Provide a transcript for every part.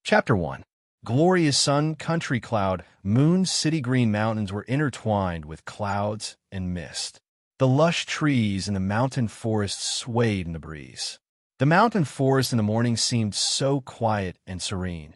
Chapter 1. Glorious sun, country cloud, moon, city green mountains were intertwined with clouds and mist. The lush trees in the mountain forest swayed in the breeze. The mountain forest in the morning seemed so quiet and serene.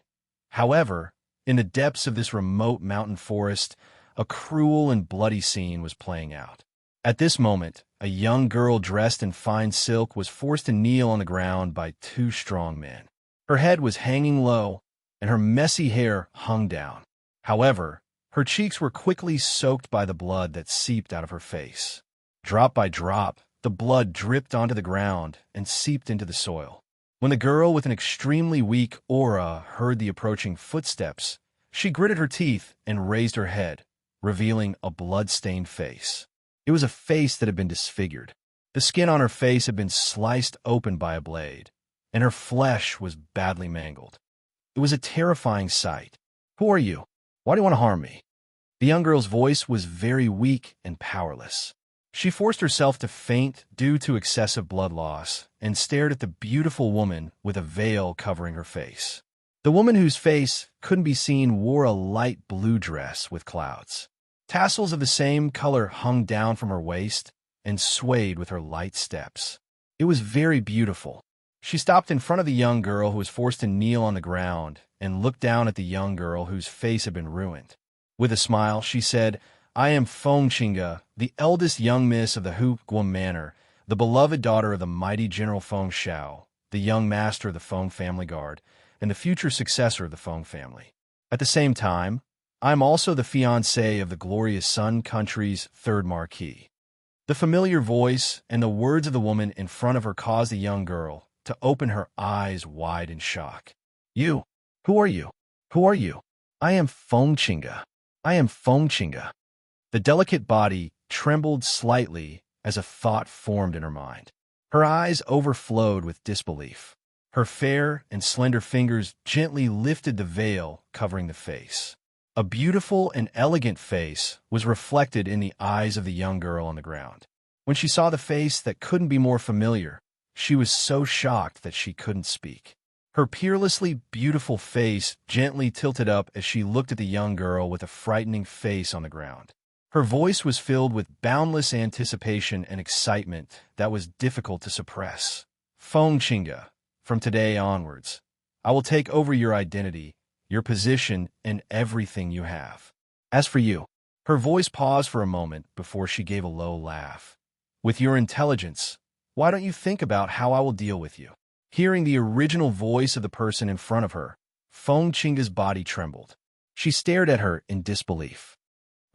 However, in the depths of this remote mountain forest, a cruel and bloody scene was playing out. At this moment, a young girl dressed in fine silk was forced to kneel on the ground by two strong men. Her head was hanging low, and her messy hair hung down. However, her cheeks were quickly soaked by the blood that seeped out of her face. Drop by drop, the blood dripped onto the ground and seeped into the soil. When the girl with an extremely weak aura heard the approaching footsteps, she gritted her teeth and raised her head, revealing a blood-stained face. It was a face that had been disfigured. The skin on her face had been sliced open by a blade, and her flesh was badly mangled. It was a terrifying sight. "Who are you? Why do you want to harm me?" The young girl's voice was very weak and powerless. She forced herself to faint due to excessive blood loss and stared at the beautiful woman with a veil covering her face. The woman whose face couldn't be seen wore a light blue dress with clouds. Tassels of the same color hung down from her waist and swayed with her light steps. It was very beautiful. She stopped in front of the young girl who was forced to kneel on the ground and looked down at the young girl whose face had been ruined. With a smile, she said, "I am Fengqinga, the eldest young miss of the Guam Manor, the beloved daughter of the mighty General Feng Shao, the young master of the Feng family guard, and the future successor of the Feng family. At the same time, I am also the fiancé of the glorious Sun Country's third marquis." The familiar voice and the words of the woman in front of her caused the young girl to open her eyes wide in shock. "You? Who are you? Who are you?" "I am Fengqinga. I am Fengqinga." The delicate body trembled slightly as a thought formed in her mind. Her eyes overflowed with disbelief. Her fair and slender fingers gently lifted the veil covering the face. A beautiful and elegant face was reflected in the eyes of the young girl on the ground. When she saw the face that couldn't be more familiar, she was so shocked that she couldn't speak. Her peerlessly beautiful face gently tilted up as she looked at the young girl with a frightening face on the ground. Her voice was filled with boundless anticipation and excitement that was difficult to suppress. "Fengqinga, from today onwards, I will take over your identity, your position, and everything you have. As for you," her voice paused for a moment before she gave a low laugh. "With your intelligence, why don't you think about how I will deal with you?" Hearing the original voice of the person in front of her, Fengqinga's body trembled. She stared at her in disbelief.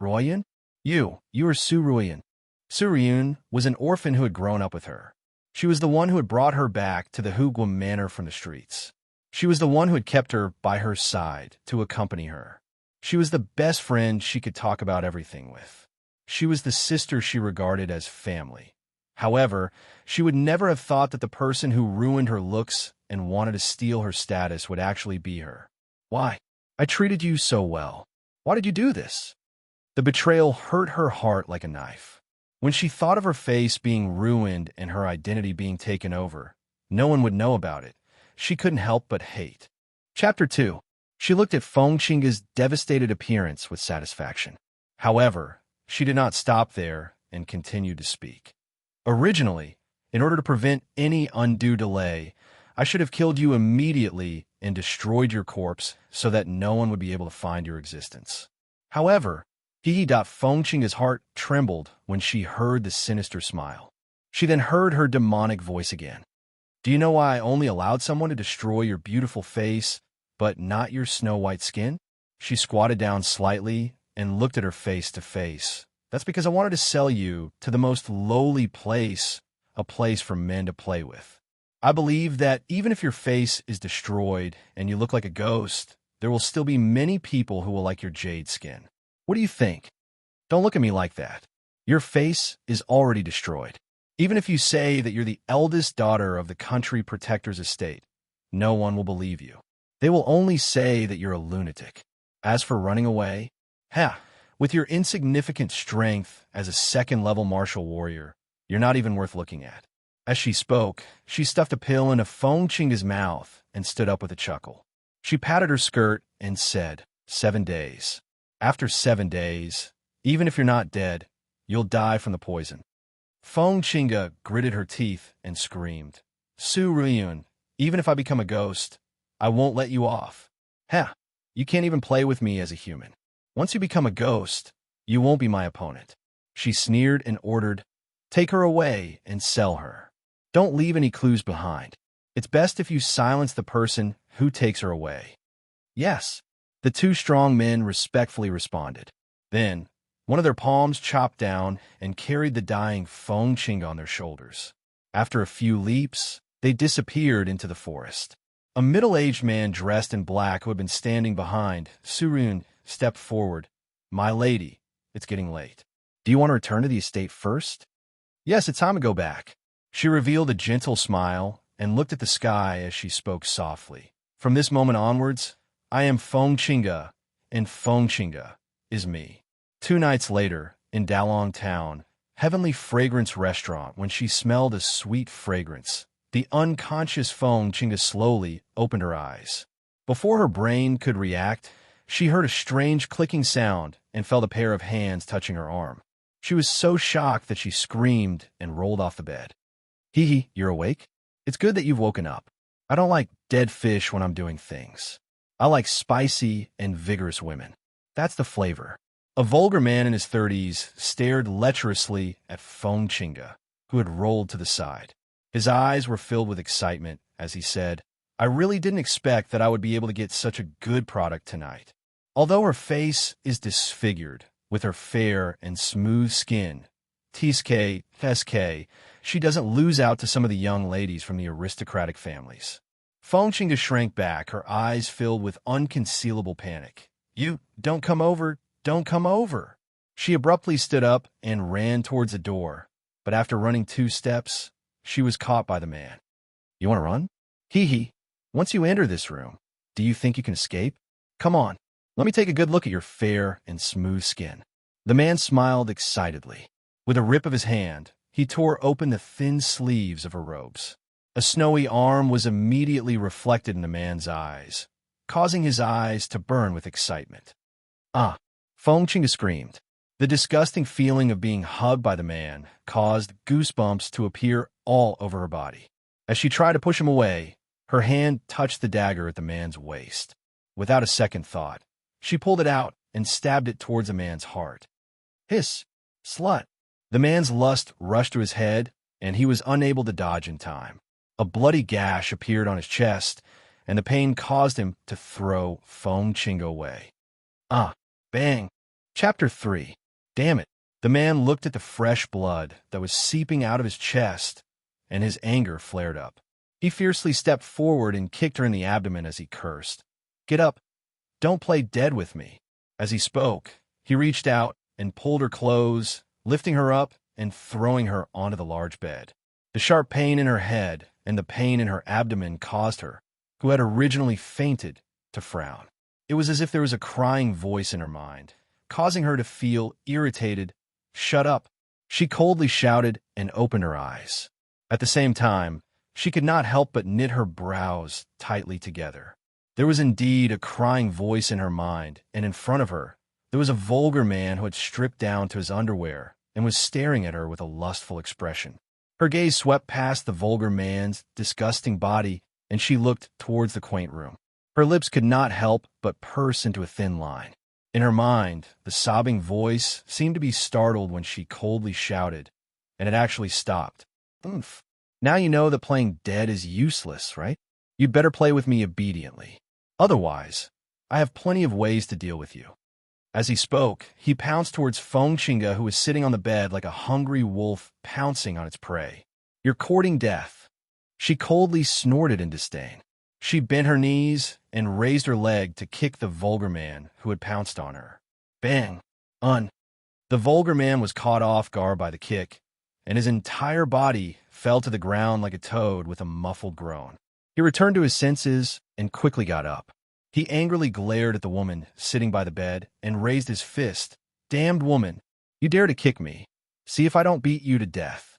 "Ruoyan? You are Su Ruoyan." Su Ruoyan was an orphan who had grown up with her. She was the one who had brought her back to the Guam Manor from the streets. She was the one who had kept her by her side to accompany her. She was the best friend she could talk about everything with. She was the sister she regarded as family. However, she would never have thought that the person who ruined her looks and wanted to steal her status would actually be her. "Why? I treated you so well. Why did you do this?" The betrayal hurt her heart like a knife. When she thought of her face being ruined and her identity being taken over, no one would know about it. She couldn't help but hate. Chapter 2. She looked at Fengqinga's devastated appearance with satisfaction. However, she did not stop there and continued to speak. "Originally, in order to prevent any undue delay, I should have killed you immediately and destroyed your corpse so that no one would be able to find your existence. However, Fengqinga's heart trembled when she heard the sinister smile. She then heard her demonic voice again. "Do you know why I only allowed someone to destroy your beautiful face, but not your snow-white skin?" She squatted down slightly and looked at her face to face. "That's because I wanted to sell you to the most lowly place, a place for men to play with. I believe that even if your face is destroyed and you look like a ghost, there will still be many people who will like your jade skin. What do you think? Don't look at me like that. Your face is already destroyed. Even if you say that you're the eldest daughter of the country protector's estate, no one will believe you. They will only say that you're a lunatic. As for running away, with your insignificant strength as a second-level martial warrior, you're not even worth looking at." As she spoke, she stuffed a pill into Fengqinga's mouth and stood up with a chuckle. She patted her skirt and said, 7 days. After 7 days, even if you're not dead, you'll die from the poison. Feng Chinga gritted her teeth and screamed, Su Ruyun, even if I become a ghost, I won't let you off. Heh, you can't even play with me as a human. Once you become a ghost, you won't be my opponent. She sneered and ordered, take her away and sell her. Don't leave any clues behind. It's best if you silence the person who takes her away. Yes, the two strong men respectfully responded. Then, one of their palms chopped down and carried the dying Feng Chinga on their shoulders. After a few leaps, they disappeared into the forest. A middle-aged man dressed in black who had been standing behind Surun stepped forward. My lady, it's getting late. Do you want to return to the estate first? Yes, it's time to go back. She revealed a gentle smile and looked at the sky as she spoke softly. From this moment onwards, I am Feng Chinga, and Feng Chinga is me. 2 nights later, in Dalong Town, Heavenly Fragrance Restaurant, when she smelled a sweet fragrance, the unconscious Feng Chinga slowly opened her eyes. Before her brain could react, she heard a strange clicking sound and felt a pair of hands touching her arm. She was so shocked that she screamed and rolled off the bed. Hee hee, you're awake? It's good that you've woken up. I don't like dead fish when I'm doing things. I like spicy and vigorous women. That's the flavor. A vulgar man in his 30s stared lecherously at Feng Chinga, who had rolled to the side. His eyes were filled with excitement as he said, I really didn't expect that I would be able to get such a good product tonight. Although her face is disfigured with her fair and smooth skin, TSK, she doesn't lose out to some of the young ladies from the aristocratic families. Feng Chinga shrank back, her eyes filled with unconcealable panic. You, don't come over. Don't come over. She abruptly stood up and ran towards the door, but after running 2 steps, she was caught by the man. You want to run? Hee hee. Once you enter this room, do you think you can escape? Come on, let me take a good look at your fair and smooth skin. The man smiled excitedly. With a rip of his hand, he tore open the thin sleeves of her robes. A snowy arm was immediately reflected in the man's eyes, causing his eyes to burn with excitement. Ah! Feng Chinga screamed. The disgusting feeling of being hugged by the man caused goosebumps to appear all over her body. As she tried to push him away, her hand touched the dagger at the man's waist. Without a second thought, she pulled it out and stabbed it towards the man's heart. Hiss! Slut! The man's lust rushed to his head, and he was unable to dodge in time. A bloody gash appeared on his chest, and the pain caused him to throw Feng Chinga away. Ah! Bang! Chapter 3. Damn it! The man looked at the fresh blood that was seeping out of his chest, and his anger flared up. He fiercely stepped forward and kicked her in the abdomen as he cursed. Get up! Don't play dead with me. As he spoke, he reached out and pulled her clothes, lifting her up and throwing her onto the large bed. The sharp pain in her head and the pain in her abdomen caused her, who had originally fainted, to frown. It was as if there was a crying voice in her mind, causing her to feel irritated. Shut up! She coldly shouted and opened her eyes. At the same time, she could not help but knit her brows tightly together. There was indeed a crying voice in her mind, and in front of her, there was a vulgar man who had stripped down to his underwear and was staring at her with a lustful expression. Her gaze swept past the vulgar man's disgusting body, and she looked towards the quaint room. Her lips could not help but purse into a thin line. In her mind, the sobbing voice seemed to be startled when she coldly shouted, and it actually stopped. Oomph. Now you know that playing dead is useless, right? You'd better play with me obediently. Otherwise, I have plenty of ways to deal with you. As he spoke, he pounced towards Feng Chinga, who was sitting on the bed like a hungry wolf pouncing on its prey. You're courting death. She coldly snorted in disdain. She bent her knees and raised her leg to kick the vulgar man who had pounced on her. Bang! The vulgar man was caught off guard by the kick, and his entire body fell to the ground like a toad with a muffled groan. He returned to his senses and quickly got up. He angrily glared at the woman sitting by the bed and raised his fist. Damned woman, you dare to kick me. See if I don't beat you to death.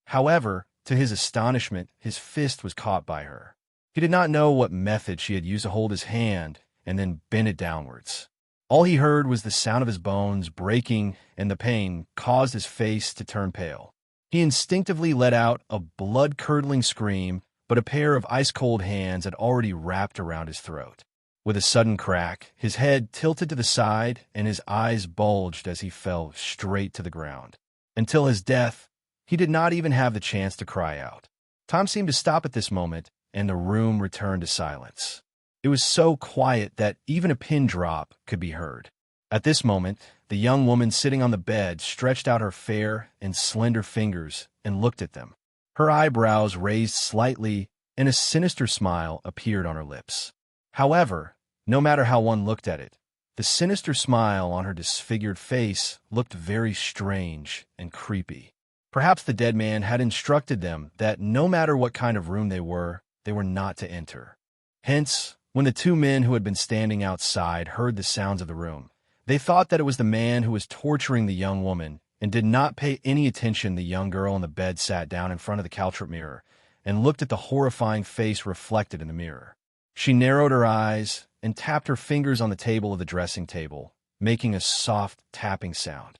However, to his astonishment, his fist was caught by her. He did not know what method she had used to hold his hand and then bend it downwards. All he heard was the sound of his bones breaking, and the pain caused his face to turn pale. He instinctively let out a blood-curdling scream, but a pair of ice-cold hands had already wrapped around his throat. With a sudden crack, his head tilted to the side and his eyes bulged as he fell straight to the ground. Until his death, he did not even have the chance to cry out. Time seemed to stop at this moment, and the room returned to silence. It was so quiet that even a pin drop could be heard. At this moment, the young woman sitting on the bed stretched out her fair and slender fingers and looked at them. Her eyebrows raised slightly, and a sinister smile appeared on her lips. However, no matter how one looked at it, the sinister smile on her disfigured face looked very strange and creepy. Perhaps the dead man had instructed them that no matter what kind of room they were not to enter. Hence, when the two men who had been standing outside heard the sounds of the room, they thought that it was the man who was torturing the young woman and did not pay any attention. The young girl on the bed sat down in front of the caltrip mirror and looked at the horrifying face reflected in the mirror. She narrowed her eyes and tapped her fingers on the table of the dressing table, making a soft tapping sound.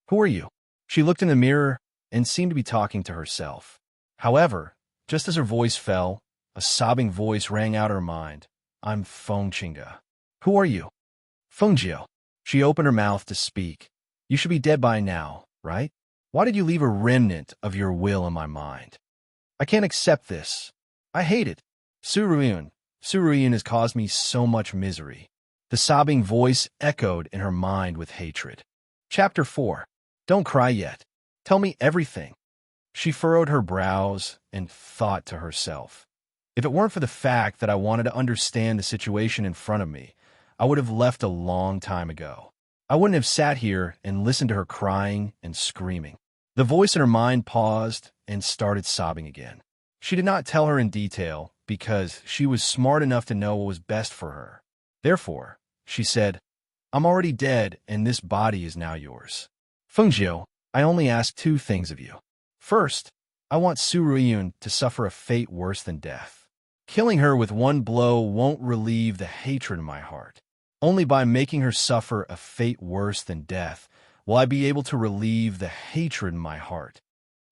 "Who are you?" She looked in the mirror and seemed to be talking to herself. However, just as her voice fell, a sobbing voice rang out of her mind. "I'm Fengqinga." "Who are you?" "Fengjiu." She opened her mouth to speak. "You should be dead by now, right? Why did you leave a remnant of your will in my mind? I can't accept this. I hate it. Suruyun has caused me so much misery." The sobbing voice echoed in her mind with hatred. Chapter 4. Don't cry yet. Tell me everything. She furrowed her brows and thought to herself. If it weren't for the fact that I wanted to understand the situation in front of me, I would have left a long time ago. I wouldn't have sat here and listened to her crying and screaming. The voice in her mind paused and started sobbing again. She did not tell her in detail because she was smart enough to know what was best for her. Therefore, she said, "I'm already dead and this body is now yours. Fengjiu, I only ask two things of you. First, I want Suruyun to suffer a fate worse than death. Killing her with one blow won't relieve the hatred in my heart. Only by making her suffer a fate worse than death will I be able to relieve the hatred in my heart."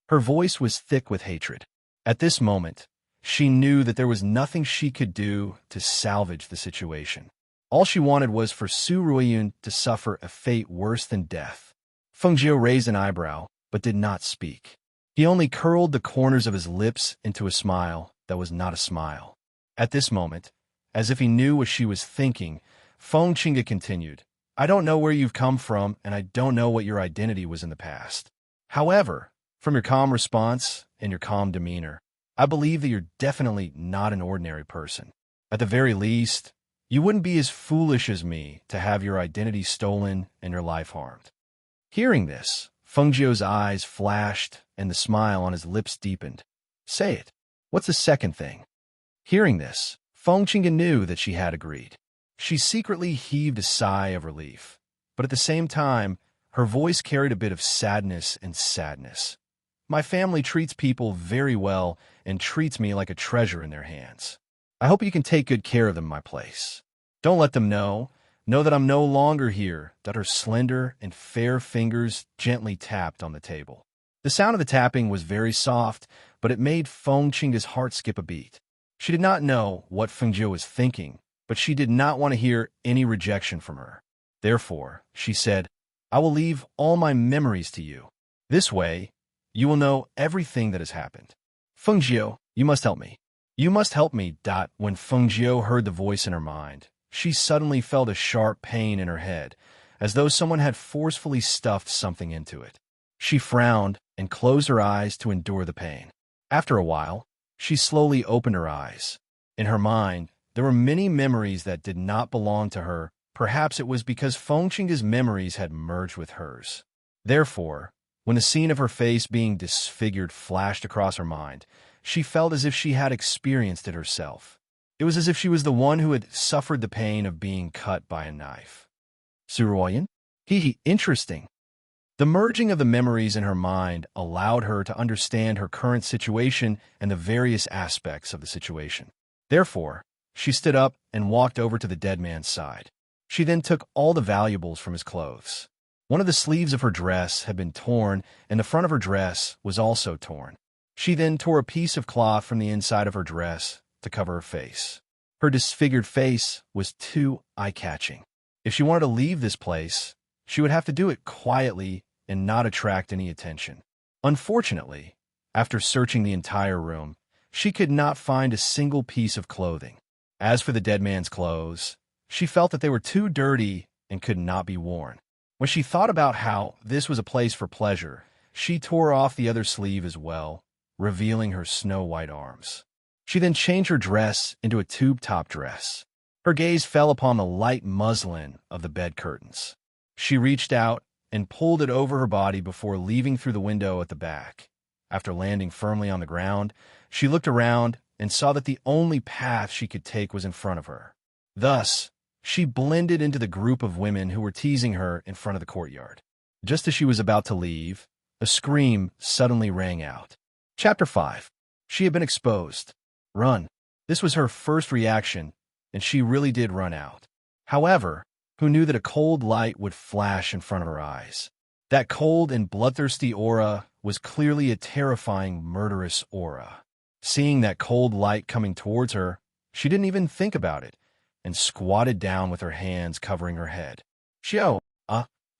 Her voice was thick with hatred. At this moment, she knew that there was nothing she could do to salvage the situation. All she wanted was for Suruyun to suffer a fate worse than death. Fengjiu raised an eyebrow, but did not speak. He only curled the corners of his lips into a smile that was not a smile. At this moment, as if he knew what she was thinking, Fengqinga continued, "I don't know where you've come from, and I don't know what your identity was in the past. However, from your calm response and your calm demeanor, I believe that you're definitely not an ordinary person. At the very least, you wouldn't be as foolish as me to have your identity stolen and your life harmed." Hearing this, Fengjiu's eyes flashed and the smile on his lips deepened. "Say it. What's the second thing?" Hearing this, Fengqinga knew that she had agreed. She secretly heaved a sigh of relief, but at the same time, her voice carried a bit of sadness and sadness. "My family treats people very well and treats me like a treasure in their hands. I hope you can take good care of them in my place. Don't let them know that I'm no longer here," that her slender and fair fingers gently tapped on the table. The sound of the tapping was very soft, but it made Fengqinga's heart skip a beat. She did not know what Fengjiu was thinking, but she did not want to hear any rejection from her. Therefore, she said, "I will leave all my memories to you. This way, you will know everything that has happened. Fengjiu, you must help me. You must help me." When Fengjiu heard the voice in her mind, she suddenly felt a sharp pain in her head, as though someone had forcefully stuffed something into it. She frowned and closed her eyes to endure the pain. After a while, she slowly opened her eyes. In her mind, there were many memories that did not belong to her. Perhaps it was because Fengqinga's memories had merged with hers. Therefore, when the scene of her face being disfigured flashed across her mind, she felt as if she had experienced it herself. It was as if she was the one who had suffered the pain of being cut by a knife. Suruyun? Interesting. The merging of the memories in her mind allowed her to understand her current situation and the various aspects of the situation. Therefore, she stood up and walked over to the dead man's side. She then took all the valuables from his clothes. One of the sleeves of her dress had been torn, and the front of her dress was also torn. She then tore a piece of cloth from the inside of her dress to cover her face. Her disfigured face was too eye-catching. If she wanted to leave this place, she would have to do it quietly and not attract any attention. Unfortunately, after searching the entire room, she could not find a single piece of clothing. As for the dead man's clothes, she felt that they were too dirty and could not be worn. When she thought about how this was a place for pleasure, she tore off the other sleeve as well, revealing her snow-white arms. She then changed her dress into a tube-top dress. Her gaze fell upon the light muslin of the bed curtains. She reached out and pulled it over her body before leaving through the window at the back. After landing firmly on the ground, she looked around and saw that the only path she could take was in front of her. Thus, she blended into the group of women who were teasing her in front of the courtyard. Just as she was about to leave, a scream suddenly rang out. Chapter 5. She had been exposed. Run. This was her first reaction, and she really did run out. However, who knew that a cold light would flash in front of her eyes? That cold and bloodthirsty aura was clearly a terrifying, murderous aura. Seeing that cold light coming towards her, she didn't even think about it, and squatted down with her hands covering her head.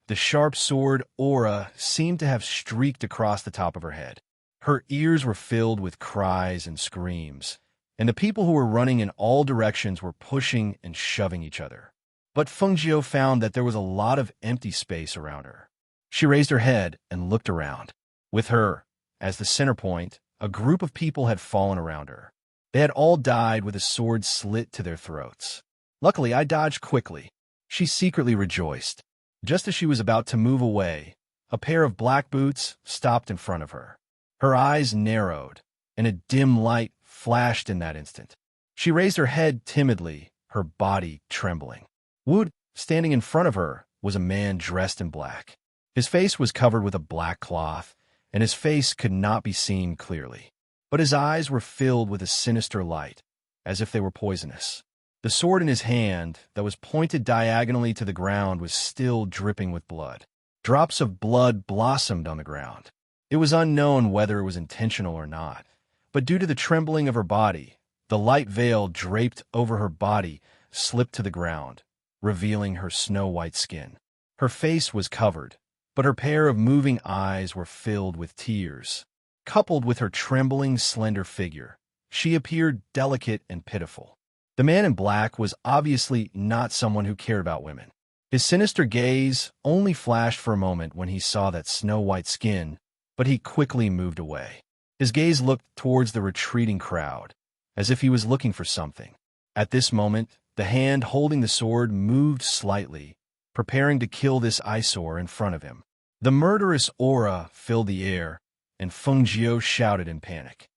The sharp sword aura seemed to have streaked across the top of her head. Her ears were filled with cries and screams, and the people who were running in all directions were pushing and shoving each other. But Fengjiu found that there was a lot of empty space around her. She raised her head and looked around. With her, as the center point, a group of people had fallen around her. They had all died with a sword slit to their throats. Luckily, I dodged quickly. She secretly rejoiced. Just as she was about to move away, a pair of black boots stopped in front of her. Her eyes narrowed, and a dim light flashed in that instant. She raised her head timidly, her body trembling. Wood, standing in front of her, was a man dressed in black. His face was covered with a black cloth, and his face could not be seen clearly. But his eyes were filled with a sinister light, as if they were poisonous. The sword in his hand, that was pointed diagonally to the ground, was still dripping with blood. Drops of blood blossomed on the ground. It was unknown whether it was intentional or not, but due to the trembling of her body, the light veil draped over her body slipped to the ground, revealing her snow-white skin. Her face was covered, but her pair of moving eyes were filled with tears. Coupled with her trembling, slender figure, she appeared delicate and pitiful. The man in black was obviously not someone who cared about women. His sinister gaze only flashed for a moment when he saw that snow-white skin, but he quickly moved away. His gaze looked towards the retreating crowd, as if he was looking for something. At this moment, the hand holding the sword moved slightly, preparing to kill this eyesore in front of him. The murderous aura filled the air, and Fengjiu shouted in panic,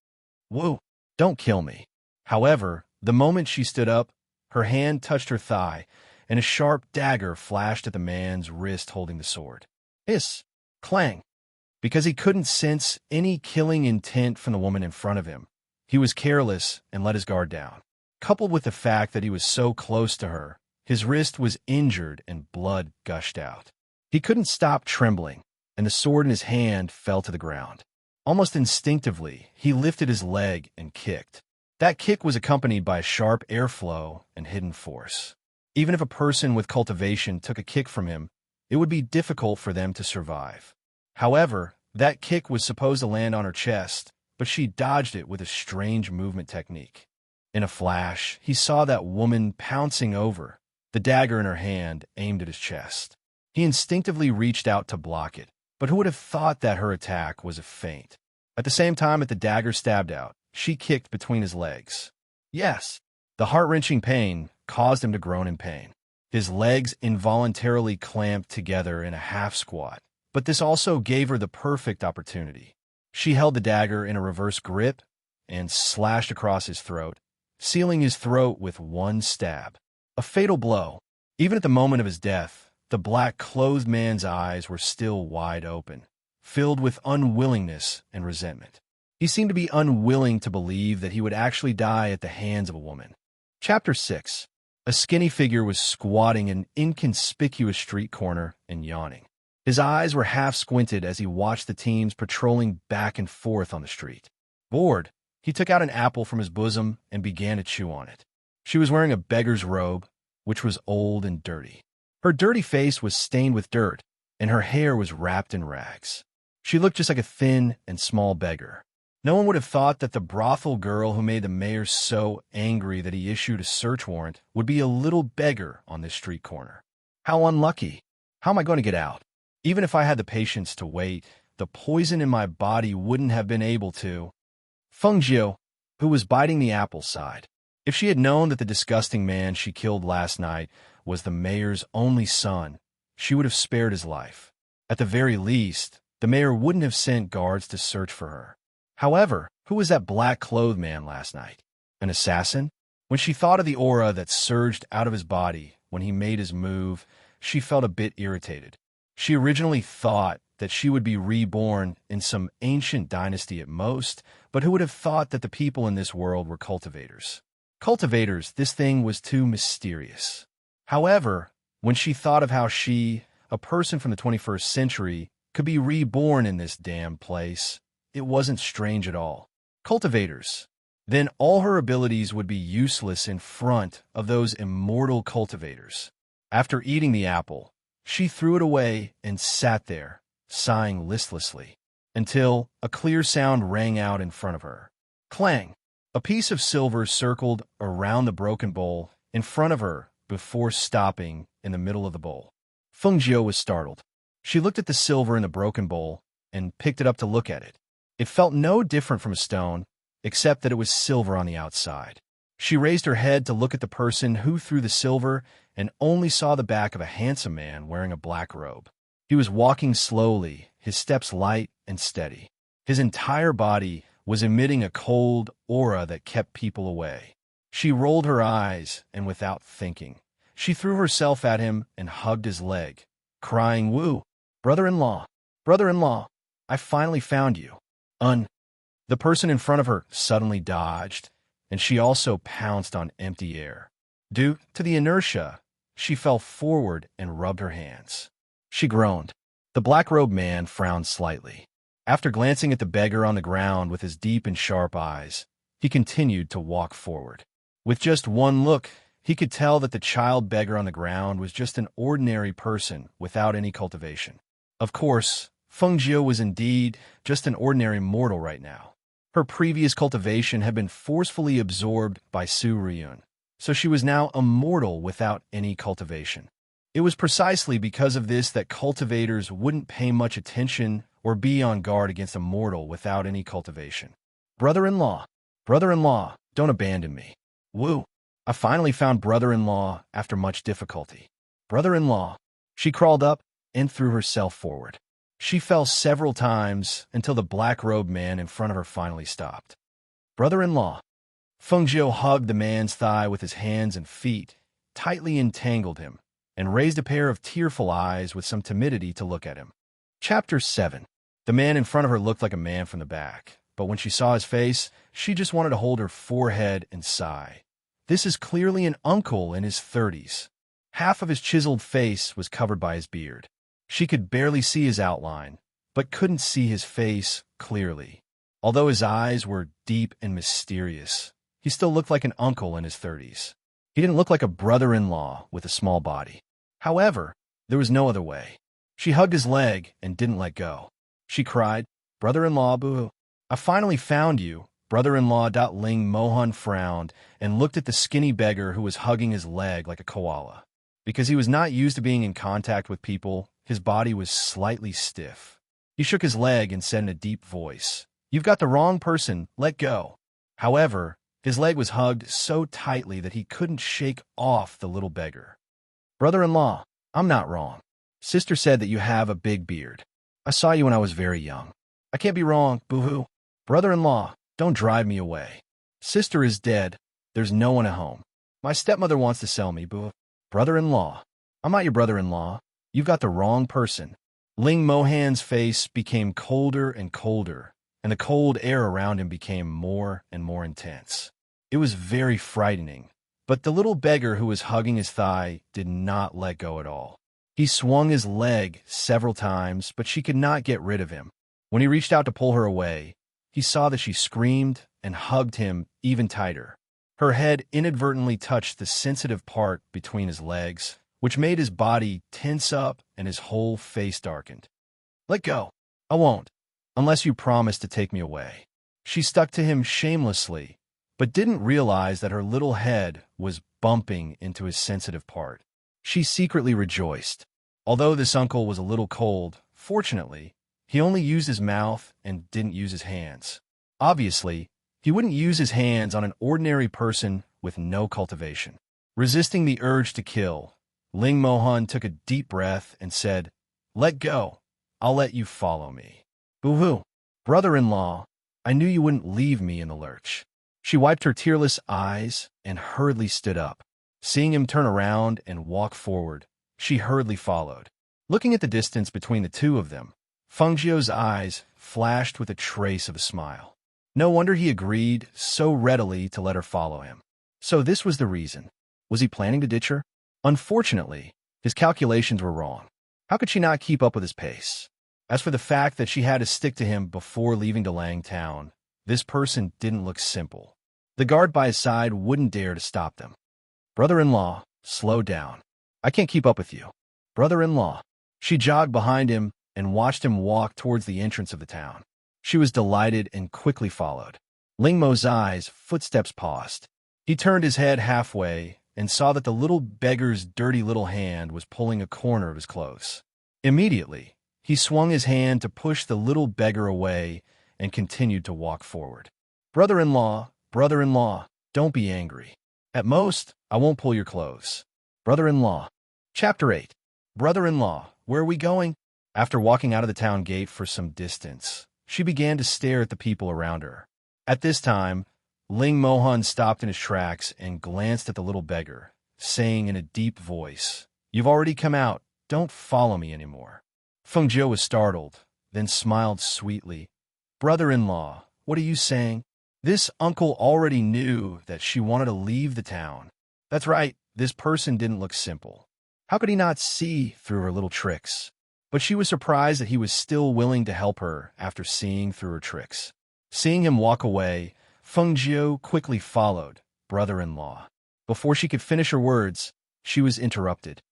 "Whoa, don't kill me." However, the moment she stood up, her hand touched her thigh, and a sharp dagger flashed at the man's wrist holding the sword. Hiss! Clang! Because he couldn't sense any killing intent from the woman in front of him, he was careless and let his guard down. Coupled with the fact that he was so close to her, his wrist was injured and blood gushed out. He couldn't stop trembling, and the sword in his hand fell to the ground. Almost instinctively, he lifted his leg and kicked. That kick was accompanied by a sharp airflow and hidden force. Even if a person with cultivation took a kick from him, it would be difficult for them to survive. However, that kick was supposed to land on her chest, but she dodged it with a strange movement technique. In a flash, he saw that woman pouncing over, the dagger in her hand aimed at his chest. He instinctively reached out to block it, but who would have thought that her attack was a feint? At the same time that the dagger stabbed out, she kicked between his legs. Yes, the heart-wrenching pain caused him to groan in pain. His legs involuntarily clamped together in a half-squat, but this also gave her the perfect opportunity. She held the dagger in a reverse grip and slashed across his throat, sealing his throat with one stab. A fatal blow. Even at the moment of his death, the black-clothed man's eyes were still wide open, filled with unwillingness and resentment. He seemed to be unwilling to believe that he would actually die at the hands of a woman. Chapter 6. A skinny figure was squatting in an inconspicuous street corner and yawning. His eyes were half squinted as he watched the teams patrolling back and forth on the street. Bored, he took out an apple from his bosom and began to chew on it. She was wearing a beggar's robe, which was old and dirty. Her dirty face was stained with dirt, and her hair was wrapped in rags. She looked just like a thin and small beggar. No one would have thought that the brothel girl who made the mayor so angry that he issued a search warrant would be a little beggar on this street corner. How unlucky. How am I going to get out? Even if I had the patience to wait, the poison in my body wouldn't have been able to. Feng Jiu, who was biting the apple, sighed. If she had known that the disgusting man she killed last night was the mayor's only son, she would have spared his life. At the very least, the mayor wouldn't have sent guards to search for her. However, who was that black-clothed man last night? An assassin? When she thought of the aura that surged out of his body when he made his move, she felt a bit irritated. She originally thought that she would be reborn in some ancient dynasty at most, but who would have thought that the people in this world were cultivators? Cultivators, this thing was too mysterious. However, when she thought of how she, a person from the 21st century, could be reborn in this damn place, it wasn't strange at all. Cultivators. Then all her abilities would be useless in front of those immortal cultivators. After eating the apple, she threw it away and sat there, sighing listlessly, until a clear sound rang out in front of her. Clang! A piece of silver circled around the broken bowl in front of her before stopping in the middle of the bowl. Feng Jiu was startled. She looked at the silver in the broken bowl and picked it up to look at it. It felt no different from a stone, except that it was silver on the outside. She raised her head to look at the person who threw the silver and only saw the back of a handsome man wearing a black robe. He was walking slowly, his steps light and steady. His entire body was emitting a cold aura that kept people away. She rolled her eyes, and without thinking, she threw herself at him and hugged his leg, crying, "Woo! Brother-in-law! Brother-in-law! I finally found you!" The person in front of her suddenly dodged, and she also pounced on empty air. Due to the inertia, she fell forward and rubbed her hands. She groaned. The black-robed man frowned slightly. After glancing at the beggar on the ground with his deep and sharp eyes, he continued to walk forward. With just one look, he could tell that the child beggar on the ground was just an ordinary person without any cultivation. Of course, Feng Jiu was indeed just an ordinary mortal right now. Her previous cultivation had been forcefully absorbed by Su Ryun, so she was now a mortal without any cultivation. It was precisely because of this that cultivators wouldn't pay much attention or be on guard against a mortal without any cultivation. Brother-in-law, brother-in-law, don't abandon me. Woo! I finally found brother-in-law after much difficulty. Brother-in-law. She crawled up and threw herself forward. She fell several times until the black-robed man in front of her finally stopped. Brother-in-law. Feng Jiu hugged the man's thigh with his hands and feet, tightly entangled him, and raised a pair of tearful eyes with some timidity to look at him. Chapter 7. The man in front of her looked like a man from the back, but when she saw his face, she just wanted to hold her forehead and sigh. This is clearly an uncle in his 30s. Half of his chiseled face was covered by his beard. She could barely see his outline, but couldn't see his face clearly. Although his eyes were deep and mysterious, he still looked like an uncle in his 30s. He didn't look like a brother-in-law with a small body. However, there was no other way. She hugged his leg and didn't let go. She cried, "Brother-in-law, boo! I finally found you." Brother-in-law Ling Mohan frowned and looked at the skinny beggar who was hugging his leg like a koala. Because he was not used to being in contact with people, his body was slightly stiff. He shook his leg and said in a deep voice, "You've got the wrong person, let go." However, his leg was hugged so tightly that he couldn't shake off the little beggar. "Brother-in-law, I'm not wrong. Sister said that you have a big beard. I saw you when I was very young. I can't be wrong, boo-hoo. Brother-in-law, don't drive me away. Sister is dead. There's no one at home. My stepmother wants to sell me, boo. Brother-in-law, I'm not your brother-in-law. You've got the wrong person." Ling Mohan's face became colder and colder, and the cold air around him became more and more intense. It was very frightening, but the little beggar who was hugging his thigh did not let go at all. He swung his leg several times, but she could not get rid of him. When he reached out to pull her away, he saw that she screamed and hugged him even tighter. Her head inadvertently touched the sensitive part between his legs, which made his body tense up and his whole face darkened. "Let go. I won't, unless you promise to take me away." She stuck to him shamelessly, but didn't realize that her little head was bumping into his sensitive part. She secretly rejoiced. Although this uncle was a little cold, fortunately, he only used his mouth and didn't use his hands. Obviously, he wouldn't use his hands on an ordinary person with no cultivation. Resisting the urge to kill, Ling Mohan took a deep breath and said, "Let go. I'll let you follow me." "Boo-hoo. Brother-in-law, I knew you wouldn't leave me in the lurch." She wiped her tearless eyes and hurriedly stood up. Seeing him turn around and walk forward, she hurriedly followed. Looking at the distance between the two of them, Feng Jiu's eyes flashed with a trace of a smile. No wonder he agreed so readily to let her follow him. So this was the reason. Was he planning to ditch her? Unfortunately, his calculations were wrong. How could she not keep up with his pace? As for the fact that she had to stick to him before leaving Dalang town, this person didn't look simple. The guard by his side wouldn't dare to stop them. "Brother-in-law, slow down. I can't keep up with you." "Brother-in-law." She jogged behind him and watched him walk towards the entrance of the town. She was delighted and quickly followed. Ling Mo's eyes, footsteps paused. He turned his head halfway and saw that the little beggar's dirty little hand was pulling a corner of his clothes. Immediately, he swung his hand to push the little beggar away and continued to walk forward. "Brother-in-law, brother-in-law, don't be angry. At most, I won't pull your clothes." Brother-in-law. Chapter 8. Brother-in-law, where are we going? After walking out of the town gate for some distance, she began to stare at the people around her. At this time, Ling Mohan stopped in his tracks and glanced at the little beggar, saying in a deep voice, "You've already come out. Don't follow me anymore." Feng Jiu was startled, then smiled sweetly. "Brother-in-law, what are you saying?" This uncle already knew that she wanted to leave the town. That's right, this person didn't look simple. How could he not see through her little tricks? But she was surprised that he was still willing to help her after seeing through her tricks. Seeing him walk away, Feng Jiu quickly followed, "Brother-in-law." Before she could finish her words, she was interrupted.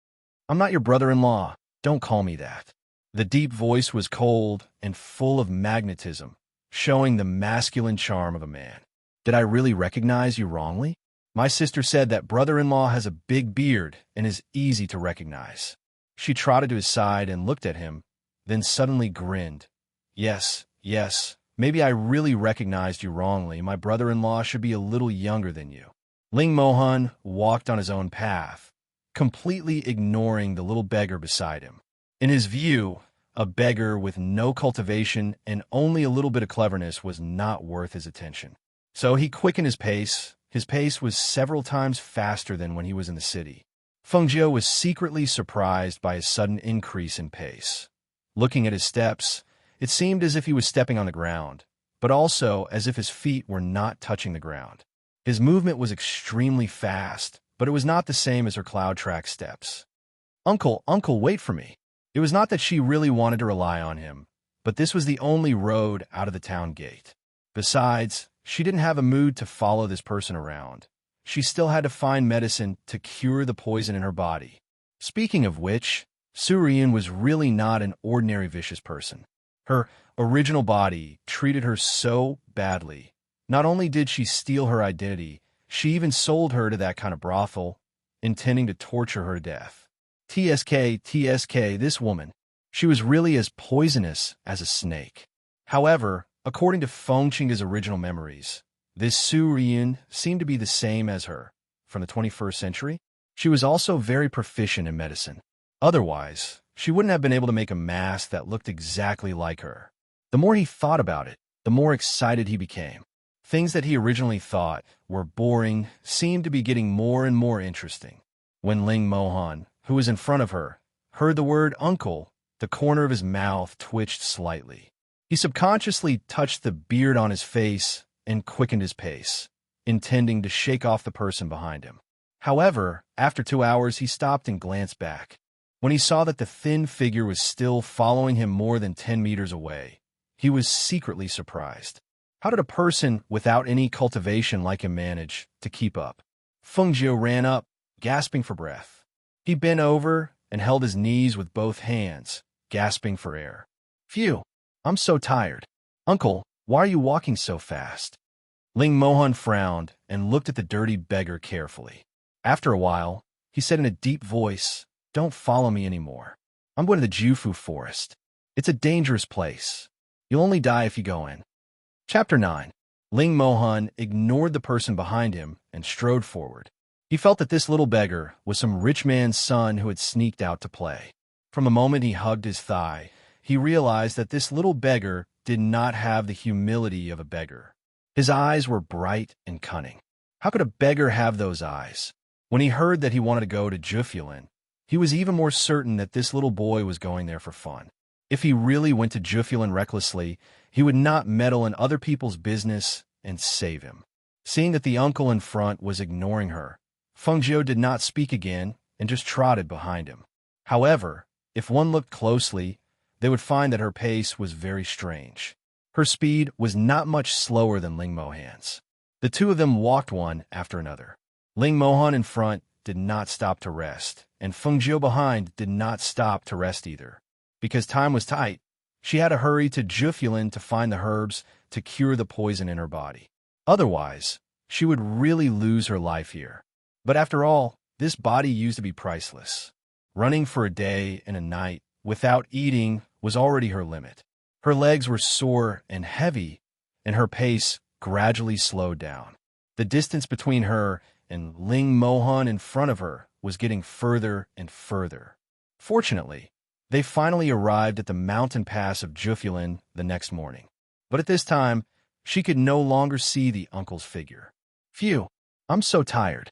"I'm not your brother-in-law. Don't call me that." The deep voice was cold and full of magnetism, showing the masculine charm of a man. "Did I really recognize you wrongly? My sister said that brother-in-law has a big beard and is easy to recognize." She trotted to his side and looked at him, then suddenly grinned. Yes, maybe I really recognized you wrongly. My brother-in-law should be a little younger than you." Ling Mohan walked on his own path, completely ignoring the little beggar beside him. In his view, a beggar with no cultivation and only a little bit of cleverness was not worth his attention. So he quickened his pace. His pace was several times faster than when he was in the city. Feng Jiu was secretly surprised by his sudden increase in pace. Looking at his steps, it seemed as if he was stepping on the ground, but also as if his feet were not touching the ground. His movement was extremely fast, but it was not the same as her cloud track steps. Uncle, wait for me." It was not that she really wanted to rely on him, but this was the only road out of the town gate. Besides, she didn't have a mood to follow this person around. She still had to find medicine to cure the poison in her body. Speaking of which, Surian was really not an ordinary vicious person. Her original body treated her so badly. Not only did she steal her identity, she even sold her to that kind of brothel, intending to torture her to death. TSK, this woman. She was really as poisonous as a snake. However, according to Feng Qing's original memories, this Su Rian seemed to be the same as her, from the 21st century. She was also very proficient in medicine. Otherwise, she wouldn't have been able to make a mask that looked exactly like her. The more he thought about it, the more excited he became. Things that he originally thought were boring seemed to be getting more and more interesting. When Ling Mohan, who was in front of her, heard the word uncle, the corner of his mouth twitched slightly. He subconsciously touched the beard on his face and quickened his pace, intending to shake off the person behind him. However, after 2 hours, he stopped and glanced back. When he saw that the thin figure was still following him more than 10 meters away, he was secretly surprised. How did a person without any cultivation like him manage to keep up? Feng Jiu ran up, gasping for breath. He bent over and held his knees with both hands, gasping for air. Phew, I'm so tired. Uncle, why are you walking so fast? Ling Mohan frowned and looked at the dirty beggar carefully. After a while, he said in a deep voice, "Don't follow me anymore. I'm going to the Jufu forest. It's a dangerous place. You'll only die if you go in." Chapter 9. Ling Mohan ignored the person behind him and strode forward. He felt that this little beggar was some rich man's son who had sneaked out to play. From the moment he hugged his thigh, he realized that this little beggar did not have the humility of a beggar. His eyes were bright and cunning. How could a beggar have those eyes? When he heard that he wanted to go to Jufulin, he was even more certain that this little boy was going there for fun. If he really went to Jufulin recklessly, he would not meddle in other people's business and save him. Seeing that the uncle in front was ignoring her, Feng Jiu did not speak again and just trotted behind him. However, if one looked closely, they would find that her pace was very strange. Her speed was not much slower than Ling Mohan's. The two of them walked one after another. Ling Mohan in front did not stop to rest, and Feng Jiu behind did not stop to rest either. Because time was tight, she had to hurry to Jufulin to find the herbs to cure the poison in her body. Otherwise, she would really lose her life here. But after all, this body used to be priceless. Running for a day and a night without eating was already her limit. Her legs were sore and heavy, and her pace gradually slowed down. The distance between her and Ling Mohan in front of her was getting further and further. Fortunately, they finally arrived at the mountain pass of Jufulin the next morning. But at this time, she could no longer see the uncle's figure. Phew, I'm so tired.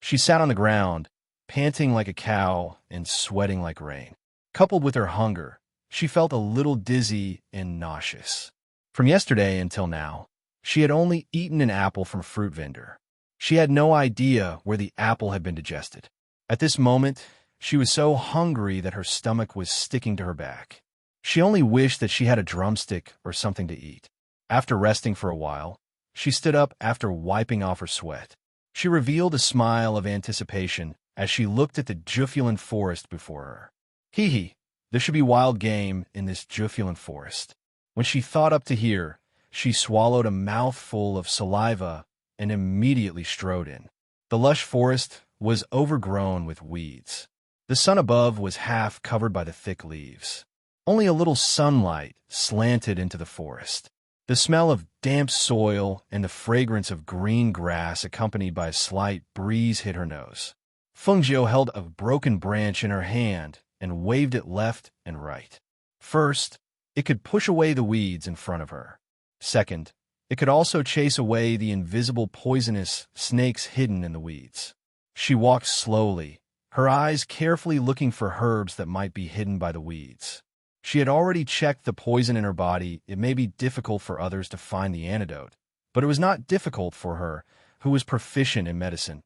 She sat on the ground, panting like a cow and sweating like rain. Coupled with her hunger, she felt a little dizzy and nauseous. From yesterday until now, she had only eaten an apple from a fruit vendor. She had no idea where the apple had been digested. At this moment, she was so hungry that her stomach was sticking to her back. She only wished that she had a drumstick or something to eat. After resting for a while, she stood up after wiping off her sweat. She revealed a smile of anticipation as she looked at the Jufulin forest before her. Hee, there should be wild game in this Jufulin forest. When she thought up to here, she swallowed a mouthful of saliva and immediately strode in. The lush forest was overgrown with weeds. The sun above was half covered by the thick leaves. Only a little sunlight slanted into the forest. The smell of damp soil and the fragrance of green grass accompanied by a slight breeze hit her nose. Feng Jiu held a broken branch in her hand and waved it left and right. First, it could push away the weeds in front of her. Second, it could also chase away the invisible poisonous snakes hidden in the weeds. She walked slowly, her eyes carefully looking for herbs that might be hidden by the weeds. She had already checked the poison in her body. It may be difficult for others to find the antidote, but it was not difficult for her, who was proficient in medicine.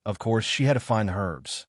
Of course, she had to find the herbs.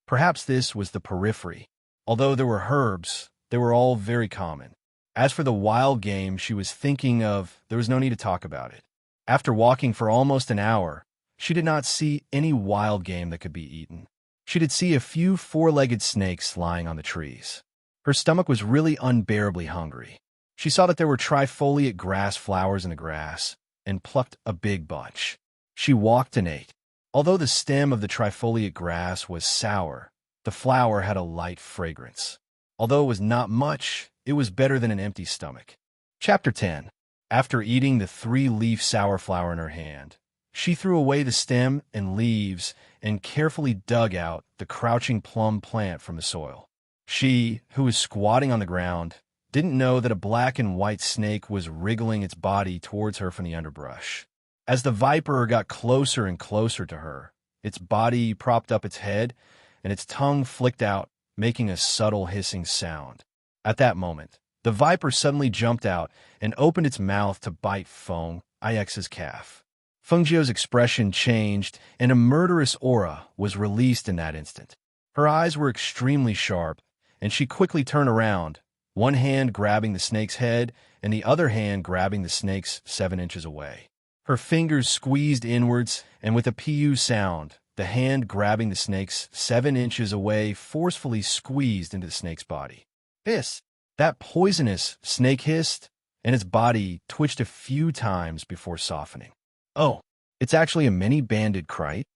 Perhaps this was the periphery. Although there were herbs, they were all very common. As for the wild game she was thinking of, there was no need to talk about it. After walking for almost an hour, she did not see any wild game that could be eaten. She did see a few four-legged snakes lying on the trees. Her stomach was really unbearably hungry. She saw that there were trifoliate grass flowers in the grass and plucked a big bunch. She walked and ate. Although the stem of the trifoliate grass was sour, the flower had a light fragrance. Although it was not much, it was better than an empty stomach. Chapter 10. After eating the 3-leaf sour flower in her hand, she threw away the stem and leaves and carefully dug out the crouching plum plant from the soil. She, who was squatting on the ground, didn't know that a black and white snake was wriggling its body towards her from the underbrush. As the viper got closer and closer to her, its body propped up its head, and its tongue flicked out, making a subtle hissing sound. At that moment, The viper suddenly jumped out and opened its mouth to bite Feng Ix's calf. Feng Jiu's expression changed, and a murderous aura was released in that instant. Her eyes were extremely sharp, and she quickly turned around, one hand grabbing the snake's head and the other hand grabbing the snake's 7 inches away. Her fingers squeezed inwards, and with a pu sound, the hand grabbing the snake's 7 inches away forcefully squeezed into the snake's body. Hiss! That poisonous snake hissed, and its body twitched a few times before softening. Oh, it's actually a many-banded kite?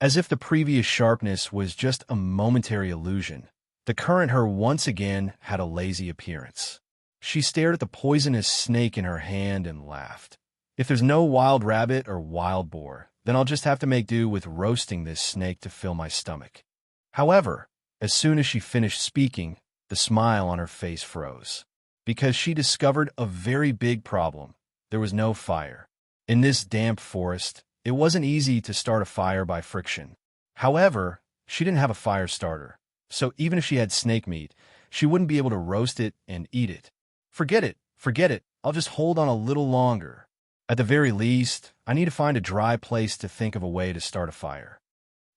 As if the previous sharpness was just a momentary illusion, the current her once again had a lazy appearance. She stared at the poisonous snake in her hand and laughed. If there's no wild rabbit or wild boar, then I'll just have to make do with roasting this snake to fill my stomach. However, as soon as she finished speaking, the smile on her face froze. Because she discovered a very big problem. There was no fire. In this damp forest, it wasn't easy to start a fire by friction. However, she didn't have a fire starter, so even if she had snake meat, she wouldn't be able to roast it and eat it. Forget it, I'll just hold on a little longer. At the very least, I need to find a dry place to think of a way to start a fire.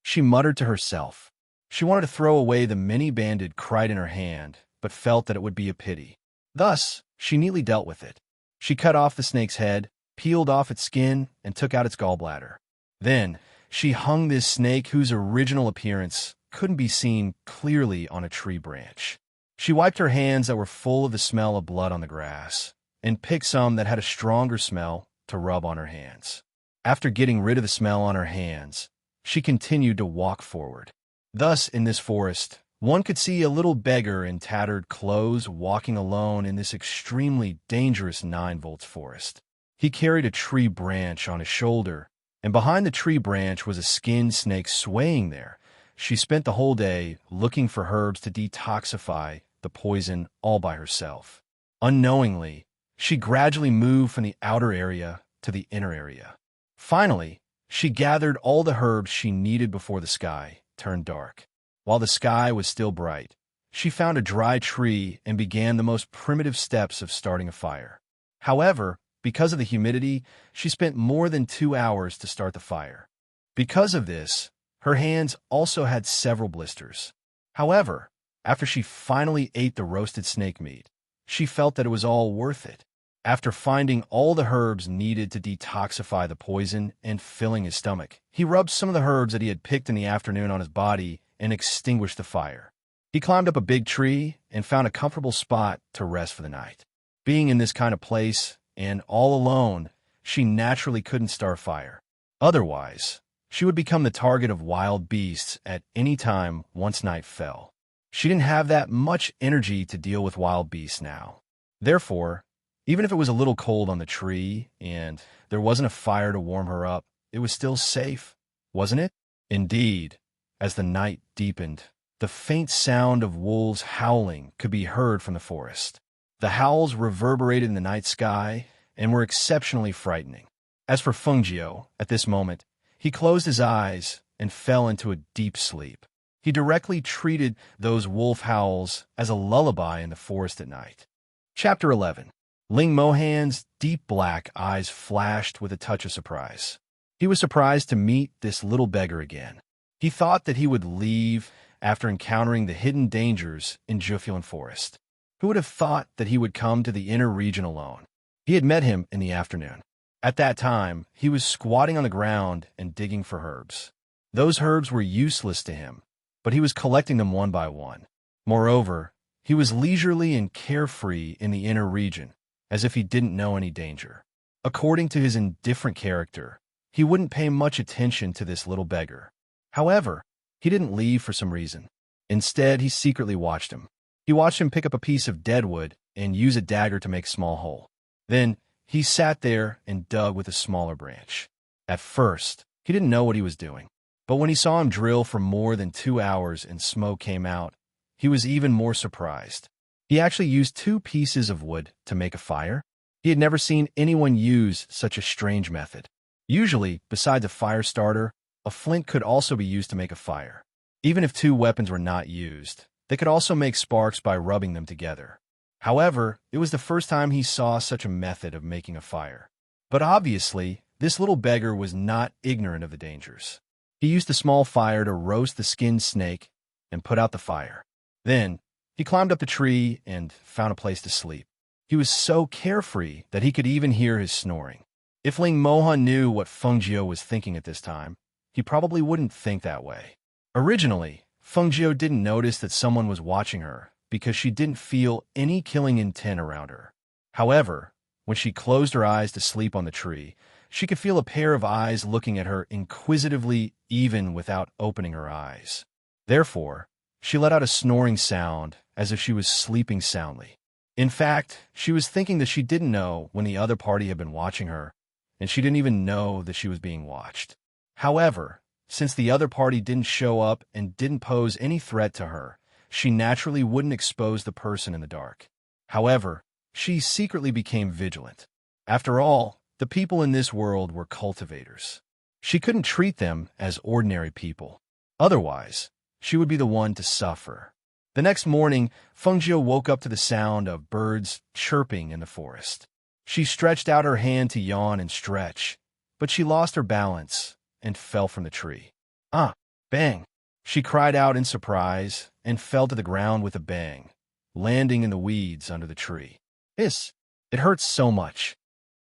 She muttered to herself. She wanted to throw away the many-banded kite in her hand, but felt that it would be a pity. Thus, she neatly dealt with it. She cut off the snake's head, peeled off its skin, and took out its gallbladder. Then, she hung this snake whose original appearance couldn't be seen clearly on a tree branch. She wiped her hands that were full of the smell of blood on the grass, and picked some that had a stronger smell to rub on her hands. After getting rid of the smell on her hands, she continued to walk forward. Thus, in this forest, one could see a little beggar in tattered clothes walking alone in this extremely dangerous 9-volt forest. He carried a tree branch on his shoulder, and behind the tree branch was a skinned snake swaying there. She spent the whole day looking for herbs to detoxify the poison all by herself. Unknowingly, she gradually moved from the outer area to the inner area. Finally, she gathered all the herbs she needed before the sky turned dark. While the sky was still bright, she found a dry tree and began the most primitive steps of starting a fire. However, because of the humidity, she spent more than 2 hours to start the fire. Because of this, her hands also had several blisters. However, after she finally ate the roasted snake meat, she felt that it was all worth it. After finding all the herbs needed to detoxify the poison and filling his stomach, he rubbed some of the herbs that he had picked in the afternoon on his body and extinguished the fire. He climbed up a big tree and found a comfortable spot to rest for the night. Being in this kind of place and all alone, she naturally couldn't start a fire. Otherwise, she would become the target of wild beasts at any time once night fell. She didn't have that much energy to deal with wild beasts now. Therefore, even if it was a little cold on the tree and there wasn't a fire to warm her up, it was still safe, wasn't it? Indeed, as the night deepened, the faint sound of wolves howling could be heard from the forest. The howls reverberated in the night sky and were exceptionally frightening. As for Feng Jiu, at this moment, he closed his eyes and fell into a deep sleep. He directly treated those wolf howls as a lullaby in the forest at night. Chapter 11. Ling Mohan's deep black eyes flashed with a touch of surprise. He was surprised to meet this little beggar again. He thought that he would leave after encountering the hidden dangers in Zhufian Forest. Who would have thought that he would come to the inner region alone? He had met him in the afternoon. At that time, he was squatting on the ground and digging for herbs. Those herbs were useless to him, but he was collecting them one by one. Moreover, he was leisurely and carefree in the inner region, as if he didn't know any danger. According to his indifferent character, he wouldn't pay much attention to this little beggar. However, he didn't leave for some reason. Instead, he secretly watched him. He watched him pick up a piece of deadwood and use a dagger to make a small hole. Then, he sat there and dug with a smaller branch. At first, he didn't know what he was doing. But when he saw him drill for more than 2 hours and smoke came out, he was even more surprised. He actually used 2 pieces of wood to make a fire. He had never seen anyone use such a strange method. Usually, besides a fire starter, a flint could also be used to make a fire. Even if 2 weapons were not used, they could also make sparks by rubbing them together. However, it was the first time he saw such a method of making a fire. But obviously, this little beggar was not ignorant of the dangers. He used the small fire to roast the skinned snake and put out the fire. Then, he climbed up the tree and found a place to sleep. He was so carefree that he could even hear his snoring. If Ling Mohan knew what Fengjiu was thinking at this time, he probably wouldn't think that way. Originally, Fengjiu didn't notice that someone was watching her because she didn't feel any killing intent around her. However, when she closed her eyes to sleep on the tree, she could feel a pair of eyes looking at her inquisitively even without opening her eyes. Therefore, she let out a snoring sound as if she was sleeping soundly. In fact, she was thinking that she didn't know when the other party had been watching her, and she didn't even know that she was being watched. However, since the other party didn't show up and didn't pose any threat to her, she naturally wouldn't expose the person in the dark. However, she secretly became vigilant. After all, the people in this world were cultivators. She couldn't treat them as ordinary people. Otherwise, she would be the one to suffer. The next morning, Fengjiu woke up to the sound of birds chirping in the forest. She stretched out her hand to yawn and stretch, but she lost her balance and fell from the tree. Ah! Bang! She cried out in surprise and fell to the ground with a bang, landing in the weeds under the tree. It hurts so much.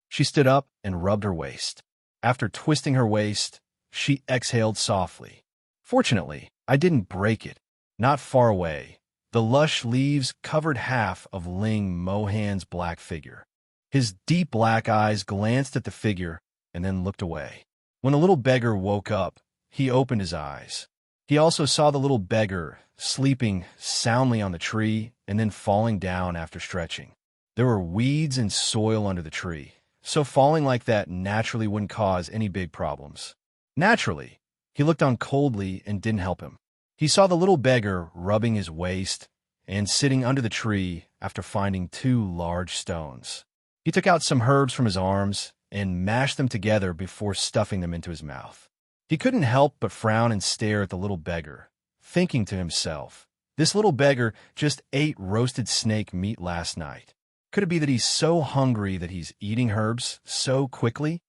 She stood up and rubbed her waist. After twisting her waist, she exhaled softly. Fortunately, I didn't break it. Not far away, the lush leaves covered half of Ling Mohan's black figure. His deep black eyes glanced at the figure and then looked away. When the little beggar woke up, he opened his eyes. He also saw the little beggar sleeping soundly on the tree and then falling down after stretching. There were weeds and soil under the tree, so falling like that naturally wouldn't cause any big problems. Naturally, he looked on coldly and didn't help him. He saw the little beggar rubbing his waist and sitting under the tree after finding 2 large stones. He took out some herbs from his arms and mashed them together before stuffing them into his mouth. He couldn't help but frown and stare at the little beggar, thinking to himself, this little beggar just ate roasted snake meat last night. Could it be that he's so hungry that he's eating herbs so quickly?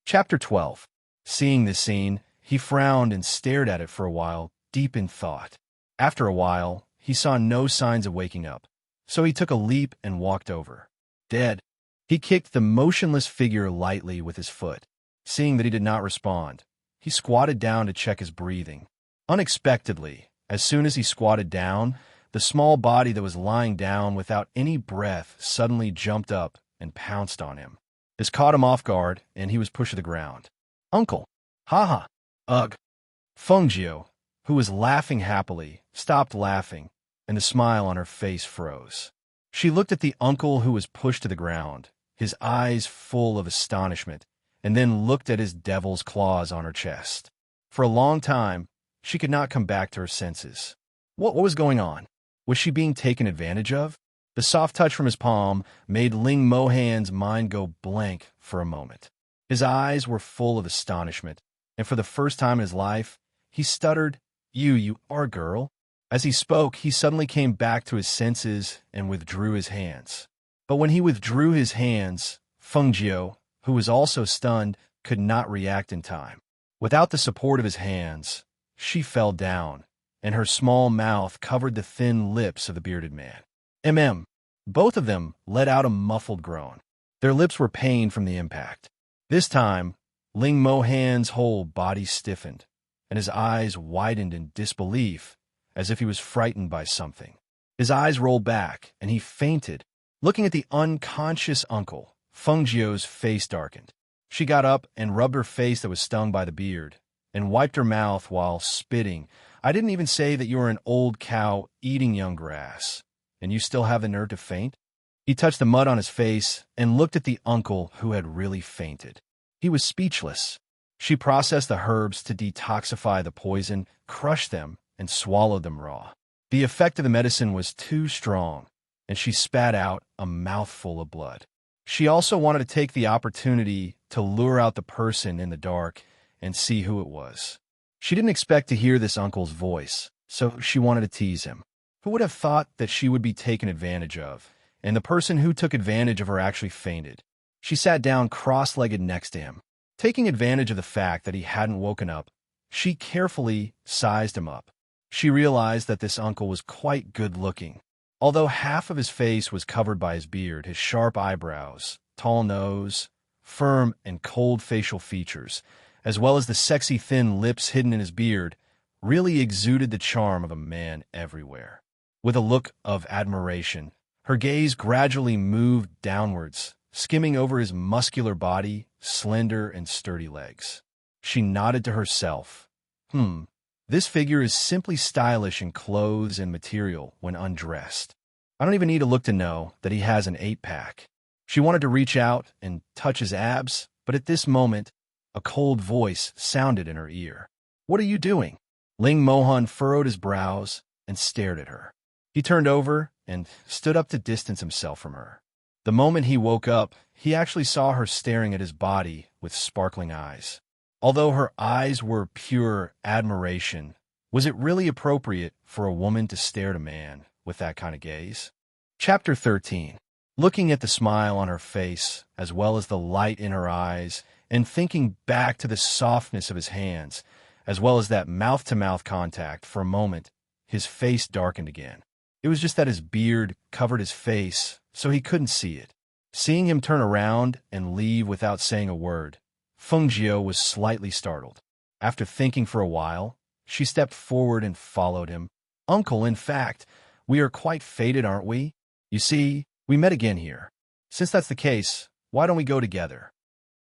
Chapter 12. Seeing this scene, he frowned and stared at it for a while, deep in thought. After a while, he saw no signs of waking up, so he took a leap and walked over. Dead. He kicked the motionless figure lightly with his foot. Seeing that he did not respond, he squatted down to check his breathing. Unexpectedly, as soon as he squatted down, the small body that was lying down without any breath suddenly jumped up and pounced on him. This caught him off guard, and he was pushed to the ground. Uncle! Ha-ha! Ugh! Fengjiu, who was laughing happily, stopped laughing, and the smile on her face froze. She looked at the uncle who was pushed to the ground, his eyes full of astonishment, and then looked at his devil's claws on her chest. For a long time, she could not come back to her senses. What was going on? Was she being taken advantage of? The soft touch from his palm made Ling Mohan's mind go blank for a moment. His eyes were full of astonishment, and for the first time in his life, he stuttered, You are a girl?" As he spoke, he suddenly came back to his senses and withdrew his hands. But when he withdrew his hands, Fengjiu, who was also stunned, could not react in time. Without the support of his hands, she fell down, and her small mouth covered the thin lips of the bearded man. Both of them let out a muffled groan. Their lips were pained from the impact. This time, Ling Mohan's whole body stiffened, and his eyes widened in disbelief, as if he was frightened by something. His eyes rolled back, and he fainted. Looking at the unconscious uncle, Fengjiu's face darkened. She got up and rubbed her face that was stung by the beard, and wiped her mouth while spitting. "I didn't even say that you were an old cow eating young grass, and you still have the nerve to faint?" He touched the mud on his face and looked at the uncle who had really fainted. He was speechless. She processed the herbs to detoxify the poison, crushed them, and swallowed them raw. The effect of the medicine was too strong, and she spat out a mouthful of blood. She also wanted to take the opportunity to lure out the person in the dark and see who it was. She didn't expect to hear this uncle's voice, so she wanted to tease him. Who would have thought that she would be taken advantage of, and the person who took advantage of her actually fainted. She sat down cross-legged next to him. Taking advantage of the fact that he hadn't woken up, she carefully sized him up. She realized that this uncle was quite good-looking. Although half of his face was covered by his beard, his sharp eyebrows, tall nose, firm and cold facial features, as well as the sexy thin lips hidden in his beard, really exuded the charm of a man everywhere. With a look of admiration, her gaze gradually moved downwards, skimming over his muscular body, slender and sturdy legs. She nodded to herself. This figure is simply stylish in clothes and material when undressed. I don't even need to look to know that he has an 8-pack. She wanted to reach out and touch his abs, but at this moment, a cold voice sounded in her ear. "What are you doing?" Ling Mohan furrowed his brows and stared at her. He turned over and stood up to distance himself from her. The moment he woke up, he actually saw her staring at his body with sparkling eyes. Although her eyes were pure admiration, was it really appropriate for a woman to stare at a man with that kind of gaze? Chapter 13. Looking at the smile on her face, as well as the light in her eyes, and thinking back to the softness of his hands, as well as that mouth-to-mouth contact, for a moment, his face darkened again. It was just that his beard covered his face, so he couldn't see it. Seeing him turn around and leave without saying a word, Feng Jiao was slightly startled. After thinking for a while, she stepped forward and followed him. "Uncle, in fact, we are quite fated, aren't we? You see, we met again here. Since that's the case, why don't we go together?"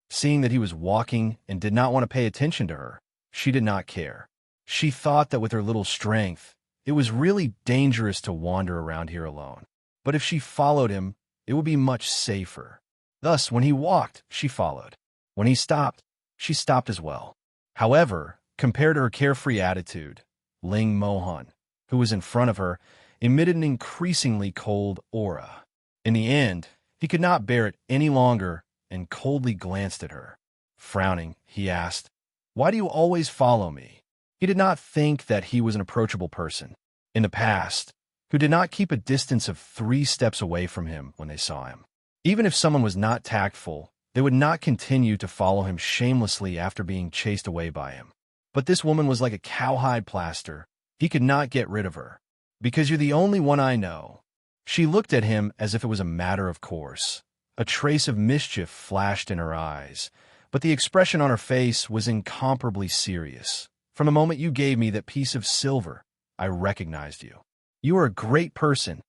Seeing that he was walking and did not want to pay attention to her, she did not care. She thought that with her little strength, it was really dangerous to wander around here alone. But if she followed him, it would be much safer. Thus, when he walked, she followed. When he stopped, she stopped as well. However, compared to her carefree attitude, Ling Mohan, who was in front of her, emitted an increasingly cold aura. In the end, he could not bear it any longer and coldly glanced at her. Frowning, he asked, "Why do you always follow me?" He did not think that he was an approachable person in the past who did not keep a distance of 3 steps away from him when they saw him. Even if someone was not tactful, they would not continue to follow him shamelessly after being chased away by him. But this woman was like a cowhide plaster. He could not get rid of her. "Because you're the only one I know." She looked at him as if it was a matter of course. A trace of mischief flashed in her eyes, but the expression on her face was incomparably serious. "From the moment you gave me that piece of silver, I recognized you. You are a great person."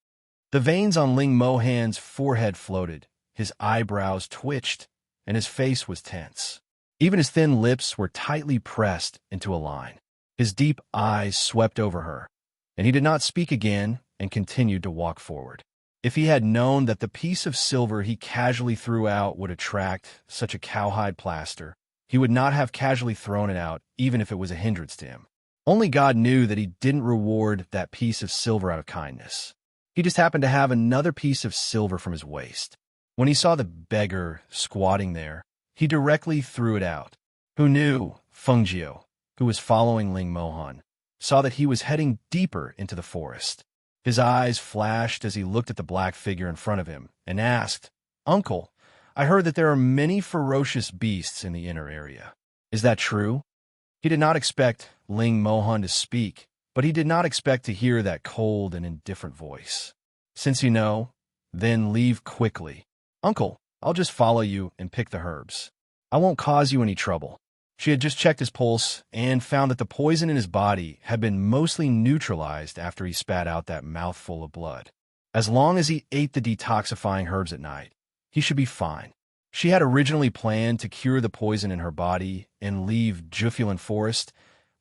The veins on Ling Mohan's forehead floated, his eyebrows twitched, and his face was tense. Even his thin lips were tightly pressed into a line. His deep eyes swept over her, and he did not speak again and continued to walk forward. If he had known that the piece of silver he casually threw out would attract such a cowhide plaster, he would not have casually thrown it out, even if it was a hindrance to him. Only God knew that he didn't reward that piece of silver out of kindness. He just happened to have another piece of silver from his waist. When he saw the beggar squatting there, he directly threw it out. Who knew? Feng Jiao, who was following Ling Mohan, saw that he was heading deeper into the forest. His eyes flashed as he looked at the black figure in front of him and asked, "Uncle, I heard that there are many ferocious beasts in the inner area. Is that true?" He did not expect Ling Mohan to speak, but he did not expect to hear that cold and indifferent voice. "Since you know, then leave quickly." "Uncle, I'll just follow you and pick the herbs. I won't cause you any trouble." She had just checked his pulse and found that the poison in his body had been mostly neutralized after he spat out that mouthful of blood. As long as he ate the detoxifying herbs at night, he should be fine. She had originally planned to cure the poison in her body and leave Jufulin Forest,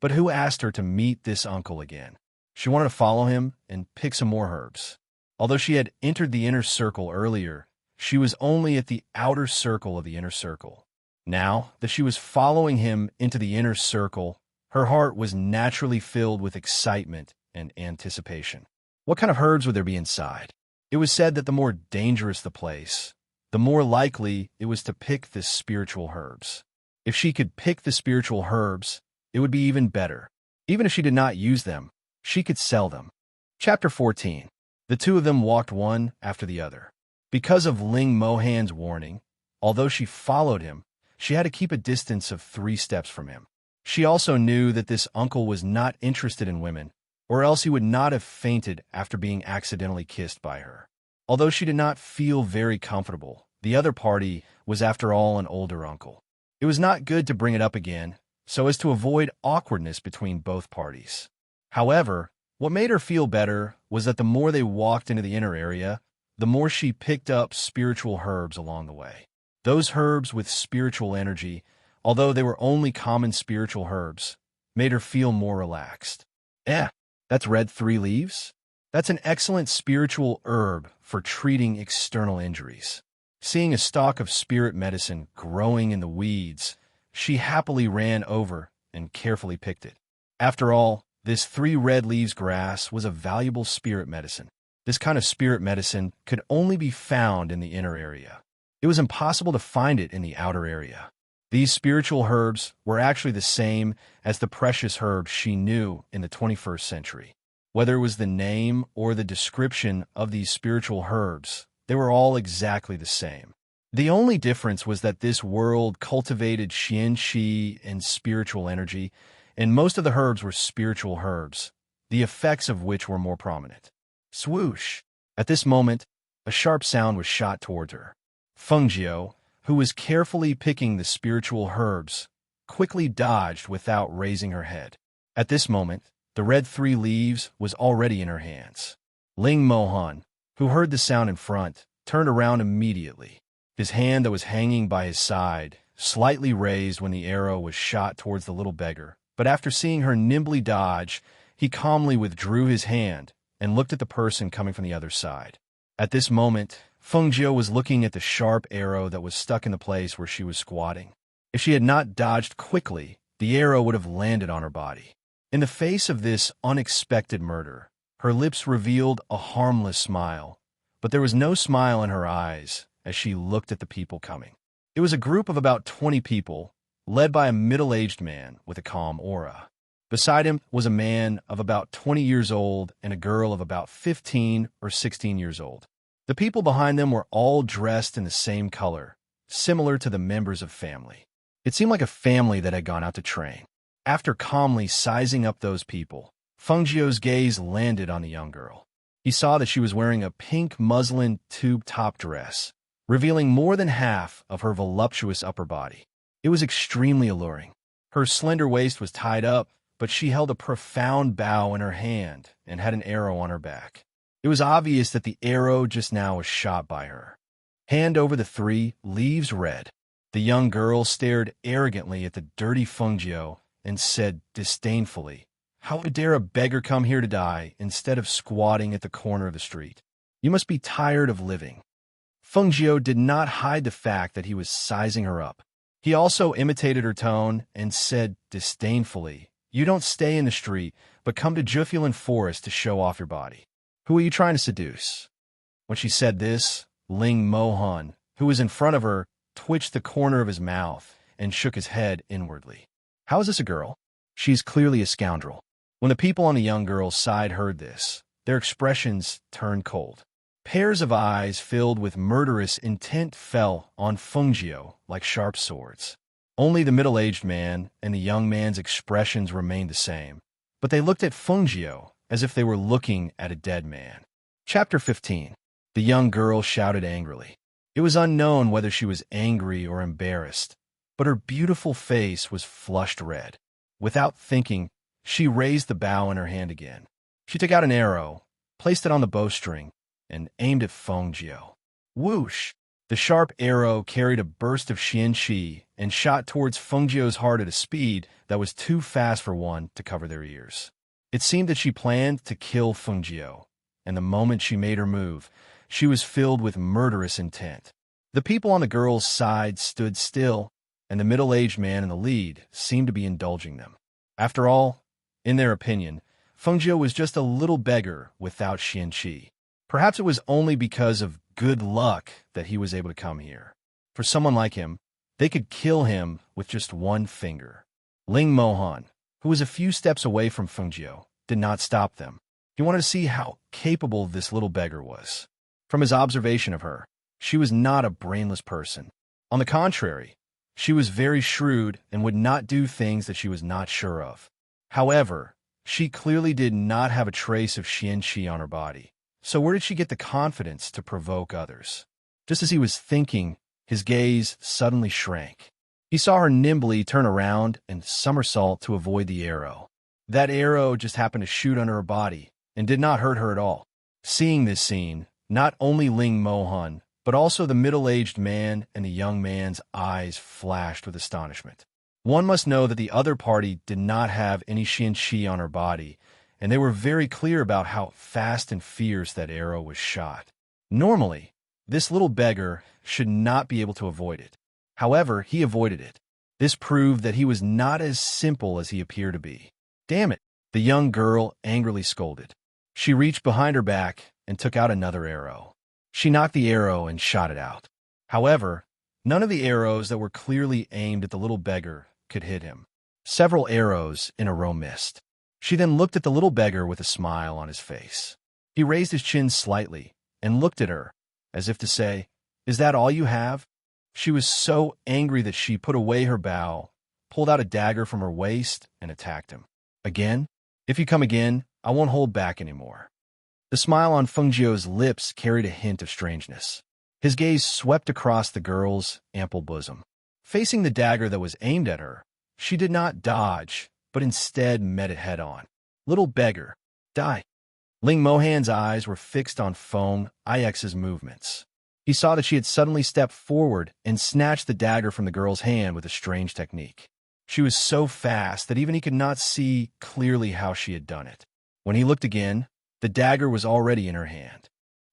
but who asked her to meet this uncle again? She wanted to follow him and pick some more herbs. Although she had entered the inner circle earlier, she was only at the outer circle of the inner circle. Now that she was following him into the inner circle, her heart was naturally filled with excitement and anticipation. What kind of herbs would there be inside? It was said that the more dangerous the place, the more likely it was to pick the spiritual herbs. If she could pick the spiritual herbs, it would be even better. Even if she did not use them, she could sell them. Chapter 14. The two of them walked one after the other. Because of Ling Mohan's warning, although she followed him, she had to keep a distance of 3 steps from him. She also knew that this uncle was not interested in women, or else he would not have fainted after being accidentally kissed by her. Although she did not feel very comfortable, the other party was after all an older uncle. It was not good to bring it up again, so as to avoid awkwardness between both parties. However, what made her feel better was that the more they walked into the inner area, the more she picked up spiritual herbs along the way. Those herbs with spiritual energy, although they were only common spiritual herbs, made her feel more relaxed. That's red 3 leaves? That's an excellent spiritual herb for treating external injuries. Seeing a stalk of spirit medicine growing in the weeds, she happily ran over and carefully picked it. After all, this 3 red leaves grass was a valuable spirit medicine. This kind of spirit medicine could only be found in the inner area. It was impossible to find it in the outer area. These spiritual herbs were actually the same as the precious herbs she knew in the 21st century. Whether it was the name or the description of these spiritual herbs, they were all exactly the same. The only difference was that this world cultivated xian qi and spiritual energy, and most of the herbs were spiritual herbs, the effects of which were more prominent. Swoosh! At this moment, a sharp sound was shot towards her. Fengjiu, who was carefully picking the spiritual herbs, quickly dodged without raising her head. At this moment, the red 3 leaves was already in her hands. Ling Mohan, who heard the sound in front, turned around immediately. His hand that was hanging by his side slightly raised when the arrow was shot towards the little beggar, but after seeing her nimbly dodge, he calmly withdrew his hand and looked at the person coming from the other side. At this moment, Fengjiu was looking at the sharp arrow that was stuck in the place where she was squatting. If she had not dodged quickly, the arrow would have landed on her body. In the face of this unexpected murder, her lips revealed a harmless smile, but there was no smile in her eyes as she looked at the people coming. It was a group of about 20 people, led by a middle-aged man with a calm aura. Beside him was a man of about 20 years old and a girl of about 15 or 16 years old. The people behind them were all dressed in the same color, similar to the members of family. It seemed like a family that had gone out to train. After calmly sizing up those people, Fengjiu's gaze landed on the young girl. He saw that she was wearing a pink muslin tube-top dress, revealing more than half of her voluptuous upper body. It was extremely alluring. Her slender waist was tied up, but she held a profound bow in her hand and had an arrow on her back. It was obvious that the arrow just now was shot by her. Hand over the 3 leaves red. The young girl stared arrogantly at the dirty Fengjiu and said disdainfully, "How dare a beggar come here to die instead of squatting at the corner of the street? You must be tired of living." Fengjiu did not hide the fact that he was sizing her up. He also imitated her tone and said disdainfully, "You don't stay in the street, but come to Jufulan Forest to show off your body. Who are you trying to seduce?" When she said this, Ling Mohan, who was in front of her, twitched the corner of his mouth and shook his head inwardly. "How is this a girl? She's clearly a scoundrel." When the people on the young girl's side heard this, their expressions turned cold. Pairs of eyes filled with murderous intent fell on Fengjiu like sharp swords. Only the middle-aged man and the young man's expressions remained the same, but they looked at Fengjiu as if they were looking at a dead man. Chapter 15. The young girl shouted angrily. It was unknown whether she was angry or embarrassed, but her beautiful face was flushed red. Without thinking, she raised the bow in her hand again. She took out an arrow, placed it on the bowstring, and aimed at Fengjiu. Whoosh! The sharp arrow carried a burst of xian qi and shot towards Fengjiu's heart at a speed that was too fast for one to cover their ears. It seemed that she planned to kill Fengjiu, and the moment she made her move, she was filled with murderous intent. The people on the girl's side stood still, and the middle-aged man in the lead seemed to be indulging them. After all, in their opinion, Fengjiu was just a little beggar without xian qi. Perhaps it was only because of good luck that he was able to come here. For someone like him, they could kill him with just one finger. Ling Mohan, who was a few steps away from Fengjiu, did not stop them. He wanted to see how capable this little beggar was. From his observation of her, She was not a brainless person. On the contrary, she was very shrewd and would not do things that she was not sure of. However, she clearly did not have a trace of xianqi on her body. So where did she get the confidence to provoke others? Just as he was thinking, his gaze suddenly shrank. He saw her nimbly turn around and somersault to avoid the arrow. That arrow just happened to shoot under her body and did not hurt her at all. Seeing this scene, not only Ling Mohan, but also the middle-aged man and the young man's eyes flashed with astonishment. One must know that the other party did not have any xianqi on her body, and they were very clear about how fast and fierce that arrow was shot. Normally, this little beggar should not be able to avoid it. However, he avoided it. This proved that he was not as simple as he appeared to be. "Damn it," the young girl angrily scolded. She reached behind her back and took out another arrow. She knocked the arrow and shot it out. However, none of the arrows that were clearly aimed at the little beggar could hit him. Several arrows in a row missed. She then looked at the little beggar with a smile on his face. He raised his chin slightly and looked at her, as if to say, "Is that all you have?" She was so angry that she put away her bow, pulled out a dagger from her waist, and attacked him. "Again? If you come again, I won't hold back anymore." The smile on Feng Jiu's lips carried a hint of strangeness. His gaze swept across the girl's ample bosom. Facing the dagger that was aimed at her, she did not dodge, but instead met it head-on. "Little beggar, die." Ling Mohan's eyes were fixed on Feng Ix's movements. He saw that she had suddenly stepped forward and snatched the dagger from the girl's hand with a strange technique. She was so fast that even he could not see clearly how she had done it. When he looked again, the dagger was already in her hand.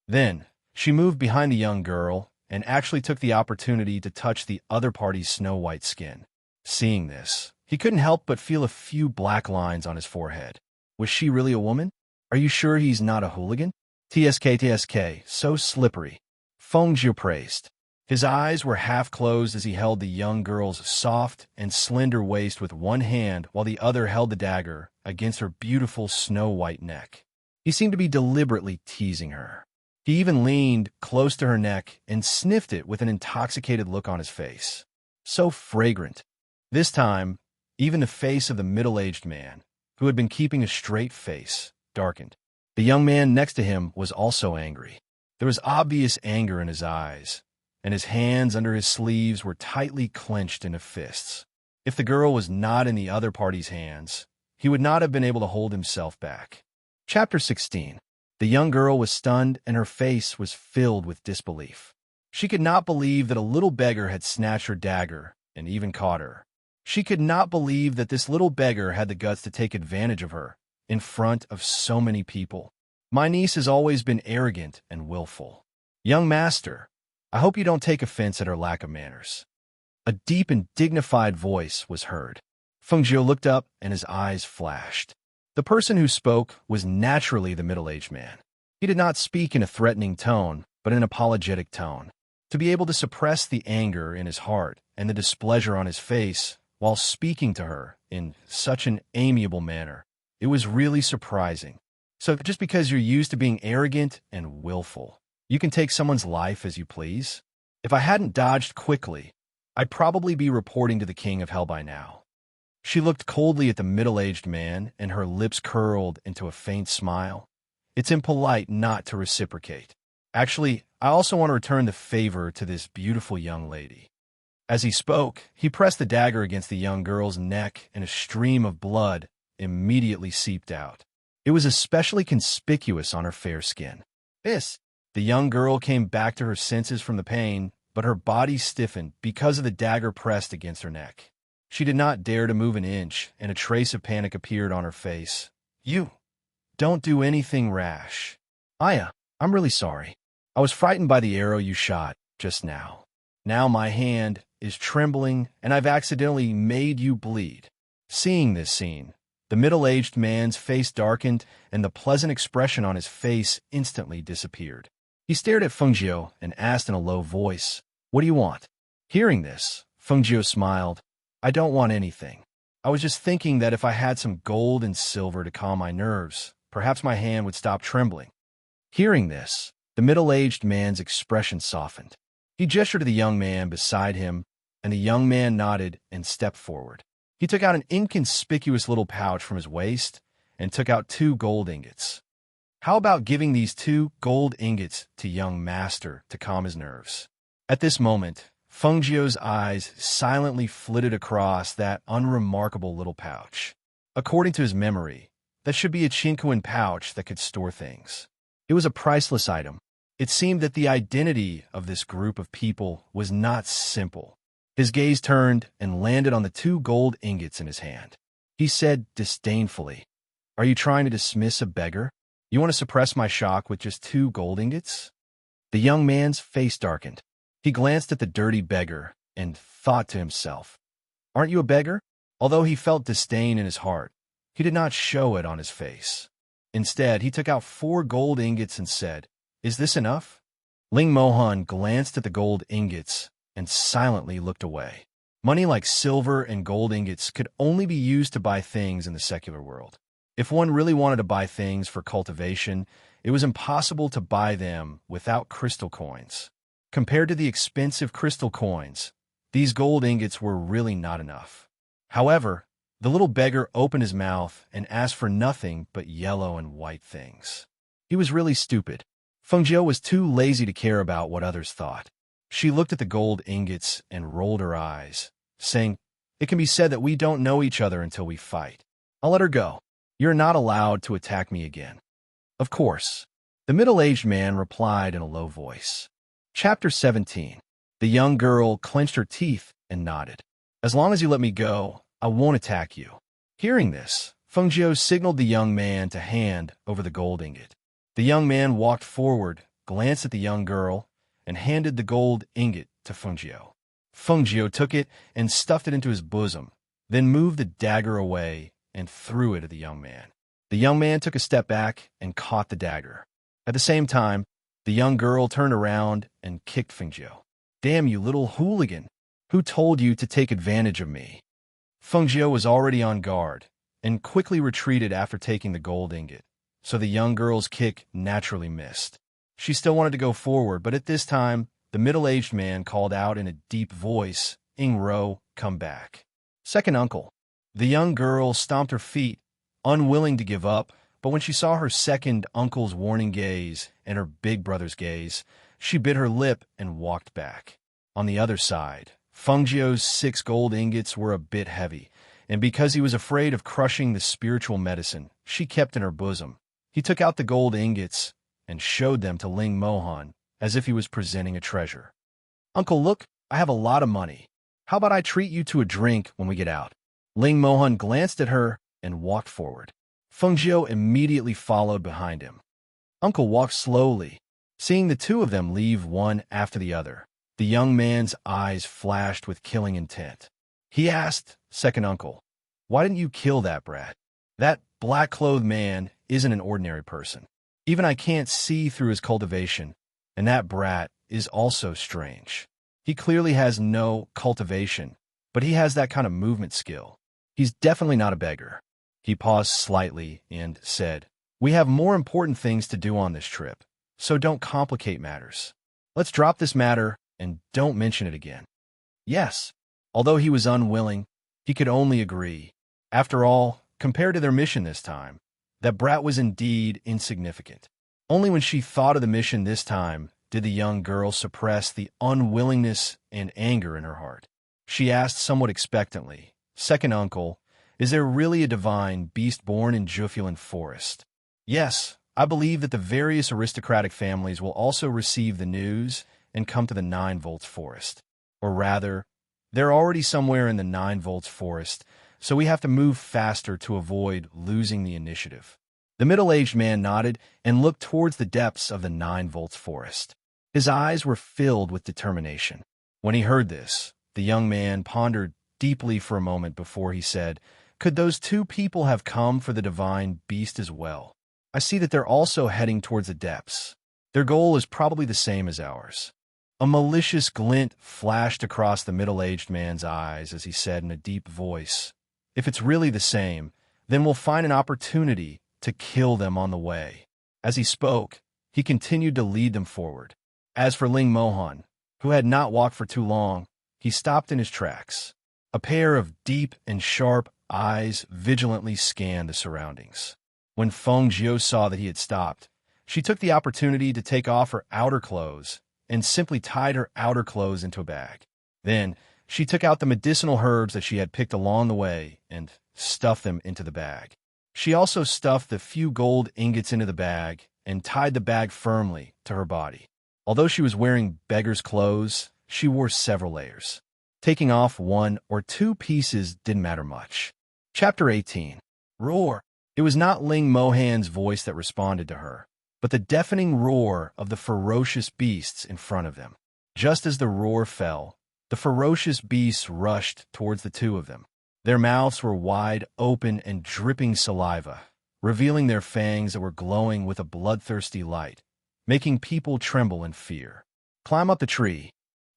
Then, she moved behind the young girl and actually took the opportunity to touch the other party's snow-white skin. Seeing this, he couldn't help but feel a few black lines on his forehead. Was she really a woman? Are you sure he's not a hooligan? TSK, so slippery. Feng Jiu praised. His eyes were half closed as he held the young girl's soft and slender waist with one hand while the other held the dagger against her beautiful snow-white neck. He seemed to be deliberately teasing her. He even leaned close to her neck and sniffed it with an intoxicated look on his face. So fragrant. This time, even the face of the middle-aged man, who had been keeping a straight face, darkened. The young man next to him was also angry. There was obvious anger in his eyes, and his hands under his sleeves were tightly clenched into fists. If the girl was not in the other party's hands, he would not have been able to hold himself back. Chapter 16. The young girl was stunned, and her face was filled with disbelief. She could not believe that a little beggar had snatched her dagger and even caught her. She could not believe that this little beggar had the guts to take advantage of her in front of so many people. "My niece has always been arrogant and willful. Young master, I hope you don't take offense at her lack of manners." A deep and dignified voice was heard. Feng Jiu looked up and his eyes flashed. The person who spoke was naturally the middle-aged man. He did not speak in a threatening tone, but in an apologetic tone. To be able to suppress the anger in his heart and the displeasure on his face while speaking to her in such an amiable manner, it was really surprising. So just because you're used to being arrogant and willful, you can take someone's life as you please? If I hadn't dodged quickly, I'd probably be reporting to the king of hell by now. She looked coldly at the middle-aged man, and her lips curled into a faint smile. It's impolite not to reciprocate. Actually, I also want to return the favor to this beautiful young lady. As he spoke, he pressed the dagger against the young girl's neck, and a stream of blood immediately seeped out. It was especially conspicuous on her fair skin. The young girl came back to her senses from the pain, but her body stiffened because of the dagger pressed against her neck. She did not dare to move an inch, and a trace of panic appeared on her face. "You don't do anything rash. Aya, I'm really sorry. I was frightened by the arrow you shot just now. Now my hand is trembling, and I've accidentally made you bleed." Seeing this scene, the middle-aged man's face darkened, and the pleasant expression on his face instantly disappeared. He stared at Feng Jiu and asked in a low voice, "What do you want?" Hearing this, Feng Jiu smiled. "I don't want anything. I was just thinking that if I had some gold and silver to calm my nerves, perhaps my hand would stop trembling." Hearing this, The middle-aged man's expression softened. He gestured to the young man beside him, and the young man nodded and stepped forward. He took out an inconspicuous little pouch from his waist and took out 2 gold ingots. How about giving these 2 gold ingots to young master to calm his nerves? At this moment, Fengjiu's eyes silently flitted across that unremarkable little pouch. According to his memory, that should be a Qinquan pouch that could store things. It was a priceless item. It seemed that the identity of this group of people was not simple. His gaze turned and landed on the 2 gold ingots in his hand. He said disdainfully, "Are you trying to dismiss a beggar? You want to suppress my shock with just 2 gold ingots?" The young man's face darkened. He glanced at the dirty beggar and thought to himself, "Aren't you a beggar?" Although he felt disdain in his heart, he did not show it on his face. Instead, he took out 4 gold ingots and said, "Is this enough?" Ling Mohan glanced at the gold ingots and silently looked away. Money like silver and gold ingots could only be used to buy things in the secular world. If one really wanted to buy things for cultivation, it was impossible to buy them without crystal coins. Compared to the expensive crystal coins, these gold ingots were really not enough. However, the little beggar opened his mouth and asked for nothing but yellow and white things. He was really stupid. Fengjiu was too lazy to care about what others thought. She looked at the gold ingots and rolled her eyes, saying, "It can be said that we don't know each other until we fight. I'll let her go. You're not allowed to attack me again." "Of course," the middle-aged man replied in a low voice. Chapter 17. The young girl clenched her teeth and nodded. "As long as you let me go, I won't attack you." Hearing this, Fengjiu signaled the young man to hand over the gold ingot. The young man walked forward, glanced at the young girl, and handed the gold ingot to Fengjiu. Fengjiu took it and stuffed it into his bosom, then moved the dagger away and threw it at the young man. The young man took a step back and caught the dagger. At the same time, the young girl turned around and kicked Fengjiu. "Damn you, little hooligan! Who told you to take advantage of me?" Fengjiu was already on guard and quickly retreated after taking the gold ingot, so the young girl's kick naturally missed. She still wanted to go forward, but at this time, the middle-aged man called out in a deep voice, "Ingro, come back." "Second uncle." The young girl stomped her feet, unwilling to give up, but when she saw her second uncle's warning gaze and her big brother's gaze, she bit her lip and walked back. On the other side, Fengjiu's 6 gold ingots were a bit heavy, and because he was afraid of crushing the spiritual medicine she kept in her bosom, he took out the gold ingots and showed them to Ling Mohan as if he was presenting a treasure. "Uncle, look, I have a lot of money. How about I treat you to a drink when we get out?" Ling Mohan glanced at her and walked forward. Fengjiu immediately followed behind him. Uncle walked slowly, seeing the 2 of them leave one after the other. The young man's eyes flashed with killing intent. He asked, "Second uncle, why didn't you kill that brat? That black-clothed man isn't an ordinary person. Even I can't see through his cultivation, and that brat is also strange. He clearly has no cultivation, but he has that kind of movement skill. He's definitely not a beggar." He paused slightly and said, "We have more important things to do on this trip, so don't complicate matters. Let's drop this matter and don't mention it again." Yes, although he was unwilling, he could only agree. After all, compared to their mission this time, that brat was indeed insignificant. Only when she thought of the mission this time did the young girl suppress the unwillingness and anger in her heart. She asked somewhat expectantly, "Second uncle, is there really a divine beast born in Jufulin Forest?" "Yes, I believe that the various aristocratic families will also receive the news and come to the 9 volts forest. Or rather, they're already somewhere in the 9 volts forest, so we have to move faster to avoid losing the initiative." The middle-aged man nodded and looked towards the depths of the 9 volts forest. His eyes were filled with determination. When he heard this, the young man pondered deeply for a moment before he said, "Could those 2 people have come for the divine beast as well? I see that they're also heading towards the depths. Their goal is probably the same as ours." A malicious glint flashed across the middle-aged man's eyes as he said in a deep voice, "If it's really the same, then we'll find an opportunity to kill them on the way." As he spoke, he continued to lead them forward. As for Ling Mohan, who had not walked for too long, he stopped in his tracks. A pair of deep and sharp eyes vigilantly scanned the surroundings. When Feng Jiu saw that he had stopped, she took the opportunity to take off her outer clothes and simply tied her outer clothes into a bag. Then, she took out the medicinal herbs that she had picked along the way and stuffed them into the bag. She also stuffed the few gold ingots into the bag and tied the bag firmly to her body. Although she was wearing beggar's clothes, she wore several layers. Taking off one or two pieces didn't matter much. Chapter 18. Roar. It was not Ling Mohan's voice that responded to her, but the deafening roar of the ferocious beasts in front of them. Just as the roar fell, the ferocious beasts rushed towards the two of them. Their mouths were wide open and dripping saliva, revealing their fangs that were glowing with a bloodthirsty light, making people tremble in fear. Climb up the tree.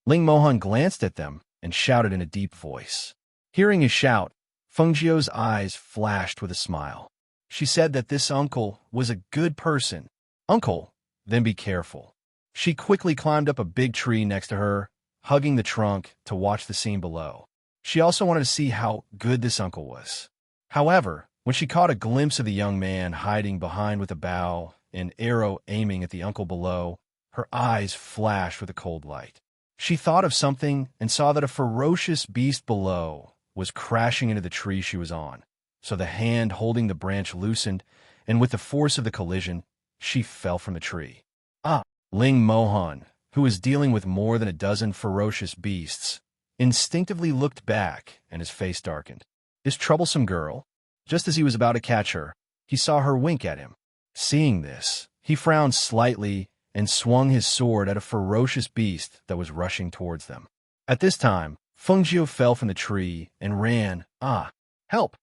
Ling Mohan glanced at them and shouted in a deep voice. Hearing his shout, Feng Jiu's eyes flashed with a smile. She said that this uncle was a good person. Uncle, then be careful. She quickly climbed up a big tree next to her, hugging the trunk to watch the scene below. She also wanted to see how good this uncle was. However, when she caught a glimpse of the young man hiding behind with a bow, an arrow aiming at the uncle below, her eyes flashed with a cold light. She thought of something and saw that a ferocious beast below was crashing into the tree she was on. So the hand holding the branch loosened, and with the force of the collision, she fell from the tree. Ling Mohan, who was dealing with more than a dozen ferocious beasts, instinctively looked back and his face darkened. This troublesome girl, just as he was about to catch her, he saw her wink at him. Seeing this, he frowned slightly and swung his sword at a ferocious beast that was rushing towards them. At this time, Feng Jiu fell from the tree and ran. Help!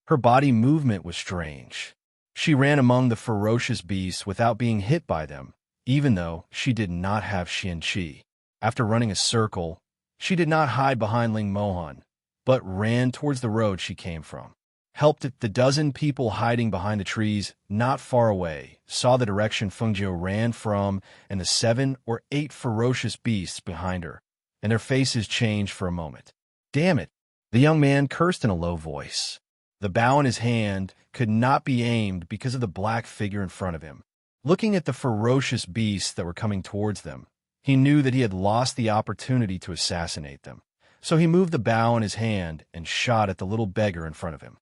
Her body movement was strange. She ran among the ferocious beasts without being hit by them, even though she did not have Xian Qi. After running a circle, she did not hide behind Ling Mohan, but ran towards the road she came from. Helped the dozen people hiding behind the trees not far away saw the direction Feng Jiu ran from and the 7 or 8 ferocious beasts behind her, and their faces changed for a moment. Damn it! The young man cursed in a low voice. The bow in his hand could not be aimed because of the black figure in front of him. Looking at the ferocious beasts that were coming towards them, he knew that he had lost the opportunity to assassinate them. So he moved the bow in his hand and shot at the little beggar in front of him.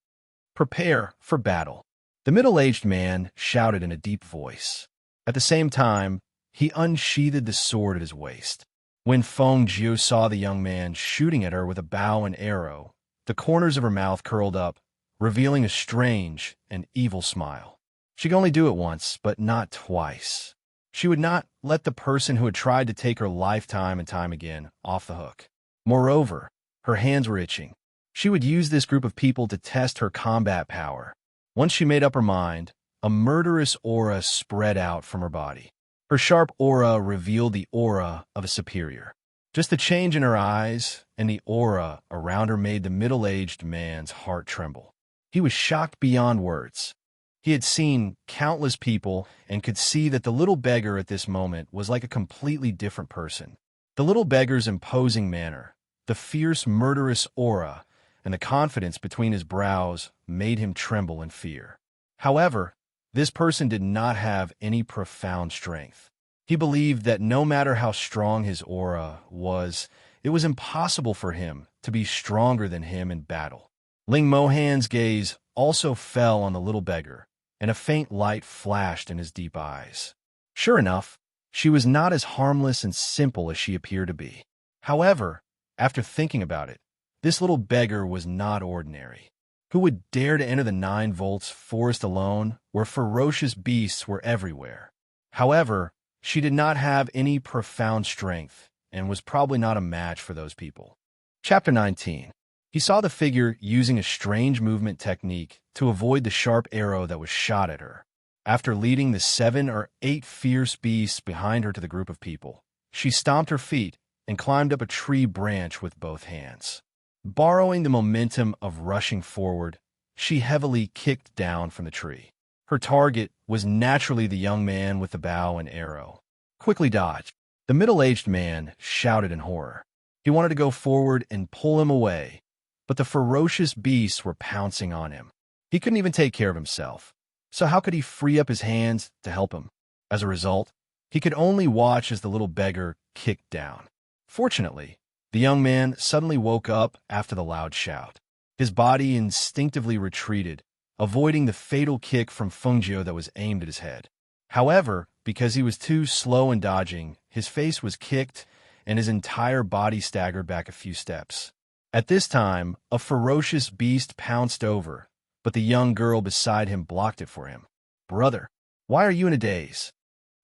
Prepare for battle. The middle-aged man shouted in a deep voice. At the same time, he unsheathed the sword at his waist. When Feng Jiu saw the young man shooting at her with a bow and arrow, the corners of her mouth curled up, revealing a strange and evil smile. She could only do it once, but not twice. She would not let the person who had tried to take her life time and time again off the hook. Moreover, her hands were itching. She would use this group of people to test her combat power. Once she made up her mind, a murderous aura spread out from her body. Her sharp aura revealed the aura of a superior. Just the change in her eyes and the aura around her made the middle-aged man's heart tremble. He was shocked beyond words. He had seen countless people and could see that the little beggar at this moment was like a completely different person. The little beggar's imposing manner, the fierce murderous aura, and the confidence between his brows made him tremble in fear. However, this person did not have any profound strength. He believed that no matter how strong his aura was, it was impossible for him to be stronger than him in battle. Ling Mohan's gaze also fell on the little beggar, and a faint light flashed in his deep eyes. Sure enough, she was not as harmless and simple as she appeared to be. However, after thinking about it, this little beggar was not ordinary. Who would dare to enter the 9 volts forest alone, where ferocious beasts were everywhere? However, she did not have any profound strength, and was probably not a match for those people. Chapter 19. He saw the figure using a strange movement technique to avoid the sharp arrow that was shot at her. After leading the 7 or 8 fierce beasts behind her to the group of people, she stomped her feet and climbed up a tree branch with both hands. Borrowing the momentum of rushing forward, she heavily kicked down from the tree. Her target was naturally the young man with the bow and arrow. Quickly dodged. The middle-aged man shouted in horror. He wanted to go forward and pull him away, but the ferocious beasts were pouncing on him. He couldn't even take care of himself, so how could he free up his hands to help him? As a result, he could only watch as the little beggar kicked down. Fortunately, the young man suddenly woke up after the loud shout. His body instinctively retreated, avoiding the fatal kick from Fengjiu that was aimed at his head. However, because he was too slow in dodging, his face was kicked and his entire body staggered back a few steps. At this time, a ferocious beast pounced over, but the young girl beside him blocked it for him. "Brother, why are you in a daze?"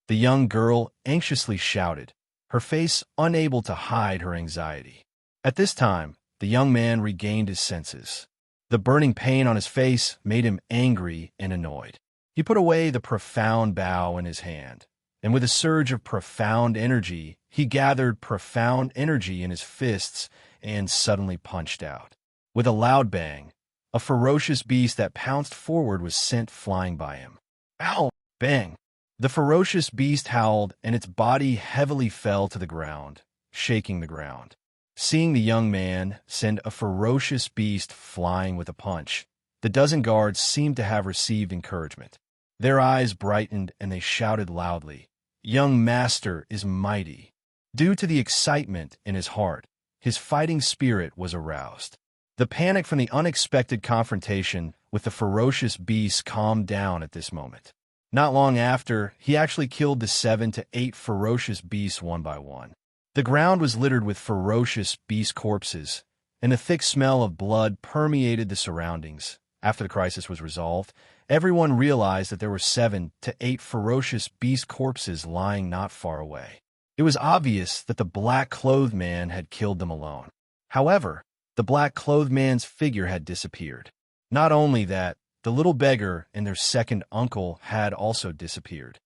The young girl anxiously shouted, her face unable to hide her anxiety. At this time, the young man regained his senses. The burning pain on his face made him angry and annoyed. He put away the profound bow in his hand, and with a surge of profound energy, he gathered profound energy in his fists and suddenly punched out. With a loud bang, a ferocious beast that pounced forward was sent flying by him. Ow! Bang! The ferocious beast howled, and its body heavily fell to the ground, shaking the ground. Seeing the young man send a ferocious beast flying with a punch, the dozen guards seemed to have received encouragement. Their eyes brightened and they shouted loudly, "Young master is mighty." Due to the excitement in his heart, his fighting spirit was aroused. The panic from the unexpected confrontation with the ferocious beast calmed down at this moment. Not long after, he actually killed the 7 to 8 ferocious beasts one by one. The ground was littered with ferocious beast corpses, and a thick smell of blood permeated the surroundings. After the crisis was resolved, everyone realized that there were 7 to 8 ferocious beast corpses lying not far away. It was obvious that the black-clothed man had killed them alone. However, the black-clothed man's figure had disappeared. Not only that, the little beggar and their second uncle had also disappeared.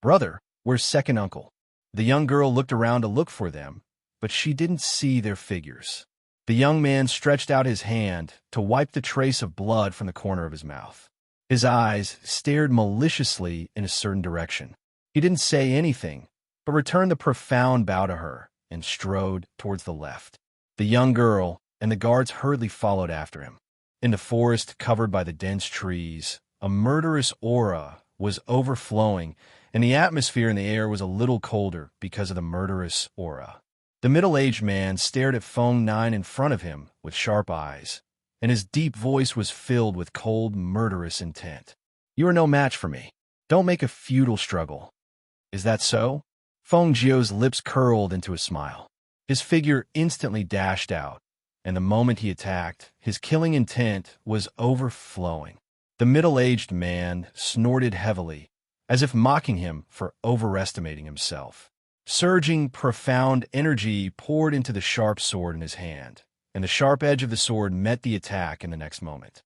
"Brother, where's second uncle?" The young girl looked around to look for them, but she didn't see their figures. The young man stretched out his hand to wipe the trace of blood from the corner of his mouth. His eyes stared maliciously in a certain direction. He didn't say anything, but returned the profound bow to her and strode towards the left. The young girl and the guards hurriedly followed after him. In the forest covered by the dense trees, a murderous aura was overflowing, and the atmosphere in the air was a little colder because of the murderous aura. The middle-aged man stared at Feng Nine in front of him with sharp eyes, and his deep voice was filled with cold, murderous intent. "You are no match for me. Don't make a futile struggle." "Is that so?" Feng Jio's lips curled into a smile. His figure instantly dashed out, and the moment he attacked, his killing intent was overflowing. The middle-aged man snorted heavily, as if mocking him for overestimating himself. Surging, profound energy poured into the sharp sword in his hand, and the sharp edge of the sword met the attack in the next moment.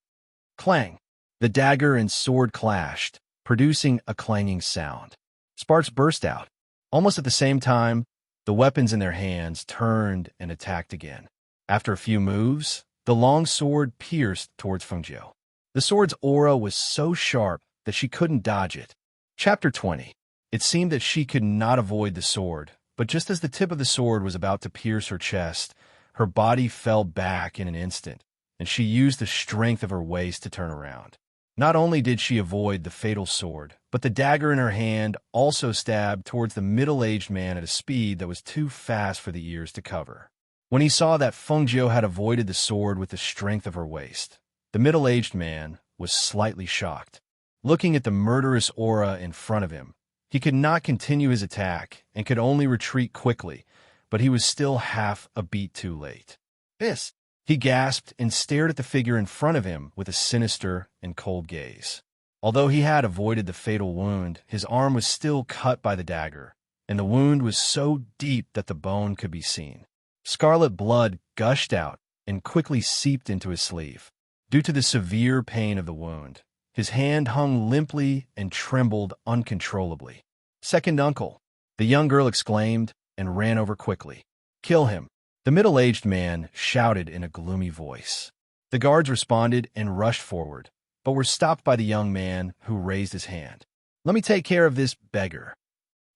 Clang! The dagger and sword clashed, producing a clanging sound. Sparks burst out. Almost at the same time, the weapons in their hands turned and attacked again. After a few moves, the long sword pierced towards Fengjiu. The sword's aura was so sharp that she couldn't dodge it. Chapter 20. It seemed that she could not avoid the sword, but just as the tip of the sword was about to pierce her chest, her body fell back in an instant, and she used the strength of her waist to turn around. Not only did she avoid the fatal sword, but the dagger in her hand also stabbed towards the middle-aged man at a speed that was too fast for the ears to cover. When he saw that Fengjiu had avoided the sword with the strength of her waist, the middle-aged man was slightly shocked. Looking at the murderous aura in front of him, he could not continue his attack and could only retreat quickly, but he was still half a beat too late. "This!" He gasped and stared at the figure in front of him with a sinister and cold gaze. Although he had avoided the fatal wound, his arm was still cut by the dagger, and the wound was so deep that the bone could be seen. Scarlet blood gushed out and quickly seeped into his sleeve. Due to the severe pain of the wound, his hand hung limply and trembled uncontrollably. "Second uncle!" the young girl exclaimed and ran over quickly. "Kill him!" the middle-aged man shouted in a gloomy voice. The guards responded and rushed forward, but were stopped by the young man, who raised his hand. "Let me take care of this beggar."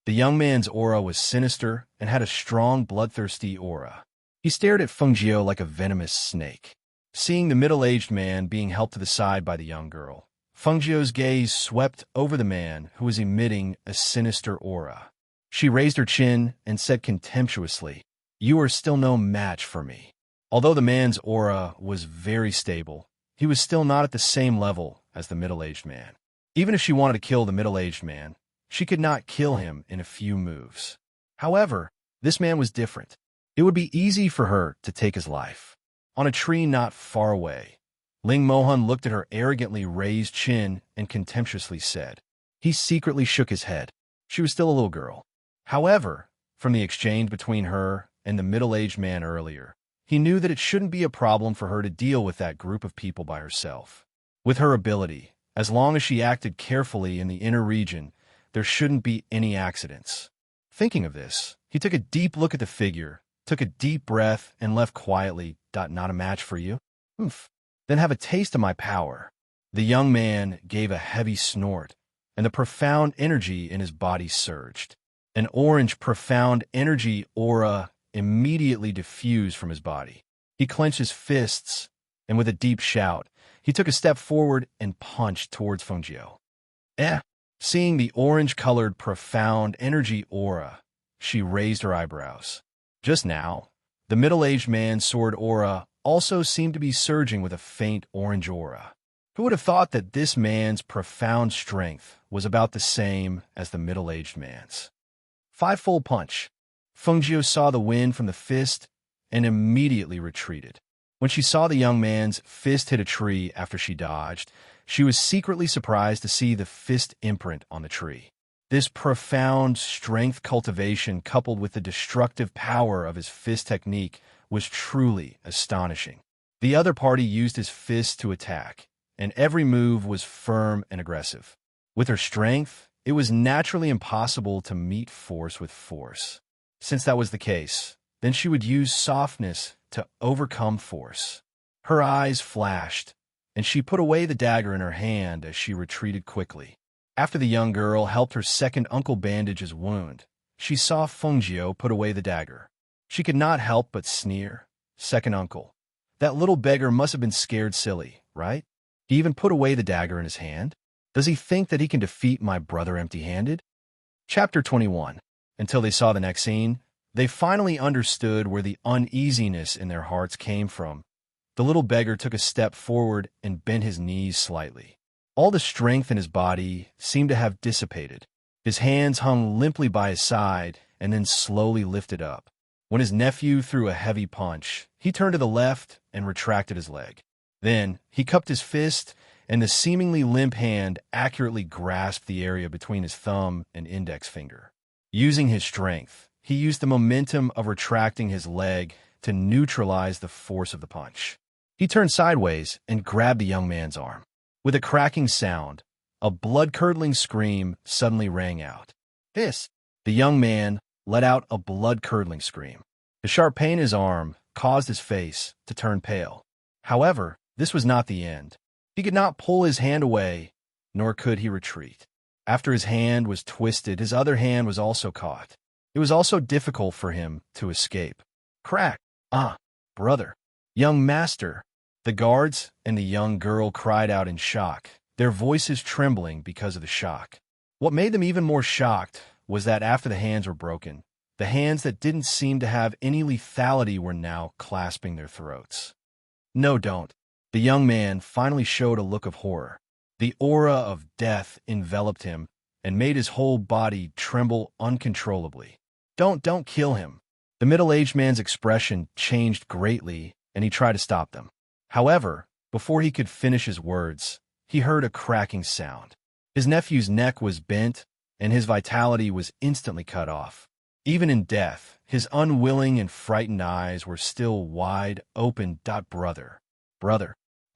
The young man's aura was sinister and had a strong, bloodthirsty aura. He stared at Fengjiu like a venomous snake. Seeing the middle-aged man being helped to the side by the young girl, Fengjiu's gaze swept over the man who was emitting a sinister aura. She raised her chin and said contemptuously, "You are still no match for me." Although the man's aura was very stable, he was still not at the same level as the middle-aged man. Even if she wanted to kill the middle-aged man, she could not kill him in a few moves. However, this man was different. It would be easy for her to take his life. On a tree not far away, Ling Mohan looked at her arrogantly raised chin and contemptuously said. He secretly shook his head. She was still a little girl. However, from the exchange between her and the middle-aged man earlier, he knew that it shouldn't be a problem for her to deal with that group of people by herself. With her ability, as long as she acted carefully in the inner region, there shouldn't be any accidents. Thinking of this, he took a deep look at the figure, took a deep breath, and left quietly. Not a match for you? Oomph. Then have a taste of my power. The young man gave a heavy snort, and the profound energy in his body surged. An orange profound energy aura immediately diffused from his body. He clenched his fists, and with a deep shout, he took a step forward and punched towards Fengjiu. Seeing the orange-colored profound energy aura, she raised her eyebrows. Just now, the middle-aged man's sword aura also seemed to be surging with a faint orange aura. Who would have thought that this man's profound strength was about the same as the middle-aged man's? Five-fold punch. Fengjiu saw the wind from the fist and immediately retreated. When she saw the young man's fist hit a tree after she dodged, she was secretly surprised to see the fist imprint on the tree. This profound strength cultivation coupled with the destructive power of his fist technique was truly astonishing. The other party used his fist to attack, and every move was firm and aggressive. With her strength, it was naturally impossible to meet force with force. Since that was the case, then she would use softness to overcome force. Her eyes flashed, and she put away the dagger in her hand as she retreated quickly. After the young girl helped her second uncle bandage his wound, she saw Fengjiu put away the dagger. She could not help but sneer. Second uncle. That little beggar must have been scared silly, right? He even put away the dagger in his hand? Does he think that he can defeat my brother empty-handed? Chapter 21. Until they saw the next scene, they finally understood where the uneasiness in their hearts came from. The little beggar took a step forward and bent his knees slightly. All the strength in his body seemed to have dissipated. His hands hung limply by his side and then slowly lifted up. When his nephew threw a heavy punch, he turned to the left and retracted his leg. Then, he cupped his fist, and the seemingly limp hand accurately grasped the area between his thumb and index finger. Using his strength, he used the momentum of retracting his leg to neutralize the force of the punch. He turned sideways and grabbed the young man's arm. With a cracking sound, a blood-curdling scream suddenly rang out. Hiss! The young man let out a blood-curdling scream. The sharp pain in his arm caused his face to turn pale. However, this was not the end. He could not pull his hand away, nor could he retreat. After his hand was twisted, his other hand was also caught. It was also difficult for him to escape. Crack! Brother! Young master! The guards and the young girl cried out in shock, their voices trembling because of the shock. What made them even more shocked was that after the hands were broken, the hands that didn't seem to have any lethality were now clasping their throats. No, don't. The young man finally showed a look of horror. The aura of death enveloped him and made his whole body tremble uncontrollably. Don't kill him. The middle-aged man's expression changed greatly, and he tried to stop them. However, before he could finish his words, he heard a cracking sound. His nephew's neck was bent, and his vitality was instantly cut off. Even in death, his unwilling and frightened eyes were still wide open. Brother.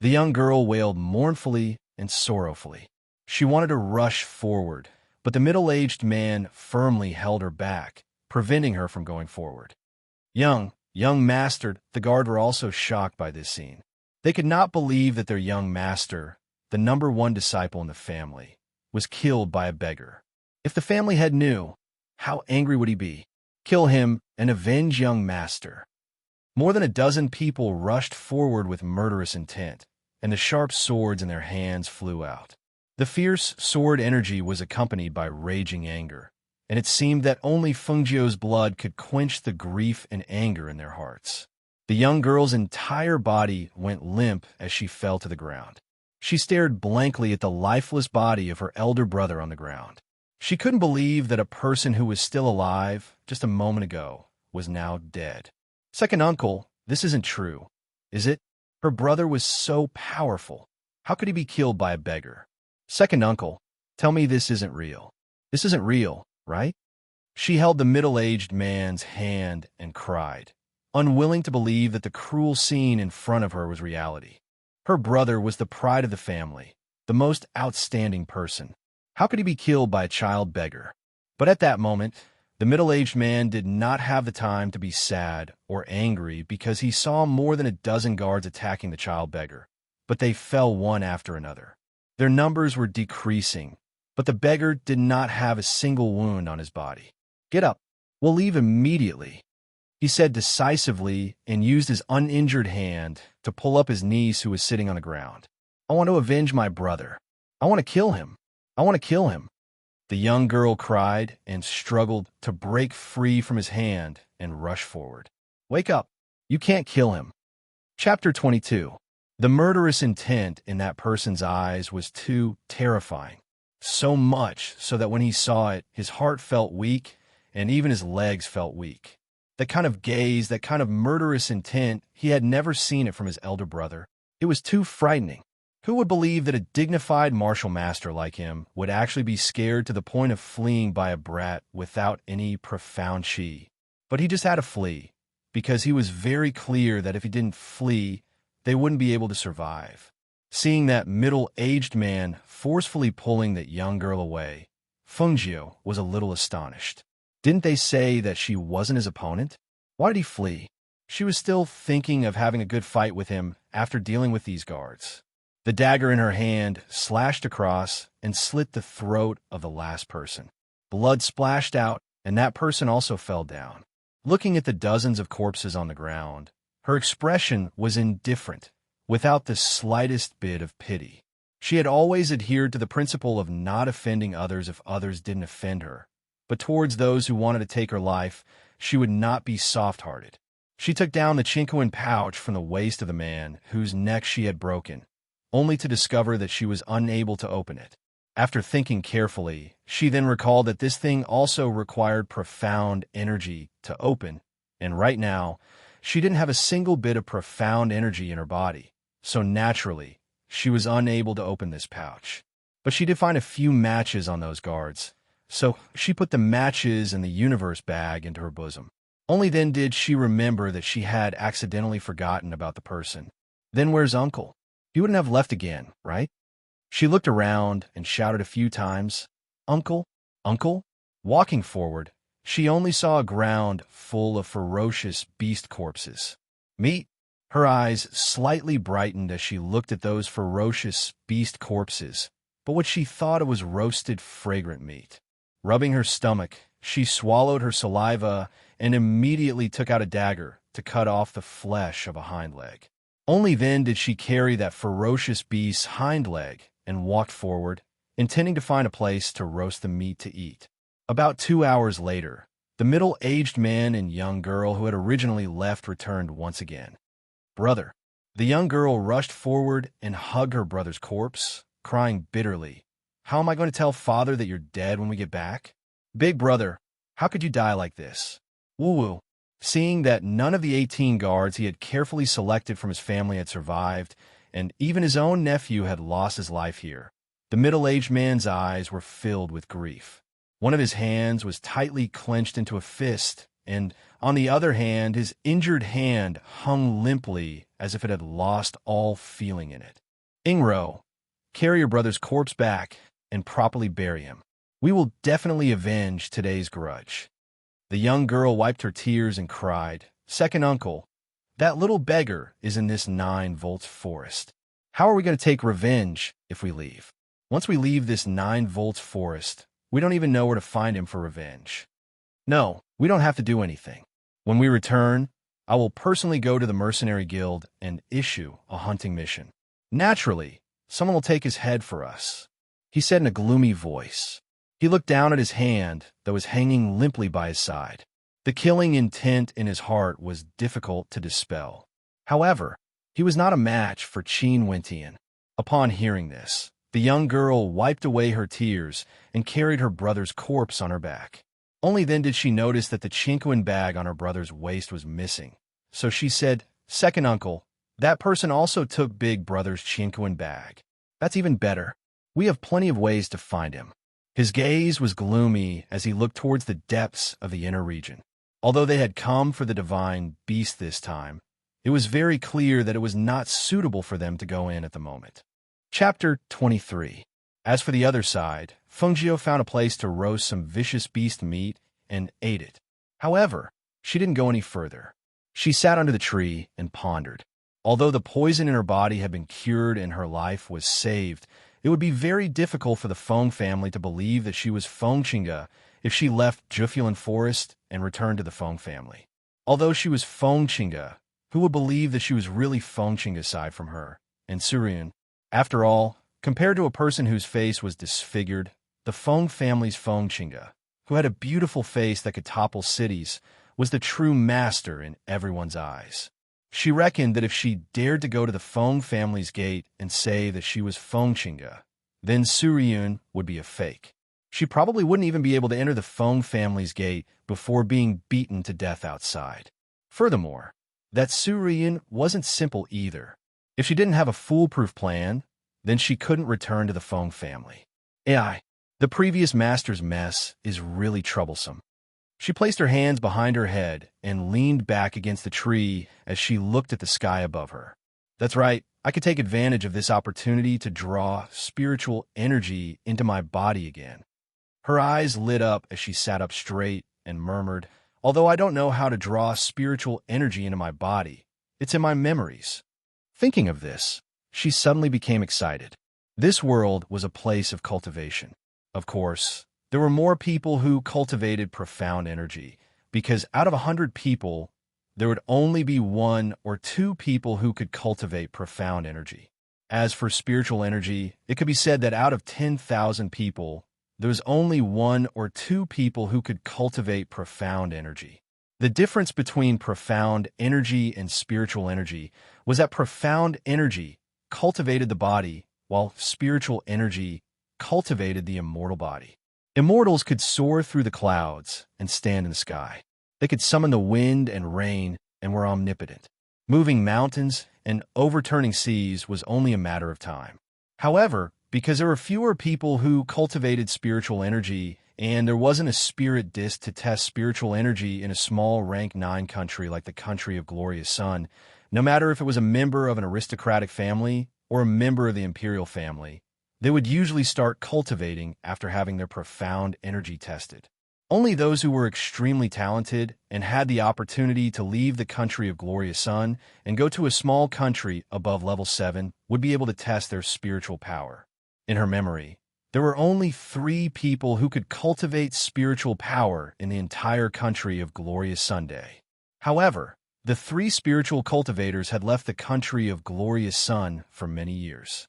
The young girl wailed mournfully and sorrowfully. She wanted to rush forward, but the middle-aged man firmly held her back, preventing her from going forward. Young master, the guard were also shocked by this scene. They could not believe that their young master, the #1 disciple in the family, was killed by a beggar. If the family head knew, how angry would he be? Kill him and avenge young master. More than a dozen people rushed forward with murderous intent, and the sharp swords in their hands flew out. The fierce sword energy was accompanied by raging anger, and it seemed that only Fengjiu's blood could quench the grief and anger in their hearts. The young girl's entire body went limp as she fell to the ground. She stared blankly at the lifeless body of her elder brother on the ground. She couldn't believe that a person who was still alive just a moment ago was now dead. Second uncle, this isn't true, is it? Her brother was so powerful. How could he be killed by a beggar? Second uncle, tell me this isn't real. This isn't real, right? She held the middle-aged man's hand and cried, unwilling to believe that the cruel scene in front of her was reality. Her brother was the pride of the family, the most outstanding person. How could he be killed by a child beggar? But at that moment, the middle-aged man did not have the time to be sad or angry because he saw more than a dozen guards attacking the child beggar, but they fell one after another. Their numbers were decreasing, but the beggar did not have a single wound on his body. Get up. We'll leave immediately, he said decisively and used his uninjured hand to pull up his niece who was sitting on the ground. I want to avenge my brother. I want to kill him. I want to kill him. The young girl cried and struggled to break free from his hand and rush forward. Wake up. You can't kill him. Chapter 22. The murderous intent in that person's eyes was too terrifying. So much so that when he saw it, his heart felt weak and even his legs felt weak. That kind of gaze, that kind of murderous intent, he had never seen it from his elder brother. It was too frightening. Who would believe that a dignified martial master like him would actually be scared to the point of fleeing by a brat without any profound chi? But he just had to flee, because he was very clear that if he didn't flee, they wouldn't be able to survive. Seeing that middle-aged man forcefully pulling that young girl away, Fengjiu was a little astonished. Didn't they say that she wasn't his opponent? Why did he flee? She was still thinking of having a good fight with him after dealing with these guards. The dagger in her hand slashed across and slit the throat of the last person. Blood splashed out, and that person also fell down. Looking at the dozens of corpses on the ground, her expression was indifferent, without the slightest bit of pity. She had always adhered to the principle of not offending others if others didn't offend her, but towards those who wanted to take her life, she would not be soft-hearted. She took down the chinquan pouch from the waist of the man whose neck she had broken, only to discover that she was unable to open it. After thinking carefully, she then recalled that this thing also required profound energy to open, and right now, she didn't have a single bit of profound energy in her body, so naturally, she was unable to open this pouch. But she did find a few matches on those guards, so she put the matches in the universe bag into her bosom. Only then did she remember that she had accidentally forgotten about the person. Then where's Uncle? He wouldn't have left again, right? She looked around and shouted a few times, Uncle, Uncle? Walking forward, she only saw a ground full of ferocious beast corpses. Meat? Her eyes slightly brightened as she looked at those ferocious beast corpses, but what she thought it was roasted fragrant meat. Rubbing her stomach, she swallowed her saliva and immediately took out a dagger to cut off the flesh of a hind leg. Only then did she carry that ferocious beast's hind leg and walked forward, intending to find a place to roast the meat to eat. About 2 hours later, the middle-aged man and young girl who had originally left returned once again. Brother. The young girl rushed forward and hugged her brother's corpse, crying bitterly. How am I going to tell father that you're dead when we get back? Big brother, how could you die like this? Woo-woo. Seeing that none of the 18 guards he had carefully selected from his family had survived, and even his own nephew had lost his life here, the middle-aged man's eyes were filled with grief. One of his hands was tightly clenched into a fist, and on the other hand, his injured hand hung limply as if it had lost all feeling in it. Ingro, carry your brother's corpse back and properly bury him. We will definitely avenge today's grudge. The young girl wiped her tears and cried, Second uncle, that little beggar is in this 9-volt forest. How are we going to take revenge if we leave? Once we leave this 9 volts forest, we don't even know where to find him for revenge. No, we don't have to do anything. When we return, I will personally go to the mercenary guild and issue a hunting mission. Naturally, someone will take his head for us, he said in a gloomy voice. He looked down at his hand that was hanging limply by his side. The killing intent in his heart was difficult to dispel. However, he was not a match for Qin Wentian. Upon hearing this, the young girl wiped away her tears and carried her brother's corpse on her back. Only then did she notice that the Chinquan bag on her brother's waist was missing. So she said, "Second uncle, that person also took big brother's Chinquan bag. That's even better. We have plenty of ways to find him." His gaze was gloomy as he looked towards the depths of the inner region. Although they had come for the divine beast this time, it was very clear that it was not suitable for them to go in at the moment. Chapter 23. As for the other side, Fengjiu found a place to roast some vicious beast meat and ate it. However, she didn't go any further. She sat under the tree and pondered. Although the poison in her body had been cured and her life was saved, it would be very difficult for the Feng family to believe that she was Feng Qingge if she left Zhefulan Forest and returned to the Feng family. Although she was Feng Qingge, who would believe that she was really Feng Qingge aside from her and Suriyun? After all, compared to a person whose face was disfigured, the Feng family's Feng Qingge, who had a beautiful face that could topple cities, was the true master in everyone's eyes. She reckoned that if she dared to go to the Feng family's gate and say that she was Feng Qingge, then Suriyun would be a fake. She probably wouldn't even be able to enter the Feng family's gate before being beaten to death outside. Furthermore, that Suriyun wasn't simple either. If she didn't have a foolproof plan, then she couldn't return to the Feng family. AI, the previous master's mess is really troublesome. She placed her hands behind her head and leaned back against the tree as she looked at the sky above her. That's right, I could take advantage of this opportunity to draw spiritual energy into my body again. Her eyes lit up as she sat up straight and murmured, "Although I don't know how to draw spiritual energy into my body, it's in my memories." Thinking of this, she suddenly became excited. This world was a place of cultivation. Of course, there were more people who cultivated profound energy, because out of 100 people, there would only be 1 or 2 people who could cultivate profound energy. As for spiritual energy, it could be said that out of 10,000 people, there was only 1 or 2 people who could cultivate profound energy. The difference between profound energy and spiritual energy was that profound energy cultivated the body, while spiritual energy cultivated the immortal body. Immortals could soar through the clouds and stand in the sky. They could summon the wind and rain and were omnipotent. Moving mountains and overturning seas was only a matter of time. However, because there were fewer people who cultivated spiritual energy, and there wasn't a spirit disc to test spiritual energy in a small rank 9 country like the country of Glorious Sun, no matter if it was a member of an aristocratic family or a member of the imperial family, they would usually start cultivating after having their profound energy tested. Only those who were extremely talented and had the opportunity to leave the country of Glorious Sun and go to a small country above level 7 would be able to test their spiritual power. In her memory, there were only 3 people who could cultivate spiritual power in the entire country of Glorious Sunday. However, the 3 spiritual cultivators had left the country of Glorious Sun for many years.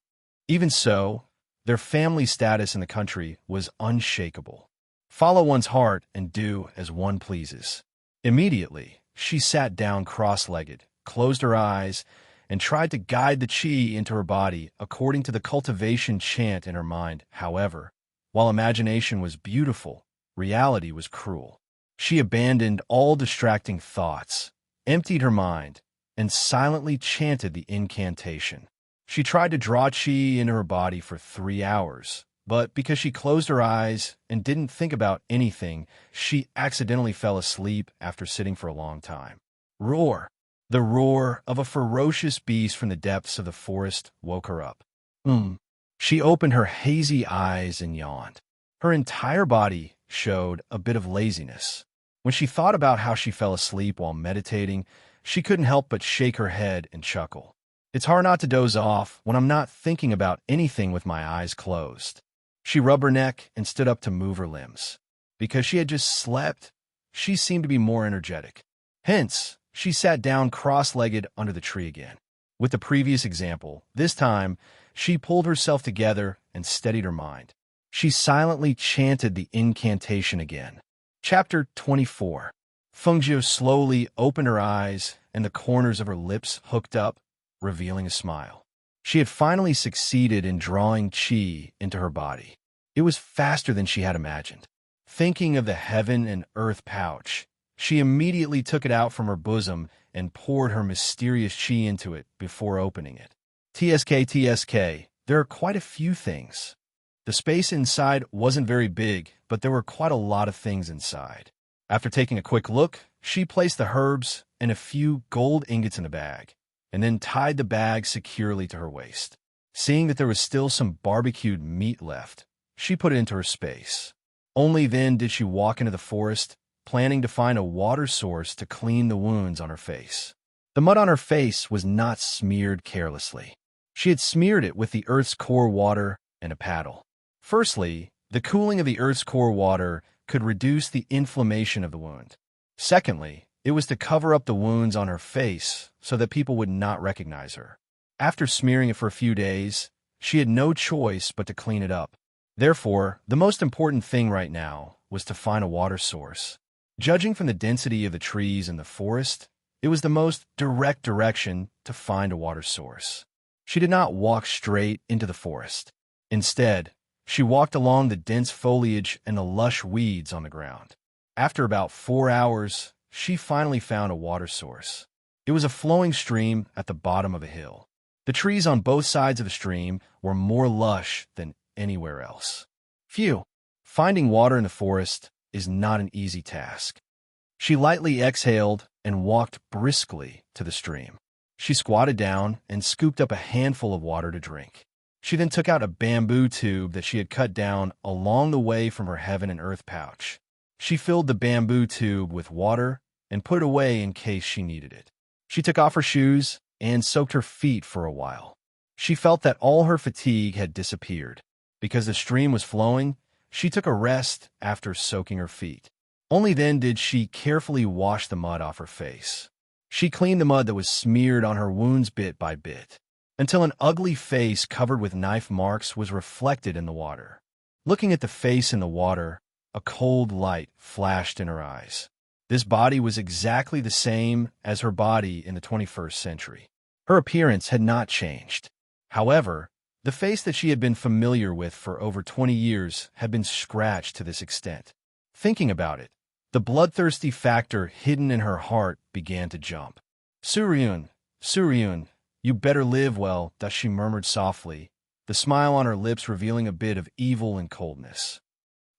Even so, their family status in the country was unshakable. Follow one's heart and do as one pleases. Immediately, she sat down cross-legged, closed her eyes, and tried to guide the qi into her body according to the cultivation chant in her mind. However, while imagination was beautiful, reality was cruel. She abandoned all distracting thoughts, emptied her mind, and silently chanted the incantation. She tried to draw qi into her body for 3 hours, but because she closed her eyes and didn't think about anything, she accidentally fell asleep after sitting for a long time. Roar! The roar of a ferocious beast from the depths of the forest woke her up. She opened her hazy eyes and yawned. Her entire body showed a bit of laziness. When she thought about how she fell asleep while meditating, she couldn't help but shake her head and chuckle. It's hard not to doze off when I'm not thinking about anything with my eyes closed. She rubbed her neck and stood up to move her limbs. Because she had just slept, she seemed to be more energetic. Hence, she sat down cross-legged under the tree again. With the previous example, this time, she pulled herself together and steadied her mind. She silently chanted the incantation again. Chapter 24. Fengjiu slowly opened her eyes, and the corners of her lips hooked up, revealing a smile. She had finally succeeded in drawing qi into her body. It was faster than she had imagined. Thinking of the heaven and earth pouch, she immediately took it out from her bosom and poured her mysterious qi into it before opening it. TSK, there are quite a few things. The space inside wasn't very big, but there were quite a lot of things inside. After taking a quick look, she placed the herbs and a few gold ingots in a bag, and then tied the bag securely to her waist. Seeing that there was still some barbecued meat left, she put it into her space. Only then did she walk into the forest, planning to find a water source to clean the wounds on her face. The mud on her face was not smeared carelessly. She had smeared it with the earth's core water and a paddle. Firstly, the cooling of the earth's core water could reduce the inflammation of the wound. Secondly, it was to cover up the wounds on her face so that people would not recognize her. After smearing it for a few days, she had no choice but to clean it up. Therefore, the most important thing right now was to find a water source. Judging from the density of the trees in the forest, it was the most direct direction to find a water source. She did not walk straight into the forest. Instead, she walked along the dense foliage and the lush weeds on the ground. After about 4 hours, she finally found a water source. It was a flowing stream at the bottom of a hill. The trees on both sides of the stream were more lush than anywhere else. Phew! Finding water in the forest is not an easy task. She lightly exhaled and walked briskly to the stream. She squatted down and scooped up a handful of water to drink. She then took out a bamboo tube that she had cut down along the way from her heaven and earth pouch. She filled the bamboo tube with water and put it away in case she needed it. She took off her shoes and soaked her feet for a while. She felt that all her fatigue had disappeared. Because the stream was flowing, she took a rest after soaking her feet. Only then did she carefully wash the mud off her face. She cleaned the mud that was smeared on her wounds bit by bit, until an ugly face covered with knife marks was reflected in the water. Looking at the face in the water, a cold light flashed in her eyes. This body was exactly the same as her body in the 21st century. Her appearance had not changed. However, the face that she had been familiar with for over 20 years had been scratched to this extent. Thinking about it, the bloodthirsty factor hidden in her heart began to jump. Suryun, you better live well, she murmured softly, the smile on her lips revealing a bit of evil and coldness.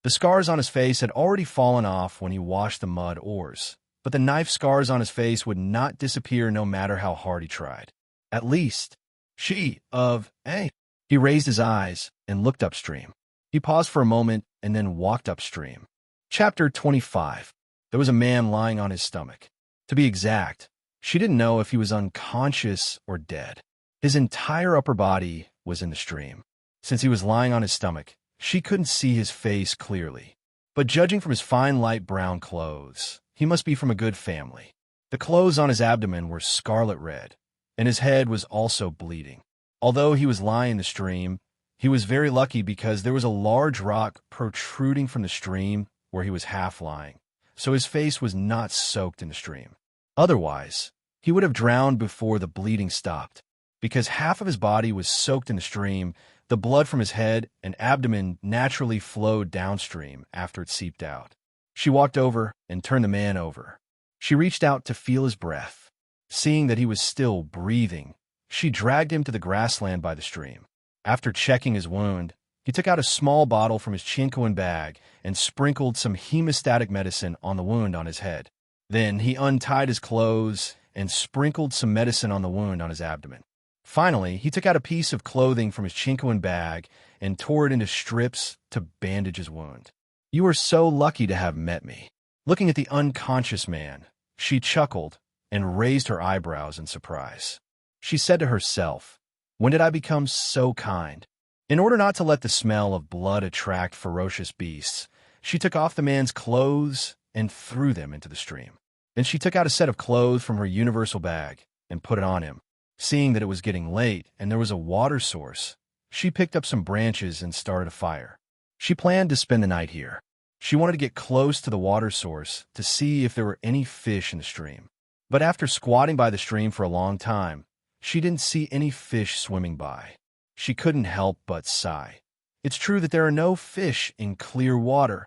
The scars on his face had already fallen off when he washed the mud ores, but the knife scars on his face would not disappear no matter how hard he tried. At least, He raised his eyes and looked upstream. He paused for a moment and then walked upstream. Chapter 25. There was a man lying on his stomach. To be exact, she didn't know if he was unconscious or dead. His entire upper body was in the stream. Since he was lying on his stomach, she couldn't see his face clearly. But judging from his fine light brown clothes, he must be from a good family. The clothes on his abdomen were scarlet red, and his head was also bleeding. Although he was lying in the stream, he was very lucky because there was a large rock protruding from the stream where he was half lying, so his face was not soaked in the stream. Otherwise, he would have drowned before the bleeding stopped. Because half of his body was soaked in the stream, the blood from his head and abdomen naturally flowed downstream after it seeped out. She walked over and turned the man over. She reached out to feel his breath. Seeing that he was still breathing, she dragged him to the grassland by the stream. After checking his wound, he took out a small bottle from his chinkoan bag and sprinkled some hemostatic medicine on the wound on his head. Then he untied his clothes and sprinkled some medicine on the wound on his abdomen. Finally, he took out a piece of clothing from his chinkoan bag and tore it into strips to bandage his wound. "You are so lucky to have met me." Looking at the unconscious man, she chuckled and raised her eyebrows in surprise. She said to herself, "When did I become so kind?" In order not to let the smell of blood attract ferocious beasts, she took off the man's clothes and threw them into the stream. Then she took out a set of clothes from her universal bag and put it on him. Seeing that it was getting late and there was a water source, she picked up some branches and started a fire. She planned to spend the night here. She wanted to get close to the water source to see if there were any fish in the stream. But after squatting by the stream for a long time, she didn't see any fish swimming by. She couldn't help but sigh. It's true that there are no fish in clear water.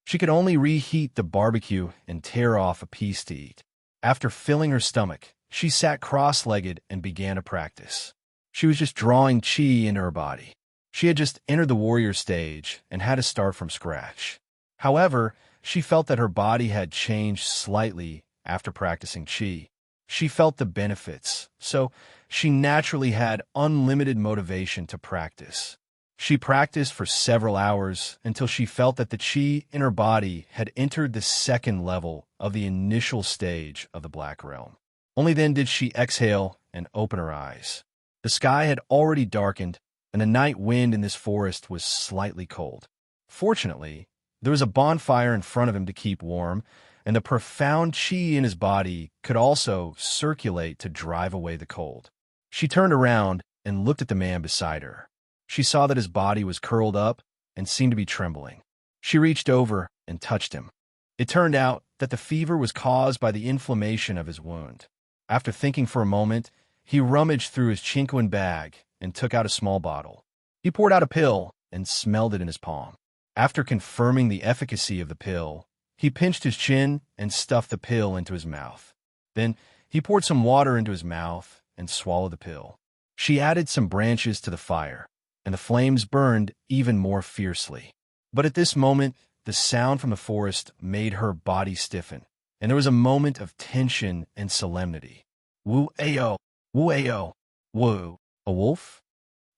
She could only reheat the barbecue and tear off a piece to eat. After filling her stomach, she sat cross-legged and began to practice. She was just drawing chi into her body. She had just entered the warrior stage and had to start from scratch. However, she felt that her body had changed slightly after practicing chi. She felt the benefits, so she naturally had unlimited motivation to practice. She practiced for several hours until she felt that the chi in her body had entered the second level of the initial stage of the Black Realm. Only then did she exhale and open her eyes. The sky had already darkened, and the night wind in this forest was slightly cold. Fortunately, there was a bonfire in front of him to keep warm, and the profound chi in his body could also circulate to drive away the cold. She turned around and looked at the man beside her. She saw that his body was curled up and seemed to be trembling. She reached over and touched him. It turned out that the fever was caused by the inflammation of his wound. After thinking for a moment, he rummaged through his chinquin bag and took out a small bottle. He poured out a pill and smelled it in his palm. After confirming the efficacy of the pill, he pinched his chin and stuffed the pill into his mouth. Then he poured some water into his mouth and swallowed the pill. She added some branches to the fire, and the flames burned even more fiercely. But at this moment, the sound from the forest made her body stiffen, and there was a moment of tension and solemnity. Woo-ayo, woo-ayo, woo. A wolf?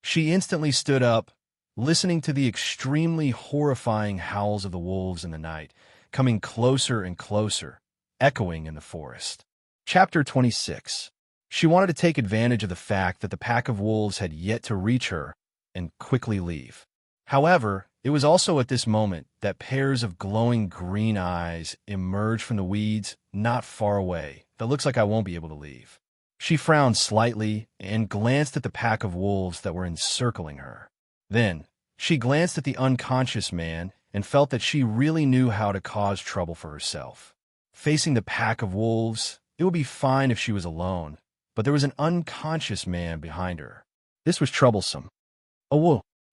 She instantly stood up, listening to the extremely horrifying howls of the wolves in the night, coming closer and closer, echoing in the forest. Chapter 26. She wanted to take advantage of the fact that the pack of wolves had yet to reach her and quickly leave. However, it was also at this moment that pairs of glowing green eyes emerged from the weeds not far away that looks like I won't be able to leave. She frowned slightly and glanced at the pack of wolves that were encircling her. Then, she glanced at the unconscious man and felt that she really knew how to cause trouble for herself. Facing the pack of wolves, it would be fine if she was alone, but there was an unconscious man behind her. This was troublesome. A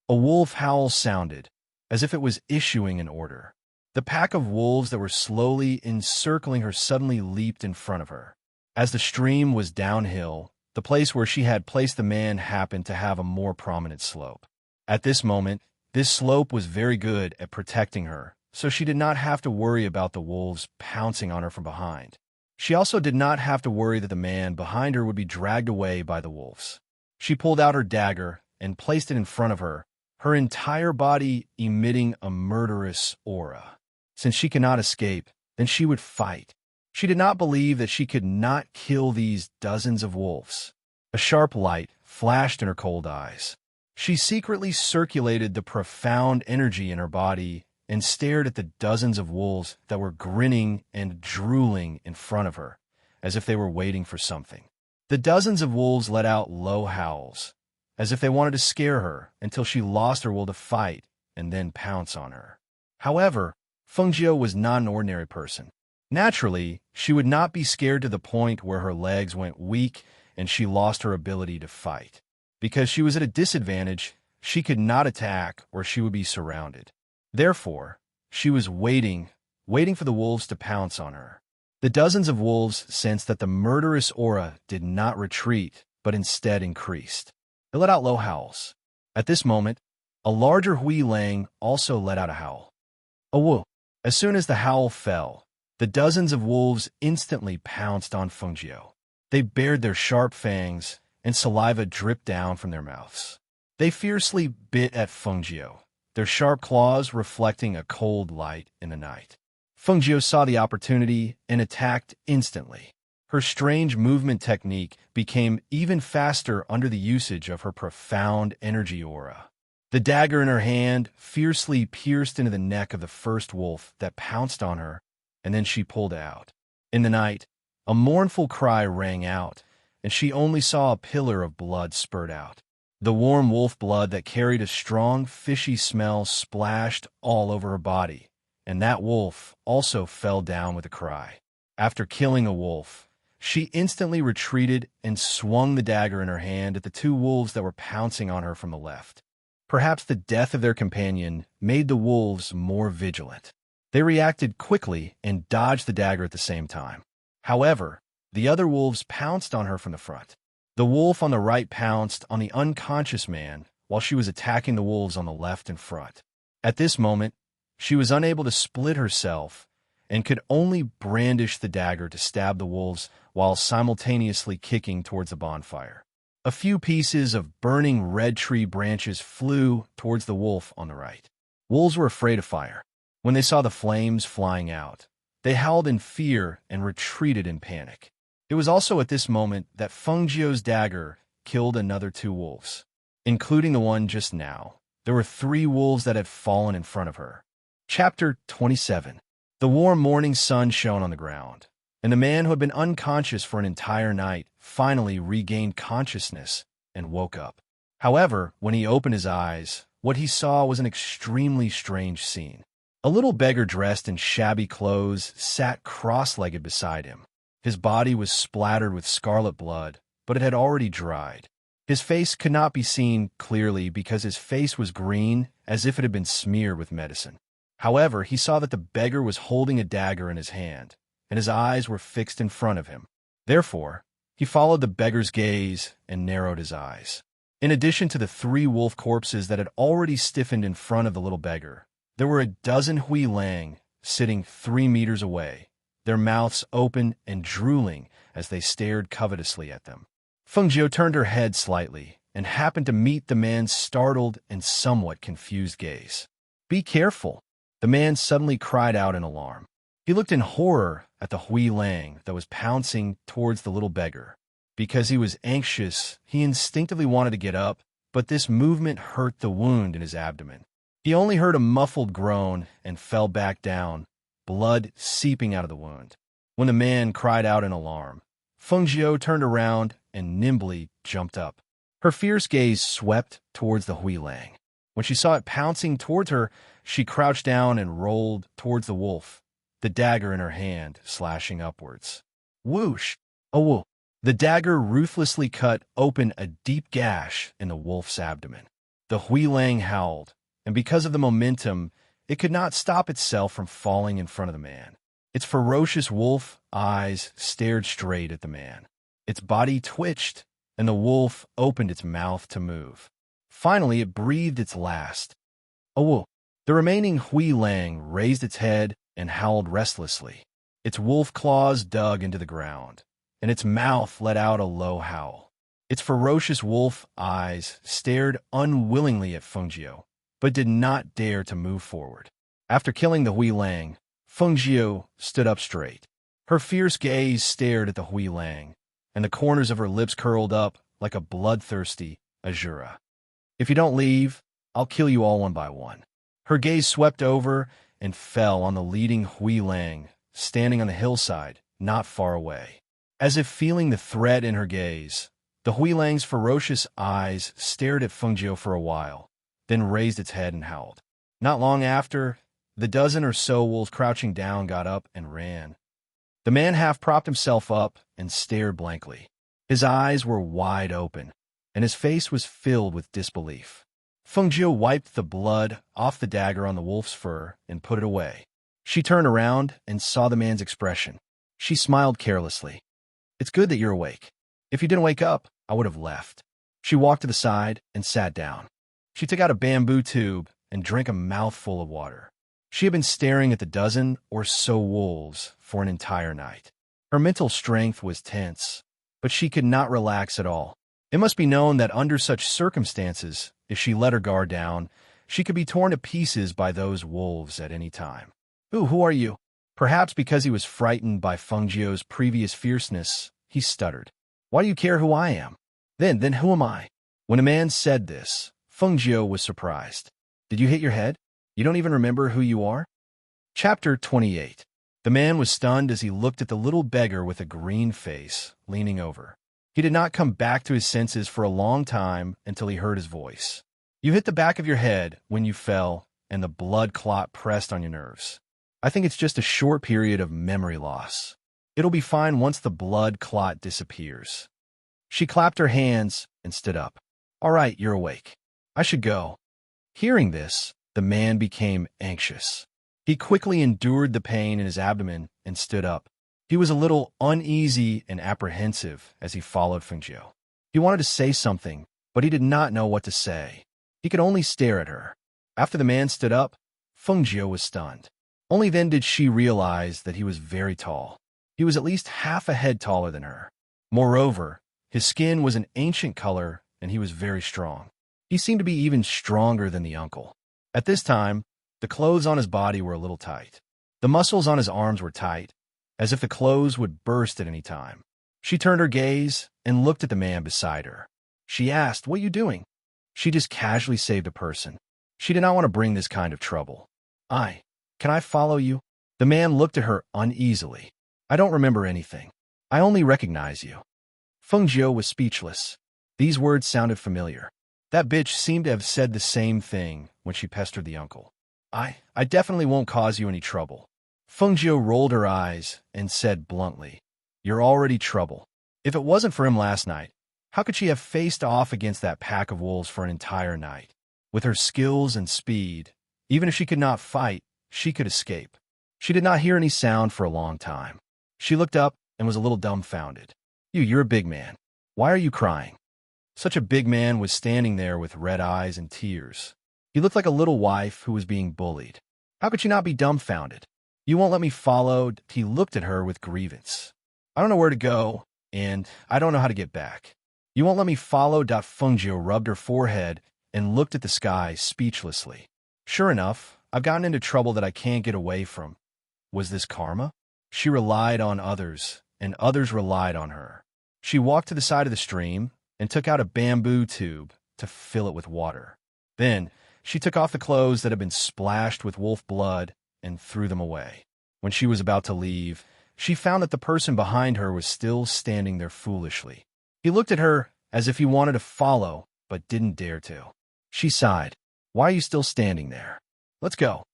wolf howl sounded, as if it was issuing an order. The pack of wolves that were slowly encircling her suddenly leaped in front of her. As the stream was downhill, the place where she had placed the man happened to have a more prominent slope. At this moment, this slope was very good at protecting her, so she did not have to worry about the wolves pouncing on her from behind. She also did not have to worry that the man behind her would be dragged away by the wolves. She pulled out her dagger and placed it in front of her, her entire body emitting a murderous aura. Since she cannot escape, then she would fight. She did not believe that she could not kill these dozens of wolves. A sharp light flashed in her cold eyes. She secretly circulated the profound energy in her body and stared at the dozens of wolves that were grinning and drooling in front of her, as if they were waiting for something. The dozens of wolves let out low howls, as if they wanted to scare her until she lost her will to fight and then pounce on her. However, Fengjiu was not an ordinary person. Naturally, she would not be scared to the point where her legs went weak and she lost her ability to fight. Because she was at a disadvantage, she could not attack or she would be surrounded. Therefore, she was waiting for the wolves to pounce on her. The dozens of wolves sensed that the murderous aura did not retreat, but instead increased. They let out low howls. At this moment, a larger Hui Lang also let out a howl. A woo. As soon as the howl fell, the dozens of wolves instantly pounced on Fengjiu. They bared their sharp fangs, and saliva dripped down from their mouths. They fiercely bit at Fengjiu, their sharp claws reflecting a cold light in the night. Fengjiu saw the opportunity and attacked instantly. Her strange movement technique became even faster under the usage of her profound energy aura. The dagger in her hand fiercely pierced into the neck of the first wolf that pounced on her, and then she pulled out. In the night, a mournful cry rang out, and she only saw a pillar of blood spurt out. The warm wolf blood that carried a strong, fishy smell splashed all over her body, and that wolf also fell down with a cry. After killing a wolf, she instantly retreated and swung the dagger in her hand at the two wolves that were pouncing on her from the left. Perhaps the death of their companion made the wolves more vigilant. They reacted quickly and dodged the dagger at the same time. However, the other wolves pounced on her from the front. The wolf on the right pounced on the unconscious man while she was attacking the wolves on the left and front. At this moment, she was unable to split herself and could only brandish the dagger to stab the wolves while simultaneously kicking towards the bonfire. A few pieces of burning red tree branches flew towards the wolf on the right. Wolves were afraid of fire. When they saw the flames flying out, they howled in fear and retreated in panic. It was also at this moment that Fengjiu's dagger killed another two wolves. Including the one just now, there were 3 wolves that had fallen in front of her. Chapter 27. The warm morning sun shone on the ground, and the man who had been unconscious for an entire night finally regained consciousness and woke up. However, when he opened his eyes, what he saw was an extremely strange scene. A little beggar dressed in shabby clothes sat cross-legged beside him. His body was splattered with scarlet blood, but it had already dried. His face could not be seen clearly because his face was green, as if it had been smeared with medicine. However, he saw that the beggar was holding a dagger in his hand, and his eyes were fixed in front of him. Therefore, he followed the beggar's gaze and narrowed his eyes. In addition to the 3 wolf corpses that had already stiffened in front of the little beggar, there were a dozen Hui Lang sitting 3 meters away, their mouths open and drooling as they stared covetously at them. Fengjiu turned her head slightly and happened to meet the man's startled and somewhat confused gaze. "Be careful!" The man suddenly cried out in alarm. He looked in horror at the Hui Lang that was pouncing towards the little beggar. Because he was anxious, he instinctively wanted to get up, but this movement hurt the wound in his abdomen. He only heard a muffled groan and fell back down, blood seeping out of the wound. When the man cried out in alarm, Fengjiu turned around and nimbly jumped up. Her fierce gaze swept towards the Hui Lang. When she saw it pouncing towards her, she crouched down and rolled towards the wolf, the dagger in her hand slashing upwards. Whoosh! A wolf! The dagger ruthlessly cut open a deep gash in the wolf's abdomen. The Hui Lang howled, and because of the momentum, it could not stop itself from falling in front of the man. Its ferocious wolf eyes stared straight at the man. Its body twitched, and the wolf opened its mouth to move. Finally, it breathed its last. A wolf. The remaining Hui Lang raised its head and howled restlessly. Its wolf claws dug into the ground, and its mouth let out a low howl. Its ferocious wolf eyes stared unwillingly at Fengjiu, but did not dare to move forward. After killing the Hui Lang, Fengjiu stood up straight. Her fierce gaze stared at the Hui Lang, and the corners of her lips curled up like a bloodthirsty Azura. "If you don't leave, I'll kill you all one by one." Her gaze swept over and fell on the leading Hui Lang, standing on the hillside, not far away. As if feeling the threat in her gaze, the Hui Lang's ferocious eyes stared at Fengjiu for a while, then raised its head and howled. Not long after, the dozen or so wolves crouching down got up and ran. The man half propped himself up and stared blankly. His eyes were wide open, and his face was filled with disbelief. Fengjiu wiped the blood off the dagger on the wolf's fur and put it away. She turned around and saw the man's expression. She smiled carelessly. "It's good that you're awake. If you didn't wake up, I would have left." She walked to the side and sat down. She took out a bamboo tube and drank a mouthful of water. She had been staring at the dozen or so wolves for an entire night. Her mental strength was tense, but she could not relax at all. It must be known that under such circumstances, if she let her guard down, she could be torn to pieces by those wolves at any time. "Who are you?" Perhaps because he was frightened by Feng Jiu's previous fierceness, he stuttered. Why do you care who I am? Then who am I? When a man said this, Feng Jiu was surprised. Did you hit your head? You don't even remember who you are? Chapter 28. The man was stunned as he looked at the little beggar with a green face, leaning over. He did not come back to his senses for a long time until he heard his voice. You hit the back of your head when you fell, and the blood clot pressed on your nerves. I think it's just a short period of memory loss. It'll be fine once the blood clot disappears. She clapped her hands and stood up. All right, you're awake. I should go. Hearing this, the man became anxious. He quickly endured the pain in his abdomen and stood up. He was a little uneasy and apprehensive as he followed Feng Jiu. He wanted to say something, but he did not know what to say. He could only stare at her. After the man stood up, Feng Jiu was stunned. Only then did she realize that he was very tall. He was at least half a head taller than her. Moreover, his skin was an ancient color and he was very strong. He seemed to be even stronger than the uncle. At this time, the clothes on his body were a little tight. The muscles on his arms were tight, as if the clothes would burst at any time. She turned her gaze and looked at the man beside her. She asked, "What are you doing?" She just casually saved a person. She did not want to bring this kind of trouble. Can I follow you?" The man looked at her uneasily. "I don't remember anything. I only recognize you." Feng Jiu was speechless. These words sounded familiar. That bitch seemed to have said the same thing when she pestered the uncle. I definitely won't cause you any trouble." Feng Jiu rolled her eyes and said bluntly, "You're already trouble. If it wasn't for him last night, how could she have faced off against that pack of wolves for an entire night? With her skills and speed, even if she could not fight, she could escape." She did not hear any sound for a long time. She looked up and was a little dumbfounded. You're a big man. Why are you crying?" Such a big man was standing there with red eyes and tears. He looked like a little wife who was being bullied. How could she not be dumbfounded? "You won't let me follow?" He looked at her with grievance. "I don't know where to go, and I don't know how to get back." "You won't let me follow?" Feng Jiu rubbed her forehead and looked at the sky speechlessly. Sure enough, I've gotten into trouble that I can't get away from. Was this karma? She relied on others, and others relied on her. She walked to the side of the stream and took out a bamboo tube to fill it with water. Then, she took off the clothes that had been splashed with wolf blood and threw them away. When she was about to leave, she found that the person behind her was still standing there foolishly. He looked at her as if he wanted to follow, but didn't dare to. She sighed. "Why are you still standing there? Let's go."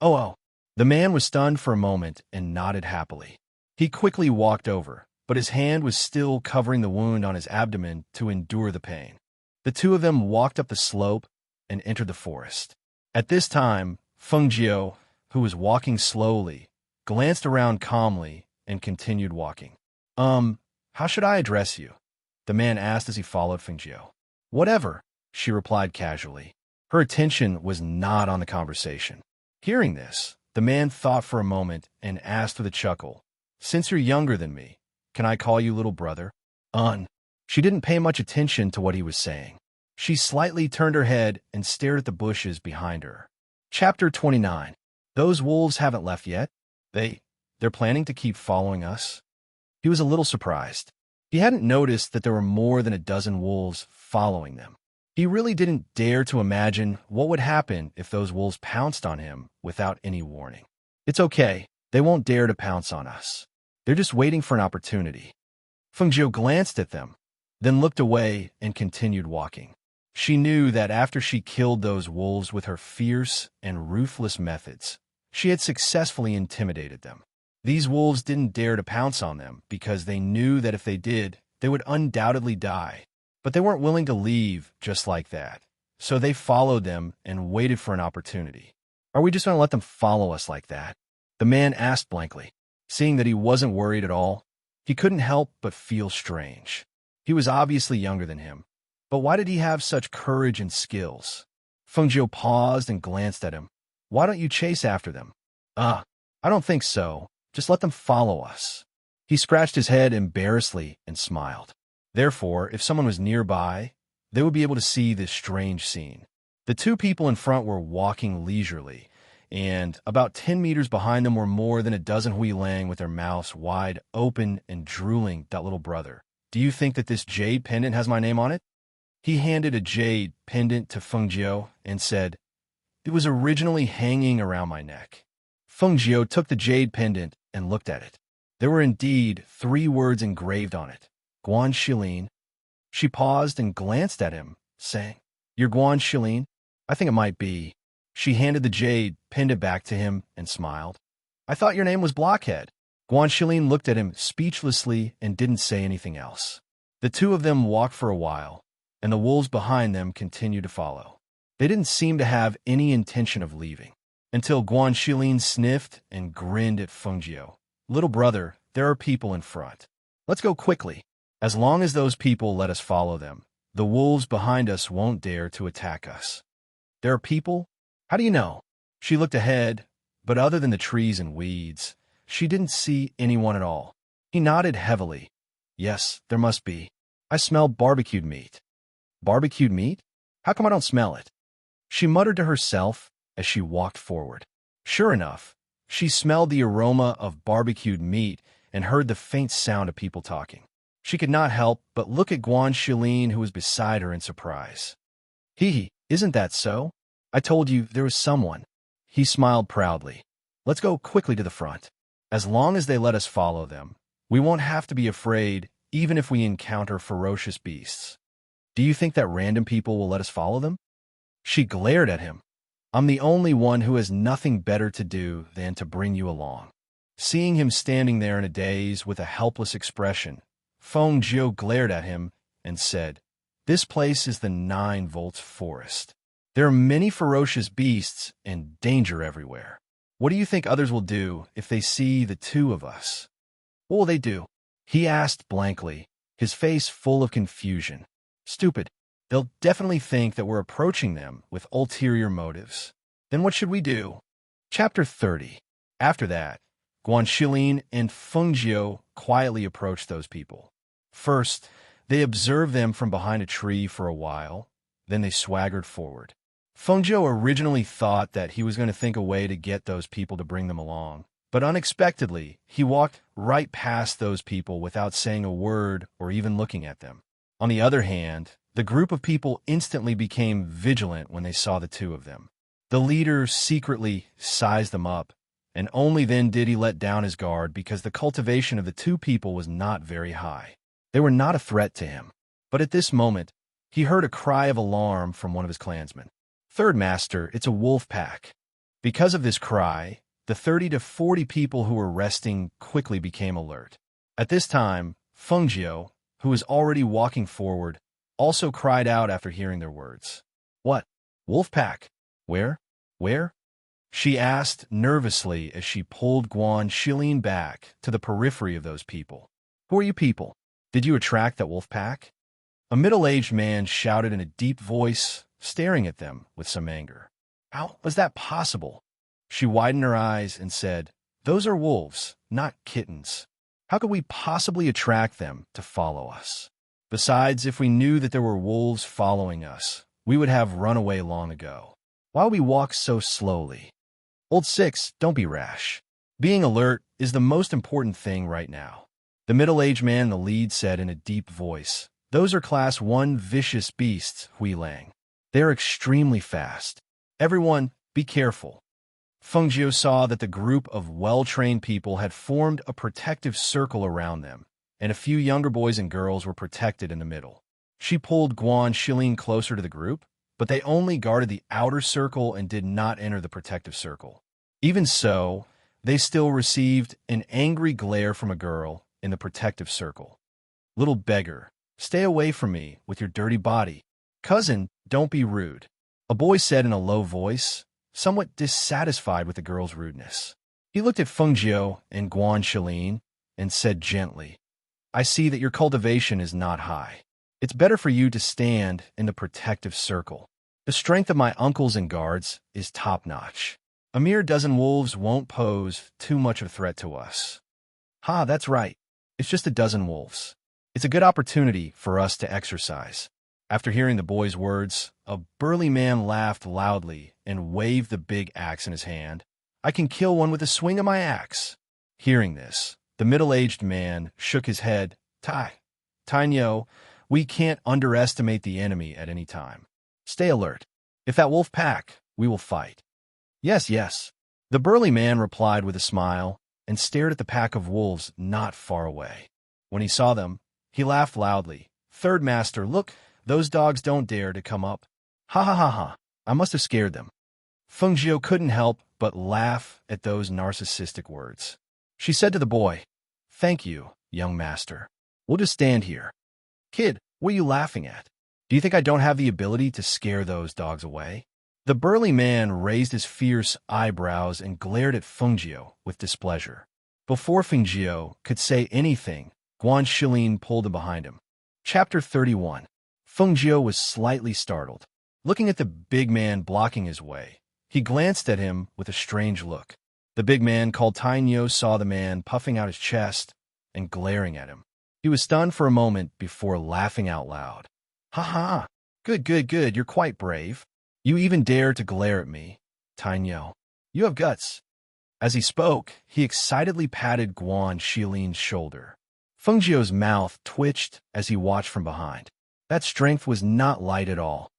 Oh. The man was stunned for a moment and nodded happily. He quickly walked over, but his hand was still covering the wound on his abdomen to endure the pain. The two of them walked up the slope and entered the forest. At this time, Feng Jiu, who was walking slowly, glanced around calmly and continued walking. How should I address you?" the man asked as he followed Feng Jiu. "Whatever," she replied casually. Her attention was not on the conversation. Hearing this, the man thought for a moment and asked with a chuckle, "Since you're younger than me, can I call you little brother?" She didn't pay much attention to what he was saying. She slightly turned her head and stared at the bushes behind her. Chapter 29. Those wolves haven't left yet. They're planning to keep following us? He was a little surprised. He hadn't noticed that there were more than a dozen wolves following them. He really didn't dare to imagine what would happen if those wolves pounced on him without any warning. It's okay. They won't dare to pounce on us. They're just waiting for an opportunity. Feng Jiu glanced at them, then looked away and continued walking. She knew that after she killed those wolves with her fierce and ruthless methods, she had successfully intimidated them. These wolves didn't dare to pounce on them because they knew that if they did, they would undoubtedly die. But they weren't willing to leave just like that. So they followed them and waited for an opportunity. Are we just going to let them follow us like that? The man asked blankly. Seeing that he wasn't worried at all, he couldn't help but feel strange. He was obviously younger than him. But why did he have such courage and skills? Feng Jiu paused and glanced at him. Why don't you chase after them? I don't think so. Just let them follow us. He scratched his head embarrassedly and smiled. Therefore, if someone was nearby, they would be able to see this strange scene. The two people in front were walking leisurely, and about 10 meters behind them were more than a dozen Hui Lang with their mouths wide open and drooling. Little brother, do you think that this jade pendant has my name on it? He handed a jade pendant to Feng Jiao and said, it was originally hanging around my neck. Feng Jiao took the jade pendant and looked at it. There were indeed 3 words engraved on it. Guan Shilin. She paused and glanced at him, saying, you're Guan Shilin? I think it might be. She handed the jade pendant back to him and smiled. I thought your name was Blockhead. Guan Shilin looked at him speechlessly and didn't say anything else. The two of them walked for a while, and the wolves behind them continued to follow. They didn't seem to have any intention of leaving, until Guan Shilin sniffed and grinned at Feng Jiao. Little brother, there are people in front. Let's go quickly. As long as those people let us follow them, the wolves behind us won't dare to attack us. There are people? How do you know? She looked ahead, but other than the trees and weeds, she didn't see anyone at all. He nodded heavily. Yes, there must be. I smell barbecued meat. Barbecued meat? How come I don't smell it? She muttered to herself as she walked forward. Sure enough, she smelled the aroma of barbecued meat and heard the faint sound of people talking. She could not help but look at Guan Shilin, who was beside her, in surprise. Hee, isn't that so? I told you there was someone. He smiled proudly. Let's go quickly to the front. As long as they let us follow them, we won't have to be afraid even if we encounter ferocious beasts. Do you think that random people will let us follow them? She glared at him. I'm the only one who has nothing better to do than to bring you along. Seeing him standing there in a daze with a helpless expression, Feng Jiao glared at him and said, this place is the 9 Volts Forest. There are many ferocious beasts and danger everywhere. What do you think others will do if they see the 2 of us? What will they do? He asked blankly, his face full of confusion. Stupid. They'll definitely think that we're approaching them with ulterior motives. Then what should we do? Chapter 30. After that, Guan Shilin and Feng Jiao quietly approached those people. First, they observed them from behind a tree for a while, then they swaggered forward. Feng Jiao originally thought that he was going to think a way to get those people to bring them along, but unexpectedly, he walked right past those people without saying a word or even looking at them. On the other hand, the group of people instantly became vigilant when they saw the 2 of them. The leader secretly sized them up, and only then did he let down his guard because the cultivation of the 2 people was not very high. They were not a threat to him, but at this moment, he heard a cry of alarm from one of his clansmen. Third Master, it's a wolf pack. Because of this cry, the 30 to 40 people who were resting quickly became alert. At this time, Feng Jiao, who was already walking forward, also cried out after hearing their words. What? Wolf pack? Where? Where? She asked nervously as she pulled Guan Shilin back to the periphery of those people. Who are you people? Did you attract that wolf pack? A middle-aged man shouted in a deep voice, staring at them with some anger. How was that possible? She widened her eyes and said, those are wolves, not kittens. How could we possibly attract them to follow us? Besides, if we knew that there were wolves following us, we would have run away long ago. Why we walk so slowly? Old 6, don't be rash. Being alert is the most important thing right now. The middle-aged man in the lead said in a deep voice, those are Class 1 vicious beasts, Hui Lang. They are extremely fast. Everyone, be careful. Feng Jiao saw that the group of well-trained people had formed a protective circle around them, and a few younger boys and girls were protected in the middle. She pulled Guan Shilin closer to the group, but they only guarded the outer circle and did not enter the protective circle. Even so, they still received an angry glare from a girl in the protective circle. Little beggar, stay away from me with your dirty body. Cousin, don't be rude. A boy said in a low voice, somewhat dissatisfied with the girl's rudeness. He looked at Feng Jiao and Guan Shilin and said gently, I see that your cultivation is not high. It's better for you to stand in the protective circle. The strength of my uncles and guards is top-notch. A mere dozen wolves won't pose too much of a threat to us. Ha, that's right. It's just a dozen wolves. It's a good opportunity for us to exercise. After hearing the boy's words, a burly man laughed loudly and waved the big axe in his hand. I can kill one with a swing of my axe. Hearing this, the middle-aged man shook his head. Tainyo, we can't underestimate the enemy at any time. Stay alert. If that wolf pack, we will fight. Yes, yes. The burly man replied with a smile and stared at the pack of wolves not far away. When he saw them, he laughed loudly. Third master, look, those dogs don't dare to come up. Ha ha ha ha, I must have scared them. Fengjiu couldn't help but laugh at those narcissistic words. She said to the boy, Thank you, young master. We'll just stand here. Kid, what are you laughing at? Do you think I don't have the ability to scare those dogs away? The burly man raised his fierce eyebrows and glared at Fengjiu with displeasure. Before Fengjiu could say anything, Guan Shilin pulled him behind him. Chapter 31. Fengjiu was slightly startled. Looking at the big man blocking his way, he glanced at him with a strange look. The big man called Tainyo saw the man puffing out his chest and glaring at him. He was stunned for a moment before laughing out loud. Ha ha! Good, good, good, you're quite brave. You even dare to glare at me, Tainyo. You have guts. As he spoke, he excitedly patted Guan Shilin's shoulder. Fengjiu's mouth twitched as he watched from behind. That strength was not light at all.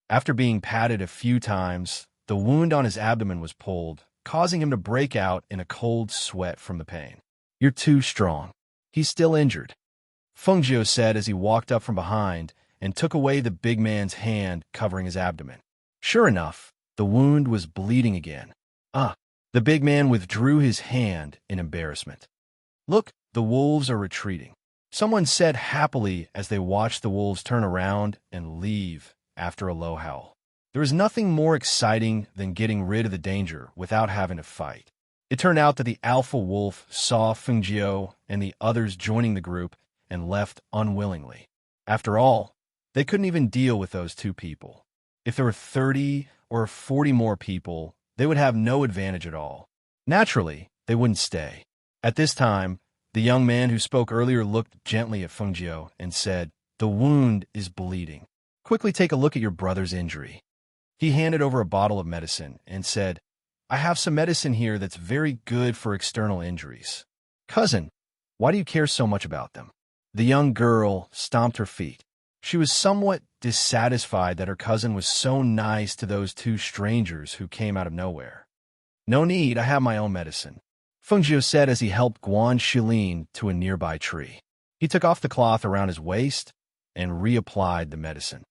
After being patted a few times, the wound on his abdomen was pulled, causing him to break out in a cold sweat from the pain. You're too strong. He's still injured, Fengjiu said as he walked up from behind and took away the big man's hand covering his abdomen. Sure enough, the wound was bleeding again. The big man withdrew his hand in embarrassment. Look, the wolves are retreating, someone said happily as they watched the wolves turn around and leave after a low howl. There is nothing more exciting than getting rid of the danger without having to fight. It turned out that the alpha wolf saw Fengjiu and the others joining the group and left unwillingly. After all, they couldn't even deal with those two people. If there were 30 or 40 more people, they would have no advantage at all. Naturally, they wouldn't stay. At this time, the young man who spoke earlier looked gently at Fengjiu and said, The wound is bleeding. Quickly take a look at your brother's injury. He handed over a bottle of medicine and said, I have some medicine here that's very good for external injuries. Cousin, why do you care so much about them? The young girl stomped her feet. She was somewhat dissatisfied that her cousin was so nice to those two strangers who came out of nowhere. No need, I have my own medicine, Fengjiu said as he helped Guan Shilin to a nearby tree. He took off the cloth around his waist and reapplied the medicine.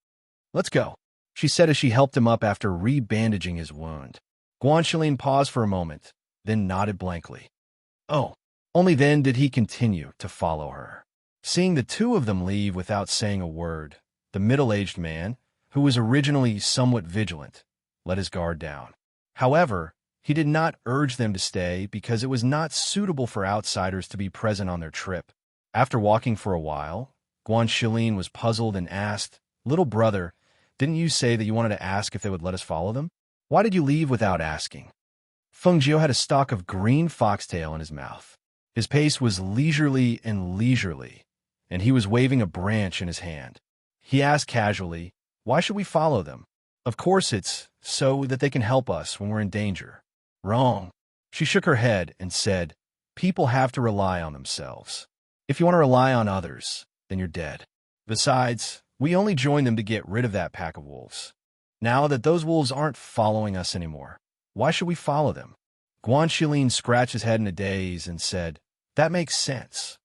Let's go, she said as she helped him up after rebandaging his wound. Guan Shilin paused for a moment, then nodded blankly. Oh, only then did he continue to follow her. Seeing the two of them leave without saying a word, the middle-aged man, who was originally somewhat vigilant, let his guard down. However, he did not urge them to stay because it was not suitable for outsiders to be present on their trip. After walking for a while, Guan Shilin was puzzled and asked, Little brother, didn't you say that you wanted to ask if they would let us follow them? Why did you leave without asking? Fengjiu had a stalk of green foxtail in his mouth. His pace was leisurely, and he was waving a branch in his hand. He asked casually, Why should we follow them? Of course it's so that they can help us when we're in danger. Wrong. She shook her head and said, People have to rely on themselves. If you want to rely on others, then you're dead. Besides, we only joined them to get rid of that pack of wolves. Now that those wolves aren't following us anymore, why should we follow them? Guan Shilin scratched his head in a daze and said, That makes sense.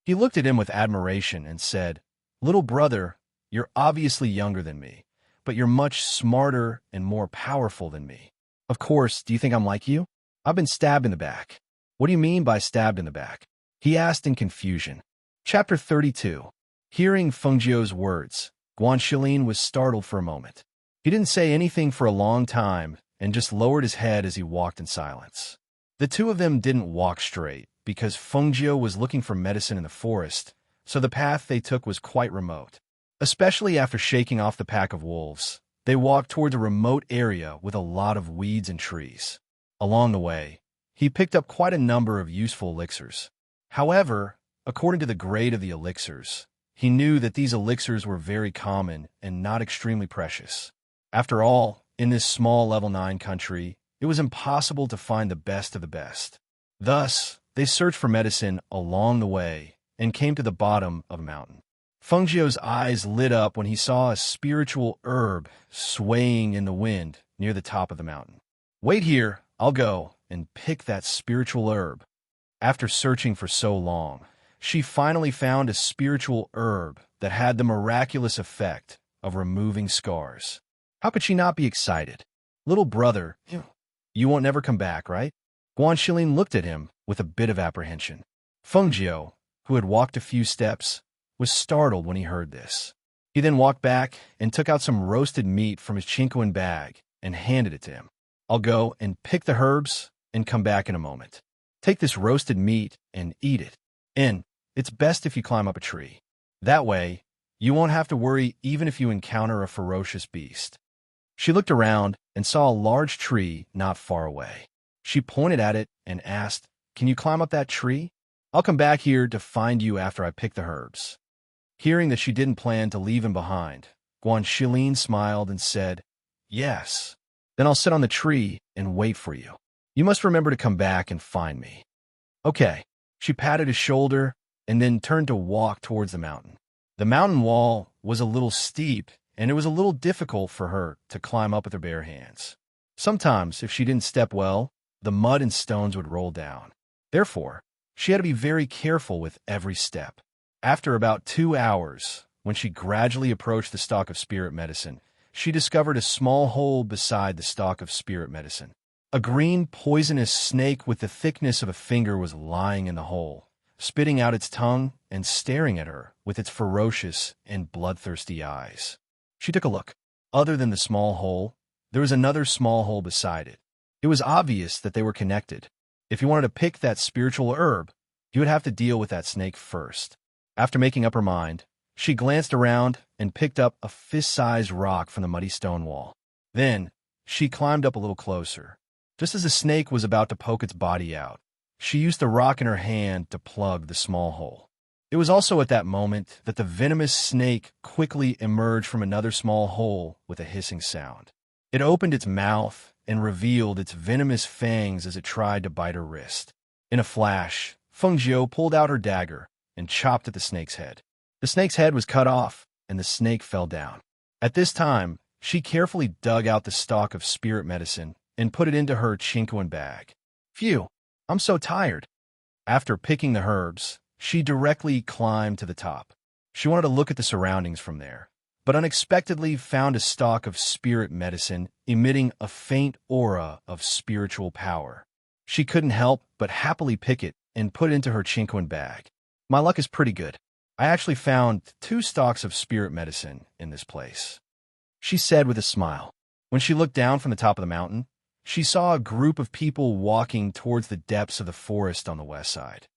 He looked at him with admiration and said, Little brother, you're obviously younger than me, but you're much smarter and more powerful than me. Of course, do you think I'm like you? I've been stabbed in the back. What do you mean by stabbed in the back? He asked in confusion. Chapter 32. Hearing Fengjiu's words, Guan Shilin was startled for a moment. He didn't say anything for a long time and just lowered his head as he walked in silence. The two of them didn't walk straight because Fengjiu was looking for medicine in the forest, so the path they took was quite remote. Especially after shaking off the pack of wolves, they walked towards a remote area with a lot of weeds and trees. Along the way, he picked up quite a number of useful elixirs. However, according to the grade of the elixirs, he knew that these elixirs were very common and not extremely precious. After all, in this small level 9 country, it was impossible to find the best of the best. Thus, they searched for medicine along the way and came to the bottom of a mountain. Fengjiu's eyes lit up when he saw a spiritual herb swaying in the wind near the top of the mountain. "Wait here, I'll go and pick that spiritual herb." After searching for so long, she finally found a spiritual herb that had the miraculous effect of removing scars. How could she not be excited? "Little brother, you won't never come back, right?" Guan Shilin looked at him with a bit of apprehension. Fengjiu, who had walked a few steps, was startled when he heard this. He then walked back and took out some roasted meat from his chinquan bag and handed it to him. "I'll go and pick the herbs and come back in a moment. Take this roasted meat and eat it. And it's best if you climb up a tree. That way, you won't have to worry even if you encounter a ferocious beast." She looked around and saw a large tree not far away. She pointed at it and asked, "Can you climb up that tree? I'll come back here to find you after I pick the herbs." Hearing that she didn't plan to leave him behind, Guan Shilin smiled and said, "Yes. Then I'll sit on the tree and wait for you. You must remember to come back and find me." "Okay." She patted his shoulder and then turned to walk towards the mountain. The mountain wall was a little steep, and it was a little difficult for her to climb up with her bare hands. Sometimes, if she didn't step well, the mud and stones would roll down. Therefore, she had to be very careful with every step. After about 2 hours, when she gradually approached the stalk of spirit medicine, she discovered a small hole beside the stalk of spirit medicine. A green, poisonous snake with the thickness of a finger was lying in the hole, spitting out its tongue and staring at her with its ferocious and bloodthirsty eyes. She took a look. Other than the small hole, there was another small hole beside it. It was obvious that they were connected. If you wanted to pick that spiritual herb, you would have to deal with that snake first. After making up her mind, she glanced around and picked up a fist-sized rock from the muddy stone wall. Then, she climbed up a little closer. Just as the snake was about to poke its body out, she used the rock in her hand to plug the small hole. It was also at that moment that the venomous snake quickly emerged from another small hole with a hissing sound. It opened its mouth and revealed its venomous fangs as it tried to bite her wrist. In a flash, Fengjiu pulled out her dagger and chopped at the snake's head. The snake's head was cut off, and the snake fell down. At this time, she carefully dug out the stalk of spirit medicine and put it into her chinquan bag. "Phew, I'm so tired." After picking the herbs, she directly climbed to the top. She wanted to look at the surroundings from there, but unexpectedly found a stalk of spirit medicine emitting a faint aura of spiritual power. She couldn't help but happily pick it and put it into her chinquan bag. "My luck is pretty good. I actually found 2 stalks of spirit medicine in this place," she said with a smile. When she looked down from the top of the mountain, she saw a group of people walking towards the depths of the forest on the west side.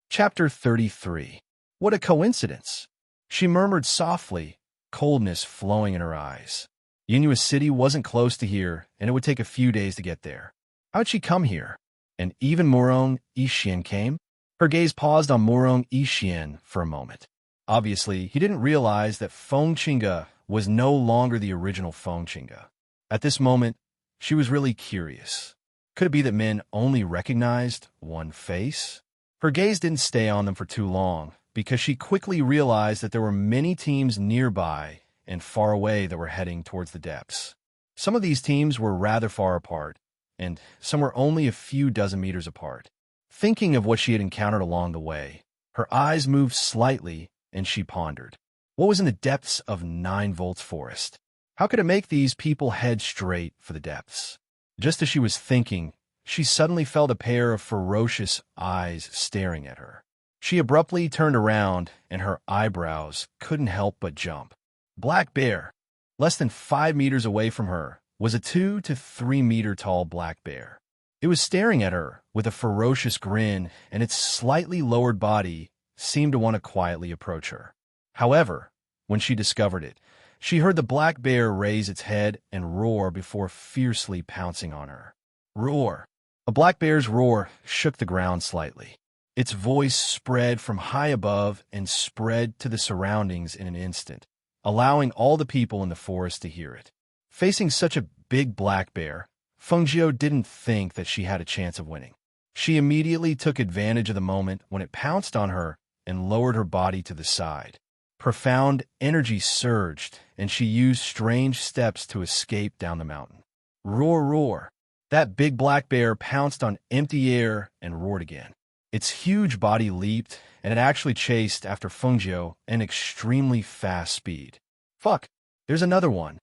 Chapter 33. What a coincidence! She murmured softly, coldness flowing in her eyes. Yinhua City wasn't close to here, and it would take a few days to get there. How'd she come here? And even Morong Yixian came? Her gaze paused on Morong Yixian for a moment. Obviously, he didn't realize that Fengqinga was no longer the original Fengqinga. At this moment, she was really curious. Could it be that men only recognized one face? Her gaze didn't stay on them for too long, because she quickly realized that there were many teams nearby and far away that were heading towards the depths. Some of these teams were rather far apart, and some were only a few dozen meters apart. Thinking of what she had encountered along the way, her eyes moved slightly, and she pondered. What was in the depths of 9 Volts Forest? How could it make these people head straight for the depths? Just as she was thinking, she suddenly felt a pair of ferocious eyes staring at her. She abruptly turned around, and her eyebrows couldn't help but jump. Black bear. Less than 5 meters away from her was a 2 to 3 meter tall black bear. It was staring at her with a ferocious grin, and its slightly lowered body seemed to want to quietly approach her. However, when she discovered it, she heard the black bear raise its head and roar before fiercely pouncing on her. Roar! A black bear's roar shook the ground slightly. Its voice spread from high above and spread to the surroundings in an instant, allowing all the people in the forest to hear it. Facing such a big black bear, Fengjiu didn't think that she had a chance of winning. She immediately took advantage of the moment when it pounced on her and lowered her body to the side. Profound energy surged, and she used strange steps to escape down the mountain. Roar, roar! That big black bear pounced on empty air and roared again. Its huge body leaped, and it actually chased after Fengjiu at an extremely fast speed. Fuck! There's another one!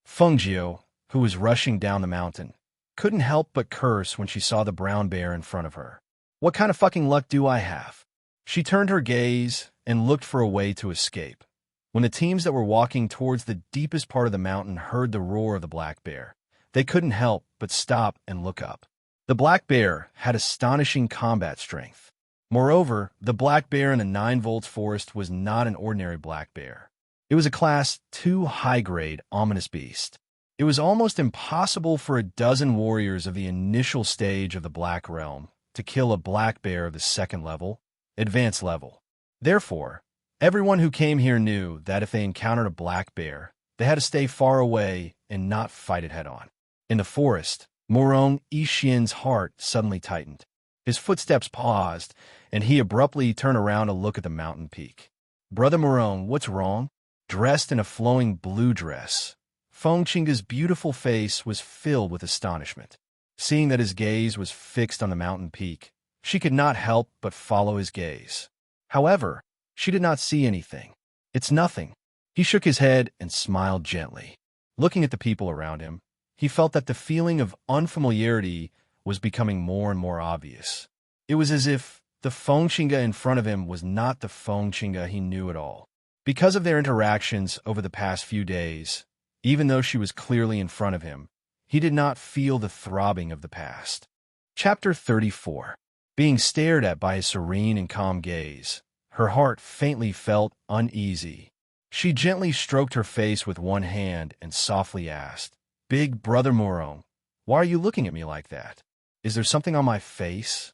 Fengjiu, who was rushing down the mountain, couldn't help but curse when she saw the brown bear in front of her. What kind of fucking luck do I have? She turned her gaze and looked for a way to escape. When the teams that were walking towards the deepest part of the mountain heard the roar of the black bear, they couldn't help but stop and look up. The black bear had astonishing combat strength. Moreover, the black bear in the 9 volts forest was not an ordinary black bear. It was a Class 2 high-grade ominous beast. It was almost impossible for a dozen warriors of the initial stage of the Black Realm to kill a black bear of the 2nd level, advanced level. Therefore, everyone who came here knew that if they encountered a black bear, they had to stay far away and not fight it head-on. In the forest, Morong Yixian's heart suddenly tightened. His footsteps paused, and he abruptly turned around to look at the mountain peak. "Brother Morong, what's wrong?" Dressed in a flowing blue dress, Fengqing's beautiful face was filled with astonishment. Seeing that his gaze was fixed on the mountain peak, she could not help but follow his gaze. However, she did not see anything. "It's nothing." He shook his head and smiled gently. Looking at the people around him, he felt that the feeling of unfamiliarity was becoming more and more obvious. It was as if the Fengqing in front of him was not the Fengqing he knew at all. Because of their interactions over the past few days, even though she was clearly in front of him, he did not feel the throbbing of the past. Chapter 34. Being stared at by his serene and calm gaze, her heart faintly felt uneasy. She gently stroked her face with one hand and softly asked, "Big brother Morong, why are you looking at me like that? Is there something on my face?"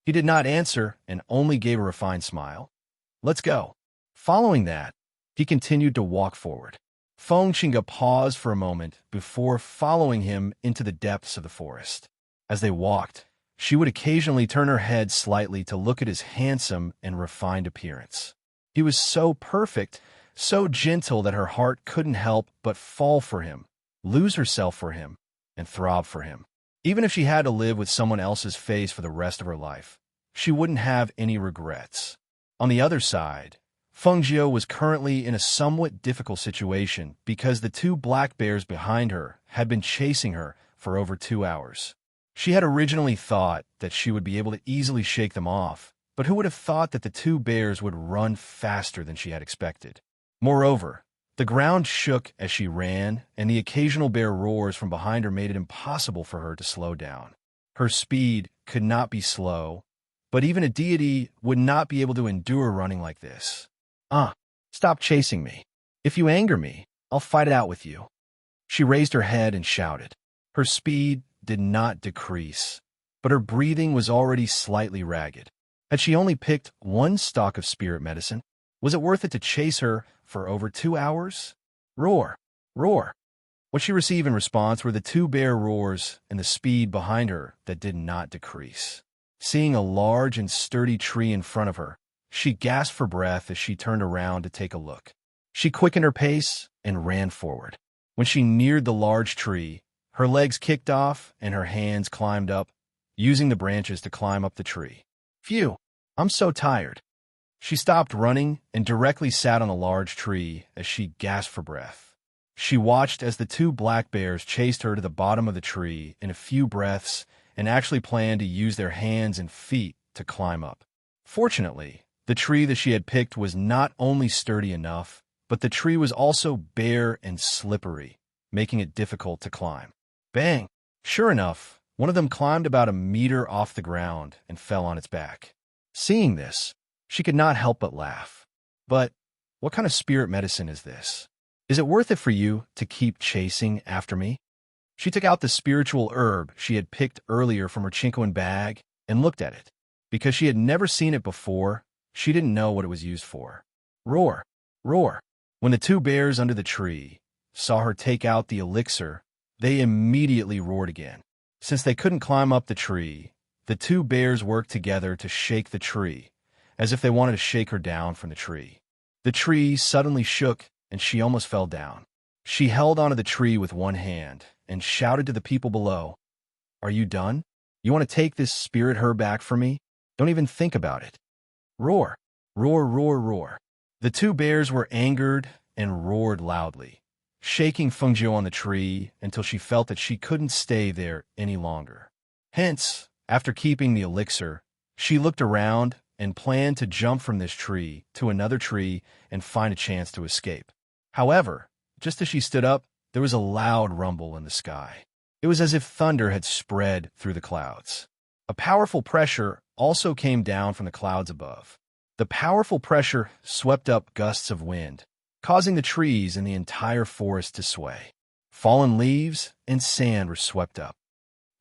He did not answer and only gave a refined smile. "Let's go." Following that, he continued to walk forward. Fengqing paused for a moment before following him into the depths of the forest. As they walked, she would occasionally turn her head slightly to look at his handsome and refined appearance. He was so perfect, so gentle that her heart couldn't help but fall for him, lose herself for him, and throb for him. Even if she had to live with someone else's face for the rest of her life, she wouldn't have any regrets. On the other side, Fengjiu was currently in a somewhat difficult situation because the 2 black bears behind her had been chasing her for over 2 hours. She had originally thought that she would be able to easily shake them off, but who would have thought that the 2 bears would run faster than she had expected? Moreover, the ground shook as she ran, and the occasional bear roars from behind her made it impossible for her to slow down. Her speed could not be slow, but even a deity would not be able to endure running like this. Stop chasing me. If you anger me, I'll fight it out with you." She raised her head and shouted. Her speed did not decrease, but her breathing was already slightly ragged. Had she only picked 1 stalk of spirit medicine? Was it worth it to chase her for over 2 hours? Roar! Roar! What she received in response were the 2 bear roars and the speed behind her that did not decrease. Seeing a large and sturdy tree in front of her, she gasped for breath as she turned around to take a look. She quickened her pace and ran forward. When she neared the large tree, her legs kicked off and her hands climbed up, using the branches to climb up the tree. "Phew, I'm so tired." She stopped running and directly sat on a large tree as she gasped for breath. She watched as the 2 black bears chased her to the bottom of the tree in a few breaths and actually planned to use their hands and feet to climb up. Fortunately, the tree that she had picked was not only sturdy enough, but the tree was also bare and slippery, making it difficult to climb. Bang! Sure enough, one of them climbed about a meter off the ground and fell on its back. Seeing this, she could not help but laugh. "But what kind of spirit medicine is this? Is it worth it for you to keep chasing after me?" She took out the spiritual herb she had picked earlier from her Chinkoan bag and looked at it. Because she had never seen it before, she didn't know what it was used for. Roar! Roar! When the two bears under the tree saw her take out the elixir, they immediately roared again. Since they couldn't climb up the tree, the two bears worked together to shake the tree, as if they wanted to shake her down from the tree. The tree suddenly shook, and she almost fell down. She held onto the tree with one hand and shouted to the people below, "Are you done? You want to take this spirit her back for me? Don't even think about it." Roar! Roar, roar, roar. The two bears were angered and roared loudly, shaking Fengjiu on the tree until she felt that she couldn't stay there any longer. Hence, after keeping the elixir, she looked around and planned to jump from this tree to another tree and find a chance to escape. However, just as she stood up, there was a loud rumble in the sky. It was as if thunder had spread through the clouds. A powerful pressure also came down from the clouds above. The powerful pressure swept up gusts of wind, causing the trees in the entire forest to sway. Fallen leaves and sand were swept up.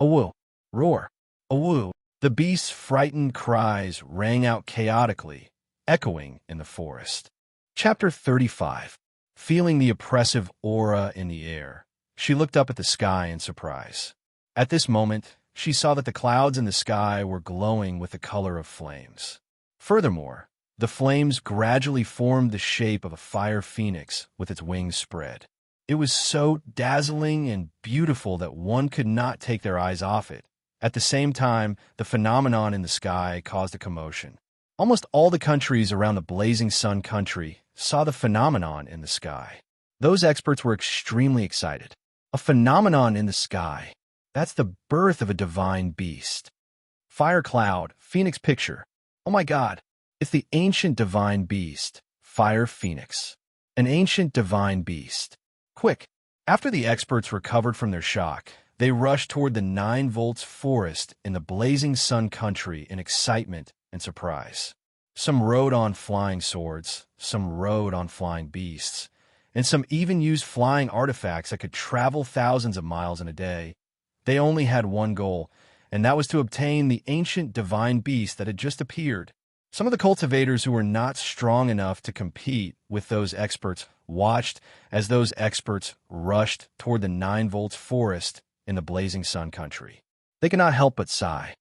Awoo! Roar! Awoo! The beast's frightened cries rang out chaotically, echoing in the forest. Chapter 35. Feeling the oppressive aura in the air, she looked up at the sky in surprise. At this moment, she saw that the clouds in the sky were glowing with the color of flames. Furthermore, the flames gradually formed the shape of a fire phoenix with its wings spread. It was so dazzling and beautiful that one could not take their eyes off it. At the same time, the phenomenon in the sky caused a commotion. Almost all the countries around the Blazing Sun country saw the phenomenon in the sky. Those experts were extremely excited. A phenomenon in the sky. That's the birth of a divine beast. Fire cloud, phoenix picture. Oh my God, it's the ancient divine beast, fire phoenix. An ancient divine beast. Quick! After the experts recovered from their shock, they rushed toward the 9 volts forest in the Blazing Sun country in excitement and surprise. Some rode on flying swords, some rode on flying beasts, and some even used flying artifacts that could travel thousands of miles in a day. They only had one goal, and that was to obtain the ancient divine beast that had just appeared. Some of the cultivators who were not strong enough to compete with those experts watched as those experts rushed toward the 9 volts forest in the Blazing Sun country. They could not help but sigh.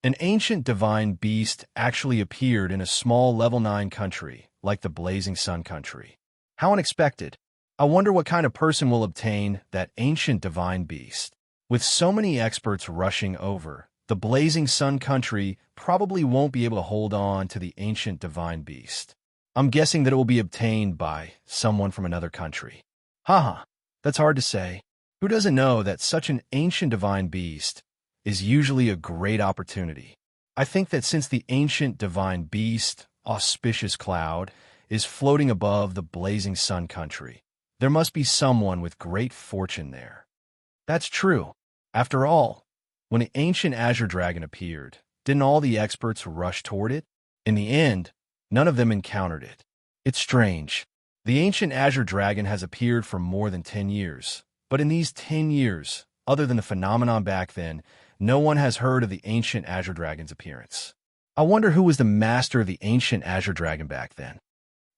An ancient divine beast actually appeared in a small level 9 country like the Blazing Sun country. How unexpected. I wonder what kind of person will obtain that ancient divine beast. With so many experts rushing over, the Blazing Sun country probably won't be able to hold on to the ancient divine beast. I'm guessing that it will be obtained by someone from another country. Haha, that's hard to say. Who doesn't know that such an ancient divine beast is usually a great opportunity? I think that since the ancient divine beast, auspicious cloud, is floating above the Blazing Sun country, there must be someone with great fortune there. That's true. After all, when the ancient Azure Dragon appeared, didn't all the experts rush toward it? In the end, none of them encountered it. It's strange. The ancient Azure Dragon has appeared for more than 10 years, but in these 10 years, other than the phenomenon back then, no one has heard of the ancient Azure Dragon's appearance. I wonder who was the master of the ancient Azure Dragon back then.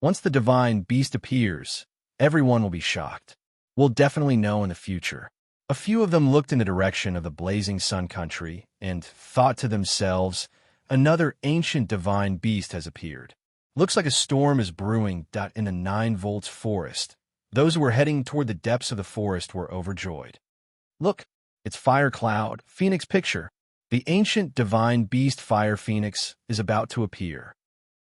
Once the divine beast appears, everyone will be shocked. We'll definitely know in the future. A few of them looked in the direction of the Blazing Sun country and thought to themselves, another ancient divine beast has appeared. Looks like a storm is brewing in the 9 volts forest. Those who were heading toward the depths of the forest were overjoyed. Look, it's Fire Cloud, Phoenix picture. The ancient divine beast Fire Phoenix is about to appear.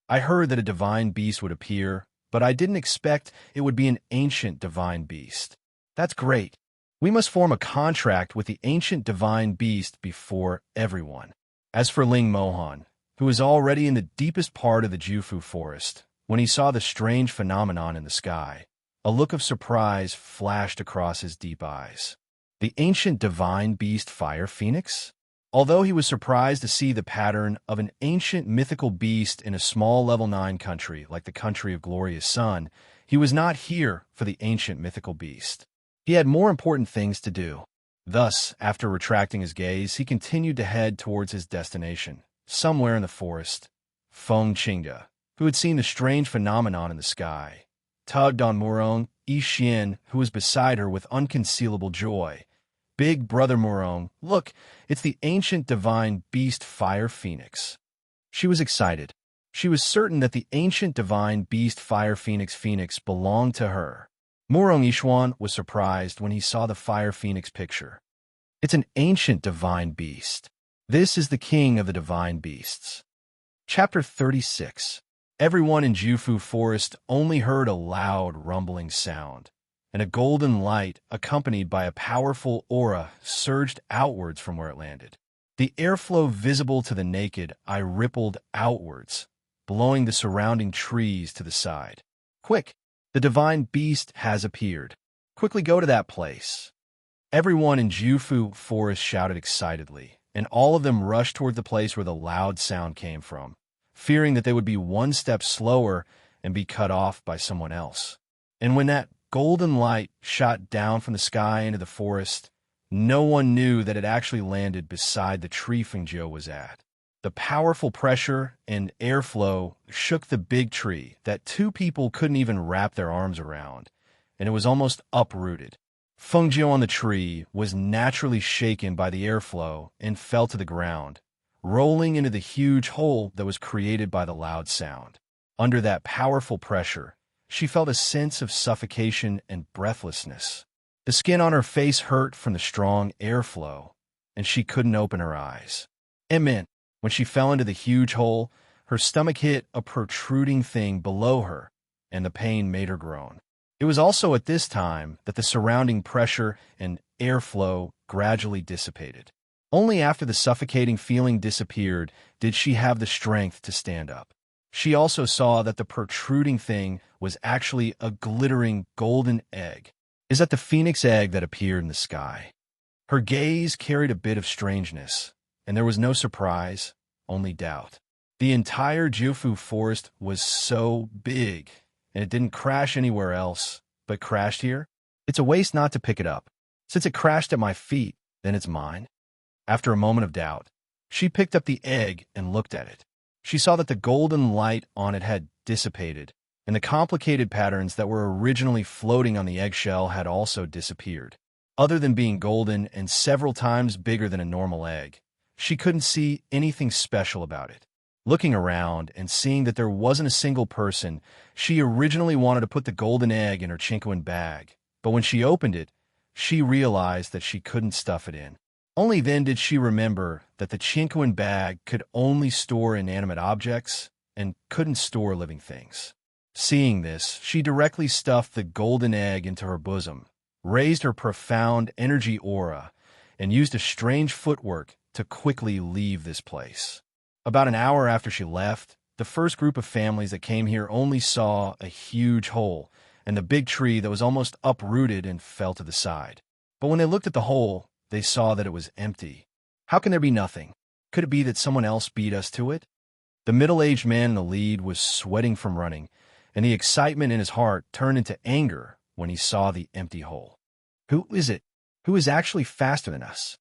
I heard that a divine beast would appear, but I didn't expect it would be an ancient divine beast. That's great. We must form a contract with the ancient divine beast before everyone. As for Ling Mohan, who was already in the deepest part of the Jufu forest, when he saw the strange phenomenon in the sky, a look of surprise flashed across his deep eyes. The ancient divine beast Fire Phoenix? Although he was surprised to see the pattern of an ancient mythical beast in a small level 9 country like the country of Glorious Sun, he was not here for the ancient mythical beast. He had more important things to do. Thus, after retracting his gaze, he continued to head towards his destination, somewhere in the forest, Feng Qinga, who had seen the strange phenomenon in the sky, tugged on Murong Yixian, who was beside her with unconcealable joy. "Big brother Murong, look, it's the ancient divine beast Fire Phoenix." She was excited. She was certain that the ancient divine beast Fire Phoenix belonged to her. Murong Yixian was surprised when he saw the Fire Phoenix picture. It's an ancient divine beast. This is the king of the divine beasts. Chapter 36. Everyone in Jufu Forest only heard a loud rumbling sound, and a golden light, accompanied by a powerful aura, surged outwards from where it landed. The airflow visible to the naked eye rippled outwards, blowing the surrounding trees to the side. "Quick! The divine beast has appeared. Quickly go to that place." Everyone in Jufu Forest shouted excitedly, and all of them rushed toward the place where the loud sound came from, fearing that they would be one step slower and be cut off by someone else. And when that golden light shot down from the sky into the forest, no one knew that it actually landed beside the tree Fengjiu was at. The powerful pressure and airflow shook the big tree that two people couldn't even wrap their arms around, and it was almost uprooted. Fengjiu on the tree was naturally shaken by the airflow and fell to the ground, rolling into the huge hole that was created by the loud sound. Under that powerful pressure, she felt a sense of suffocation and breathlessness. The skin on her face hurt from the strong airflow, and she couldn't open her eyes. It meant, when she fell into the huge hole, her stomach hit a protruding thing below her, and the pain made her groan. It was also at this time that the surrounding pressure and airflow gradually dissipated. Only after the suffocating feeling disappeared did she have the strength to stand up. She also saw that the protruding thing was actually a glittering golden egg. Is that the phoenix egg that appeared in the sky? Her gaze carried a bit of strangeness, and there was no surprise, only doubt. The entire Jufu forest was so big, and it didn't crash anywhere else, but crashed here? It's a waste not to pick it up. Since it crashed at my feet, then it's mine. After a moment of doubt, she picked up the egg and looked at it. She saw that the golden light on it had dissipated, and the complicated patterns that were originally floating on the eggshell had also disappeared. Other than being golden and several times bigger than a normal egg, she couldn't see anything special about it. Looking around and seeing that there wasn't a single person, she originally wanted to put the golden egg in her Chinquan bag, but when she opened it, she realized that she couldn't stuff it in. Only then did she remember that the Chinquan bag could only store inanimate objects and couldn't store living things. Seeing this, she directly stuffed the golden egg into her bosom, raised her profound energy aura, and used a strange footwork to quickly leave this place. About an hour after she left, the first group of families that came here only saw a huge hole and the big tree that was almost uprooted and fell to the side. But when they looked at the hole, they saw that it was empty. How can there be nothing? Could it be that someone else beat us to it? The middle-aged man in the lead was sweating from running, and the excitement in his heart turned into anger when he saw the empty hole. Who is it? Who is actually faster than us?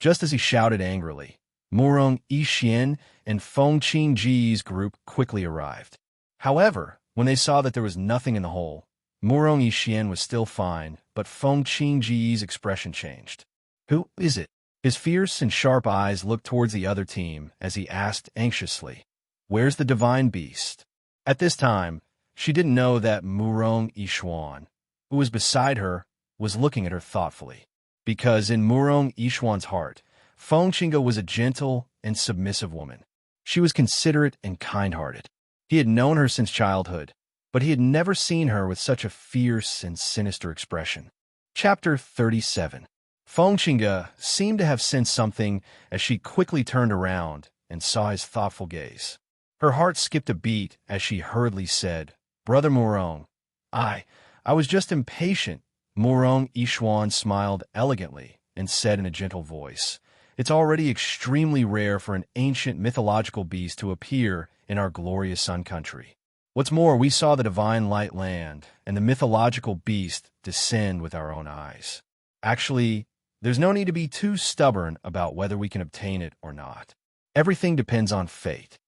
Just as he shouted angrily, Murong Yixian and Feng Qingji's group quickly arrived. However, when they saw that there was nothing in the hole, Murong Yixian was still fine, but Feng Qingji's expression changed. Who is it? His fierce and sharp eyes looked towards the other team as he asked anxiously, "Where's the divine beast?" At this time, she didn't know that Murong Yixian, who was beside her, was looking at her thoughtfully. Because in Murong Yixian's heart, Feng Qinga was a gentle and submissive woman. She was considerate and kind-hearted. He had known her since childhood, but he had never seen her with such a fierce and sinister expression. Chapter 37. Feng Qinga seemed to have sensed something as she quickly turned around and saw his thoughtful gaze. Her heart skipped a beat as she hurriedly said, "Brother Murong, I was just impatient." Murong Yixian smiled elegantly and said in a gentle voice, "It's already extremely rare for an ancient mythological beast to appear in our glorious Sun Country. What's more, we saw the divine light land and the mythological beast descend with our own eyes. Actually, there's no need to be too stubborn about whether we can obtain it or not." Everything depends on fate.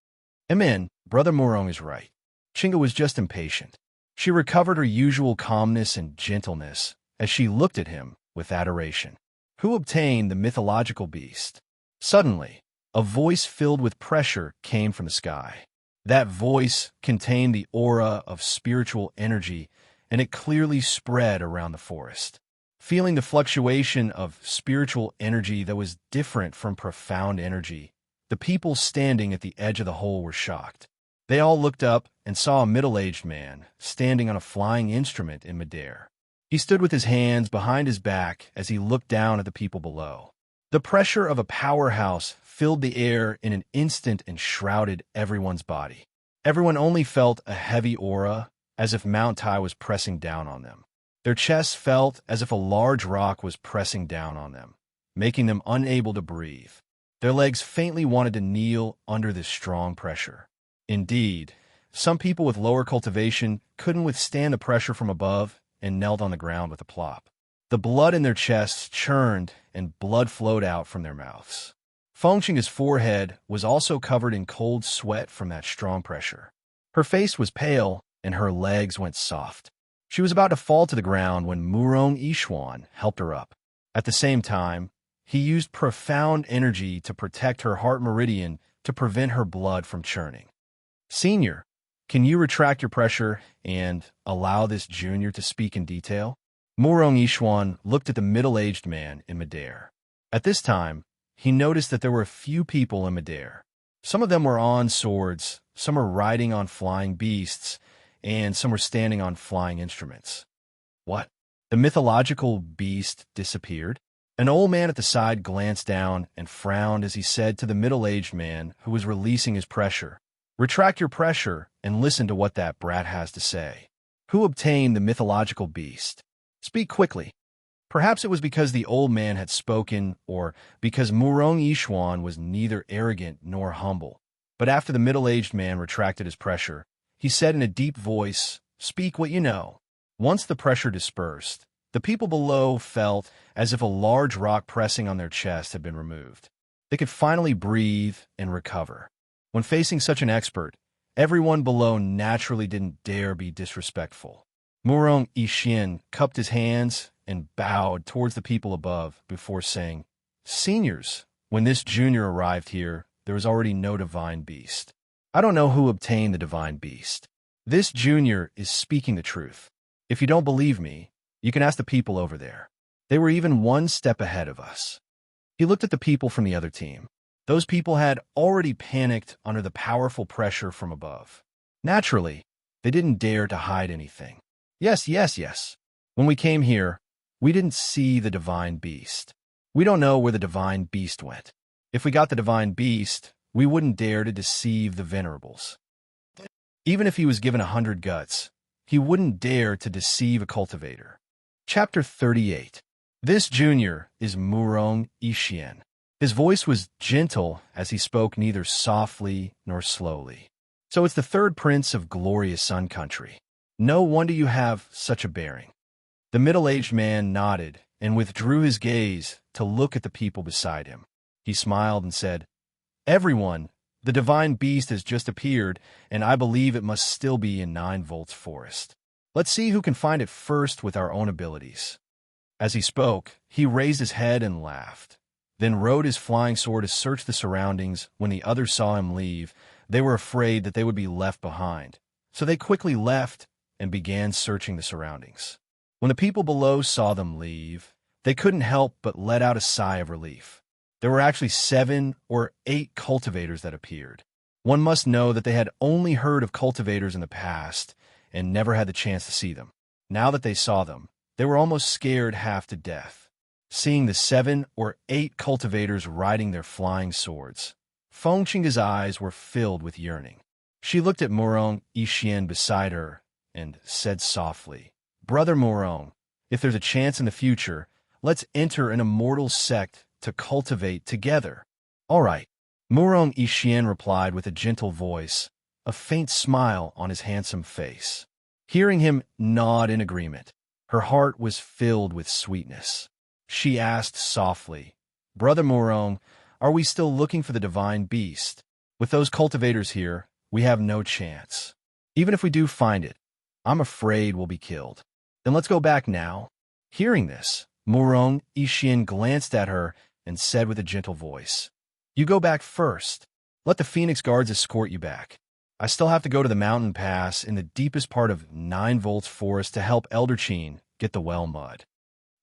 Amen, Brother Murong is right. Chinga was just impatient. She recovered her usual calmness and gentleness as she looked at him with adoration. Who obtained the mythological beast? Suddenly, a voice filled with pressure came from the sky. That voice contained the aura of spiritual energy, and it clearly spread around the forest. Feeling the fluctuation of spiritual energy that was different from profound energy, the people standing at the edge of the hole were shocked. They all looked up and saw a middle-aged man standing on a flying instrument in midair. He stood with his hands behind his back as he looked down at the people below. The pressure of a powerhouse filled the air in an instant and shrouded everyone's body. Everyone only felt a heavy aura, as if Mount Tai was pressing down on them. Their chests felt as if a large rock was pressing down on them, making them unable to breathe. Their legs faintly wanted to kneel under this strong pressure. Indeed, some people with lower cultivation couldn't withstand the pressure from above and knelt on the ground with a plop. The blood in their chests churned and blood flowed out from their mouths. Fengqing's forehead was also covered in cold sweat from that strong pressure. Her face was pale and her legs went soft. She was about to fall to the ground when Murong Yishuan helped her up. At the same time, he used profound energy to protect her heart meridian to prevent her blood from churning. Senior, can you retract your pressure and allow this junior to speak in detail? Murong Yishuan looked at the middle-aged man in midair. At this time, he noticed that there were a few people in midair. Some of them were on swords, some were riding on flying beasts, and some were standing on flying instruments. What? The mythological beast disappeared? An old man at the side glanced down and frowned as he said to the middle-aged man who was releasing his pressure, "Retract your pressure and listen to what that brat has to say. Who obtained the mythological beast? Speak quickly." Perhaps it was because the old man had spoken or because Murong Yishuan was neither arrogant nor humble. But after the middle-aged man retracted his pressure, he said in a deep voice, "Speak what you know." Once the pressure dispersed, the people below felt as if a large rock pressing on their chest had been removed. They could finally breathe and recover. When facing such an expert, everyone below naturally didn't dare be disrespectful. Murong Yishuan cupped his hands and bowed towards the people above before saying, "Seniors, when this junior arrived here, there was already no divine beast. I don't know who obtained the divine beast. This junior is speaking the truth. If you don't believe me, you can ask the people over there. They were even one step ahead of us." He looked at the people from the other team. Those people had already panicked under the powerful pressure from above. Naturally, they didn't dare to hide anything. Yes. When we came here, we didn't see the divine beast. We don't know where the divine beast went. If we got the divine beast, we wouldn't dare to deceive the venerables. Even if he was given 100 guts, he wouldn't dare to deceive a cultivator. Chapter 38. This junior is Murong Yishuan. His voice was gentle as he spoke neither softly nor slowly. "So it's the third prince of glorious Sun Country. No wonder you have such a bearing." The middle-aged man nodded and withdrew his gaze to look at the people beside him. He smiled and said, "Everyone, the divine beast has just appeared, and I believe it must still be in 9 Volts Forest. Let's see who can find it first with our own abilities." As he spoke, he raised his head and laughed, then rode his flying sword to search the surroundings. When the others saw him leave, they were afraid that they would be left behind, so they quickly left and began searching the surroundings. When the people below saw them leave, they couldn't help but let out a sigh of relief. There were actually 7 or 8 cultivators that appeared. One must know that they had only heard of cultivators in the past and never had the chance to see them. Now that they saw them, they were almost scared half to death. Seeing the 7 or 8 cultivators riding their flying swords, Fengqing's eyes were filled with yearning. She looked at Murong Yishuan beside her and said softly, "Brother Murong, if there's a chance in the future, let's enter an immortal sect to cultivate together." "All right," Murong Yishuan replied with a gentle voice, a faint smile on his handsome face. Hearing him nod in agreement, her heart was filled with sweetness. She asked softly, "Brother Murong, Are we still looking for the divine beast? With those cultivators here, we have no chance. Even if we do find it, I'm afraid we'll be killed. Then let's go back now." Hearing this, Murong Ishin glanced at her and said with a gentle voice, "You go back first. Let the Phoenix Guards escort you back. I still have to go to the mountain pass in the deepest part of 9 Volts Forest to help Eldercheen get the well mud.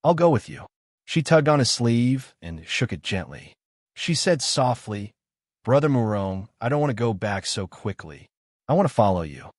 I'll go with you." She tugged on his sleeve and shook it gently. She said softly, "Brother Murong, I don't want to go back so quickly. I want to follow you.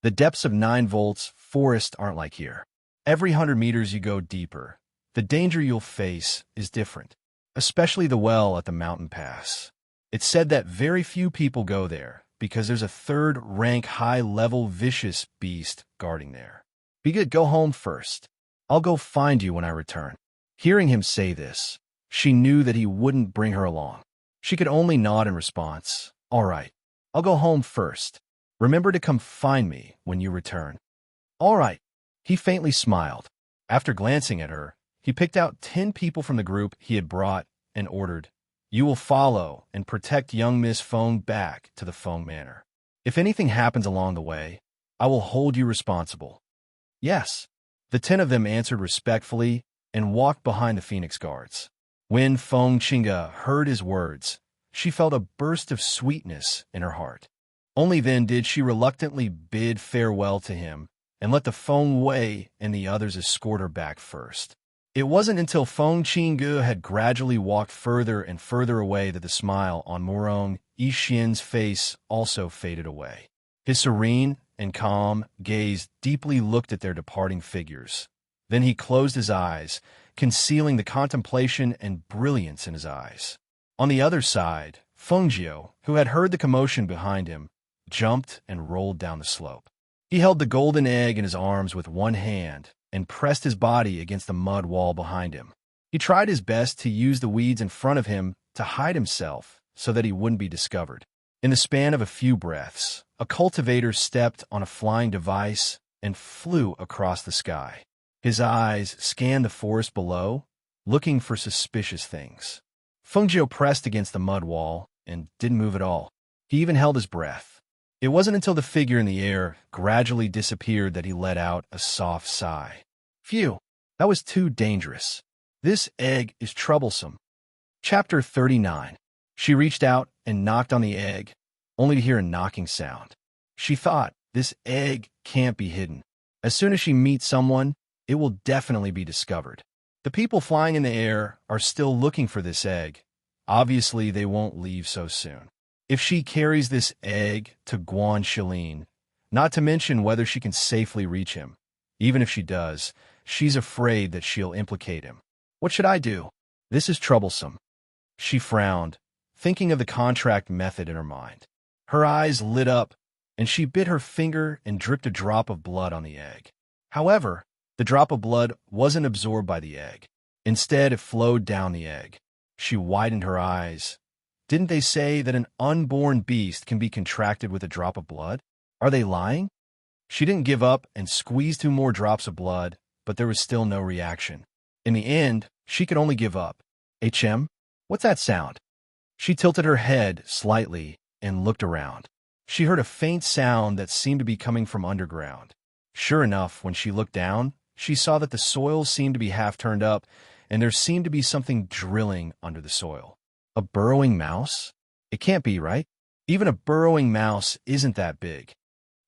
The depths of 9 Volts Forest aren't like here. Every 100 meters you go deeper. The danger you'll face is different, especially the well at the mountain pass. It's said that very few people go there because there's a third-rank high-level vicious beast guarding there. Be good, go home first. I'll go find you when I return." Hearing him say this, she knew that he wouldn't bring her along. She could only nod in response. "All right, I'll go home first. Remember to come find me when you return." "All right." He faintly smiled. After glancing at her, he picked out 10 people from the group he had brought and ordered, "You will follow and protect young Miss Feng back to the Feng Manor. If anything happens along the way, I will hold you responsible." "Yes." The 10 of them answered respectfully and walked behind the Phoenix Guards. When Feng Qinga heard his words, she felt a burst of sweetness in her heart. Only then did she reluctantly bid farewell to him and let the Feng Wei and the others escort her back first. It wasn't until Feng Qinga had gradually walked further and further away that the smile on Murong Yixin's face also faded away. His serene and calm gaze deeply looked at their departing figures. Then he closed his eyes, concealing the contemplation and brilliance in his eyes. On the other side, Fengjiu, who had heard the commotion behind him, jumped and rolled down the slope. He held the golden egg in his arms with one hand and pressed his body against the mud wall behind him. He tried his best to use the weeds in front of him to hide himself so that he wouldn't be discovered. In the span of a few breaths, a cultivator stepped on a flying device and flew across the sky. His eyes scanned the forest below, looking for suspicious things. Fengjiu pressed against the mud wall and didn't move at all. He even held his breath. It wasn't until the figure in the air gradually disappeared that he let out a soft sigh. "Phew, that was too dangerous. This egg is troublesome." Chapter 39. She reached out and knocked on the egg, only to hear a knocking sound. She thought, this egg can't be hidden. As soon as she meets someone, it will definitely be discovered. The people flying in the air are still looking for this egg. Obviously, they won't leave so soon. If she carries this egg to Guan Shilin, not to mention whether she can safely reach him, even if she does, she's afraid that she'll implicate him. What should I do? This is troublesome. She frowned, thinking of the contract method in her mind. Her eyes lit up, and she bit her finger and dripped a drop of blood on the egg. However, the drop of blood wasn't absorbed by the egg. Instead, it flowed down the egg. She widened her eyes. Didn't they say that an unborn beast can be contracted with a drop of blood? Are they lying? She didn't give up and squeezed 2 more drops of blood, but there was still no reaction. In the end, she could only give up. "HM? What's that sound?" She tilted her head slightly and looked around. She heard a faint sound that seemed to be coming from underground. Sure enough, when she looked down, she saw that the soil seemed to be half turned up, and there seemed to be something drilling under the soil. A burrowing mouse? It can't be, right? Even a burrowing mouse isn't that big.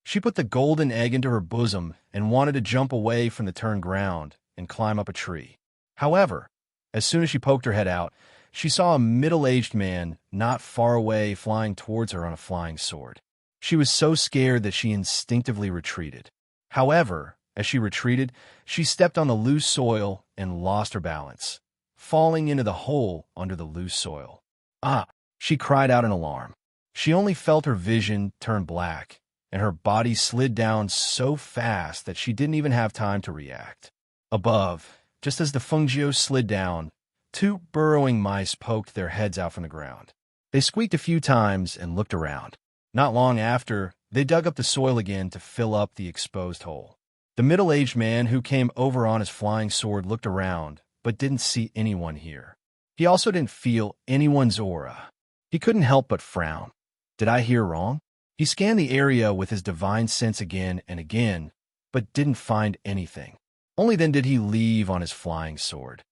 She put the golden egg into her bosom and wanted to jump away from the turned ground and climb up a tree. However, as soon as she poked her head out, she saw a middle-aged man not far away flying towards her on a flying sword. She was so scared that she instinctively retreated. However, as she retreated, she stepped on the loose soil and lost her balance, falling into the hole under the loose soil. "Ah!" she cried out in alarm. She only felt her vision turn black, and her body slid down so fast that she didn't even have time to react. Above, just as the Fengjiu slid down, 2 burrowing mice poked their heads out from the ground. They squeaked a few times and looked around. Not long after, they dug up the soil again to fill up the exposed hole. The middle-aged man who came over on his flying sword looked around, but didn't see anyone here. He also didn't feel anyone's aura. He couldn't help but frown. Did I hear wrong? He scanned the area with his divine sense again and again, but didn't find anything. Only then did he leave on his flying sword.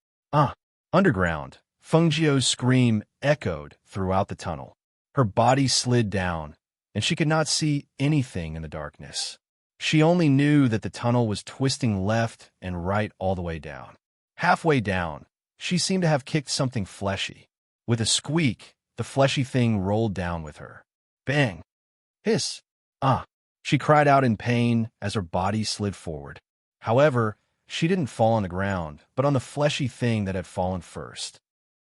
Underground, Fengjia's scream echoed throughout the tunnel. Her body slid down, and she could not see anything in the darkness. She only knew that the tunnel was twisting left and right all the way down. Halfway down, she seemed to have kicked something fleshy. With a squeak, the fleshy thing rolled down with her. Bang! Hiss! She cried out in pain as her body slid forward. However, she didn't fall on the ground, but on the fleshy thing that had fallen first.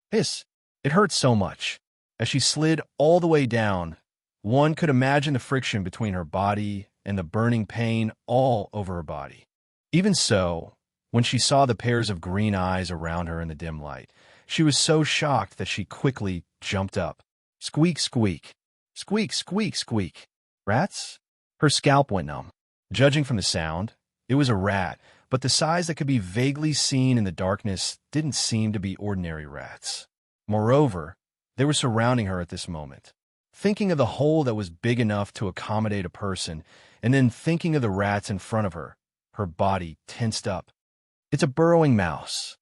Hiss! It hurt so much. As she slid all the way down, one could imagine the friction between her body and the burning pain all over her body. Even so, when she saw the pairs of green eyes around her in the dim light, she was so shocked that she quickly jumped up. Squeak, squeak. Squeak, squeak, squeak. Rats? Her scalp went numb. Judging from the sound, it was a rat, but the size that could be vaguely seen in the darkness didn't seem to be ordinary rats. Moreover, they were surrounding her at this moment. Thinking of the hole that was big enough to accommodate a person, and then thinking of the rats in front of her, her body tensed up. It's a burrowing mouse.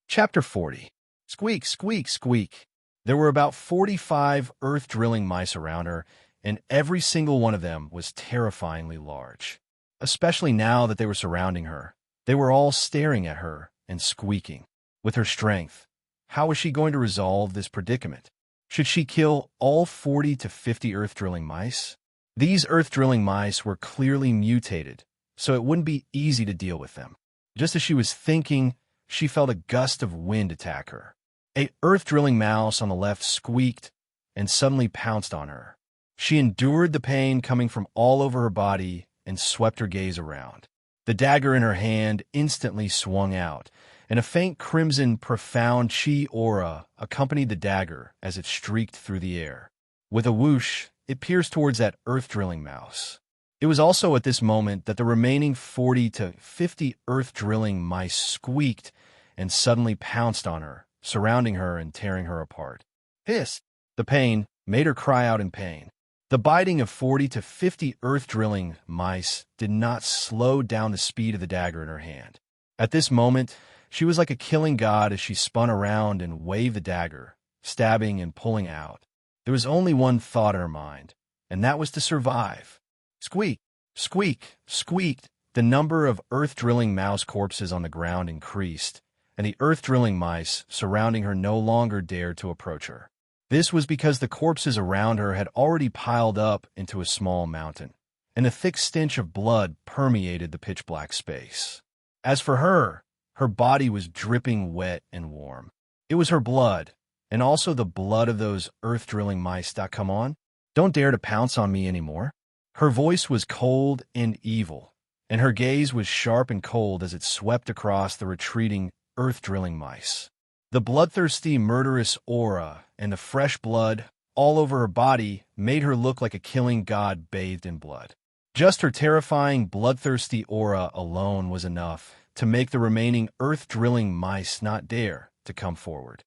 Chapter 40. Squeak, squeak, squeak. There were about 45 earth-drilling mice around her, and every single one of them was terrifyingly large. Especially now that they were surrounding her. They were all staring at her and squeaking. With her strength, how was she going to resolve this predicament? Should she kill all 40 to 50 earth-drilling mice? These earth-drilling mice were clearly mutated, so it wouldn't be easy to deal with them. Just as she was thinking, she felt a gust of wind attack her. A earth-drilling mouse on the left squeaked and suddenly pounced on her. She endured the pain coming from all over her body and swept her gaze around. The dagger in her hand instantly swung out, and a faint crimson profound chi aura accompanied the dagger as it streaked through the air. With a whoosh, it pierced towards that earth-drilling mouse. It was also at this moment that the remaining 40 to 50 earth-drilling mice squeaked and suddenly pounced on her, surrounding her and tearing her apart. Hiss! The pain made her cry out in pain. The biting of 40 to 50 earth-drilling mice did not slow down the speed of the dagger in her hand. At this moment, she was like a killing god as she spun around and waved the dagger, stabbing and pulling out. There was only one thought in her mind, and that was to survive. Squeak, squeak, squeaked. The number of earth-drilling mouse corpses on the ground increased, and the earth-drilling mice surrounding her no longer dared to approach her. This was because the corpses around her had already piled up into a small mountain, and a thick stench of blood permeated the pitch-black space. As for her, her body was dripping wet and warm. It was her blood, and also the blood of those earth-drilling mice that come on. Don't dare to pounce on me anymore. Her voice was cold and evil, and her gaze was sharp and cold as it swept across the retreating earth-drilling mice. The bloodthirsty, murderous aura and the fresh blood all over her body made her look like a killing god bathed in blood. Just her terrifying, bloodthirsty aura alone was enough to make the remaining earth-drilling mice not dare to come forward.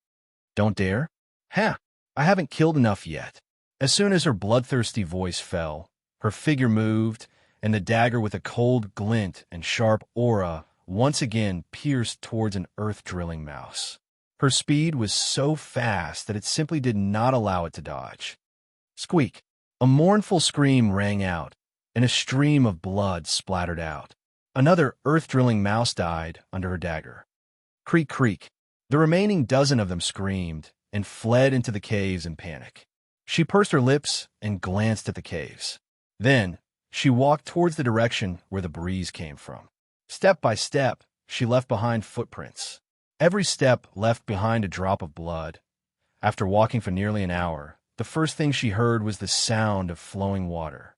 Don't dare? I haven't killed enough yet. As soon as her bloodthirsty voice fell, her figure moved, and the dagger with a cold glint and sharp aura once again pierced towards an earth-drilling mouse. Her speed was so fast that it simply did not allow it to dodge. Squeak! A mournful scream rang out, and a stream of blood splattered out. Another earth-drilling mouse died under her dagger. Creak, creak. The remaining dozen of them screamed and fled into the caves in panic. She pursed her lips and glanced at the caves. Then, she walked towards the direction where the breeze came from. Step by step, she left behind footprints. Every step left behind a drop of blood. After walking for nearly an hour, the first thing she heard was the sound of flowing water.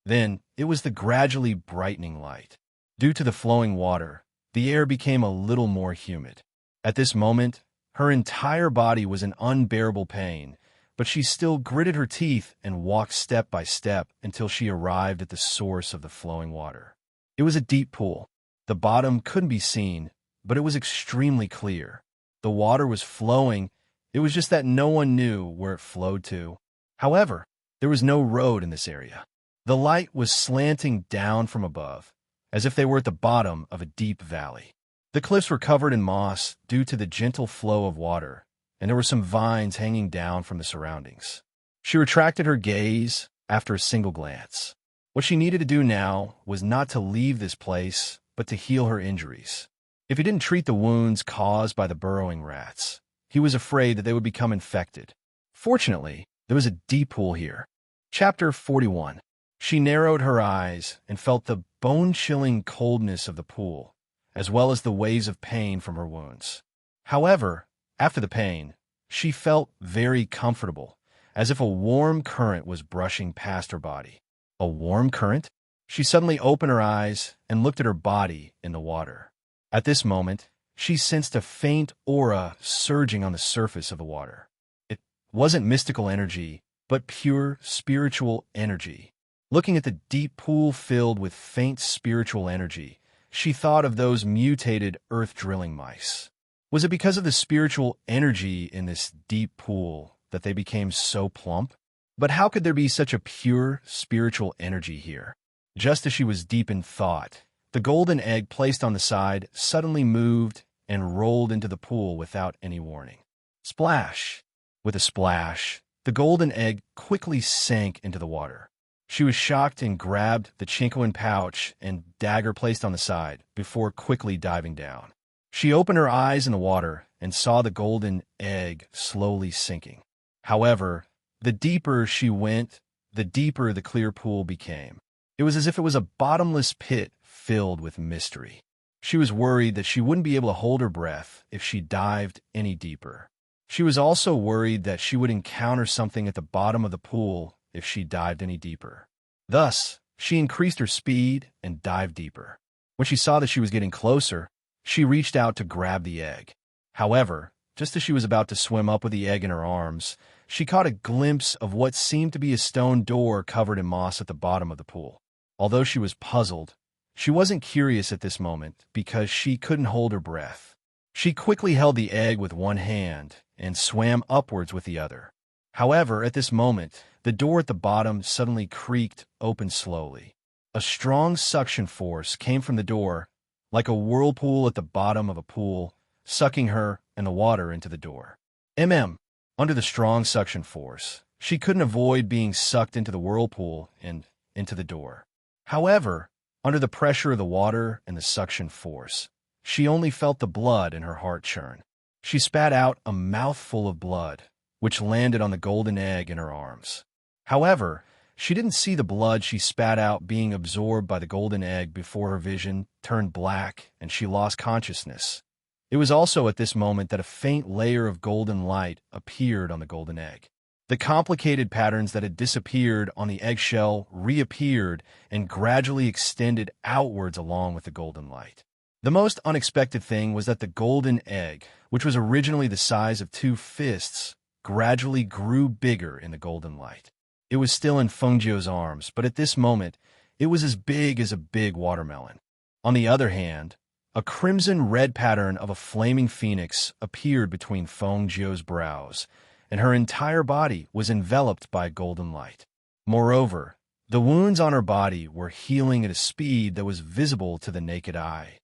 Then, it was the gradually brightening light. Due to the flowing water, the air became a little more humid. At this moment, her entire body was in unbearable pain, but she still gritted her teeth and walked step by step until she arrived at the source of the flowing water. It was a deep pool. The bottom couldn't be seen, but it was extremely clear. The water was flowing, It was just that no one knew where it flowed to. However, there was no road in this area. The light was slanting down from above, as if they were at the bottom of a deep valley. The cliffs were covered in moss due to the gentle flow of water, and there were some vines hanging down from the surroundings. She retracted her gaze after a single glance. What she needed to do now was not to leave this place, but to heal her injuries. If he didn't treat the wounds caused by the burrowing rats, he was afraid that they would become infected. Fortunately, there was a deep pool here. Chapter 41. She narrowed her eyes and felt the bone-chilling coldness of the pool, as well as the waves of pain from her wounds. However, after the pain, she felt very comfortable, as if a warm current was brushing past her body. A warm current? She suddenly opened her eyes and looked at her body in the water. At this moment, she sensed a faint aura surging on the surface of the water. It wasn't mystical energy, but pure spiritual energy. Looking at the deep pool filled with faint spiritual energy, she thought of those mutated earth-drilling mice. Was it because of the spiritual energy in this deep pool that they became so plump? But how could there be such a pure spiritual energy here? Just as she was deep in thought, the golden egg placed on the side suddenly moved and rolled into the pool without any warning. Splash! With a splash, the golden egg quickly sank into the water. She was shocked and grabbed the chinkoan pouch and dagger placed on the side before quickly diving down. She opened her eyes in the water and saw the golden egg slowly sinking. However, the deeper she went, the deeper the clear pool became. It was as if it was a bottomless pit filled with mystery. She was worried that she wouldn't be able to hold her breath if she dived any deeper. She was also worried that she would encounter something at the bottom of the pool if she dived any deeper. Thus, she increased her speed and dived deeper. When she saw that she was getting closer, she reached out to grab the egg. However, just as she was about to swim up with the egg in her arms, she caught a glimpse of what seemed to be a stone door covered in moss at the bottom of the pool. Although she was puzzled, she wasn't curious at this moment because she couldn't hold her breath. She quickly held the egg with one hand and swam upwards with the other. However, at this moment, the door at the bottom suddenly creaked open slowly. A strong suction force came from the door, like a whirlpool at the bottom of a pool, sucking her and the water into the door. Under the strong suction force, she couldn't avoid being sucked into the whirlpool and into the door. However, under the pressure of the water and the suction force, she only felt the blood in her heart churn. She spat out a mouthful of blood, which landed on the golden egg in her arms. However, she didn't see the blood she spat out being absorbed by the golden egg before her vision turned black and she lost consciousness. It was also at this moment that a faint layer of golden light appeared on the golden egg. The complicated patterns that had disappeared on the eggshell reappeared and gradually extended outwards along with the golden light. The most unexpected thing was that the golden egg, which was originally the size of 2 fists, gradually grew bigger in the golden light. It was still in Fengjio's arms, but at this moment, it was as big as a big watermelon. On the other hand, a crimson-red pattern of a flaming phoenix appeared between Fengjio's brows, and her entire body was enveloped by golden light. Moreover, the wounds on her body were healing at a speed that was visible to the naked eye.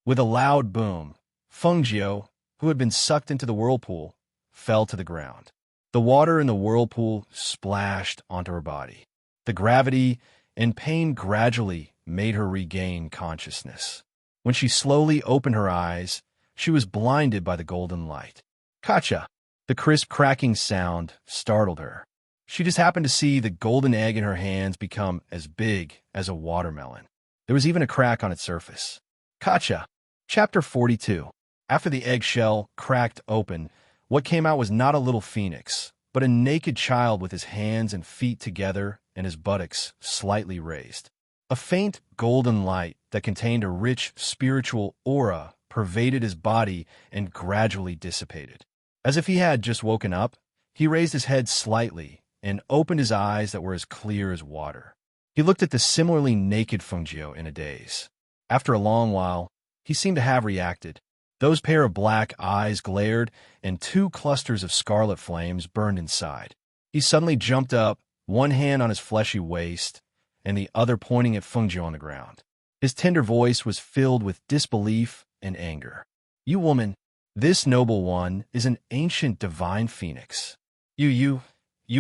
With a loud boom, Fengjio, who had been sucked into the whirlpool, fell to the ground. The water in the whirlpool splashed onto her body. The gravity and pain gradually made her regain consciousness. When she slowly opened her eyes, she was blinded by the golden light. Kacha! The crisp cracking sound startled her. She just happened to see the golden egg in her hands become as big as a watermelon. There was even a crack on its surface. Kacha! Chapter 42. After the eggshell cracked open, what came out was not a little phoenix, but a naked child with his hands and feet together and his buttocks slightly raised. A faint golden light that contained a rich spiritual aura pervaded his body and gradually dissipated. As if he had just woken up, he raised his head slightly and opened his eyes that were as clear as water. He looked at the similarly naked Fengjio in a daze. After a long while, he seemed to have reacted. Those pair of black eyes glared, and two clusters of scarlet flames burned inside. He suddenly jumped up, one hand on his fleshy waist, and the other pointing at Fengjiu on the ground. His tender voice was filled with disbelief and anger. "You woman, this noble one is an ancient divine phoenix. You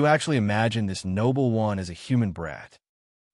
actually imagine this noble one as a human brat.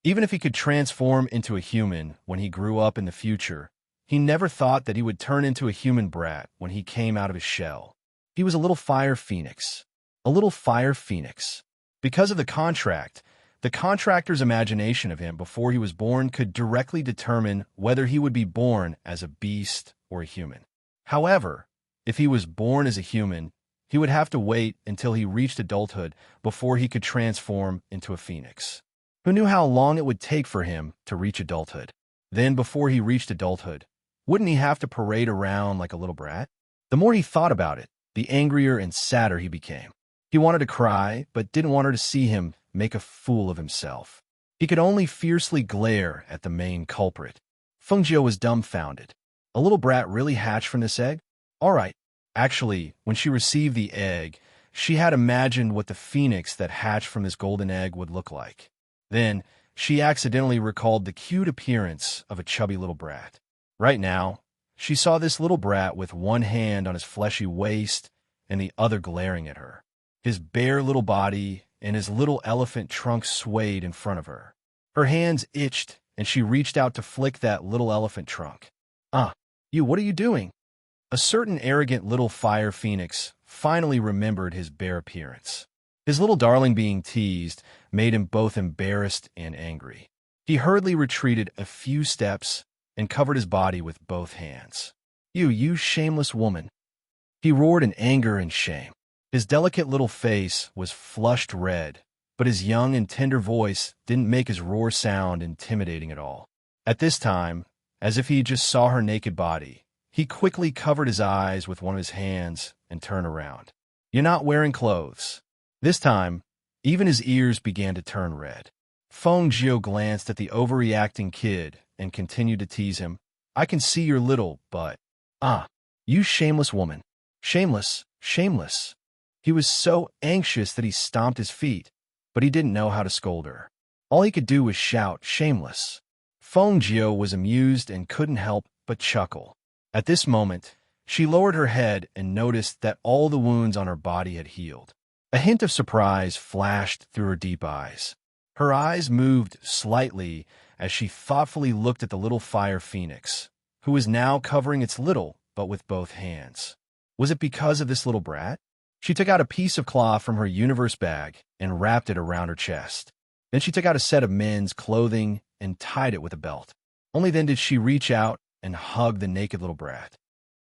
Even if he could transform into a human when he grew up in the future, he never thought that he would turn into a human brat when he came out of his shell. He was a little fire phoenix. A little fire phoenix. Because of the contractor's imagination of him before he was born could directly determine whether he would be born as a beast or a human. However, if he was born as a human, he would have to wait until he reached adulthood before he could transform into a phoenix. Who knew how long it would take for him to reach adulthood? Then, before he reached adulthood, wouldn't he have to parade around like a little brat? The more he thought about it, the angrier and sadder he became. He wanted to cry, but didn't want her to see him make a fool of himself. He could only fiercely glare at the main culprit. Fengjiu was dumbfounded. A little brat really hatched from this egg? All right. Actually, when she received the egg, she had imagined what the phoenix that hatched from this golden egg would look like. Then, she accidentally recalled the cute appearance of a chubby little brat. Right now, she saw this little brat with one hand on his fleshy waist and the other glaring at her. His bare little body and his little elephant trunk swayed in front of her. Her hands itched, and she reached out to flick that little elephant trunk. What are you doing?" A certain arrogant little fire phoenix finally remembered his bare appearance. His little darling being teased made him both embarrassed and angry. He hurriedly retreated a few steps and covered his body with both hands. You shameless woman!" He roared in anger and shame. His delicate little face was flushed red, but his young and tender voice didn't make his roar sound intimidating at all. At this time, as if he just saw her naked body, he quickly covered his eyes with one of his hands and turned around. "You're not wearing clothes." This time, even his ears began to turn red. Fengjiu glanced at the overreacting kid and continued to tease him. "I can see your little butt. You shameless woman. Shameless, shameless." He was so anxious that he stomped his feet, but he didn't know how to scold her. All he could do was shout, "Shameless." Fengjiu was amused and couldn't help but chuckle. At this moment, she lowered her head and noticed that all the wounds on her body had healed. A hint of surprise flashed through her deep eyes. Her eyes moved slightly as she thoughtfully looked at the little fire phoenix, who was now covering its little, but with both hands. Was it because of this little brat? She took out a piece of cloth from her universe bag and wrapped it around her chest. Then she took out a set of men's clothing and tied it with a belt. Only then did she reach out and hug the naked little brat.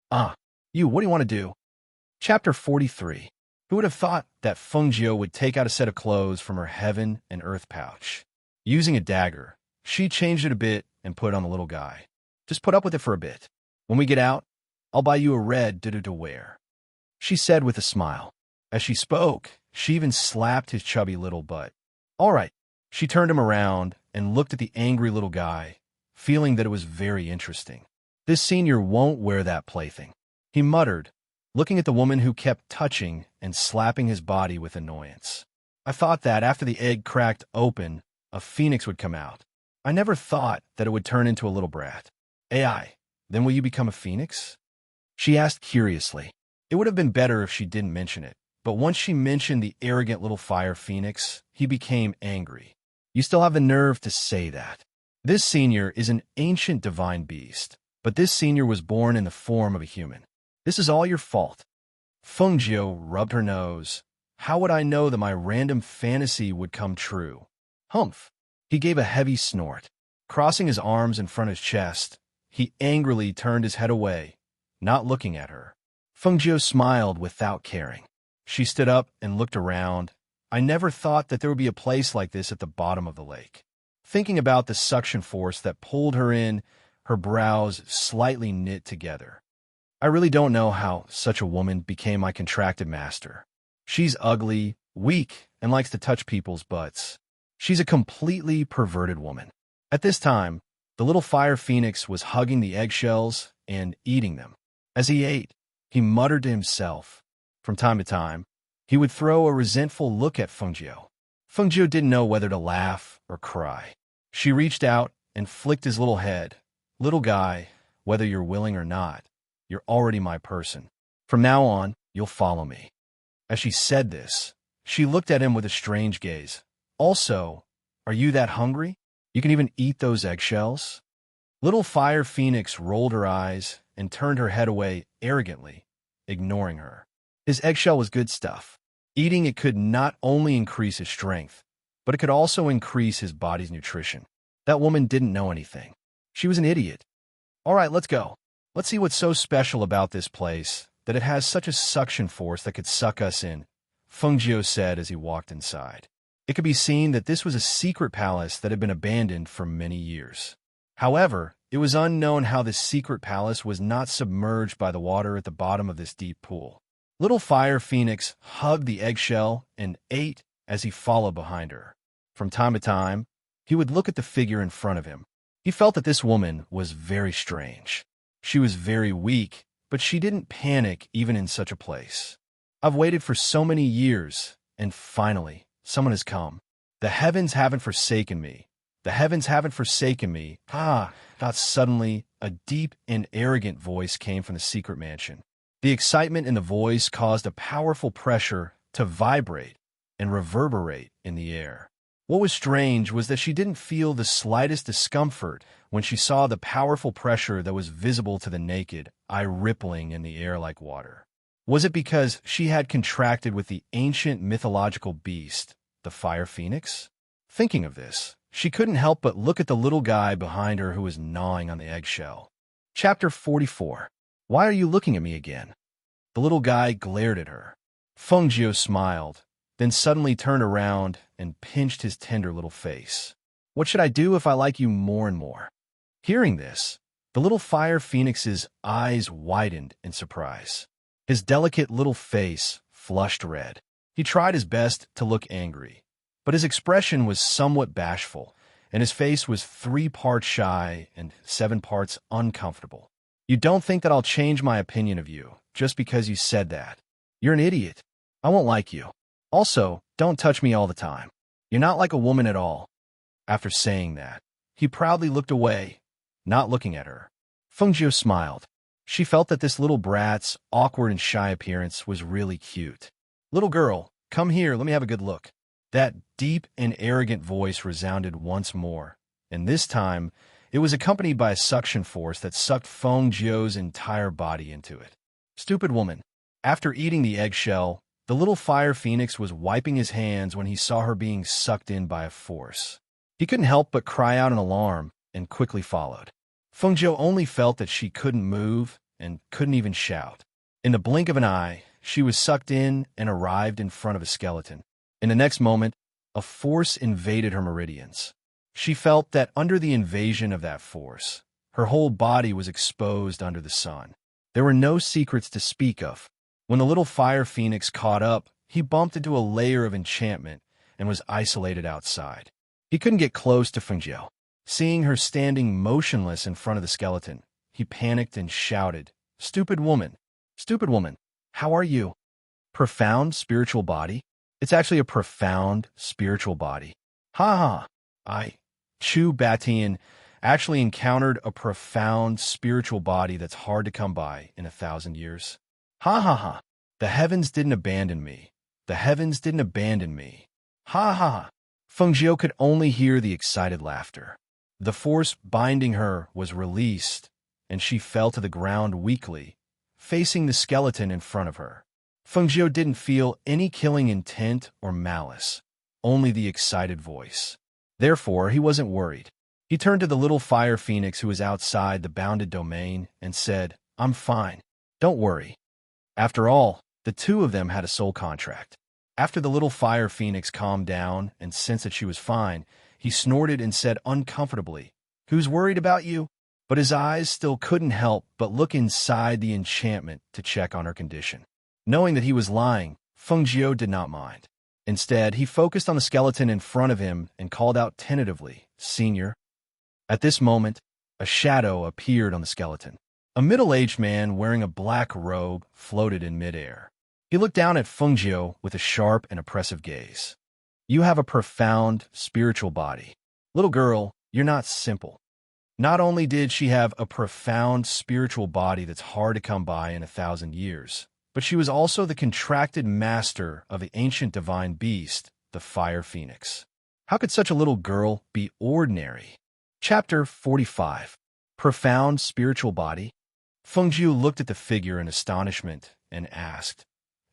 What do you want to do?" Chapter 43. Who would have thought that Fengjiu would take out a set of clothes from her heaven and earth pouch? Using a dagger, she changed it a bit and put it on the little guy. "Just put up with it for a bit. When we get out, I'll buy you a red to wear," she said with a smile. As she spoke, she even slapped his chubby little butt. "All right." She turned him around and looked at the angry little guy, feeling that it was very interesting. "This senior won't wear that plaything," he muttered, looking at the woman who kept touching and slapping his body with annoyance. "I thought that after the egg cracked open, a phoenix would come out. I never thought that it would turn into a little brat." "AI, then will you become a phoenix?" she asked curiously. It would have been better if she didn't mention it, but once she mentioned the arrogant little fire phoenix, he became angry. "You still have the nerve to say that. This senior is an ancient divine beast, but this senior was born in the form of a human. This is all your fault." Fengjiu rubbed her nose. "How would I know that my random fantasy would come true?" "Humph." He gave a heavy snort. Crossing his arms in front of his chest, he angrily turned his head away, not looking at her. Fengjiu smiled without caring. She stood up and looked around. "I never thought that there would be a place like this at the bottom of the lake." Thinking about the suction force that pulled her in, her brows slightly knit together. "I really don't know how such a woman became my contracted master. She's ugly, weak, and likes to touch people's butts. She's a completely perverted woman." At this time, the little fire phoenix was hugging the eggshells and eating them. As he ate, he muttered to himself. From time to time, he would throw a resentful look at Fengjiu. Fengjiu didn't know whether to laugh or cry. She reached out and flicked his little head. Little guy, whether you're willing or not, you're already my person. From now on, you'll follow me. As she said this, she looked at him with a strange gaze. Also, are you that hungry? You can even eat those eggshells? Little Fire Phoenix rolled her eyes and turned her head away arrogantly, ignoring her. His eggshell was good stuff. Eating it could not only increase his strength, but it could also increase his body's nutrition. That woman didn't know anything. She was an idiot. All right, let's go. Let's see what's so special about this place that it has such a suction force that could suck us in, Fengjiu said as he walked inside. It could be seen that this was a secret palace that had been abandoned for many years. However, it was unknown how this secret palace was not submerged by the water at the bottom of this deep pool. Little Fire Phoenix hugged the eggshell and ate as he followed behind her. From time to time, he would look at the figure in front of him. He felt that this woman was very strange. She was very weak, but she didn't panic even in such a place. I've waited for so many years, and finally, someone has come. The heavens haven't forsaken me. The heavens haven't forsaken me. Not suddenly, a deep and arrogant voice came from the secret mansion. The excitement in the voice caused a powerful pressure to vibrate and reverberate in the air. What was strange was that she didn't feel the slightest discomfort when she saw the powerful pressure that was visible to the naked eye rippling in the air like water. Was it because she had contracted with the ancient mythological beast, the Fire Phoenix? Thinking of this, she couldn't help but look at the little guy behind her who was gnawing on the eggshell. Chapter 44. Why are you looking at me again? The little guy glared at her. Fengjiu smiled, then suddenly turned around and pinched his tender little face. What should I do if I like you more and more? Hearing this, the little Fire Phoenix's eyes widened in surprise. His delicate little face flushed red. He tried his best to look angry, but his expression was somewhat bashful, and his face was 3 parts shy and 7 parts uncomfortable. You don't think that I'll change my opinion of you just because you said that. You're an idiot. I won't like you. Also, don't touch me all the time. You're not like a woman at all. After saying that, he proudly looked away, not looking at her. Fengjiu smiled. She felt that this little brat's awkward and shy appearance was really cute. Little girl, come here, let me have a good look. That deep and arrogant voice resounded once more, and this time, it was accompanied by a suction force that sucked Fengjiu's entire body into it. Stupid woman. After eating the eggshell, the little Fire Phoenix was wiping his hands when he saw her being sucked in by a force. He couldn't help but cry out in alarm and quickly followed. Fengjiu only felt that she couldn't move and couldn't even shout. In the blink of an eye, she was sucked in and arrived in front of a skeleton. In the next moment, a force invaded her meridians. She felt that under the invasion of that force, her whole body was exposed under the sun. There were no secrets to speak of. When the little Fire Phoenix caught up, he bumped into a layer of enchantment and was isolated outside. He couldn't get close to Fengjiu. Seeing her standing motionless in front of the skeleton, he panicked and shouted, Stupid woman! Stupid woman! How are you? Profound spiritual body? It's actually a profound spiritual body. Ha ha! Chu Batian actually encountered a profound spiritual body that's hard to come by in 1,000 years. Ha ha ha! The heavens didn't abandon me. The heavens didn't abandon me. Ha ha ha! Fengjiu could only hear the excited laughter. The force binding her was released, and she fell to the ground weakly, facing the skeleton in front of her. Fengjiu didn't feel any killing intent or malice, only the excited voice. Therefore, he wasn't worried. He turned to the little Fire Phoenix who was outside the bounded domain and said, I'm fine. Don't worry. After all, the two of them had a soul contract. After the little Fire Phoenix calmed down and sensed that she was fine, he snorted and said uncomfortably, Who's worried about you? But his eyes still couldn't help but look inside the enchantment to check on her condition. Knowing that he was lying, Fengjiu did not mind. Instead, he focused on the skeleton in front of him and called out tentatively, Senior. At this moment, a shadow appeared on the skeleton. A middle-aged man wearing a black robe floated in midair. He looked down at Fengjiu with a sharp and oppressive gaze. You have a profound spiritual body. Little girl, you're not simple. Not only did she have a profound spiritual body that's hard to come by in 1,000 years, but she was also the contracted master of the ancient divine beast, the fire phoenix. How could such a little girl be ordinary? Chapter 45. Profound Spiritual Body. Fengjiu looked at the figure in astonishment and asked,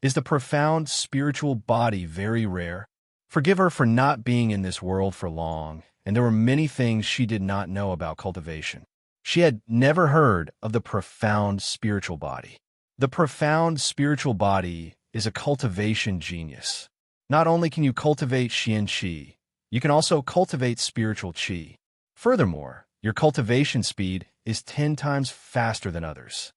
Is the profound spiritual body very rare? Forgive her for not being in this world for long, and there were many things she did not know about cultivation. She had never heard of the profound spiritual body. The profound spiritual body is a cultivation genius. Not only can you cultivate Xian Qi, you can also cultivate spiritual Qi. Furthermore, your cultivation speed is 10 times faster than others.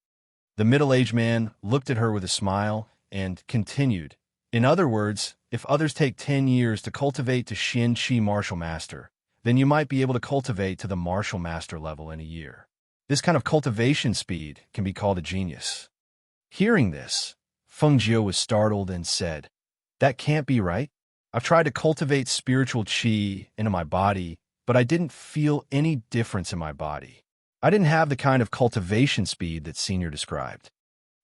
The middle-aged man looked at her with a smile and continued, In other words, if others take 10 years to cultivate to Xian Qi Martial Master, then you might be able to cultivate to the Martial Master level in a year. This kind of cultivation speed can be called a genius. Hearing this, Fengjiu was startled and said, That can't be right. I've tried to cultivate spiritual Qi into my body, but I didn't feel any difference in my body. I didn't have the kind of cultivation speed that Senior described.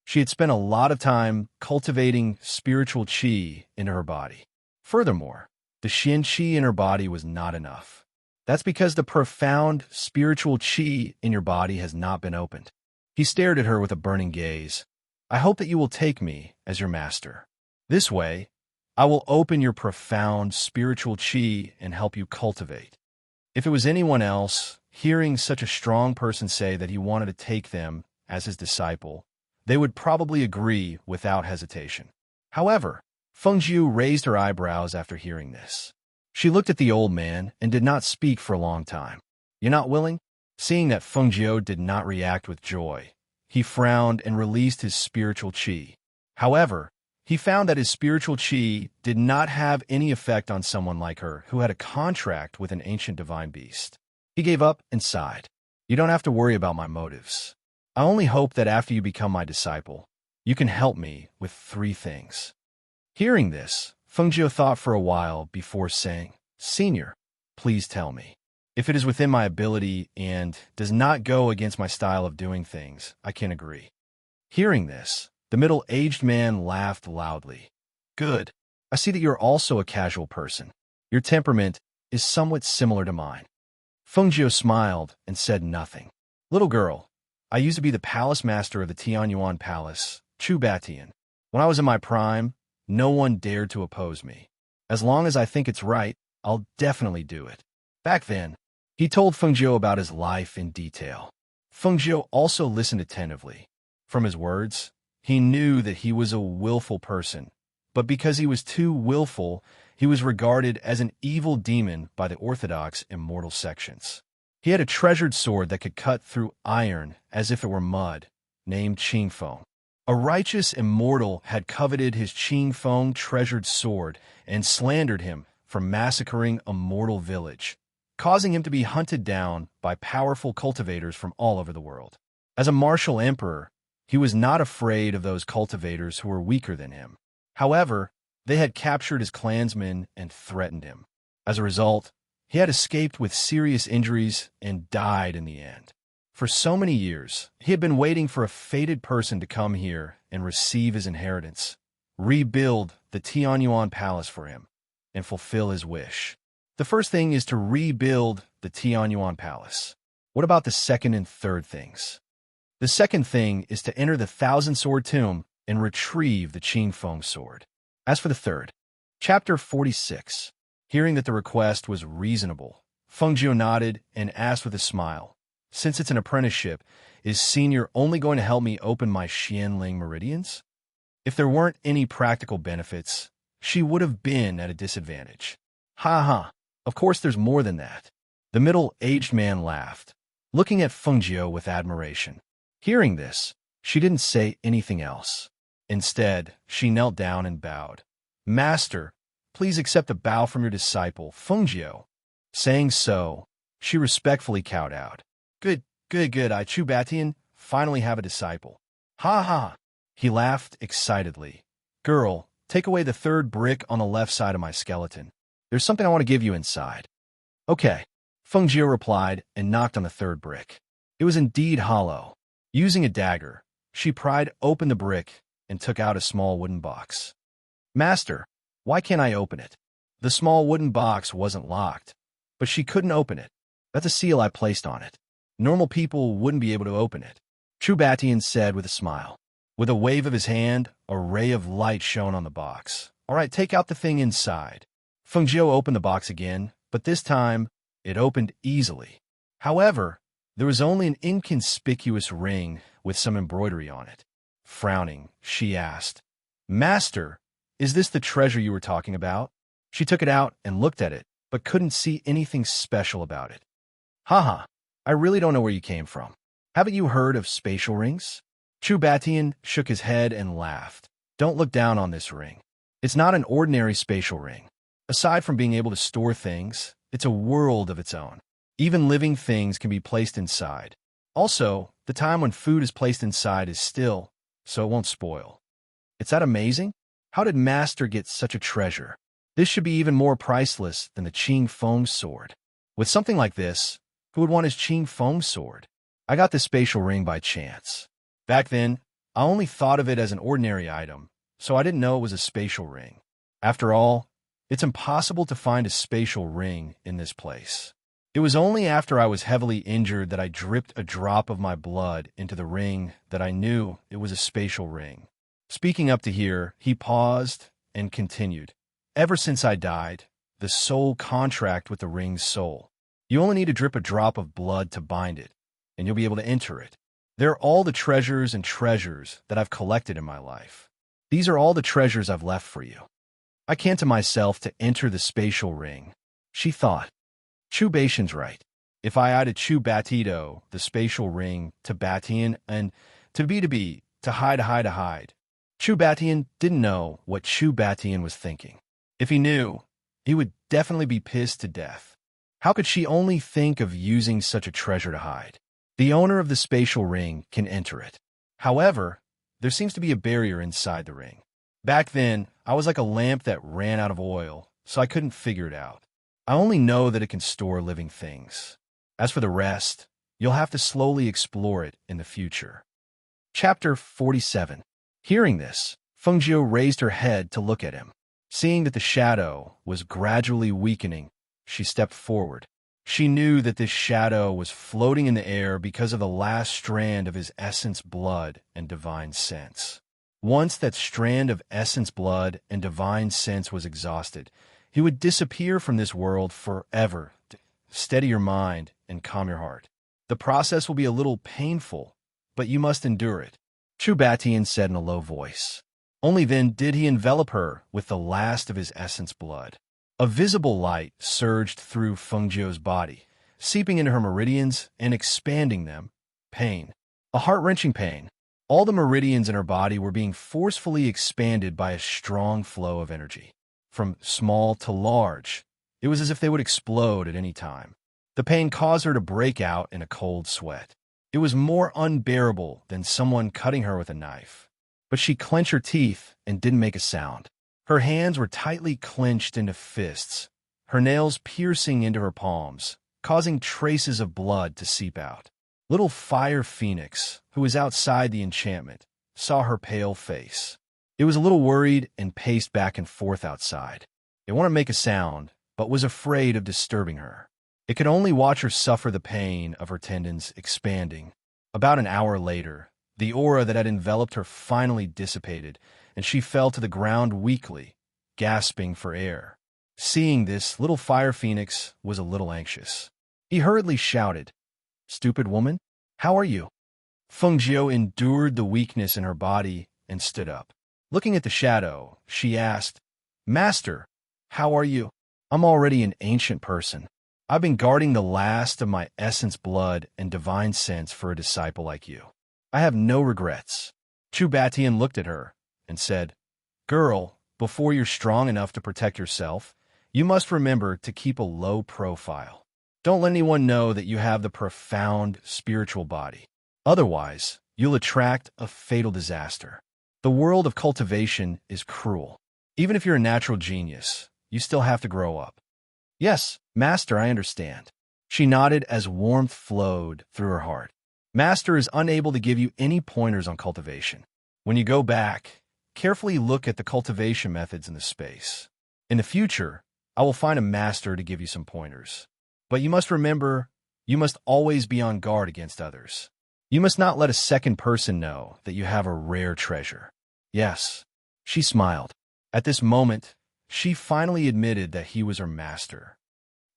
She had spent a lot of time cultivating spiritual Qi into her body. Furthermore, the Xian Qi in her body was not enough. That's because the profound spiritual Qi in your body has not been opened. He stared at her with a burning gaze. I hope that you will take me as your master. This way, I will open your profound spiritual Qi and help you cultivate. If it was anyone else, hearing such a strong person say that he wanted to take them as his disciple, they would probably agree without hesitation. However, Fengjiu raised her eyebrows after hearing this. She looked at the old man and did not speak for a long time. You're not willing? Seeing that Fengjiu did not react with joy, he frowned and released his spiritual Qi. However, he found that his spiritual Qi did not have any effect on someone like her who had a contract with an ancient divine beast. He gave up and sighed. You don't have to worry about my motives. I only hope that after you become my disciple, you can help me with 3 things. Hearing this, Fengjiu thought for a while before saying, Senior, please tell me. If it is within my ability and does not go against my style of doing things, I can agree. Hearing this, the middle-aged man laughed loudly. Good. I see that you're also a casual person. Your temperament is somewhat similar to mine. Fengjiu smiled and said nothing. Little girl, I used to be the palace master of the Tianyuan Palace, Chu Batian. When I was in my prime, no one dared to oppose me. As long as I think it's right, I'll definitely do it. Back then, he told Fengjiu about his life in detail. Fengjiu also listened attentively. From his words, he knew that he was a willful person, but because he was too willful, he was regarded as an evil demon by the orthodox immortal sections. He had a treasured sword that could cut through iron as if it were mud, named Qingfeng. A righteous immortal had coveted his Qingfeng treasured sword and slandered him for massacring a mortal village, causing him to be hunted down by powerful cultivators from all over the world. As a martial emperor, he was not afraid of those cultivators who were weaker than him. However, they had captured his clansmen and threatened him. As a result, he had escaped with serious injuries and died in the end. For so many years, he had been waiting for a fated person to come here and receive his inheritance, rebuild the Tianyuan Palace for him, and fulfill his wish. The first thing is to rebuild the Tianyuan Palace. What about the second and third things? The second thing is to enter the Thousand-Sword Tomb and retrieve the Qingfeng sword. As for the third, Chapter 46. Hearing that the request was reasonable, Fengjiu nodded and asked with a smile, Since it's an apprenticeship, is Senior only going to help me open my Xianling meridians? If there weren't any practical benefits, she would have been at a disadvantage. Ha ha, of course there's more than that. The middle-aged man laughed, looking at Fengjiu with admiration. Hearing this, she didn't say anything else. Instead, she knelt down and bowed. Master, please accept a bow from your disciple, Fengjiu. Saying so, she respectfully bowed out. Good, I Chu Batian, finally have a disciple. Ha ha! He laughed excitedly. Girl, take away the third brick on the left side of my skeleton. There's something I want to give you inside. Okay, Feng Jiu replied and knocked on the third brick. It was indeed hollow. Using a dagger, she pried open the brick and took out a small wooden box. Master, why can't I open it? The small wooden box wasn't locked, but she couldn't open it. That's a seal I placed on it. Normal people wouldn't be able to open it, Chubatian said with a smile. With a wave of his hand, a ray of light shone on the box. All right, take out the thing inside. Feng Jiu opened the box again, but this time it opened easily. However, there was only an inconspicuous ring with some embroidery on it. Frowning, she asked, Master, is this the treasure you were talking about? She took it out and looked at it, but couldn't see anything special about it. Haha, I really don't know where you came from. Haven't you heard of spatial rings? Chubatian shook his head and laughed. Don't look down on this ring. It's not an ordinary spatial ring. Aside from being able to store things, it's a world of its own. Even living things can be placed inside. Also, the time when food is placed inside is still, so it won't spoil. Is that amazing? How did Master get such a treasure? This should be even more priceless than the Qing Feng sword. With something like this, who would want his Qing Feng sword? I got this spatial ring by chance. Back then, I only thought of it as an ordinary item, so I didn't know it was a spatial ring. After all, it's impossible to find a spatial ring in this place. It was only after I was heavily injured that I dripped a drop of my blood into the ring that I knew it was a spatial ring. Speaking up to here, he paused and continued. Ever since I died, the soul contract with the ring's soul. You only need to drip a drop of blood to bind it, and you'll be able to enter it. They're all the treasures and treasures that I've collected in my life. These are all the treasures I've left for you. I can't to myself to enter the spatial ring, she thought. Chubatian's right. If I added Chubatido, the spatial ring, to Batian, and to be, to hide. Chubatian didn't know what Chubatian was thinking. If he knew, he would definitely be pissed to death. How could she only think of using such a treasure to hide? The owner of the spatial ring can enter it. However, there seems to be a barrier inside the ring. Back then, I was like a lamp that ran out of oil, so I couldn't figure it out. I only know that it can store living things. As for the rest, you'll have to slowly explore it in the future. Chapter 47. Hearing this, Feng Jiu raised her head to look at him. Seeing that the shadow was gradually weakening, she stepped forward. She knew that this shadow was floating in the air because of the last strand of his essence blood and divine sense. Once that strand of essence blood and divine sense was exhausted, he would disappear from this world forever. Steady your mind and calm your heart. The process will be a little painful, but you must endure it, Chubatian said in a low voice. Only then did he envelop her with the last of his essence blood. A visible light surged through Feng Jiu's body, seeping into her meridians and expanding them. Pain. A heart-wrenching pain. All the meridians in her body were being forcefully expanded by a strong flow of energy. From small to large, it was as if they would explode at any time. The pain caused her to break out in a cold sweat. It was more unbearable than someone cutting her with a knife. But she clenched her teeth and didn't make a sound. Her hands were tightly clenched into fists, her nails piercing into her palms, causing traces of blood to seep out. Little Fire Phoenix, who was outside the enchantment, saw her pale face. It was a little worried and paced back and forth outside. It wanted to make a sound, but was afraid of disturbing her. It could only watch her suffer the pain of her tendons expanding. About an hour later, the aura that had enveloped her finally dissipated, and she fell to the ground weakly, gasping for air. Seeing this, little Fire Phoenix was a little anxious. He hurriedly shouted, "Stupid woman, how are you?" Feng Jiu endured the weakness in her body and stood up. Looking at the shadow, she asked, "Master, how are you?" "I'm already an ancient person. I've been guarding the last of my essence blood and divine sense for a disciple like you. I have no regrets." Chubatian looked at her and said, "Girl, before you're strong enough to protect yourself, you must remember to keep a low profile. Don't let anyone know that you have the profound spiritual body. Otherwise, you'll attract a fatal disaster. The world of cultivation is cruel. Even if you're a natural genius, you still have to grow up. Yes, Master, I understand. She nodded as warmth flowed through her heart. Master is unable to give you any pointers on cultivation. When you go back, carefully look at the cultivation methods in the space. In the future, I will find a master to give you some pointers. But you must remember, you must always be on guard against others. You must not let a second person know that you have a rare treasure. Yes, she smiled. At this moment, she finally admitted that he was her master.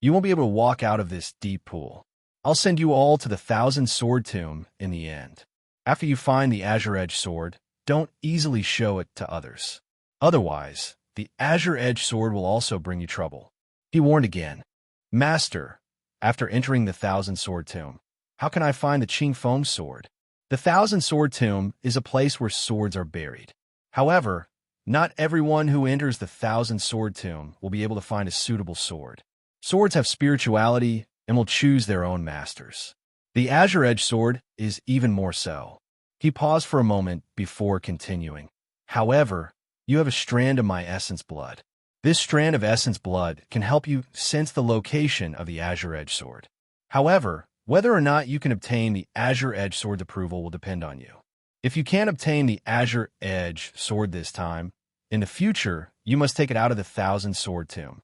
You won't be able to walk out of this deep pool. I'll send you all to the 1,000 Sword Tomb in the end. After you find the Azure Edge Sword, don't easily show it to others. Otherwise, the Azure Edge Sword will also bring you trouble. He warned again. Master, after entering the 1,000 Sword Tomb, how can I find the Qing Foam Sword? The 1,000 Sword Tomb is a place where swords are buried. However, not everyone who enters the 1,000 Sword Tomb will be able to find a suitable sword. Swords have spirituality and will choose their own masters. The Azure Edge Sword is even more so. He paused for a moment before continuing. However, you have a strand of my essence blood. This strand of essence blood can help you sense the location of the Azure Edge Sword. However, whether or not you can obtain the Azure Edge Sword's approval will depend on you. If you can't obtain the Azure Edge Sword this time, in the future, you must take it out of the 1,000 Sword Tomb.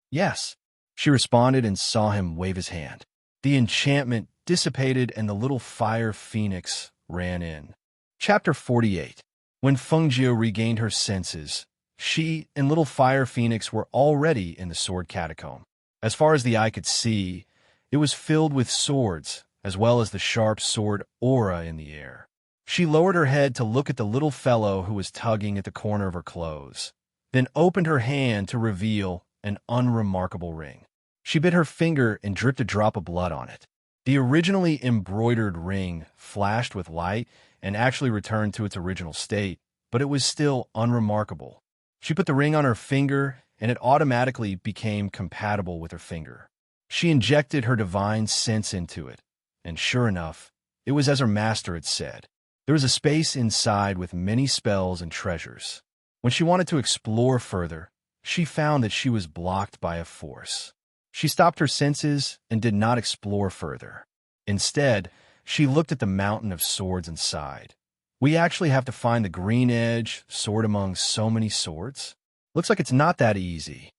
Yes, she responded and saw him wave his hand. The enchantment dissipated and the little fire phoenix ran in. Chapter 48. When Fengjiu regained her senses, she and little fire phoenix were already in the sword catacomb. As far as the eye could see, it was filled with swords, as well as the sharp sword aura in the air. She lowered her head to look at the little fellow who was tugging at the corner of her clothes, then opened her hand to reveal an unremarkable ring. She bit her finger and dripped a drop of blood on it. The originally embroidered ring flashed with light and actually returned to its original state, but it was still unremarkable. She put the ring on her finger, and it automatically became compatible with her finger. She injected her divine sense into it, and sure enough, it was as her master had said. There was a space inside with many spells and treasures. When she wanted to explore further, she found that she was blocked by a force. She stopped her senses and did not explore further. Instead, she looked at the mountain of swords and sighed. We actually have to find the green edge sword among so many swords? Looks like it's not that easy.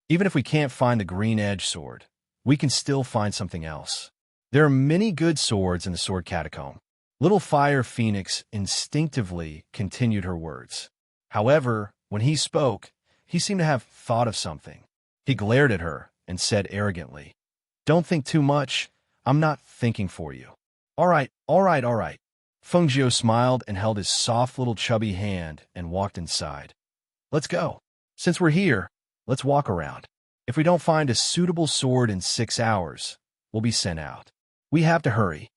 Even if we can't find the green edge sword, we can still find something else. There are many good swords in the sword catacomb. Little Fire Phoenix instinctively continued her words. However, when he spoke, he seemed to have thought of something. He glared at her and said arrogantly, "Don't think too much. I'm not thinking for you." All right. Fengjiu smiled and held his soft little chubby hand and walked inside. Let's go. Since we're here, let's walk around. If we don't find a suitable sword in 6 hours, we'll be sent out. We have to hurry.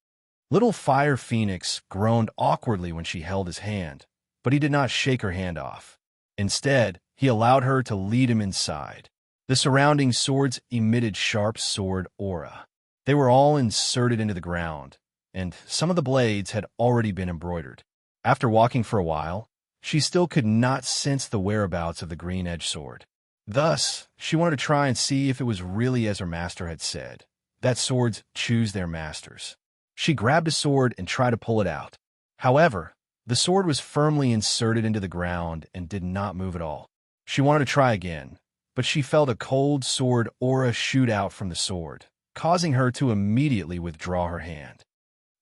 Little Fire Phoenix groaned awkwardly when she held his hand, but he did not shake her hand off. Instead, he allowed her to lead him inside. The surrounding swords emitted sharp sword aura. They were all inserted into the ground, and some of the blades had already been embroidered. After walking for a while, she still could not sense the whereabouts of the green edge sword. Thus, she wanted to try and see if it was really as her master had said, that swords choose their masters. She grabbed a sword and tried to pull it out. However, the sword was firmly inserted into the ground and did not move at all. She wanted to try again, but she felt a cold sword aura shoot out from the sword, causing her to immediately withdraw her hand.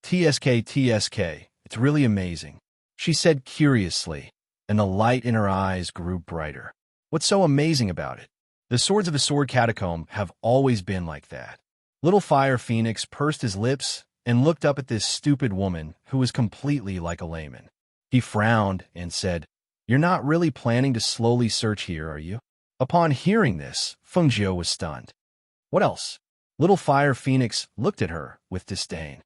TSK, it's really amazing, she said curiously, and the light in her eyes grew brighter. What's so amazing about it? The swords of the sword catacomb have always been like that. Little Fire Phoenix pursed his lips and looked up at this stupid woman who was completely like a layman. He frowned and said, "You're not really planning to slowly search here, are you?" Upon hearing this, Fengjiu was stunned. What else? Little Fire Phoenix looked at her with disdain.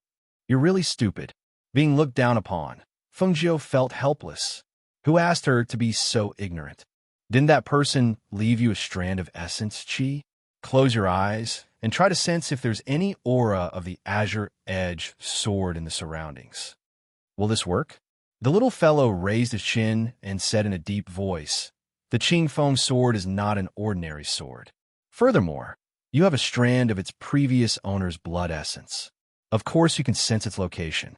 You're really stupid. Being looked down upon, Fengjiu felt helpless. Who asked her to be so ignorant? Didn't that person leave you a strand of essence, Qi? Close your eyes and try to sense if there's any aura of the Azure Edge sword in the surroundings. Will this work? The little fellow raised his chin and said in a deep voice, "The Qing Feng sword is not an ordinary sword. Furthermore, you have a strand of its previous owner's blood essence. Of course you can sense its location.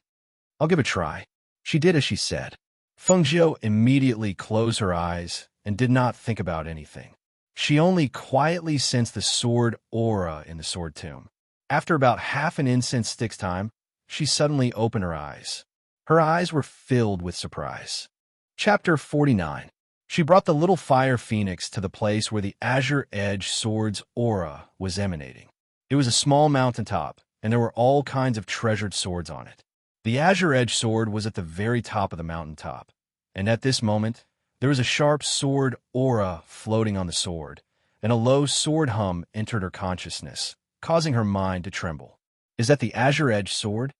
I'll give it a try." She did as she said. Feng Zhou immediately closed her eyes and did not think about anything. She only quietly sensed the sword aura in the sword tomb. After about half an incense stick's time, she suddenly opened her eyes. Her eyes were filled with surprise. Chapter 49. She brought the little fire phoenix to the place where the azure edge sword's aura was emanating. It was a small mountaintop, and there were all kinds of treasured swords on it. The azure edge sword was at the very top of the mountaintop, and at this moment, there was a sharp sword aura floating on the sword, and a low sword hum entered her consciousness, causing her mind to tremble. Is that the azure edge sword?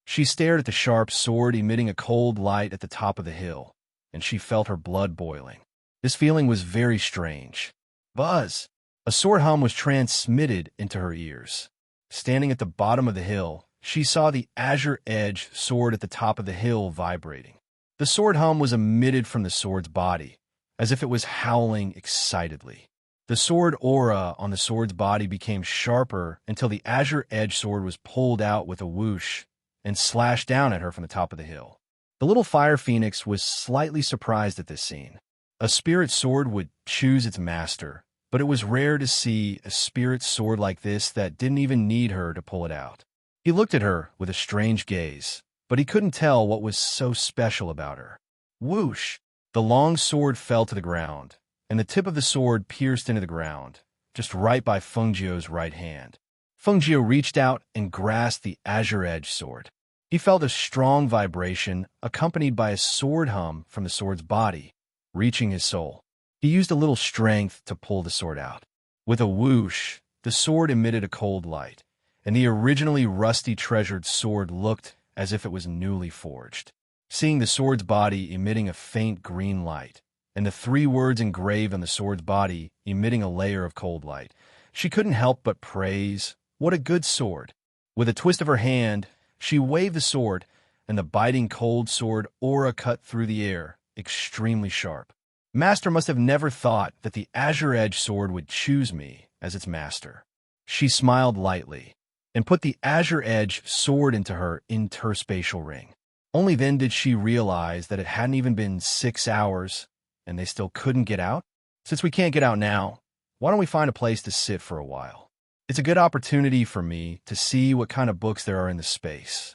She stared at the sharp sword emitting a cold light at the top of the hill, and she felt her blood boiling. This feeling was very strange. Buzz! A sword hum was transmitted into her ears. Standing at the bottom of the hill, she saw the azure edge sword at the top of the hill vibrating. The sword hum was emitted from the sword's body, as if it was howling excitedly. The sword aura on the sword's body became sharper until the azure edge sword was pulled out with a whoosh and slashed down at her from the top of the hill. The little fire phoenix was slightly surprised at this scene. A spirit sword would choose its master, but it was rare to see a spirit sword like this that didn't even need her to pull it out. He looked at her with a strange gaze, but he couldn't tell what was so special about her. Whoosh! The long sword fell to the ground, and the tip of the sword pierced into the ground, just right by Feng Zhou's right hand. Feng Zhou reached out and grasped the azure edge sword. He felt a strong vibration accompanied by a sword hum from the sword's body, reaching his soul. He used a little strength to pull the sword out. With a whoosh, the sword emitted a cold light, and the originally rusty treasured sword looked as if it was newly forged. Seeing the sword's body emitting a faint green light, and the 3 words engraved on the sword's body emitting a layer of cold light, she couldn't help but praise, "What a good sword." With a twist of her hand, she waved the sword, and the biting cold sword aura cut through the air, extremely sharp. Master must have never thought that the azure edge sword would choose me as its master. She smiled lightly and put the azure edge sword into her interspatial ring. Only then did she realize that it hadn't even been 6 hours, and they still couldn't get out. Since we can't get out now, why don't we find a place to sit for a while? It's a good opportunity for me to see what kind of books there are in the space.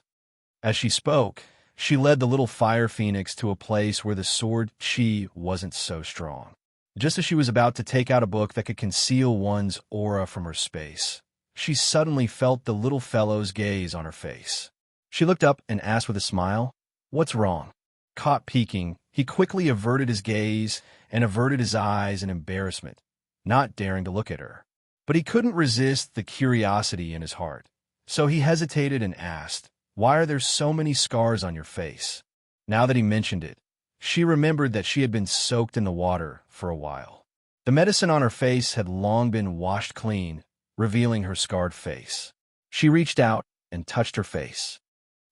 As she spoke, she led the little fire phoenix to a place where the sword chi wasn't so strong. Just as she was about to take out a book that could conceal one's aura from her space, she suddenly felt the little fellow's gaze on her face. She looked up and asked with a smile, "What's wrong?" Caught peeking, he quickly averted his gaze and averted his eyes in embarrassment, not daring to look at her. But he couldn't resist the curiosity in his heart, so he hesitated and asked, "Why are there so many scars on your face?" Now that he mentioned it, she remembered that she had been soaked in the water for a while. The medicine on her face had long been washed clean, revealing her scarred face. She reached out and touched her face.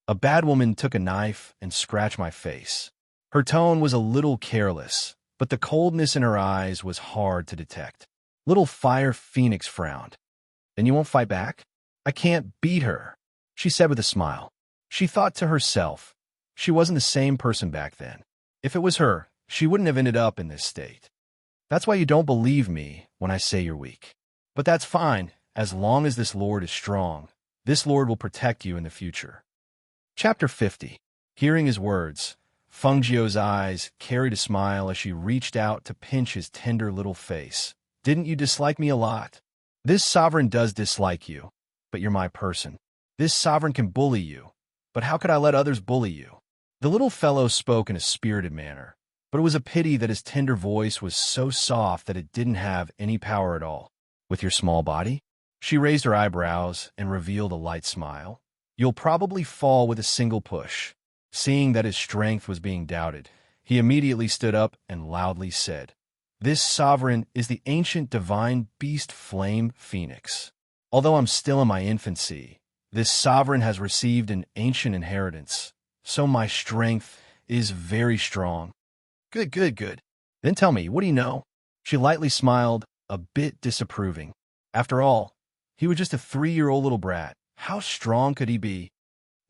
"A bad woman took a knife and scratched my face." Her tone was a little careless, but the coldness in her eyes was hard to detect. Little Fire Phoenix frowned. "Then you won't fight back?" "I can't beat her," she said with a smile. She thought to herself, she wasn't the same person back then. If it was her, she wouldn't have ended up in this state. "That's why you don't believe me when I say you're weak. But that's fine, as long as this lord is strong. This lord will protect you in the future." Chapter 50. Hearing his words, Feng Zhou's eyes carried a smile as she reached out to pinch his tender little face. "Didn't you dislike me a lot? This sovereign does dislike you, but you're my person. This sovereign can bully you, but how could I let others bully you?" The little fellow spoke in a spirited manner, but it was a pity that his tender voice was so soft that it didn't have any power at all. "With your small body?" She raised her eyebrows and revealed a light smile. "You'll probably fall with a single push." Seeing that his strength was being doubted, he immediately stood up and loudly said, "This sovereign is the ancient divine beast Flame Phoenix. Although I'm still in my infancy, this sovereign has received an ancient inheritance, so my strength is very strong. Good, good, good. Then tell me, what do you know? She lightly smiled, a bit disapproving. After all, he was just a 3-year-old little brat. How strong could he be?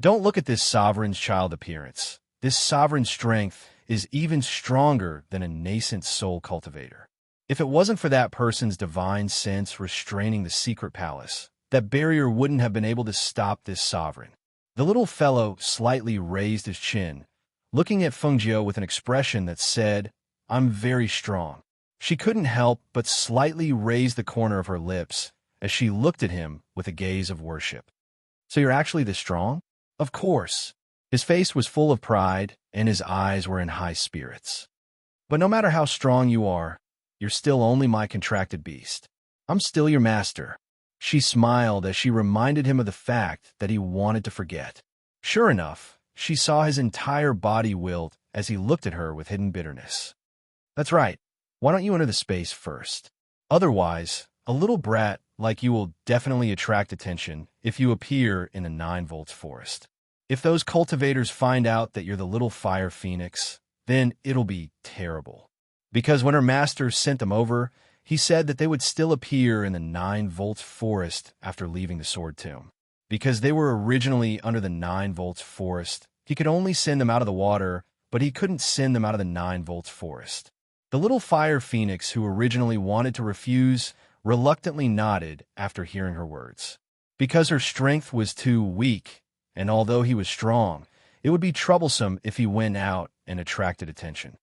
Don't look at this sovereign's child appearance. This sovereign's strength is even stronger than a nascent soul cultivator. If it wasn't for that person's divine sense restraining the secret palace, that barrier wouldn't have been able to stop this sovereign. The little fellow slightly raised his chin, looking at Fengjiu with an expression that said, "I'm very strong." She couldn't help but slightly raise the corner of her lips as she looked at him with a gaze of worship. "So you're actually this strong?" "Of course." His face was full of pride, and his eyes were in high spirits. "But no matter how strong you are, you're still only my contracted beast. I'm still your master." She smiled as she reminded him of the fact that he wanted to forget. Sure enough, she saw his entire body wilt as he looked at her with hidden bitterness. "That's right. Why don't you enter the space first? Otherwise, a little brat like you will definitely attract attention if you appear in the 9-volt forest. If those cultivators find out that you're the little fire phoenix, then it'll be terrible." Because when her master sent them over, he said that they would still appear in the 9-volt forest after leaving the Sword Tomb. Because they were originally under the 9-volt forest, he could only send them out of the water, but he couldn't send them out of the 9-volt forest. The little fire phoenix who originally wanted to refuse reluctantly nodded after hearing her words. Because her strength was too weak, and although he was strong, it would be troublesome if he went out and attracted attention.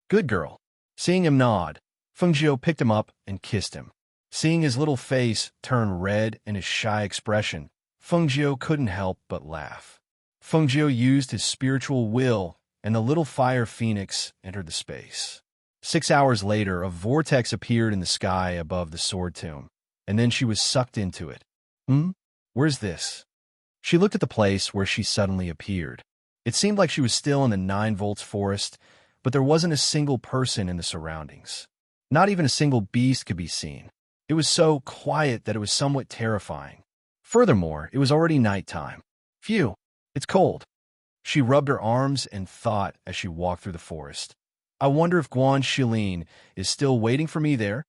"Good girl." Seeing him nod, Fengjiu picked him up and kissed him. Seeing his little face turn red and his shy expression, Fengjiu couldn't help but laugh. Fengjiu used his spiritual will, and the little fire phoenix entered the space. 6 hours later, a vortex appeared in the sky above the Sword Tomb, and then she was sucked into it. Where's this?" She looked at the place where she suddenly appeared. It seemed like she was still in the 9-volt forest, but there wasn't a single person in the surroundings. Not even a single beast could be seen. It was so quiet that it was somewhat terrifying. Furthermore, it was already nighttime. Phew, it's cold. She rubbed her arms and thought as she walked through the forest. I wonder if Guan Shilin is still waiting for me there?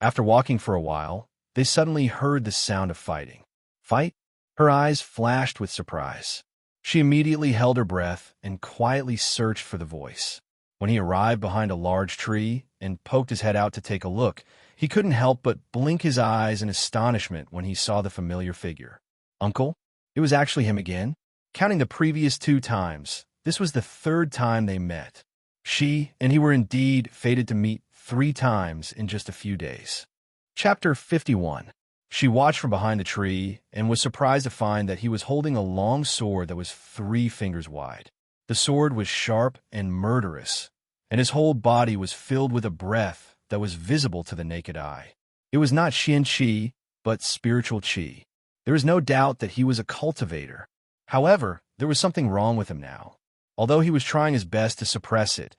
After walking for a while, they suddenly heard the sound of fighting. Fight? Her eyes flashed with surprise. She immediately held her breath and quietly searched for the voice. When he arrived behind a large tree and poked his head out to take a look, he couldn't help but blink his eyes in astonishment when he saw the familiar figure. Uncle? It was actually him again. Counting the previous 2 times, this was the 3rd time they met. She and he were indeed fated to meet 3 times in just a few days. Chapter 51. She watched from behind the tree and was surprised to find that he was holding a long sword that was 3 fingers wide. The sword was sharp and murderous, and his whole body was filled with a breath that was visible to the naked eye. It was not Xian Qi, but spiritual Qi. There was no doubt that he was a cultivator. However, there was something wrong with him now. Although he was trying his best to suppress it,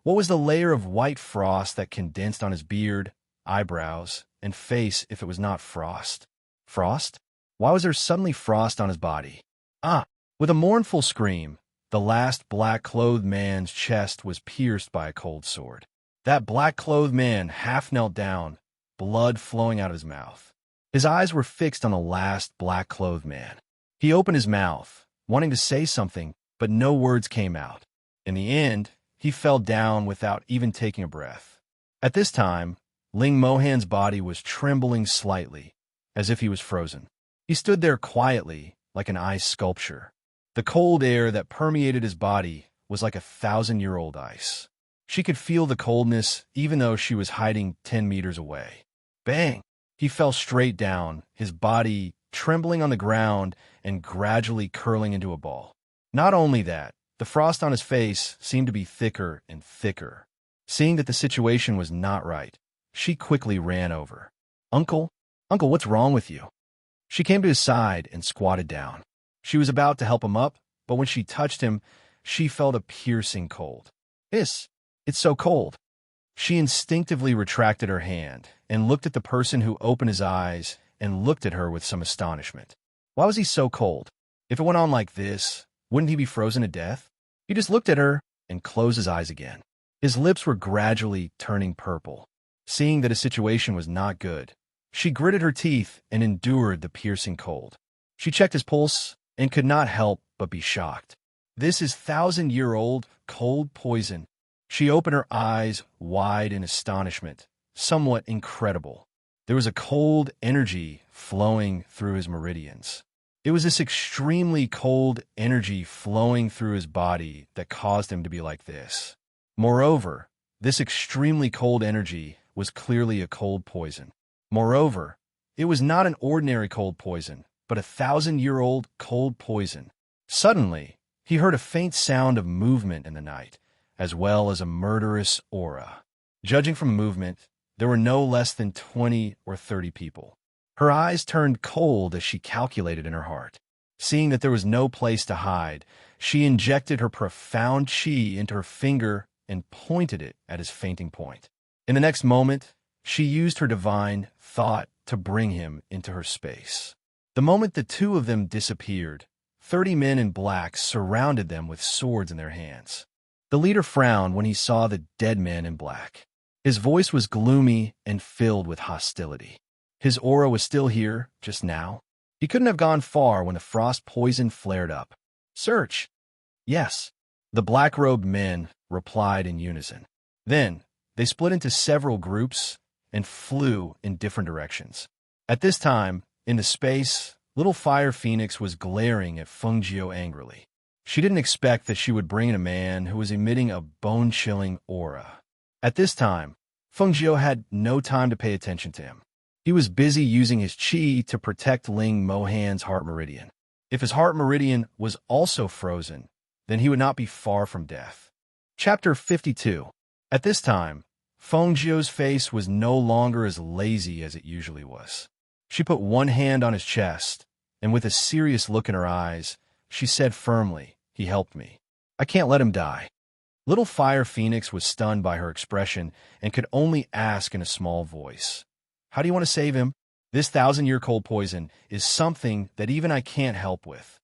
what was the layer of white frost that condensed on his beard, eyebrows, and face if it was not frost? Frost? Why was there suddenly frost on his body? With a mournful scream, the last black-clothed man's chest was pierced by a cold sword. That black-clothed man half knelt down, blood flowing out of his mouth. His eyes were fixed on the last black-clothed man. He opened his mouth, wanting to say something, but no words came out. In the end, he fell down without even taking a breath. At this time, Ling Mohan's body was trembling slightly, as if he was frozen. He stood there quietly, like an ice sculpture. The cold air that permeated his body was like 1,000-year-old ice. She could feel the coldness even though she was hiding 10 meters away. Bang! He fell straight down, his body trembling on the ground and gradually curling into a ball. Not only that, the frost on his face seemed to be thicker and thicker. Seeing that the situation was not right, she quickly ran over. Uncle, what's wrong with you?" She came to his side and squatted down. She was about to help him up, but when she touched him, she felt a piercing cold. It's so cold." She instinctively retracted her hand and looked at the person who opened his eyes and looked at her with some astonishment. Why was he so cold? If it went on like this, wouldn't he be frozen to death? He just looked at her and closed his eyes again. His lips were gradually turning purple. Seeing that his situation was not good, she gritted her teeth and endured the piercing cold. She checked his pulse and could not help but be shocked. This is 1,000-year-old cold poison. She opened her eyes wide in astonishment. Somewhat incredible. There was a cold energy flowing through his meridians. It was this extremely cold energy flowing through his body that caused him to be like this. Moreover, this extremely cold energy was clearly a cold poison. Moreover, it was not an ordinary cold poison, but a 1,000-year-old cold poison. Suddenly, he heard a faint sound of movement in the night, as well as a murderous aura. Judging from movement, there were no less than 20 or 30 people. Her eyes turned cold as she calculated in her heart. Seeing that there was no place to hide, she injected her profound chi into her finger and pointed it at his fainting point. In the next moment, she used her divine thought to bring him into her space. The moment the two of them disappeared, 30 men in black surrounded them with swords in their hands. The leader frowned when he saw the dead men in black. His voice was gloomy and filled with hostility. His aura was still here, just now. He couldn't have gone far when the frost poison flared up. Search. Yes. The black-robed men replied in unison. Then, they split into several groups and flew in different directions. At this time, in the space, little Fire Phoenix was glaring at Fengjiu angrily. She didn't expect that she would bring in a man who was emitting a bone-chilling aura. At this time, Fengjiu had no time to pay attention to him. He was busy using his chi to protect Ling Mohan's heart meridian. If his heart meridian was also frozen, then he would not be far from death. Chapter 52. At this time, Fengjiu's face was no longer as lazy as it usually was. She put one hand on his chest, and with a serious look in her eyes, she said firmly, "He helped me. I can't let him die." Little Fire Phoenix was stunned by her expression and could only ask in a small voice, "How do you want to save him? This 1,000-year cold poison is something that even I can't help with."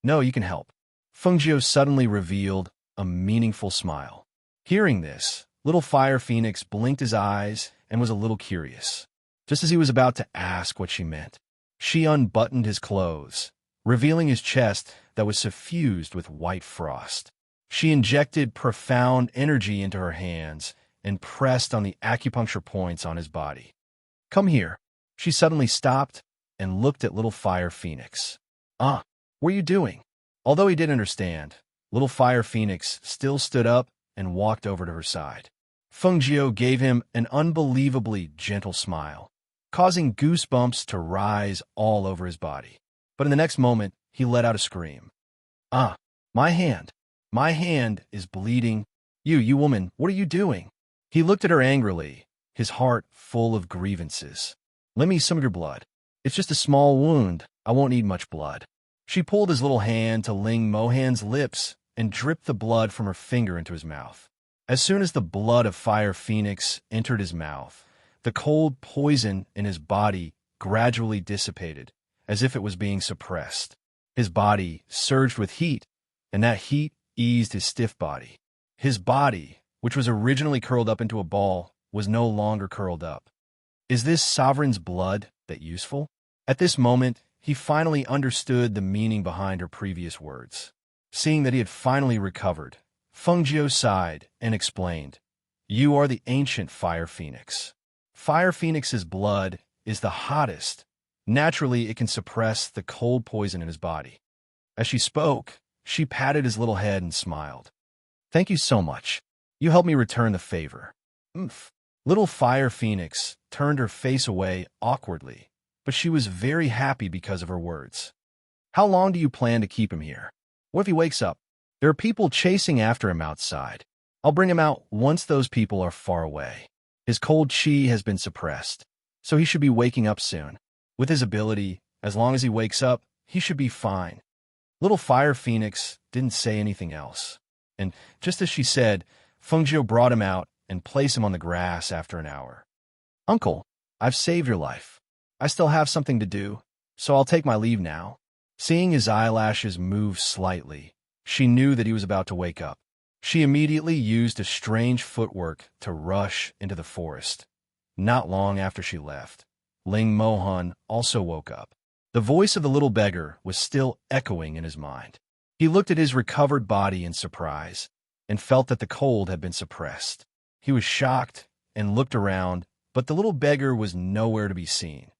"No, you can help." Fengjiu suddenly revealed a meaningful smile. Hearing this, Little Fire Phoenix blinked his eyes and was a little curious. Just as he was about to ask what she meant, she unbuttoned his clothes, revealing his chest that was suffused with white frost. She injected profound energy into her hands and pressed on the acupuncture points on his body. "Come here." She suddenly stopped and looked at Little Fire Phoenix. What are you doing?" Although he didn't understand, Little Fire Phoenix still stood up and walked over to her side. Fengjiu gave him an unbelievably gentle smile, causing goosebumps to rise all over his body. But in the next moment, he let out a scream. My hand. My hand is bleeding. You woman, what are you doing?" He looked at her angrily, his heart full of grievances. "Lend me some of your blood. It's just a small wound. I won't need much blood." She pulled his little hand to Ling Mohan's lips and dripped the blood from her finger into his mouth. As soon as the blood of Fire Phoenix entered his mouth, the cold poison in his body gradually dissipated, as if it was being suppressed. His body surged with heat, and that heat eased his stiff body. His body, which was originally curled up into a ball, was no longer curled up. Is this sovereign's blood that useful? At this moment, he finally understood the meaning behind her previous words. Seeing that he had finally recovered, Fengjiu sighed and explained, "You are the ancient Fire Phoenix. Fire Phoenix's blood is the hottest. Naturally, it can suppress the cold poison in his body." As she spoke, she patted his little head and smiled. "Thank you so much. You helped me return the favor." Little Fire Phoenix turned her face away awkwardly, but she was very happy because of her words. "How long do you plan to keep him here? What if he wakes up? There are people chasing after him outside. I'll bring him out once those people are far away. His cold chi has been suppressed, so he should be waking up soon. With his ability, as long as he wakes up, he should be fine." Little Fire Phoenix didn't say anything else, and just as she said, Fengjiu brought him out and placed him on the grass after an hour. "Uncle, I've saved your life. I still have something to do, so I'll take my leave now." Seeing his eyelashes move slightly, she knew that he was about to wake up. She immediately used a strange footwork to rush into the forest. Not long after she left, Ling Mohan also woke up. The voice of the little beggar was still echoing in his mind. He looked at his recovered body in surprise and felt that the cold had been suppressed. He was shocked and looked around, but the little beggar was nowhere to be seen.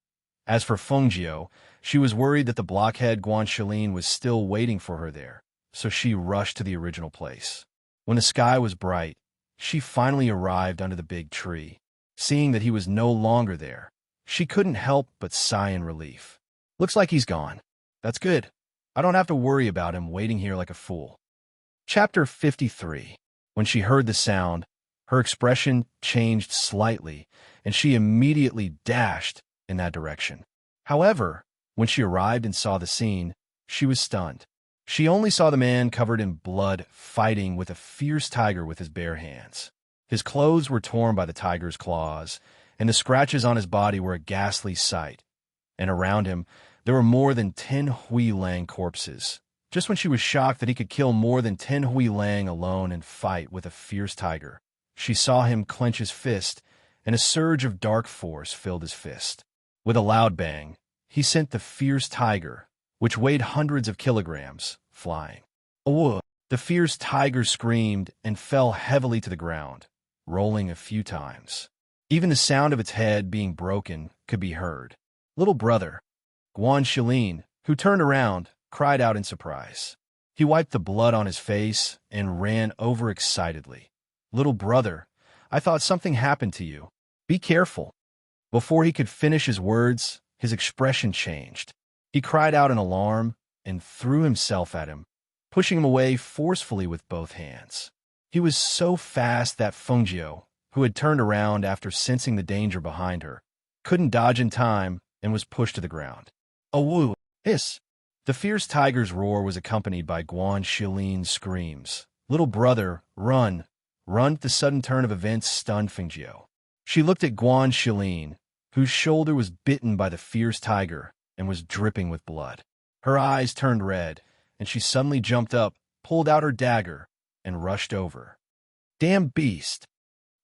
As for Fengjiu, she was worried that the blockhead Guanxilin was still waiting for her there, so she rushed to the original place. When the sky was bright, she finally arrived under the big tree. Seeing that he was no longer there, she couldn't help but sigh in relief. Looks like he's gone. That's good. I don't have to worry about him waiting here like a fool. Chapter 53. When she heard the sound, her expression changed slightly, and she immediately dashed in that direction. However, when she arrived and saw the scene, she was stunned. She only saw the man covered in blood fighting with a fierce tiger with his bare hands. His clothes were torn by the tiger's claws, and the scratches on his body were a ghastly sight. And around him, there were more than 10 Hui Lang corpses. Just when she was shocked that he could kill more than 10 Hui Lang alone and fight with a fierce tiger, she saw him clench his fist, and a surge of dark force filled his fist. With a loud bang, he sent the fierce tiger, which weighed hundreds of kilograms, flying. Oh! The fierce tiger screamed and fell heavily to the ground, rolling a few times. Even the sound of its head being broken could be heard. Little brother, Guanxilin, who turned around, cried out in surprise. He wiped the blood on his face and ran over excitedly. Little brother, I thought something happened to you. Be careful. Before he could finish his words, his expression changed. He cried out in alarm and threw himself at him, pushing him away forcefully with both hands. He was so fast that Fengjiu, who had turned around after sensing the danger behind her, couldn't dodge in time and was pushed to the ground. A woo! Hiss! The fierce tiger's roar was accompanied by Guanxilin's screams. Little brother, run! Run! The sudden turn of events stunned Fengjiu. She looked at Guanxilin, whose shoulder was bitten by the fierce tiger and was dripping with blood. Her eyes turned red, and she suddenly jumped up, pulled out her dagger, and rushed over. Damn beast!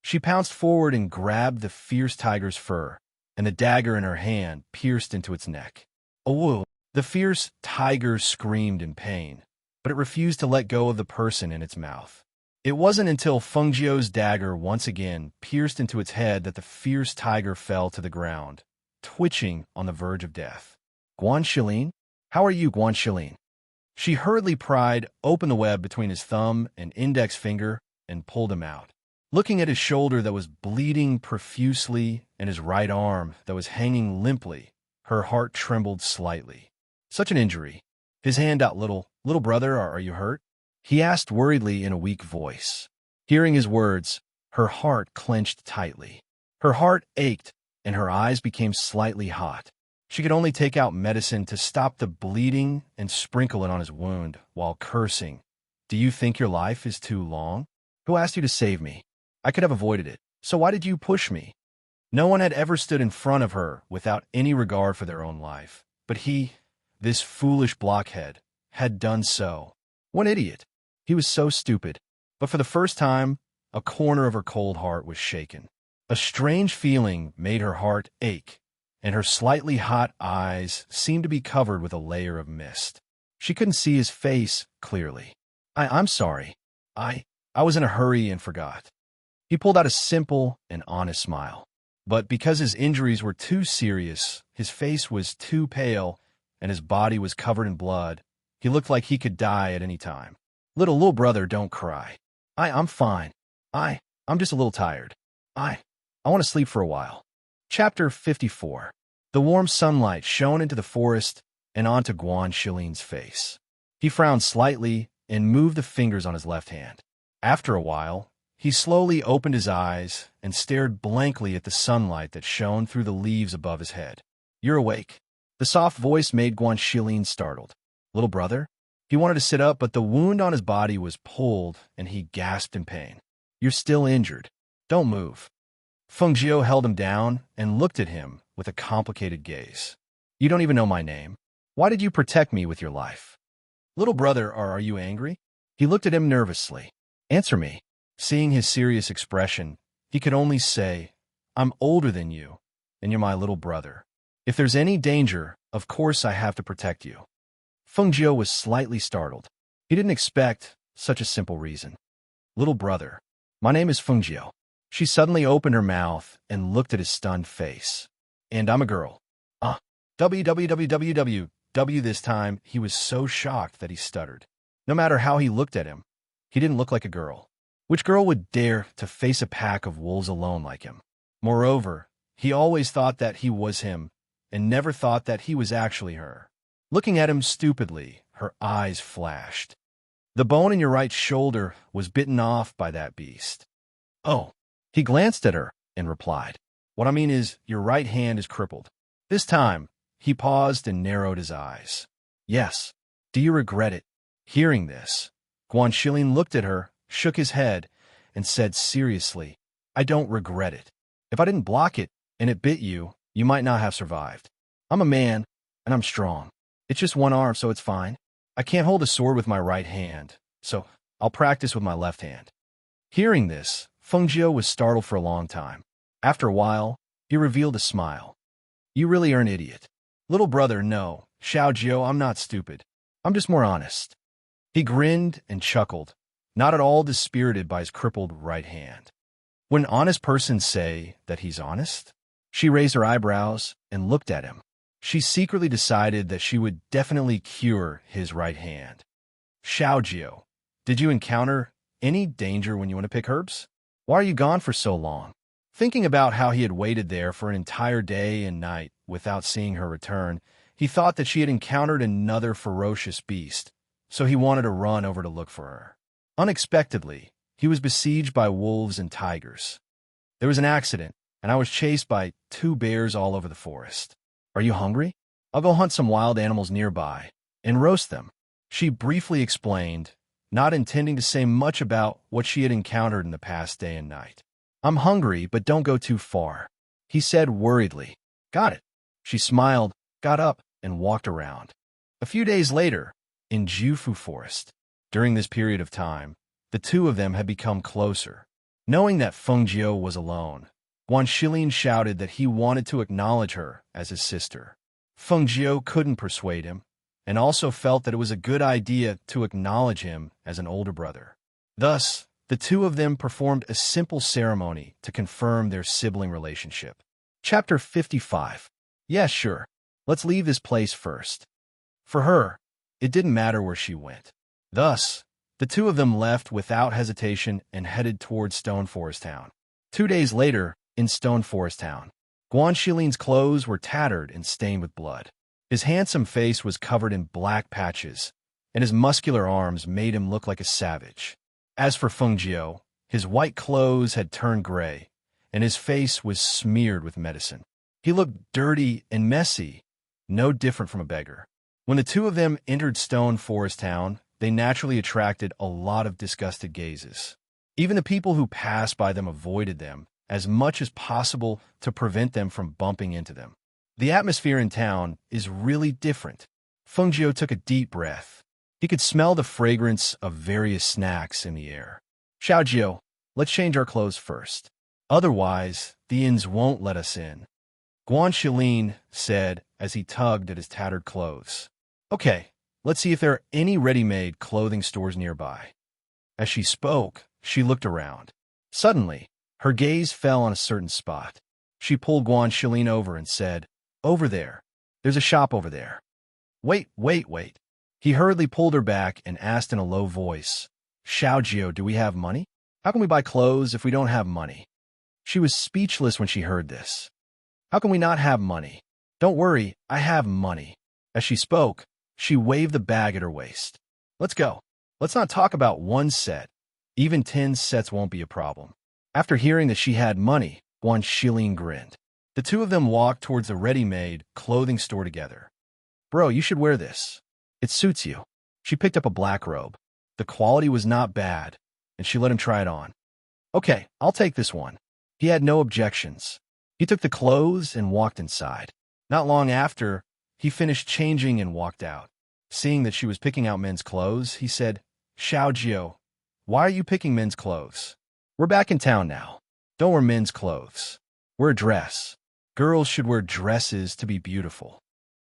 She pounced forward and grabbed the fierce tiger's fur, and the dagger in her hand pierced into its neck. Oh! The fierce tiger screamed in pain, but it refused to let go of the person in its mouth. It wasn't until Fengjiu's dagger once again pierced into its head that the fierce tiger fell to the ground, twitching on the verge of death. Guanxilin? How are you, Guanxilin? She hurriedly pried open the web between his thumb and index finger and pulled him out. Looking at his shoulder that was bleeding profusely and his right arm that was hanging limply, her heart trembled slightly. Such an injury. His hand out, little brother, are you hurt? He asked worriedly in a weak voice. Hearing his words, her heart clenched tightly. Her heart ached, and her eyes became slightly hot. She could only take out medicine to stop the bleeding and sprinkle it on his wound, while cursing. Do you think your life is too long? Who asked you to save me? I could have avoided it, so why did you push me? No one had ever stood in front of her without any regard for their own life, but he, this foolish blockhead, had done so. What idiot! He was so stupid. But for the first time, a corner of her cold heart was shaken. A strange feeling made her heart ache, and her slightly hot eyes seemed to be covered with a layer of mist. She couldn't see his face clearly. I'm sorry. I was in a hurry and forgot. He pulled out a simple and honest smile. But because his injuries were too serious, his face was too pale, and his body was covered in blood, he looked like he could die at any time. Little brother, don't cry. I'm fine. I'm just a little tired. I want to sleep for a while. Chapter 54. The warm sunlight shone into the forest and onto Guanxilin's face. He frowned slightly and moved the fingers on his left hand. After a while, he slowly opened his eyes and stared blankly at the sunlight that shone through the leaves above his head. You're awake. The soft voice made Guanxilin startled. Little brother? He wanted to sit up, but the wound on his body was pulled, and he gasped in pain. You're still injured. Don't move. Fengjiu held him down and looked at him with a complicated gaze. You don't even know my name. Why did you protect me with your life? Little brother, are you angry? He looked at him nervously. Answer me. Seeing his serious expression, he could only say, I'm older than you, and you're my little brother. If there's any danger, of course I have to protect you. Feng Jiu was slightly startled. He didn't expect such a simple reason. Little brother. My name is Feng Jiu. She suddenly opened her mouth and looked at his stunned face. And I'm a girl. WWWWW. This time, he was so shocked that he stuttered. No matter how he looked at him, he didn't look like a girl. Which girl would dare to face a pack of wolves alone like him? Moreover, he always thought that he was him, and never thought that he was actually her. Looking at him stupidly, her eyes flashed. The bone in your right shoulder was bitten off by that beast. Oh. He glanced at her and replied, What I mean is, your right hand is crippled. This time, he paused and narrowed his eyes. Yes. Do you regret it? Hearing this, Guan Shilin looked at her, shook his head, and said seriously, I don't regret it. If I didn't block it and it bit you, you might not have survived. I'm a man, and I'm strong. It's just one arm, so it's fine. I can't hold a sword with my right hand, so I'll practice with my left hand. Hearing this, Feng Jiu was startled for a long time. After a while, he revealed a smile. You really are an idiot. Little brother, no. Xiao Jiu, I'm not stupid. I'm just more honest. He grinned and chuckled, not at all dispirited by his crippled right hand. When honest persons say that he's honest, she raised her eyebrows and looked at him. She secretly decided that she would definitely cure his right hand. Xiao Jiu, did you encounter any danger when you went to pick herbs? Why are you gone for so long? Thinking about how he had waited there for an entire day and night without seeing her return, he thought that she had encountered another ferocious beast, so he wanted to run over to look for her. Unexpectedly, he was besieged by wolves and tigers. There was an accident, and I was chased by 2 bears all over the forest. Are you hungry? I'll go hunt some wild animals nearby and roast them. She briefly explained, not intending to say much about what she had encountered in the past day and night. I'm hungry, but don't go too far, he said worriedly. Got it. She smiled, got up, and walked around. A few days later, in Jufu Forest, during this period of time, the two of them had become closer. Knowing that Feng Jiu was alone, Guan Shilin shouted that he wanted to acknowledge her as his sister. Feng Jiu couldn't persuade him, and also felt that it was a good idea to acknowledge him as an older brother. Thus, the two of them performed a simple ceremony to confirm their sibling relationship. Chapter 55. Yeah, sure. Let's leave this place first. For her, it didn't matter where she went. Thus, the two of them left without hesitation and headed towards Stone Forest Town. 2 days later, in Stone Forest Town, Guan Shilin's clothes were tattered and stained with blood. His handsome face was covered in black patches, and his muscular arms made him look like a savage. As for Feng Jiu, his white clothes had turned gray, and his face was smeared with medicine. He looked dirty and messy, no different from a beggar. When the two of them entered Stone Forest Town, they naturally attracted a lot of disgusted gazes. Even the people who passed by them avoided them as much as possible to prevent them from bumping into them. The atmosphere in town is really different. Feng Jiu took a deep breath. He could smell the fragrance of various snacks in the air. Xiao Jiu, let's change our clothes first. Otherwise, the inns won't let us in, Guan Shilin said as he tugged at his tattered clothes. Okay, let's see if there are any ready-made clothing stores nearby. As she spoke, she looked around. Suddenly, her gaze fell on a certain spot. She pulled Guan Shilin over and said, Over there. There's a shop over there. Wait. He hurriedly pulled her back and asked in a low voice, Xiao Jiu, do we have money? How can we buy clothes if we don't have money? She was speechless when she heard this. How can we not have money? Don't worry, I have money. As she spoke, she waved the bag at her waist. Let's go. Let's not talk about 1 set. Even 10 sets won't be a problem. After hearing that she had money, Guan Shilin grinned. The two of them walked towards the ready-made clothing store together. Bro, you should wear this. It suits you. She picked up a black robe. The quality was not bad, and she let him try it on. Okay, I'll take this one. He had no objections. He took the clothes and walked inside. Not long after, he finished changing and walked out. Seeing that she was picking out men's clothes, he said, Xiaojio, why are you picking men's clothes? We're back in town now. Don't wear men's clothes. Wear a dress. Girls should wear dresses to be beautiful.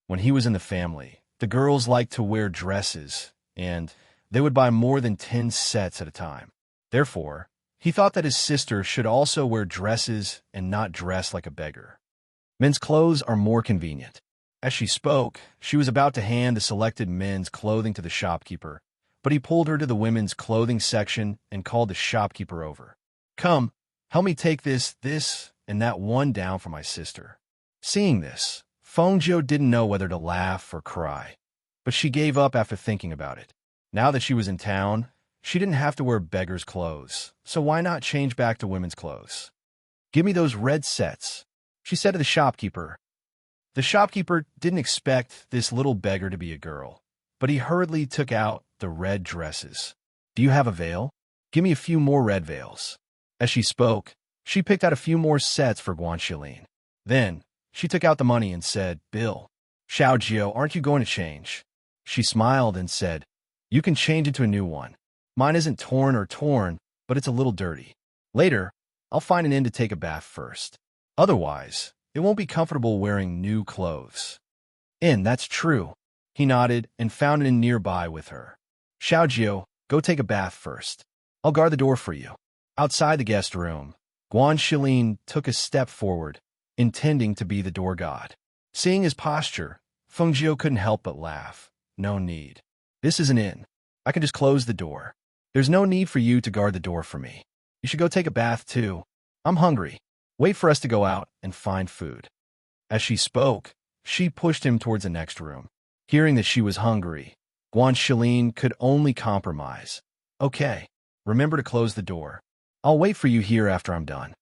When he was in the family, the girls liked to wear dresses, and they would buy more than 10 sets at a time. Therefore, he thought that his sister should also wear dresses and not dress like a beggar. Men's clothes are more convenient. As she spoke, she was about to hand the selected men's clothing to the shopkeeper, but he pulled her to the women's clothing section and called the shopkeeper over. Come, help me take this, and that one down for my sister. Seeing this, Fengjiu didn't know whether to laugh or cry, but she gave up after thinking about it. Now that she was in town, she didn't have to wear beggar's clothes, so why not change back to women's clothes? Give me those red sets, she said to the shopkeeper. The shopkeeper didn't expect this little beggar to be a girl, but he hurriedly took out the red dresses. Do you have a veil? Give me a few more red veils. As she spoke, she picked out a few more sets for Guanxilin. Then, she took out the money and said, Bill, Xiaojio, aren't you going to change? She smiled and said, You can change into a new one. Mine isn't torn, but it's a little dirty. Later, I'll find an inn to take a bath first. Otherwise, it won't be comfortable wearing new clothes. That's true. He nodded and found an inn nearby with her. Xiaojio, go take a bath first. I'll guard the door for you. Outside the guest room, Guanxilin took a step forward, intending to be the door god. Seeing his posture, Fengjiu couldn't help but laugh. No need. This is an inn. I can just close the door. There's no need for you to guard the door for me. You should go take a bath too. I'm hungry. Wait for us to go out and find food. As she spoke, she pushed him towards the next room. Hearing that she was hungry, Guanxilin could only compromise. Okay, remember to close the door. I'll wait for you here after I'm done.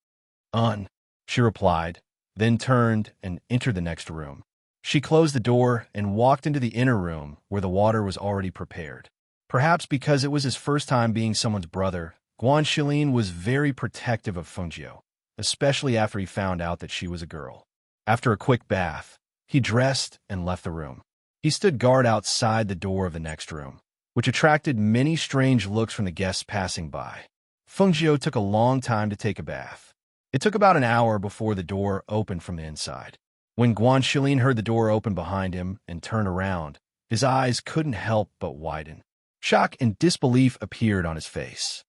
She replied, then turned and entered the next room. She closed the door and walked into the inner room where the water was already prepared. Perhaps because it was his first time being someone's brother, Guanxilin was very protective of Fengjiu, especially after he found out that she was a girl. After a quick bath, he dressed and left the room. He stood guard outside the door of the next room, which attracted many strange looks from the guests passing by. Fengjiu took a long time to take a bath. It took about an hour before the door opened from the inside. When Guanxilin heard the door open behind him and turn around, his eyes couldn't help but widen. Shock and disbelief appeared on his face.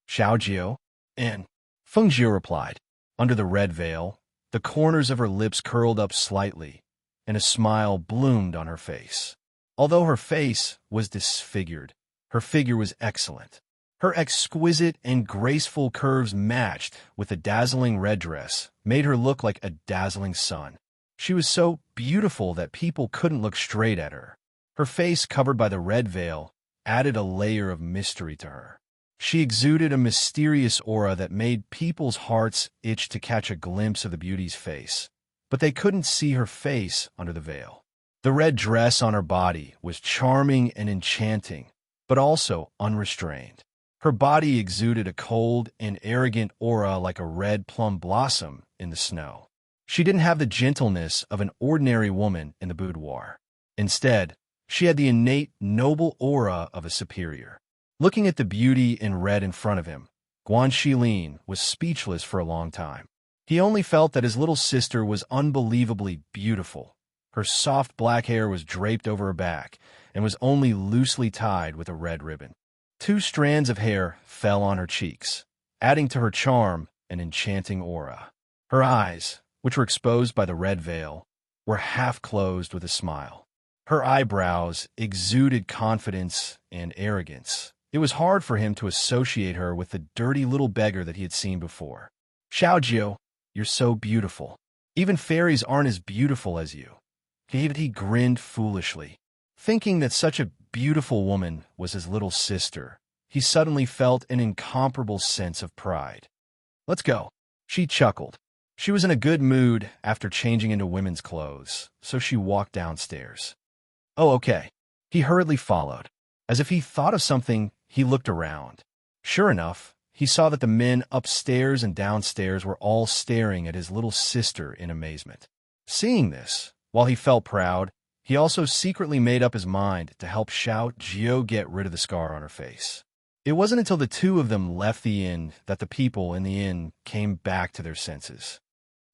Xiaojio, Fengjiu replied. Under the red veil, the corners of her lips curled up slightly, and a smile bloomed on her face. Although her face was disfigured, her figure was excellent. Her exquisite and graceful curves matched with the dazzling red dress, made her look like a dazzling sun. She was so beautiful that people couldn't look straight at her. Her face, covered by the red veil, added a layer of mystery to her. She exuded a mysterious aura that made people's hearts itch to catch a glimpse of the beauty's face, but they couldn't see her face under the veil. The red dress on her body was charming and enchanting, but also unrestrained. Her body exuded a cold and arrogant aura like a red plum blossom in the snow. She didn't have the gentleness of an ordinary woman in the boudoir. Instead, she had the innate, noble aura of a superior. Looking at the beauty in red in front of him, Guanxilin was speechless for a long time. He only felt that his little sister was unbelievably beautiful. Her soft black hair was draped over her back and was only loosely tied with a red ribbon. 2 strands of hair fell on her cheeks, adding to her charm and enchanting aura. Her eyes, which were exposed by the red veil, were half closed with a smile. Her eyebrows exuded confidence and arrogance. It was hard for him to associate her with the dirty little beggar that he had seen before. Xiaojio, you're so beautiful. Even fairies aren't as beautiful as you. He grinned foolishly. Thinking that such a beautiful woman was his little sister, he suddenly felt an incomparable sense of pride. Let's go. She chuckled. She was in a good mood after changing into women's clothes, so she walked downstairs. Oh, okay. He hurriedly followed. As if he thought of something, he looked around. Sure enough, he saw that the men upstairs and downstairs were all staring at his little sister in amazement. Seeing this, while he felt proud, He also secretly made up his mind to help Xiao Jiao get rid of the scar on her face. It wasn't until the two of them left the inn that the people in the inn came back to their senses.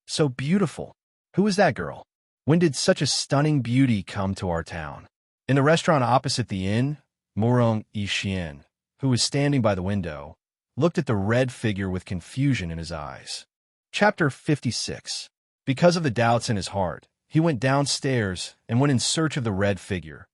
So beautiful. Who is that girl? When did such a stunning beauty come to our town? In the restaurant opposite the inn, Murong Yixian, who was standing by the window, looked at the red figure with confusion in his eyes. Chapter 56. Because of the doubts in his heart, he went downstairs and went in search of the red figure.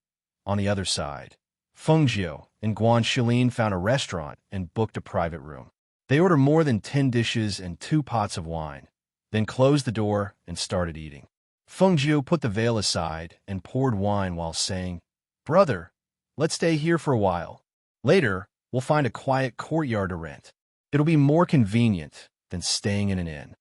On the other side, Fengjiu and Guan Shilin found a restaurant and booked a private room. They ordered more than 10 dishes and 2 pots of wine, then closed the door and started eating. Fengjiu put the veil aside and poured wine while saying, "Brother, let's stay here for a while. Later, we'll find a quiet courtyard to rent. It'll be more convenient than staying in an inn."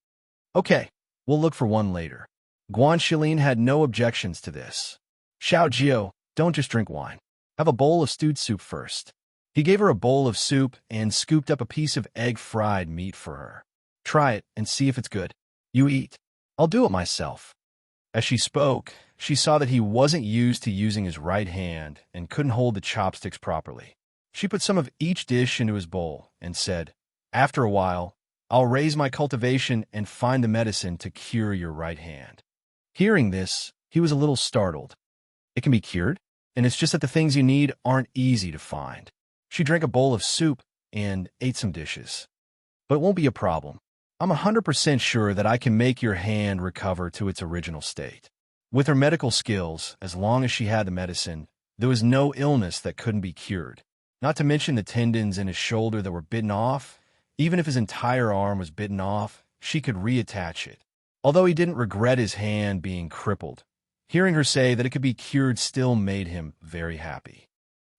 "Okay, we'll look for one later." Guan Shilin had no objections to this. "Xiao Jiao, don't just drink wine. Have a bowl of stewed soup first." He gave her a bowl of soup and scooped up a piece of egg fried meat for her. "Try it and see if it's good. You eat. I'll do it myself." As she spoke, she saw that he wasn't used to using his right hand and couldn't hold the chopsticks properly. She put some of each dish into his bowl and said, "After a while, I'll raise my cultivation and find the medicine to cure your right hand." Hearing this, he was a little startled. "It can be cured? And it's just that the things you need aren't easy to find." She drank a bowl of soup and ate some dishes. "But it won't be a problem. I'm 100% sure that I can make your hand recover to its original state." With her medical skills, as long as she had the medicine, there was no illness that couldn't be cured. Not to mention the tendons in his shoulder that were bitten off. Even if his entire arm was bitten off, she could reattach it. Although he didn't regret his hand being crippled, hearing her say that it could be cured still made him very happy.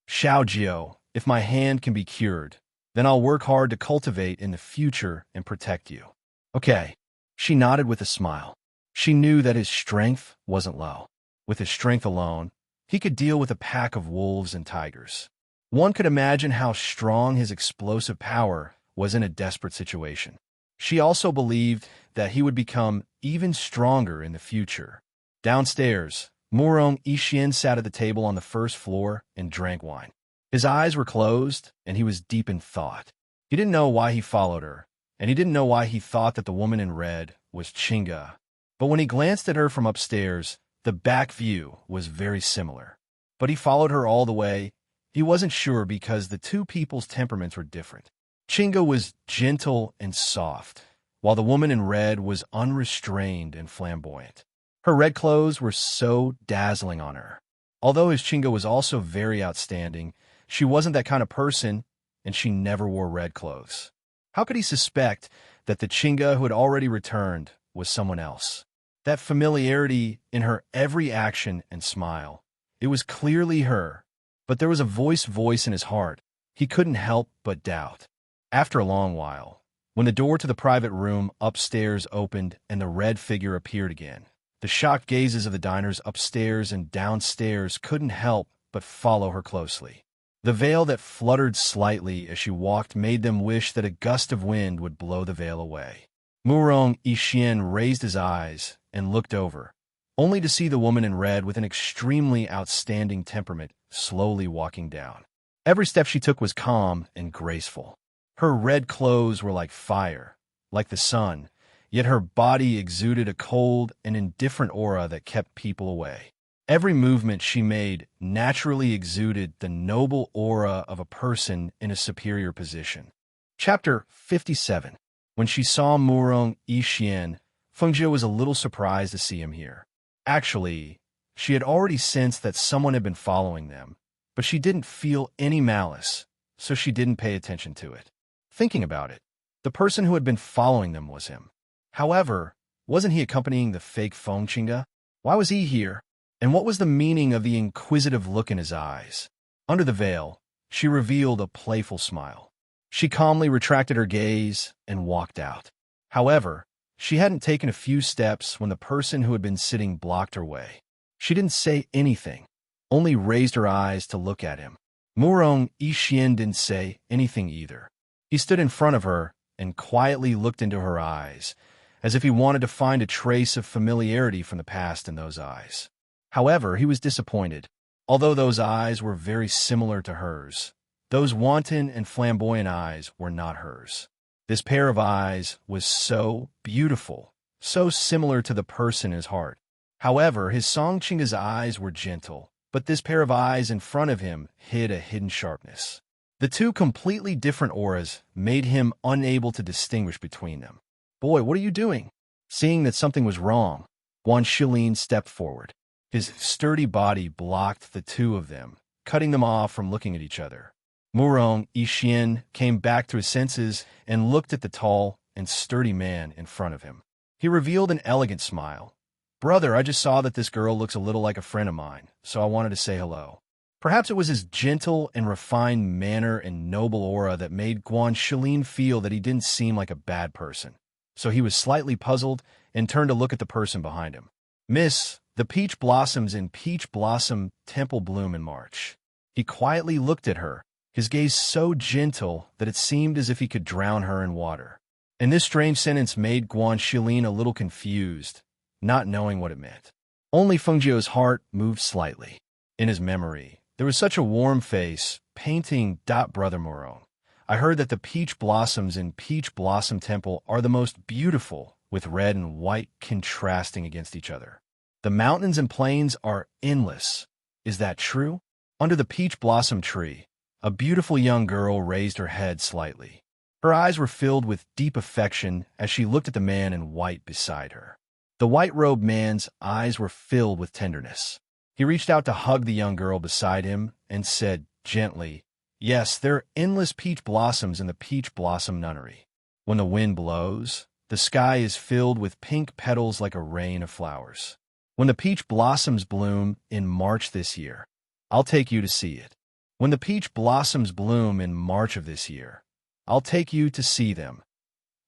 "Xiao Jiao, if my hand can be cured, then I'll work hard to cultivate in the future and protect you." "Okay." She nodded with a smile. She knew that his strength wasn't low. With his strength alone, he could deal with a pack of wolves and tigers. One could imagine how strong his explosive power was in a desperate situation. She also believed that he would become even stronger in the future. Downstairs, Murong Yixian sat at the table on the first floor and drank wine. His eyes were closed, and he was deep in thought. He didn't know why he followed her, and he didn't know why he thought that the woman in red was Chinga. But when he glanced at her from upstairs, the back view was very similar. But he followed her all the way. He wasn't sure because the two people's temperaments were different. Chinga was gentle and soft, while the woman in red was unrestrained and flamboyant. Her red clothes were so dazzling on her. Although his Chinga was also very outstanding, she wasn't that kind of person, and she never wore red clothes. How could he suspect that the Chinga who had already returned was someone else? That familiarity in her every action and smile. It was clearly her, but there was a voice in his heart. He couldn't help but doubt. After a long while, when the door to the private room upstairs opened and the red figure appeared again, the shocked gazes of the diners upstairs and downstairs couldn't help but follow her closely. The veil that fluttered slightly as she walked made them wish that a gust of wind would blow the veil away. Murong Yixian raised his eyes and looked over, only to see the woman in red with an extremely outstanding temperament slowly walking down. Every step she took was calm and graceful. Her red clothes were like fire, like the sun, yet her body exuded a cold and indifferent aura that kept people away. Every movement she made naturally exuded the noble aura of a person in a superior position. Chapter 57. When she saw Murong Yixian, Fengjiu was a little surprised to see him here. Actually, she had already sensed that someone had been following them, but she didn't feel any malice, so she didn't pay attention to it. Thinking about it, the person who had been following them was him. However, wasn't he accompanying the fake Feng Chinga? Why was he here? And what was the meaning of the inquisitive look in his eyes? Under the veil, she revealed a playful smile. She calmly retracted her gaze and walked out. However, she hadn't taken a few steps when the person who had been sitting blocked her way. She didn't say anything, only raised her eyes to look at him. Murong Yixian didn't say anything either. He stood in front of her and quietly looked into her eyes, as if he wanted to find a trace of familiarity from the past in those eyes. However, he was disappointed. Although those eyes were very similar to hers, those wanton and flamboyant eyes were not hers. This pair of eyes was so beautiful, so similar to the person in his heart. However, his Songchinga's eyes were gentle, but this pair of eyes in front of him hid a hidden sharpness. The two completely different auras made him unable to distinguish between them. "Boy, what are you doing?" Seeing that something was wrong, Guan Shilin stepped forward. His sturdy body blocked the two of them, cutting them off from looking at each other. Murong Yixian came back to his senses and looked at the tall and sturdy man in front of him. He revealed an elegant smile. "Brother, I just saw that this girl looks a little like a friend of mine, so I wanted to say hello." Perhaps it was his gentle and refined manner and noble aura that made Guan Shilin feel that he didn't seem like a bad person. So he was slightly puzzled and turned to look at the person behind him. "Miss, the peach blossoms in Peach Blossom Temple bloom in March." He quietly looked at her, his gaze so gentle that it seemed as if he could drown her in water. And this strange sentence made Guan Shilin a little confused, not knowing what it meant. Only Fengjiu's heart moved slightly. In his memory, there was such a warm face, painting Brother Murong. "I heard that the peach blossoms in Peach Blossom Temple are the most beautiful, with red and white contrasting against each other. The mountains and plains are endless. Is that true?" Under the peach blossom tree, a beautiful young girl raised her head slightly. Her eyes were filled with deep affection as she looked at the man in white beside her. The white-robed man's eyes were filled with tenderness. He reached out to hug the young girl beside him and said gently, "Yes, there are endless peach blossoms in the Peach Blossom Nunnery. When the wind blows, the sky is filled with pink petals like a rain of flowers. When the peach blossoms bloom in March this year, I'll take you to see it. When the peach blossoms bloom in March of this year, I'll take you to see them."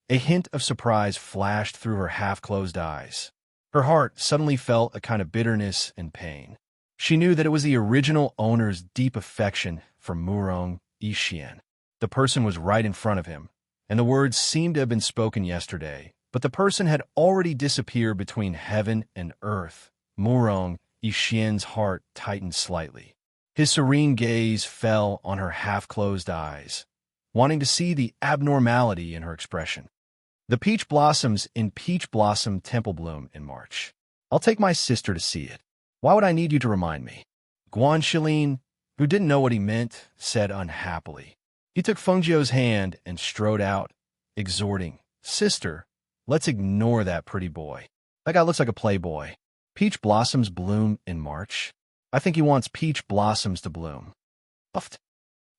A hint of surprise flashed through her half-closed eyes. Her heart suddenly felt a kind of bitterness and pain. She knew that it was the original owner's deep affection for Murong Yixian. The person was right in front of him, and the words seemed to have been spoken yesterday, but the person had already disappeared between heaven and earth. Murong Yixian's heart tightened slightly. His serene gaze fell on her half-closed eyes, wanting to see the abnormality in her expression. "The peach blossoms in Peach Blossom Temple bloom in March. I'll take my sister to see it. Why would I need you to remind me?" Guan Shilin, who didn't know what he meant, said unhappily. He took Fengjiu's hand and strode out, exhorting, "Sister, let's ignore that pretty boy. That guy looks like a playboy. Peach blossoms bloom in March. I think he wants peach blossoms to bloom." Puffed.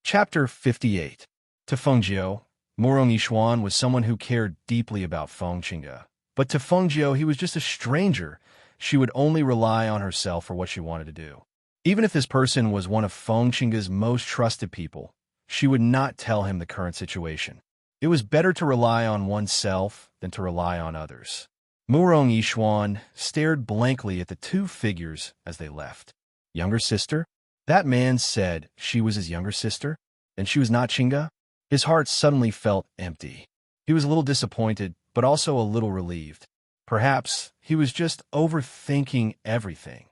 Chapter 58. To Fengjiu, Murong Yishuan was someone who cared deeply about Fengqinga. But to Fengjiu, he was just a stranger. She would only rely on herself for what she wanted to do. Even if this person was one of Fengqinga's most trusted people, she would not tell him the current situation. It was better to rely on oneself than to rely on others. Murong Yishuan stared blankly at the two figures as they left. Younger sister? That man said she was his younger sister, and she was not Qinga? His heart suddenly felt empty. He was a little disappointed, but also a little relieved. Perhaps he was just overthinking everything.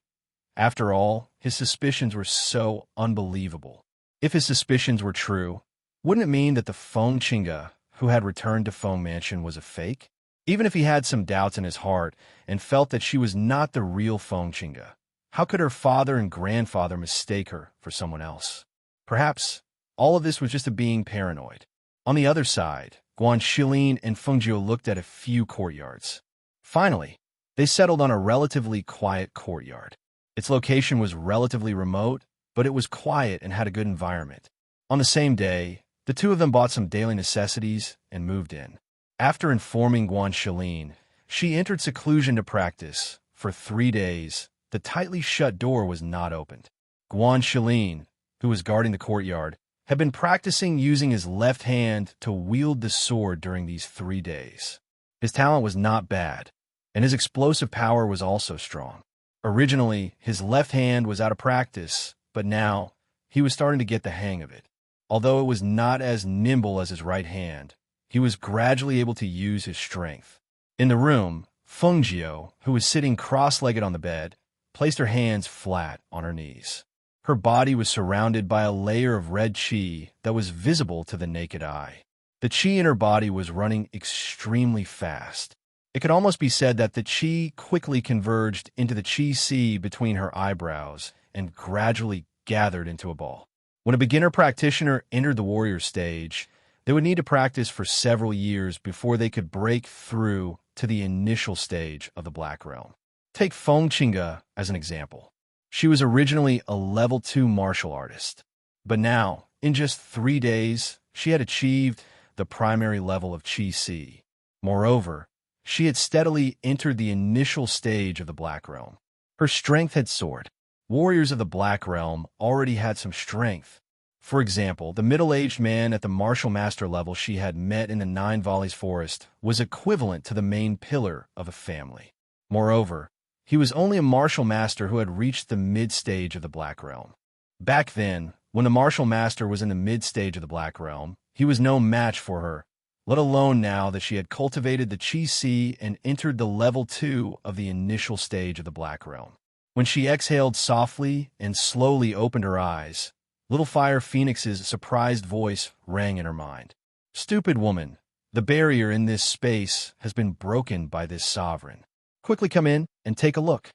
After all, his suspicions were so unbelievable. If his suspicions were true, wouldn't it mean that the Feng Qinga who had returned to Feng Mansion was a fake? Even if he had some doubts in his heart and felt that she was not the real Feng Qinga, how could her father and grandfather mistake her for someone else? Perhaps all of this was just a being paranoid. On the other side, Guan Shilin and Fengjiu looked at a few courtyards. Finally, they settled on a relatively quiet courtyard. Its location was relatively remote, but it was quiet and had a good environment. On the same day, the two of them bought some daily necessities and moved in. After informing Guan Shilin, she entered seclusion to practice. For 3 days, the tightly shut door was not opened. Guan Shilin, who was guarding the courtyard, had been practicing using his left hand to wield the sword during these 3 days. His talent was not bad, and his explosive power was also strong. Originally, his left hand was out of practice, but now he was starting to get the hang of it. Although it was not as nimble as his right hand, he was gradually able to use his strength. In the room, Fengjiu, who was sitting cross-legged on the bed, placed her hands flat on her knees. Her body was surrounded by a layer of red qi that was visible to the naked eye. The qi in her body was running extremely fast. It could almost be said that the qi quickly converged into the qi sea between her eyebrows and gradually gathered into a ball. When a beginner practitioner entered the warrior stage, they would need to practice for several years before they could break through to the initial stage of the Black Realm. Take Feng Qingge as an example. She was originally a level 2 martial artist, but now, in just 3 days, she had achieved the primary level of Qi Si. Moreover, she had steadily entered the initial stage of the Black Realm. Her strength had soared. Warriors of the Black Realm already had some strength. For example, the middle-aged man at the martial master level she had met in the Nine Valleys Forest was equivalent to the main pillar of a family. Moreover, he was only a martial master who had reached the mid-stage of the Black Realm. Back then, when the martial master was in the mid-stage of the Black Realm, he was no match for her, let alone now that she had cultivated the Qi Si and entered the level 2 of the initial stage of the Black Realm. When she exhaled softly and slowly opened her eyes, Little Fire Phoenix's surprised voice rang in her mind. "Stupid woman, the barrier in this space has been broken by this sovereign. Quickly come in and take a look."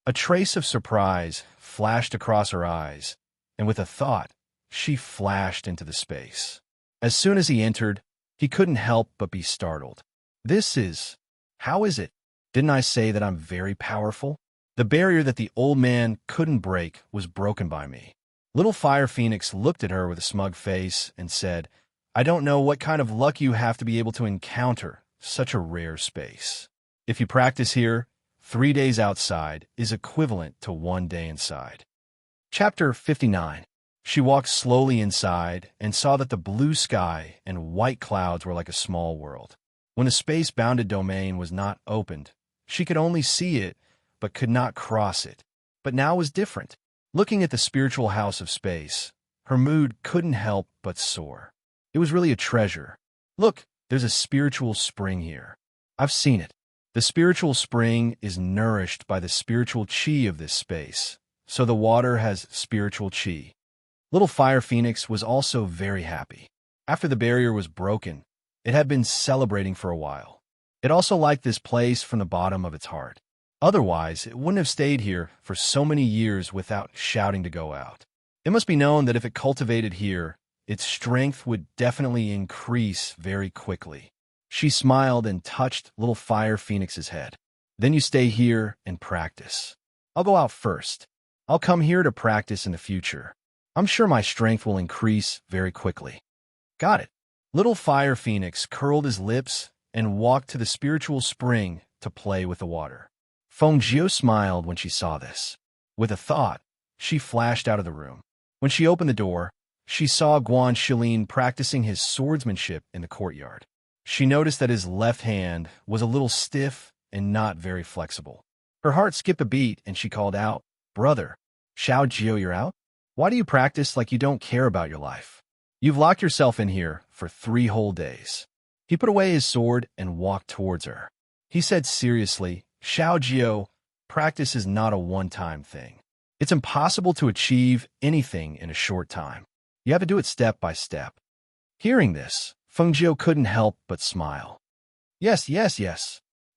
A trace of surprise flashed across her eyes, and with a thought, she flashed into the space. As soon as he entered, he couldn't help but be startled. How is it? Didn't I say that I'm very powerful? The barrier that the old man couldn't break was broken by me. Little Fire Phoenix looked at her with a smug face and said, "I don't know what kind of luck you have to be able to encounter such a rare space. If you practice here, 3 days outside is equivalent to 1 day inside." Chapter 59. She walked slowly inside and saw that the blue sky and white clouds were like a small world. When the space-bounded domain was not opened, she could only see it but could not cross it. But now was different. Looking at the spiritual house of space, her mood couldn't help but soar. It was really a treasure. Look, there's a spiritual spring here. I've seen it. The spiritual spring is nourished by the spiritual qi of this space, so the water has spiritual qi. Little Fire Phoenix was also very happy. After the barrier was broken, it had been celebrating for a while. It also liked this place from the bottom of its heart. Otherwise, it wouldn't have stayed here for so many years without shouting to go out. It must be known that if it cultivated here, its strength would definitely increase very quickly. She smiled and touched Little Fire Phoenix's head. "Then you stay here and practice. I'll go out first. I'll come here to practice in the future. I'm sure my strength will increase very quickly." "Got it." Little Fire Phoenix curled his lips and walked to the spiritual spring to play with the water. Feng Jiu smiled when she saw this. With a thought, she flashed out of the room. When she opened the door, she saw Guan Shilin practicing his swordsmanship in the courtyard. She noticed that his left hand was a little stiff and not very flexible. Her heart skipped a beat and she called out, "Brother, Xiao Jiu, you're out? Why do you practice like you don't care about your life? You've locked yourself in here for 3 whole days." He put away his sword and walked towards her. He said seriously, "Xiao Jiu, practice is not a one-time thing. It's impossible to achieve anything in a short time. You have to do it step by step." Hearing this, Feng Jiu couldn't help but smile. Yes.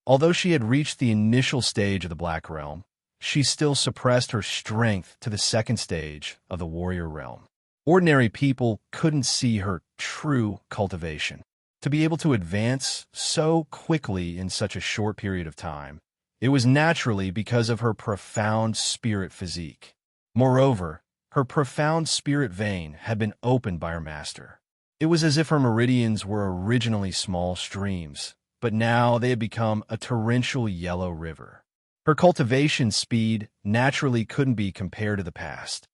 Although she had reached the initial stage of the Black Realm, she still suppressed her strength to the second stage of the Warrior Realm. Ordinary people couldn't see her true cultivation. To be able to advance so quickly in such a short period of time, it was naturally because of her profound spirit physique. Moreover, her profound spirit vein had been opened by her master. It was as if her meridians were originally small streams, but now they had become a torrential yellow river. Her cultivation speed naturally couldn't be compared to the past.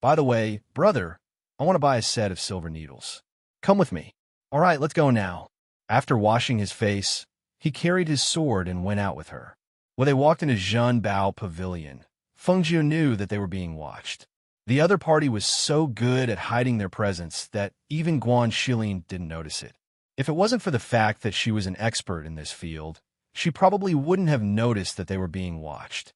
"By the way, brother, I want to buy a set of silver needles. Come with me." "All right, let's go now." After washing his face, he carried his sword and went out with her. When they walked into Zhen Bao Pavilion, Feng Jiu knew that they were being watched. The other party was so good at hiding their presence that even Guan Shilin didn't notice it. If it wasn't for the fact that she was an expert in this field, she probably wouldn't have noticed that they were being watched.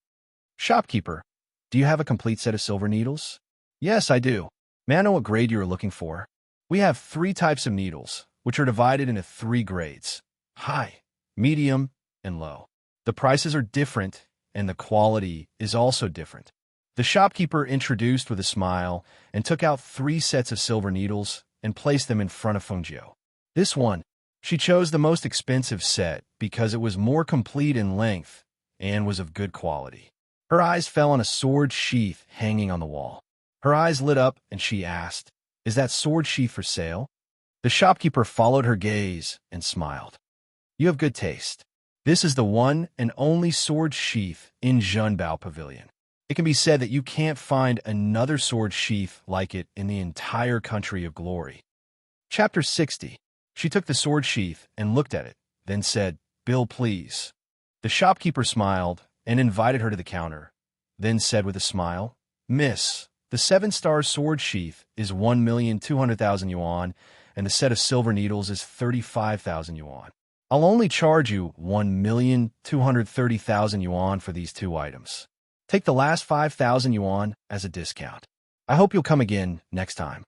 Shopkeeper, do you have a complete set of silver needles? Yes, I do. May I know what grade you are looking for? We have 3 types of needles, which are divided into 3 grades: high, medium, and low. The prices are different, and the quality is also different. The shopkeeper introduced with a smile and took out 3 sets of silver needles and placed them in front of Fengjiu. This one, she chose the most expensive set because it was more complete in length and was of good quality. Her eyes fell on a sword sheath hanging on the wall. Her eyes lit up and she asked, "Is that sword sheath for sale?" The shopkeeper followed her gaze and smiled. "You have good taste. This is the one and only sword sheath in Zhenbao Pavilion. It can be said that you can't find another sword sheath like it in the entire country of glory." Chapter 60. She took the sword sheath and looked at it, then said, "Bill, please." The shopkeeper smiled and invited her to the counter, then said with a smile, "Miss, the 7-star sword sheath is 1,200,000 yuan, and the set of silver needles is 35,000 yuan. I'll only charge you 1,230,000 yuan for these 2 items. Take the last 5,000 yuan as a discount. I hope you'll come again next time."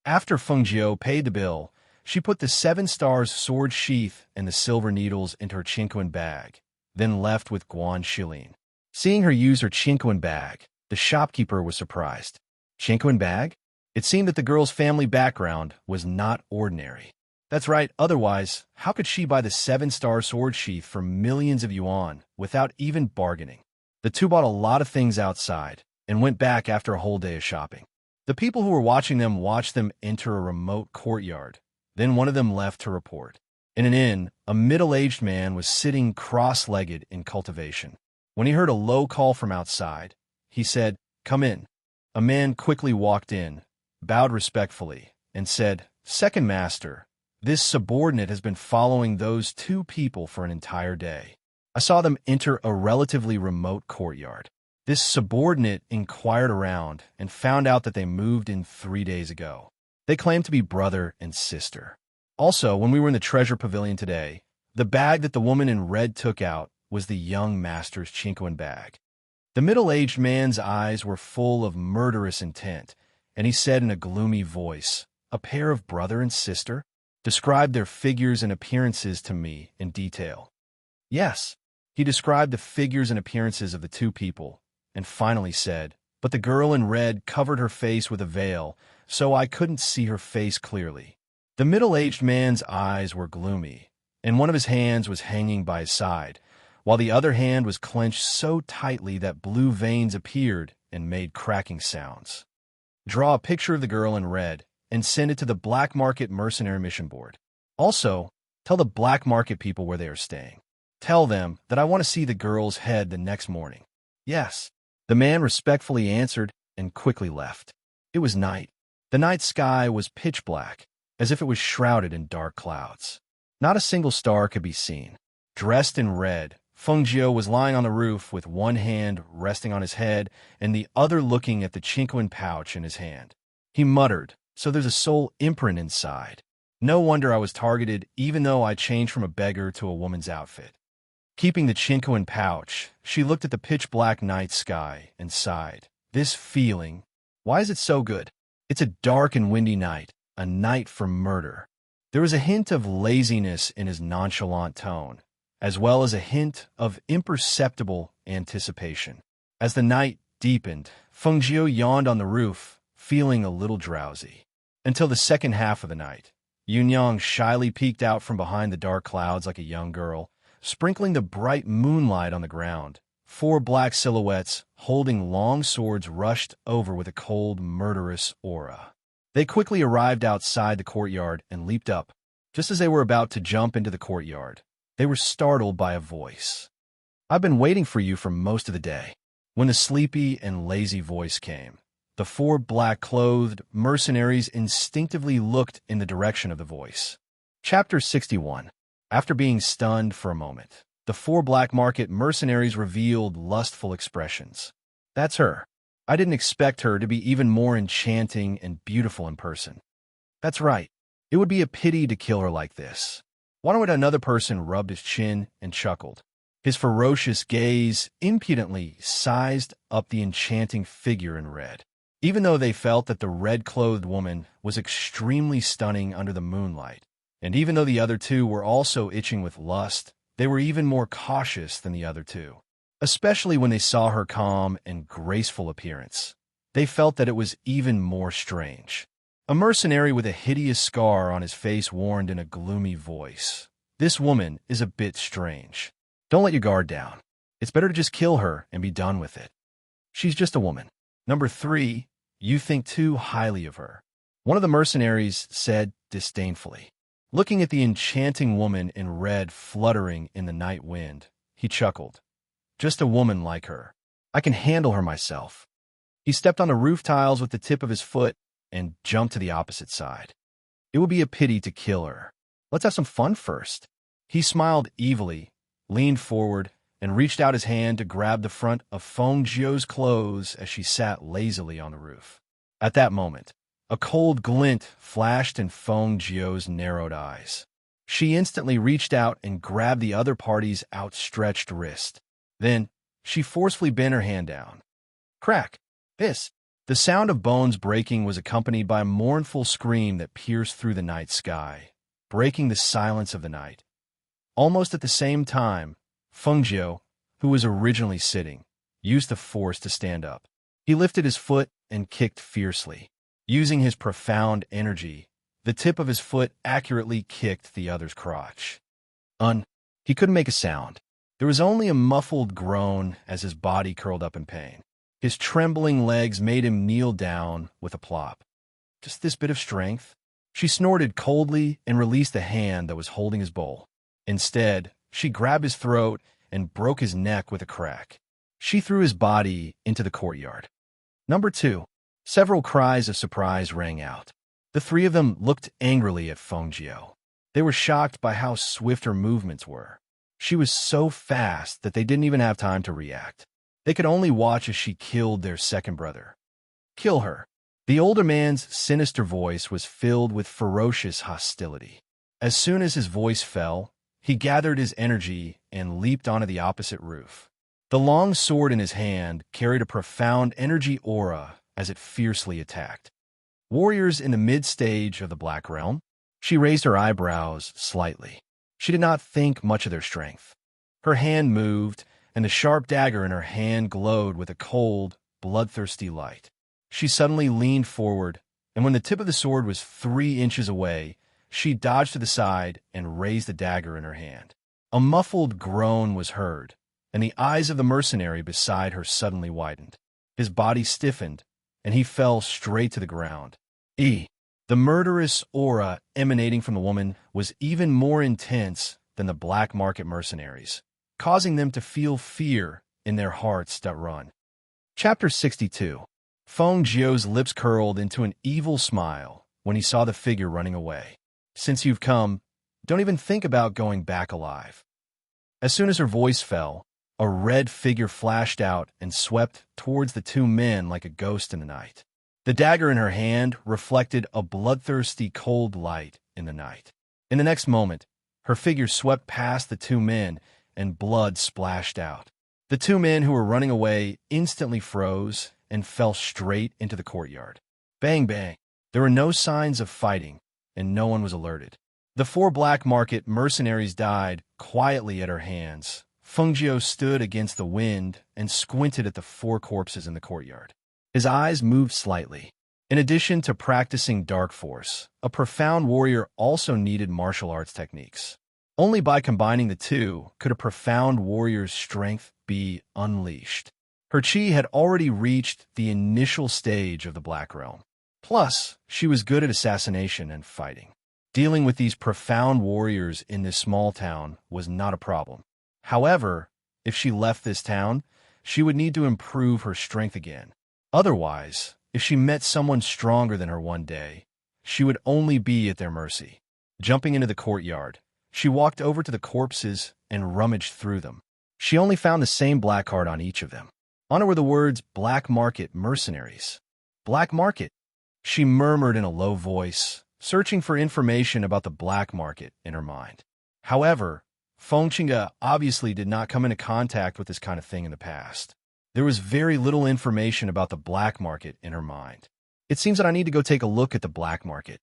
After Fengjiu paid the bill, she put the 7-star sword sheath and the silver needles into her Qingquan bag, then left with Guan Shilin. Seeing her use her Qingquan bag, the shopkeeper was surprised. Qingquan bag? It seemed that the girl's family background was not ordinary. That's right, otherwise, how could she buy the 7-star sword sheath for millions of yuan without even bargaining? The 2 bought a lot of things outside and went back after a whole day of shopping. The people who were watching them watched them enter a remote courtyard. Then one of them left to report. In an inn, a middle-aged man was sitting cross-legged in cultivation. When he heard a low call from outside, he said, "Come in." A man quickly walked in, bowed respectfully, and said, "Second master, this subordinate has been following those 2 people for an entire day. I saw them enter a relatively remote courtyard. This subordinate inquired around and found out that they moved in 3 days ago. They claim to be brother and sister. Also, when we were in the treasure pavilion today, the bag that the woman in red took out was the young master's Qingquan bag." The middle-aged man's eyes were full of murderous intent, and he said in a gloomy voice, "A pair of brother and sister? Describe their figures and appearances to me in detail." Yes, he described the figures and appearances of the 2 people, and finally said, "But the girl in red covered her face with a veil, so I couldn't see her face clearly." The middle-aged man's eyes were gloomy, and one of his hands was hanging by his side, while the other hand was clenched so tightly that blue veins appeared and made cracking sounds. Draw a picture of the girl in red and send it to the Black Market Mercenary Mission Board. Also, tell the Black Market people where they are staying. Tell them that I want to see the girl's head the next morning." "Yes." The man respectfully answered and quickly left. It was night. The night sky was pitch black, as if it was shrouded in dark clouds. Not a single star could be seen. Dressed in red, Fengjiu was lying on the roof with one hand resting on his head and the other looking at the Qingquan pouch in his hand. He muttered, "So there's a soul imprint inside. No wonder I was targeted even though I changed from a beggar to a woman's outfit." Keeping the Qingquan pouch, she looked at the pitch-black night sky and sighed. "This feeling, why is it so good? It's a dark and windy night, a night for murder." There was a hint of laziness in his nonchalant tone, as well as a hint of imperceptible anticipation. As the night deepened, Fengjiu yawned on the roof, feeling a little drowsy. Until the second half of the night, Yunyang shyly peeked out from behind the dark clouds like a young girl, sprinkling the bright moonlight on the ground. 4 black silhouettes holding long swords rushed over with a cold, murderous aura. They quickly arrived outside the courtyard and leaped up. Just as they were about to jump into the courtyard, they were startled by a voice. "I've been waiting for you for most of the day." When the sleepy and lazy voice came, the 4 black-clothed mercenaries instinctively looked in the direction of the voice. Chapter 61. After being stunned for a moment, the 4 black market mercenaries revealed lustful expressions. "That's her. I didn't expect her to be even more enchanting and beautiful in person. That's right. It would be a pity to kill her like this." One would another person rubbed his chin and chuckled. His ferocious gaze impudently sized up the enchanting figure in red. Even though they felt that the red-clothed woman was extremely stunning under the moonlight, and even though the other two were also itching with lust, they were even more cautious than the other two, especially when they saw her calm and graceful appearance. They felt that it was even more strange. A mercenary with a hideous scar on his face warned in a gloomy voice, "This woman is a bit strange. Don't let your guard down. It's better to just kill her and be done with it. She's just a woman." Number 3, you think too highly of her, one of the mercenaries said disdainfully. Looking at the enchanting woman in red fluttering in the night wind, he chuckled. "Just a woman like her. I can handle her myself." He stepped on the roof tiles with the tip of his foot and jumped to the opposite side. "It would be a pity to kill her. Let's have some fun first." He smiled evilly, leaned forward, and reached out his hand to grab the front of Feng Jiu's clothes as she sat lazily on the roof. At that moment, a cold glint flashed in Feng Jiu's narrowed eyes. She instantly reached out and grabbed the other party's outstretched wrist. Then, she forcefully bent her hand down. Crack! Hiss! The sound of bones breaking was accompanied by a mournful scream that pierced through the night sky, breaking the silence of the night. Almost at the same time, Feng Jiu, who was originally sitting, used the force to stand up. He lifted his foot and kicked fiercely. Using his profound energy, the tip of his foot accurately kicked the other's crotch. He couldn't make a sound. There was only a muffled groan as his body curled up in pain. His trembling legs made him kneel down with a plop. "Just this bit of strength?" She snorted coldly and released the hand that was holding his bowl. Instead, she grabbed his throat and broke his neck with a crack. She threw his body into the courtyard. Number 2. Several cries of surprise rang out. The three of them looked angrily at Feng Jiu. They were shocked by how swift her movements were. She was so fast that they didn't even have time to react. They could only watch as she killed their second brother. "Kill her." The older man's sinister voice was filled with ferocious hostility. As soon as his voice fell, he gathered his energy and leaped onto the opposite roof. The long sword in his hand carried a profound energy aura as it fiercely attacked. Warriors in the mid-stage of the Black Realm? She raised her eyebrows slightly. She did not think much of their strength. Her hand moved, and the sharp dagger in her hand glowed with a cold, bloodthirsty light. She suddenly leaned forward, and when the tip of the sword was 3 inches away, she dodged to the side and raised the dagger in her hand. A muffled groan was heard, and the eyes of the mercenary beside her suddenly widened. His body stiffened, and he fell straight to the ground. The murderous aura emanating from the woman was even more intense than the black market mercenaries, causing them to feel fear in their hearts that run. Chapter 62. Feng Jiu's lips curled into an evil smile when he saw the figure running away. "Since you've come, don't even think about going back alive." As soon as her voice fell, a red figure flashed out and swept towards the two men like a ghost in the night. The dagger in her hand reflected a bloodthirsty cold light in the night. In the next moment, her figure swept past the two men and blood splashed out. The two men who were running away instantly froze and fell straight into the courtyard. Bang, bang. There were no signs of fighting, and no one was alerted. The 4 black market mercenaries died quietly at her hands. Feng Jiu stood against the wind and squinted at the 4 corpses in the courtyard. His eyes moved slightly. In addition to practicing dark force, a profound warrior also needed martial arts techniques. Only by combining the two could a profound warrior's strength be unleashed. Her chi had already reached the initial stage of the Black Realm. Plus, she was good at assassination and fighting. Dealing with these profound warriors in this small town was not a problem. However, if she left this town, she would need to improve her strength again. Otherwise, if she met someone stronger than her one day, she would only be at their mercy. Jumping into the courtyard, she walked over to the corpses and rummaged through them. She only found the same black card on each of them. On it were the words "Black Market Mercenaries." Black Market, she murmured in a low voice, searching for information about the black market in her mind. However, Feng Qingge obviously did not come into contact with this kind of thing in the past. There was very little information about the black market in her mind. It seems that I need to go take a look at the black market.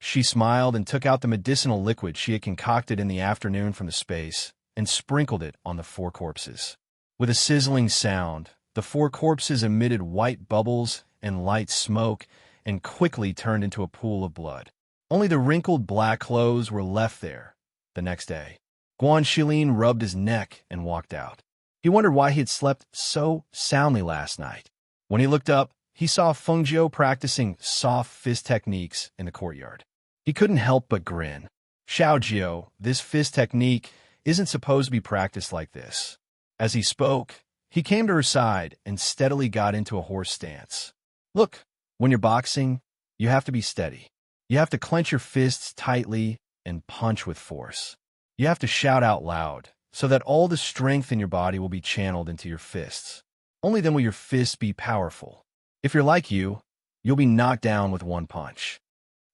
She smiled and took out the medicinal liquid she had concocted in the afternoon from the space and sprinkled it on the four corpses. With a sizzling sound, the four corpses emitted white bubbles and light smoke and quickly turned into a pool of blood. Only the wrinkled black clothes were left there. The next day, Guan Shilin rubbed his neck and walked out. He wondered why he had slept so soundly last night. When he looked up, he saw Feng Jiu practicing soft fist techniques in the courtyard. He couldn't help but grin. Xiao Jiu, this fist technique isn't supposed to be practiced like this. As he spoke, he came to her side and steadily got into a horse stance. Look, when you're boxing, you have to be steady. You have to clench your fists tightly and punch with force. You have to shout out loud so that all the strength in your body will be channeled into your fists. Only then will your fists be powerful. If you're like you'll be knocked down with one punch.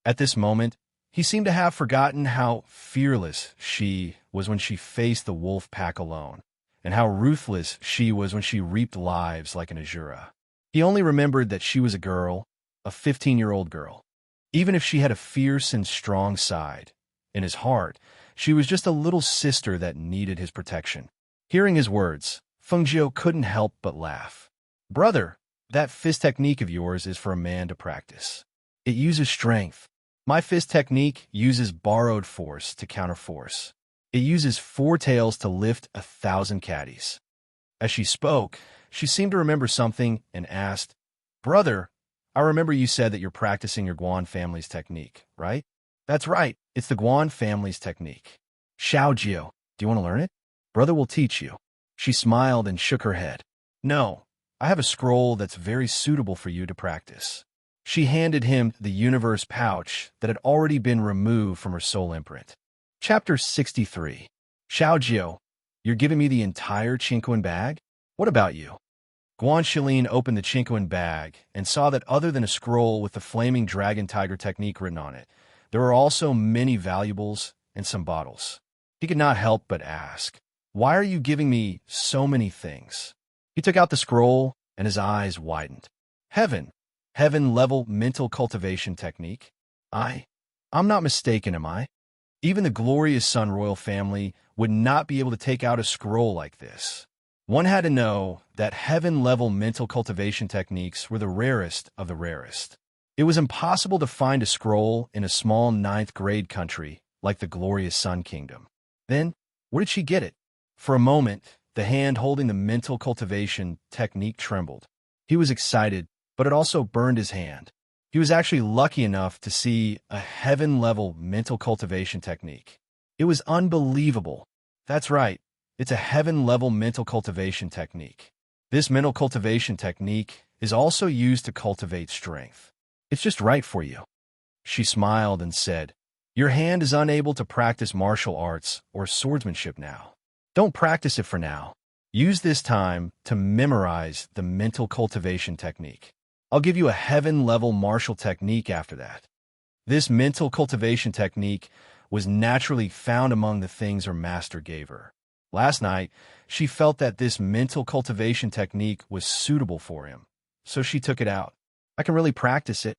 At this moment, he seemed to have forgotten how fearless she was when she faced the wolf pack alone, and how ruthless she was when she reaped lives like an Azura. He only remembered that she was a girl, a 15-year-old girl. Even if she had a fierce and strong side, in his heart, she was just a little sister that needed his protection. Hearing his words, Feng Jiu couldn't help but laugh. Brother, that fist technique of yours is for a man to practice. It uses strength. My fist technique uses borrowed force to counter force. It uses four tails to lift 1,000 caddies. As she spoke, she seemed to remember something and asked, Brother, I remember you said that you're practicing your Guan family's technique, right? That's right. It's the Guan family's technique. Xiao Jiu, do you want to learn it? Brother will teach you. She smiled and shook her head. No, I have a scroll that's very suitable for you to practice. She handed him the universe pouch that had already been removed from her soul imprint. Chapter 63. Xiao Jiu, you're giving me the entire Qingquan bag? What about you? Guan Shilin opened the Qingquan bag and saw that other than a scroll with the flaming dragon tiger technique written on it, there were also many valuables and some bottles. He could not help but ask, why are you giving me so many things? He took out the scroll and his eyes widened. Heaven-level mental cultivation technique. I'm not mistaken, am I? Even the glorious Sun royal family would not be able to take out a scroll like this. One had to know that heaven-level mental cultivation techniques were the rarest of the rarest. It was impossible to find a scroll in a small 9th-grade country like the glorious Sun Kingdom. Then, where did she get it? For a moment, the hand holding the mental cultivation technique trembled. He was excited, but it also burned his hand. He was actually lucky enough to see a heaven-level mental cultivation technique. It was unbelievable. That's right, it's a heaven-level mental cultivation technique. This mental cultivation technique is also used to cultivate strength. It's just right for you. She smiled and said, Your hand is unable to practice martial arts or swordsmanship now. Don't practice it for now. Use this time to memorize the mental cultivation technique. I'll give you a heaven-level martial technique after that. This mental cultivation technique was naturally found among the things her master gave her. Last night, she felt that this mental cultivation technique was suitable for him, so she took it out. I can really practice it.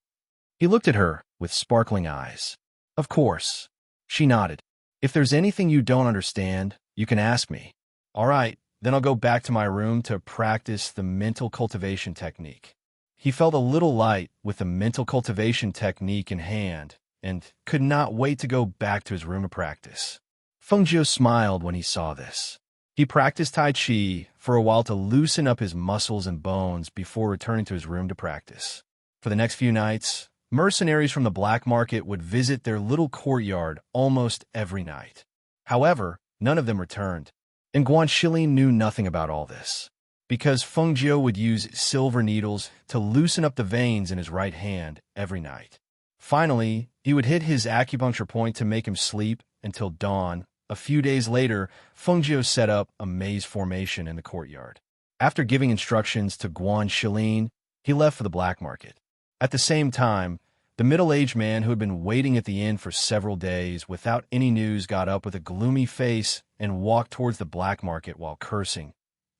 He looked at her with sparkling eyes. Of course. She nodded. If there's anything you don't understand, you can ask me. All right, then I'll go back to my room to practice the mental cultivation technique. He felt a little light with the mental cultivation technique in hand and could not wait to go back to his room to practice. Feng Jiu smiled when he saw this. He practiced Tai Chi for a while to loosen up his muscles and bones before returning to his room to practice. For the next few nights, mercenaries from the black market would visit their little courtyard almost every night. However, none of them returned, and Guan Shilin knew nothing about all this, because Feng Jiu would use silver needles to loosen up the veins in his right hand every night. Finally, he would hit his acupuncture point to make him sleep until dawn. A few days later, Feng Jiu set up a maze formation in the courtyard. After giving instructions to Guan Shilin, he left for the black market. At the same time, The middle-aged man who had been waiting at the inn for several days without any news got up with a gloomy face and walked towards the black market while cursing.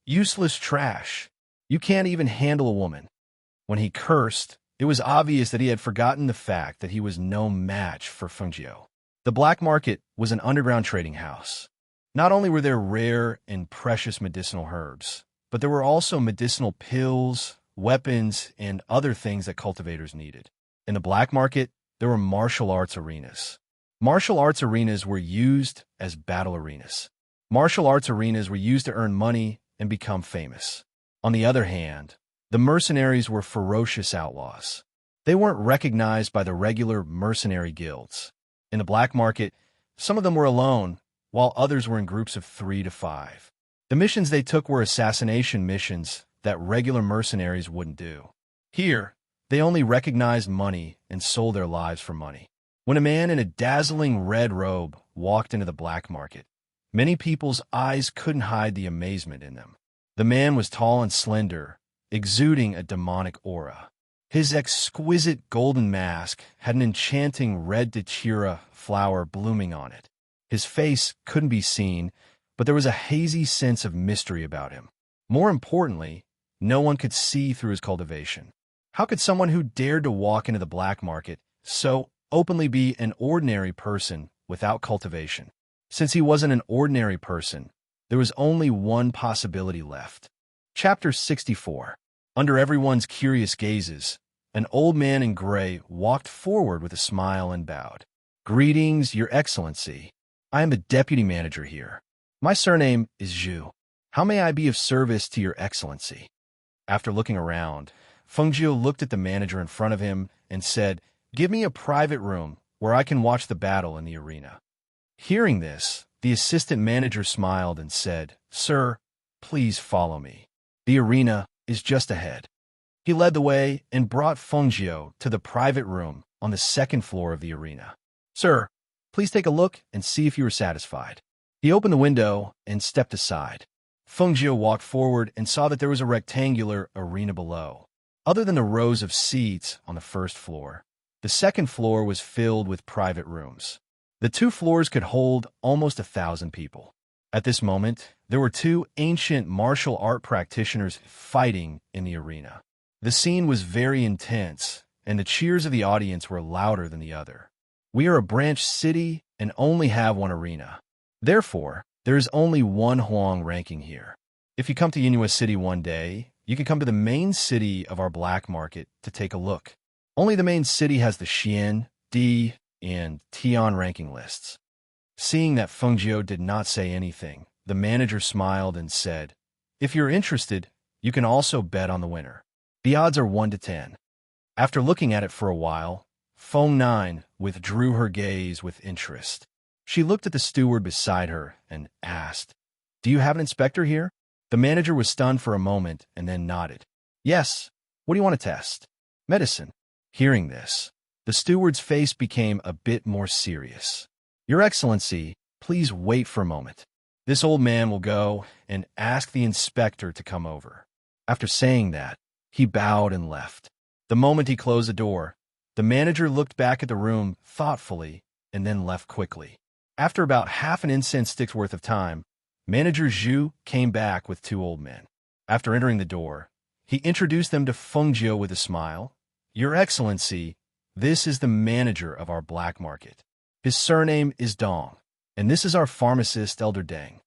"Useless trash! You can't even handle a woman." When he cursed, it was obvious that he had forgotten the fact that he was no match for Fengjiu. The black market was an underground trading house. Not only were there rare and precious medicinal herbs, but there were also medicinal pills, weapons, and other things that cultivators needed. In the black market, there were martial arts arenas. Martial arts arenas were used as battle arenas. Martial arts arenas were used to earn money and become famous. On the other hand, the mercenaries were ferocious outlaws. They weren't recognized by the regular mercenary guilds. In the black market, some of them were alone, while others were in groups of 3 to 5. The missions they took were assassination missions that regular mercenaries wouldn't do. Here, they only recognized money and sold their lives for money. When a man in a dazzling red robe walked into the black market, many people's eyes couldn't hide the amazement in them. The man was tall and slender, exuding a demonic aura. His exquisite golden mask had an enchanting red datura flower blooming on it. His face couldn't be seen, but there was a hazy sense of mystery about him. More importantly, no one could see through his cultivation. How could someone who dared to walk into the black market so openly be an ordinary person without cultivation? Since he wasn't an ordinary person, there was only one possibility left. Chapter 64. Under everyone's curious gazes, an old man in gray walked forward with a smile and bowed. "Greetings, Your Excellency. I am the deputy manager here. My surname is Zhu. How may I be of service to Your Excellency?" After looking around, Fengjiu looked at the manager in front of him and said, "Give me a private room where I can watch the battle in the arena." Hearing this, the assistant manager smiled and said, "Sir, please follow me. The arena is just ahead." He led the way and brought Fengjiu to the private room on the second floor of the arena. "Sir, please take a look and see if you are satisfied." He opened the window and stepped aside. Fengjiu walked forward and saw that there was a rectangular arena below. Other than the rows of seats on the first floor, the second floor was filled with private rooms. The 2 floors could hold almost 1,000 people. At this moment, there were 2 ancient martial art practitioners fighting in the arena. The scene was very intense, and the cheers of the audience were louder than the other. "We are a branch city and only have one arena. Therefore, there is only one Huang ranking here. If you come to Yinhua City one day, you can come to the main city of our black market to take a look. Only the main city has the Xian, Di, and Tian ranking lists." Seeing that Fengjiu did not say anything, the manager smiled and said, "If you're interested, you can also bet on the winner. The odds are 1 to 10. After looking at it for a while, Feng Nine withdrew her gaze with interest. She looked at the steward beside her and asked, "Do you have an inspector here?" The manager was stunned for a moment and then nodded. "Yes. What do you want to test?" "Medicine." Hearing this, the steward's face became a bit more serious. "Your Excellency, please wait for a moment. This old man will go and ask the inspector to come over." After saying that, he bowed and left. The moment he closed the door, the manager looked back at the room thoughtfully and then left quickly. After about half an incense stick's worth of time, Manager Zhu came back with 2 old men. After entering the door, he introduced them to Fengjiu with a smile. "Your Excellency, this is the manager of our black market. His surname is Dong, and this is our pharmacist, Elder Deng."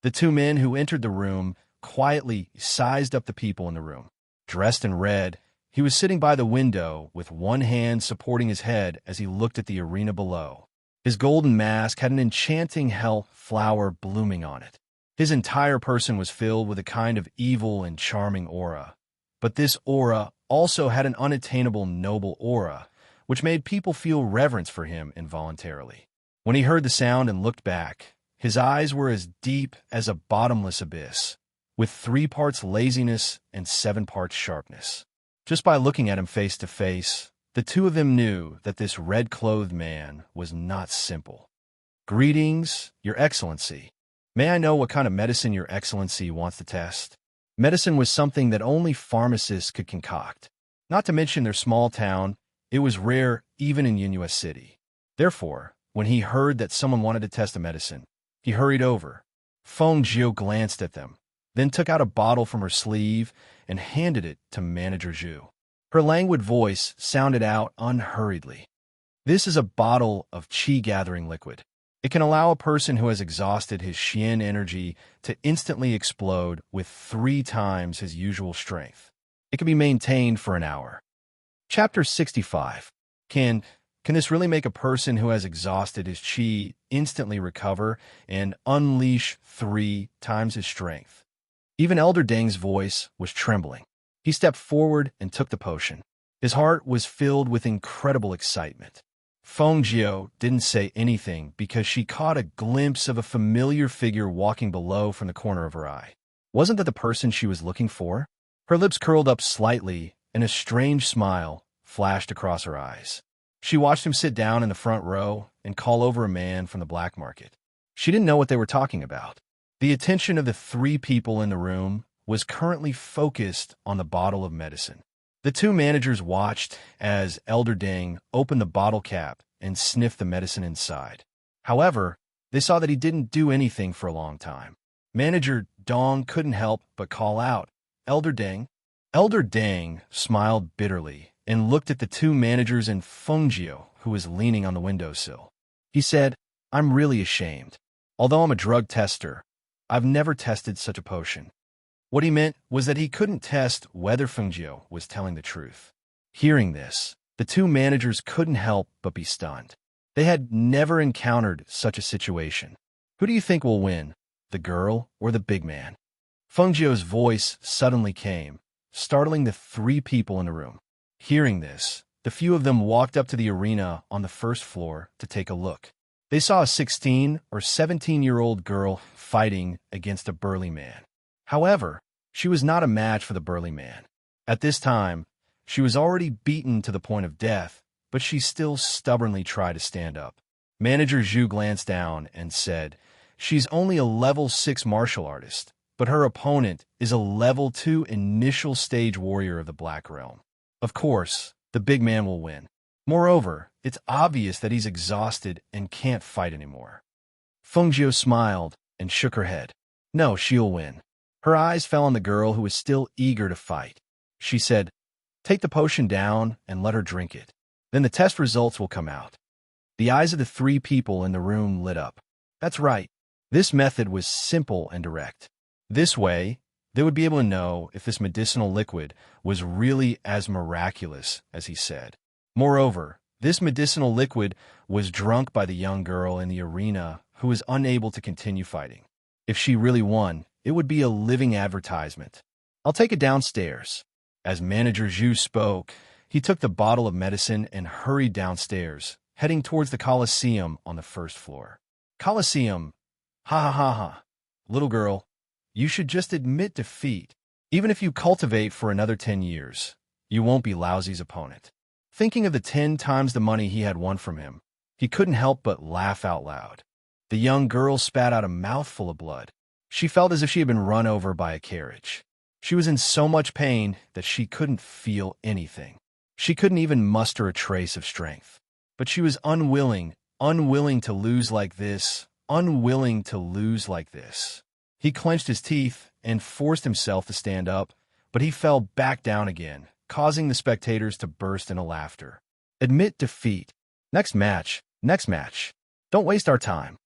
The 2 men who entered the room quietly sized up the people in the room. Dressed in red, he was sitting by the window with one hand supporting his head as he looked at the arena below. His golden mask had an enchanting health flower blooming on it. His entire person was filled with a kind of evil and charming aura. But this aura also had an unattainable noble aura, which made people feel reverence for him involuntarily. When he heard the sound and looked back, his eyes were as deep as a bottomless abyss, with 3 parts laziness and 7 parts sharpness. Just by looking at him face to face, the 2 of them knew that this red-clothed man was not simple. "Greetings, Your Excellency. May I know what kind of medicine Your Excellency wants to test?" Medicine was something that only pharmacists could concoct. Not to mention their small town, It was rare even in Yinhua City. Therefore, when he heard that someone wanted to test a medicine, he hurried over. Feng Jiu glanced at them, then took out a bottle from her sleeve and handed it to Manager Zhu. Her languid voice sounded out unhurriedly. This is a bottle of qi-gathering liquid. It can allow a person who has exhausted his Xian energy to instantly explode with 3 times his usual strength. It can be maintained for an hour. Chapter 65. Can this really make a person who has exhausted his qi instantly recover and unleash 3 times his strength? Even Elder Deng's voice was trembling. He stepped forward and took the potion. His heart was filled with incredible excitement. Feng Jiu didn't say anything because she caught a glimpse of a familiar figure walking below from the corner of her eye. Wasn't that the person she was looking for? Her lips curled up slightly, and a strange smile flashed across her eyes. She watched him sit down in the front row and call over a man from the black market. She didn't know what they were talking about. The attention of the 3 people in the room was currently focused on the bottle of medicine. The 2 managers watched as Elder Deng opened the bottle cap and sniffed the medicine inside. However, they saw that he didn't do anything for a long time. Manager Dong couldn't help but call out, "Elder Deng." Elder Deng smiled bitterly and looked at the 2 managers and Feng Jiu, who was leaning on the windowsill. He said, "I'm really ashamed. Although I'm a drug tester, I've never tested such a potion." What he meant was that he couldn't test whether Feng Jiu was telling the truth. Hearing this, the 2 managers couldn't help but be stunned. They had never encountered such a situation. Who do you think will win, the girl or the big man? Feng Jiu's voice suddenly came, startling the 3 people in the room. Hearing this, the few of them walked up to the arena on the first floor to take a look. They saw a 16 or 17-year-old girl fighting against a burly man. However, she was not a match for the burly man. At this time, she was already beaten to the point of death, but she still stubbornly tried to stand up. Manager Zhu glanced down and said, "She's only a level 6 martial artist, but her opponent is a level 2 initial stage warrior of the Black Realm. Of course, the big man will win. Moreover, it's obvious that he's exhausted and can't fight anymore." Feng Jiu smiled and shook her head. "No, she'll win." Her eyes fell on the girl who was still eager to fight. She said, "Take the potion down and let her drink it. Then the test results will come out." The eyes of the 3 people in the room lit up. That's right. This method was simple and direct. This way, they would be able to know if this medicinal liquid was really as miraculous as he said. Moreover, this medicinal liquid was drunk by the young girl in the arena who was unable to continue fighting. If she really won, it would be a living advertisement. "I'll take it downstairs." As Manager Zhu spoke, he took the bottle of medicine and hurried downstairs, heading towards the Colosseum on the first floor. Colosseum. Ha ha ha ha. Little girl, you should just admit defeat. Even if you cultivate for another 10 years, you won't be Laozi's opponent. Thinking of the 10 times the money he had won from him, he couldn't help but laugh out loud. The young girl spat out a mouthful of blood. She felt as if she had been run over by a carriage. She was in so much pain that she couldn't feel anything. She couldn't even muster a trace of strength. But she was unwilling to lose like this, unwilling to lose like this. He clenched his teeth and forced himself to stand up, but he fell back down again, causing the spectators to burst into laughter. Admit defeat. Next match. Don't waste our time.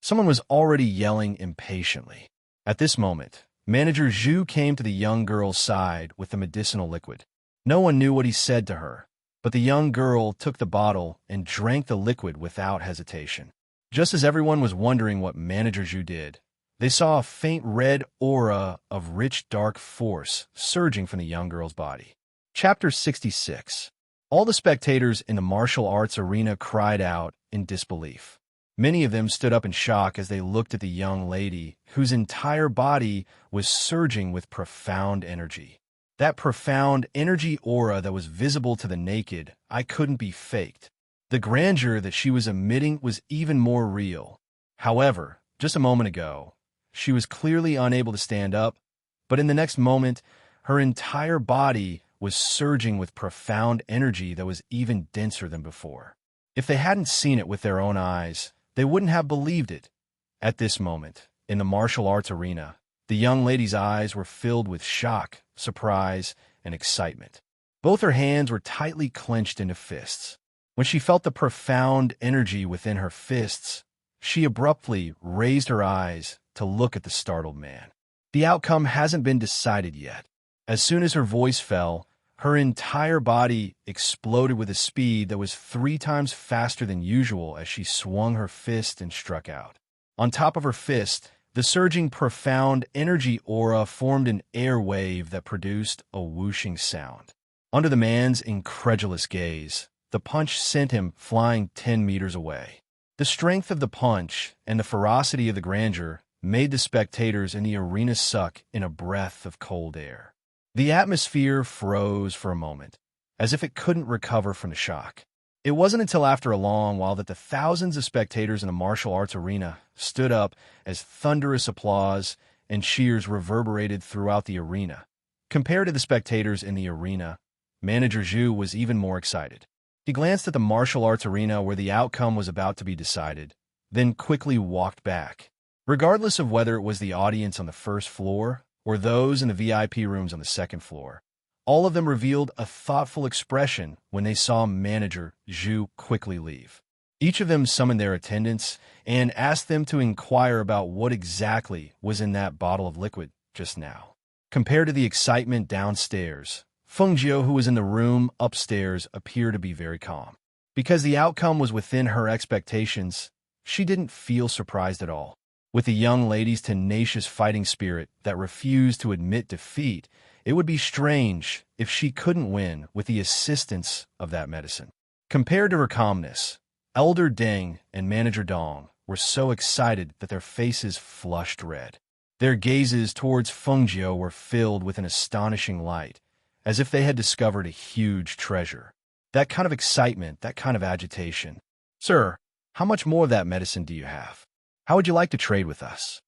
Someone was already yelling impatiently. At this moment, Manager Zhu came to the young girl's side with the medicinal liquid. No one knew what he said to her, but the young girl took the bottle and drank the liquid without hesitation. Just as everyone was wondering what Manager Zhu did, they saw a faint red aura of rich dark force surging from the young girl's body. Chapter 66. All the spectators in the martial arts arena cried out in disbelief. Many of them stood up in shock as they looked at the young lady, whose entire body was surging with profound energy. That profound energy aura that was visible to the naked eye couldn't be faked. The grandeur that she was emitting was even more real. However, just a moment ago, she was clearly unable to stand up, but in the next moment, her entire body was surging with profound energy that was even denser than before. If they hadn't seen it with their own eyes, they wouldn't have believed it. At this moment, in the martial arts arena, the young lady's eyes were filled with shock, surprise, and excitement. Both her hands were tightly clenched into fists. When she felt the profound energy within her fists, she abruptly raised her eyes to look at the startled man. The outcome hasn't been decided yet. As soon as her voice fell, her entire body exploded with a speed that was 3 times faster than usual as she swung her fist and struck out. On top of her fist, the surging profound energy aura formed an air wave that produced a whooshing sound. Under the man's incredulous gaze, the punch sent him flying 10 meters away. The strength of the punch and the ferocity of the grandeur made the spectators in the arena suck in a breath of cold air. The atmosphere froze for a moment, as if it couldn't recover from the shock. It wasn't until after a long while that the thousands of spectators in the martial arts arena stood up as thunderous applause and cheers reverberated throughout the arena. Compared to the spectators in the arena, Manager Zhu was even more excited. He glanced at the martial arts arena where the outcome was about to be decided, then quickly walked back. Regardless of whether it was the audience on the first floor or those in the VIP rooms on the second floor, all of them revealed a thoughtful expression when they saw Manager Zhu quickly leave. Each of them summoned their attendants and asked them to inquire about what exactly was in that bottle of liquid just now. Compared to the excitement downstairs, Feng Jiu, who was in the room upstairs, appeared to be very calm. Because the outcome was within her expectations, she didn't feel surprised at all. With the young lady's tenacious fighting spirit that refused to admit defeat, it would be strange if she couldn't win with the assistance of that medicine. Compared to her calmness, Elder Deng and Manager Dong were so excited that their faces flushed red. Their gazes towards Feng Jiu were filled with an astonishing light, as if they had discovered a huge treasure. That kind of excitement, that kind of agitation. "Sir, how much more of that medicine do you have? How would you like to trade with us?"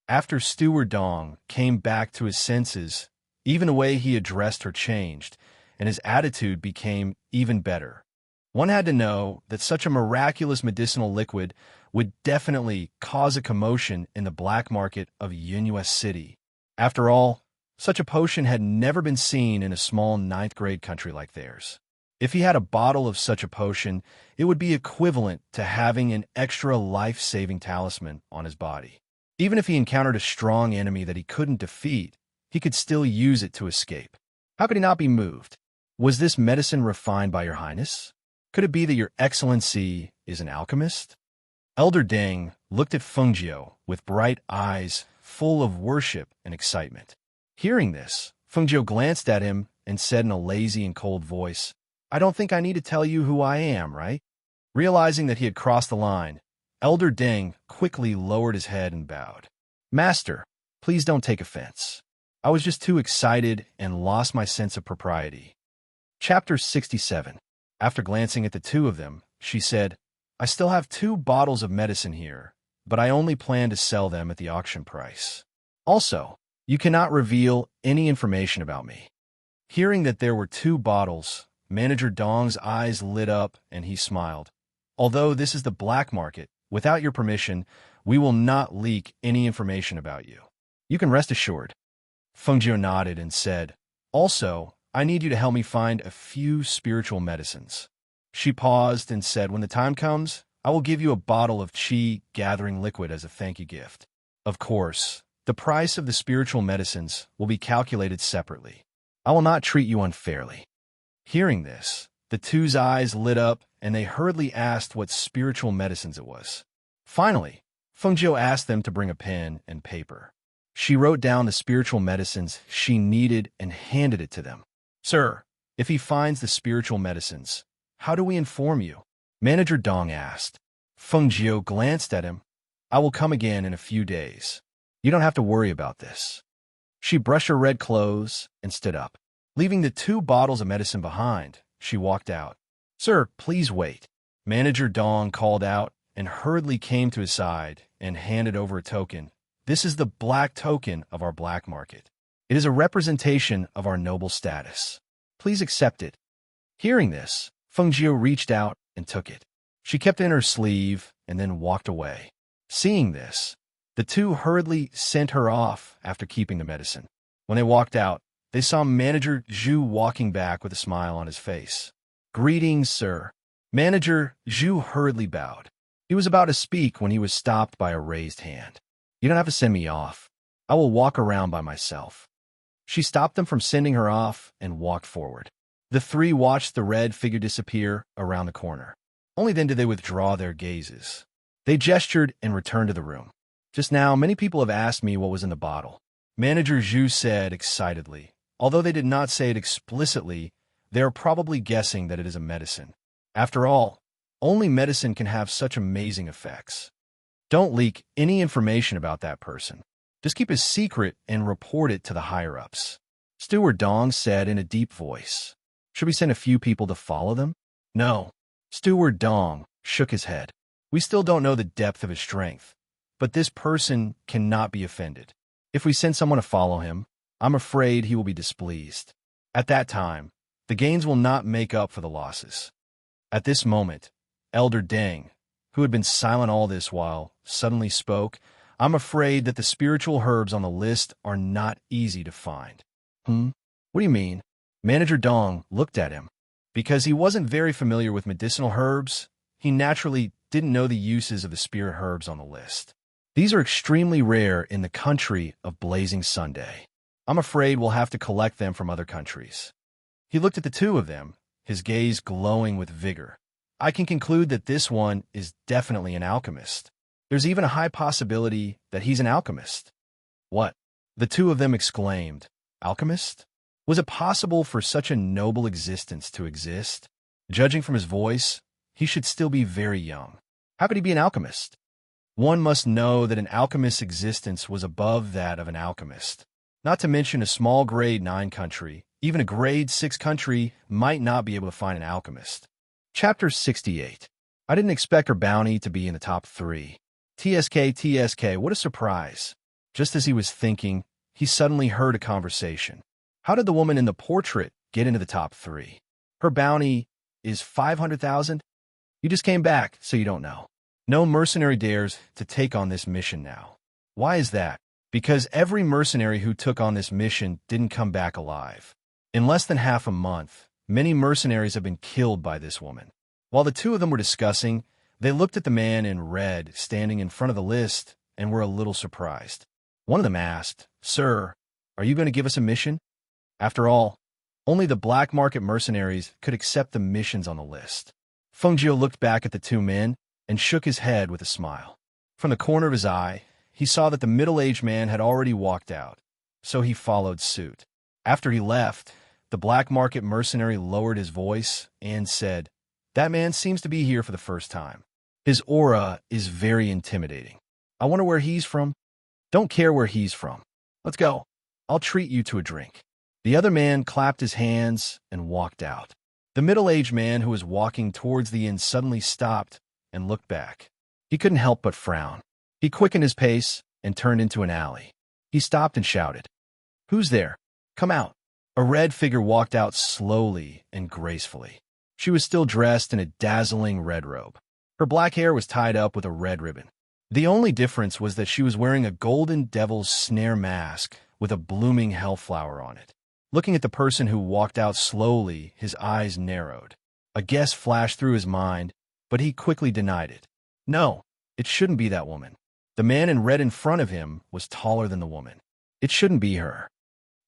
After Steward Dong came back to his senses, even the way he addressed her changed, and his attitude became even better. One had to know that such a miraculous medicinal liquid would definitely cause a commotion in the black market of Yunhua City. After all, such a potion had never been seen in a small ninth-grade country like theirs. If he had a bottle of such a potion, it would be equivalent to having an extra life-saving talisman on his body. Even if he encountered a strong enemy that he couldn't defeat, he could still use it to escape. How could he not be moved? Was this medicine refined by your highness? Could it be that your excellency is an alchemist? Elder Deng looked at Feng Jiu with bright eyes full of worship and excitement. Hearing this, Feng Jiu glanced at him and said in a lazy and cold voice, "I don't think I need to tell you who I am, right?" Realizing that he had crossed the line, Elder Deng quickly lowered his head and bowed. "Master, please don't take offense. I was just too excited and lost my sense of propriety." Chapter 67. After glancing at the two of them, she said, "I still have 2 bottles of medicine here, but I only plan to sell them at the auction price. Also, you cannot reveal any information about me." Hearing that there were 2 bottles, Manager Dong's eyes lit up and he smiled. "Although this is the black market, without your permission, we will not leak any information about you. You can rest assured." Feng Jiu nodded and said, "Also, I need you to help me find a few spiritual medicines." She paused and said, "When the time comes, I will give you a bottle of qi gathering liquid as a thank you gift. Of course, the price of the spiritual medicines will be calculated separately. I will not treat you unfairly." Hearing this, the two's eyes lit up and they hurriedly asked what spiritual medicines it was. Finally, Feng Jiu asked them to bring a pen and paper. She wrote down the spiritual medicines she needed and handed it to them. "Sir, if he finds the spiritual medicines, how do we inform you?" Manager Dong asked. Feng Jiu glanced at him. "I will come again in a few days. You don't have to worry about this." She brushed her red clothes and stood up. Leaving the 2 bottles of medicine behind, she walked out. "Sir, please wait." Manager Dong called out and hurriedly came to his side and handed over a token. "This is the black token of our black market. It is a representation of our noble status. Please accept it." Hearing this, Fengjiu reached out and took it. She kept it in her sleeve and then walked away. Seeing this, the two hurriedly sent her off after keeping the medicine. When they walked out, they saw Manager Zhu walking back with a smile on his face. "Greetings, sir." Manager Zhu hurriedly bowed. He was about to speak when he was stopped by a raised hand. "You don't have to send me off. I will walk around by myself." She stopped them from sending her off and walked forward. The three watched the red figure disappear around the corner. Only then did they withdraw their gazes. They gestured and returned to the room. "Just now, many people have asked me what was in the bottle," Manager Zhu said excitedly. Although they did not say it explicitly, they are probably guessing that it is a medicine. After all, only medicine can have such amazing effects. Don't leak any information about that person. Just keep it secret and report it to the higher-ups. Steward Dong said in a deep voice. "Should we send a few people to follow them?" "No." Steward Dong shook his head. "We still don't know the depth of his strength, but this person cannot be offended. If we send someone to follow him, I'm afraid he will be displeased. At that time, the gains will not make up for the losses." At this moment, Elder Deng, who had been silent all this while, suddenly spoke. "I'm afraid that the spiritual herbs on the list are not easy to find." What do you mean?" Manager Dong looked at him. Because he wasn't very familiar with medicinal herbs, he naturally didn't know the uses of the spirit herbs on the list. "These are extremely rare in the country of Blazing Sunday. I'm afraid we'll have to collect them from other countries." He looked at the two of them, his gaze glowing with vigor. "I can conclude that this one is definitely an alchemist. There's even a high possibility that he's an alchemist." "What?" the two of them exclaimed. "Alchemist? Was it possible for such a noble existence to exist?" Judging from his voice, he should still be very young. How could he be an alchemist? One must know that an alchemist's existence was above that of an alchemist. Not to mention a small grade 9 country, even a grade 6 country might not be able to find an alchemist. Chapter 68. I didn't expect her bounty to be in the top 3. TSK, what a surprise. Just as he was thinking, he suddenly heard a conversation. How did the woman in the portrait get into the top 3? Her bounty is 500,000? You just came back, so you don't know. No mercenary dares to take on this mission now. Why is that? Because every mercenary who took on this mission didn't come back alive. In less than half a month, many mercenaries have been killed by this woman. While the two of them were discussing, they looked at the man in red standing in front of the list and were a little surprised. One of them asked, "Sir, are you going to give us a mission?" After all, only the black market mercenaries could accept the missions on the list. Fengjiu looked back at the two men and shook his head with a smile. From the corner of his eye, he saw that the middle-aged man had already walked out, so he followed suit. After he left, the black market mercenary lowered his voice and said, "That man seems to be here for the first time. His aura is very intimidating. I wonder where he's from." "Don't care where he's from. Let's go. I'll treat you to a drink." The other man clapped his hands and walked out. The middle-aged man who was walking towards the inn suddenly stopped and looked back. He couldn't help but frown. He quickened his pace and turned into an alley. He stopped and shouted, "Who's there? Come out." A red figure walked out slowly and gracefully. She was still dressed in a dazzling red robe. Her black hair was tied up with a red ribbon. The only difference was that she was wearing a golden devil's snare mask with a blooming hellflower on it. Looking at the person who walked out slowly, his eyes narrowed. A guess flashed through his mind, but he quickly denied it. No, it shouldn't be that woman. The man in red in front of him was taller than the woman. It shouldn't be her.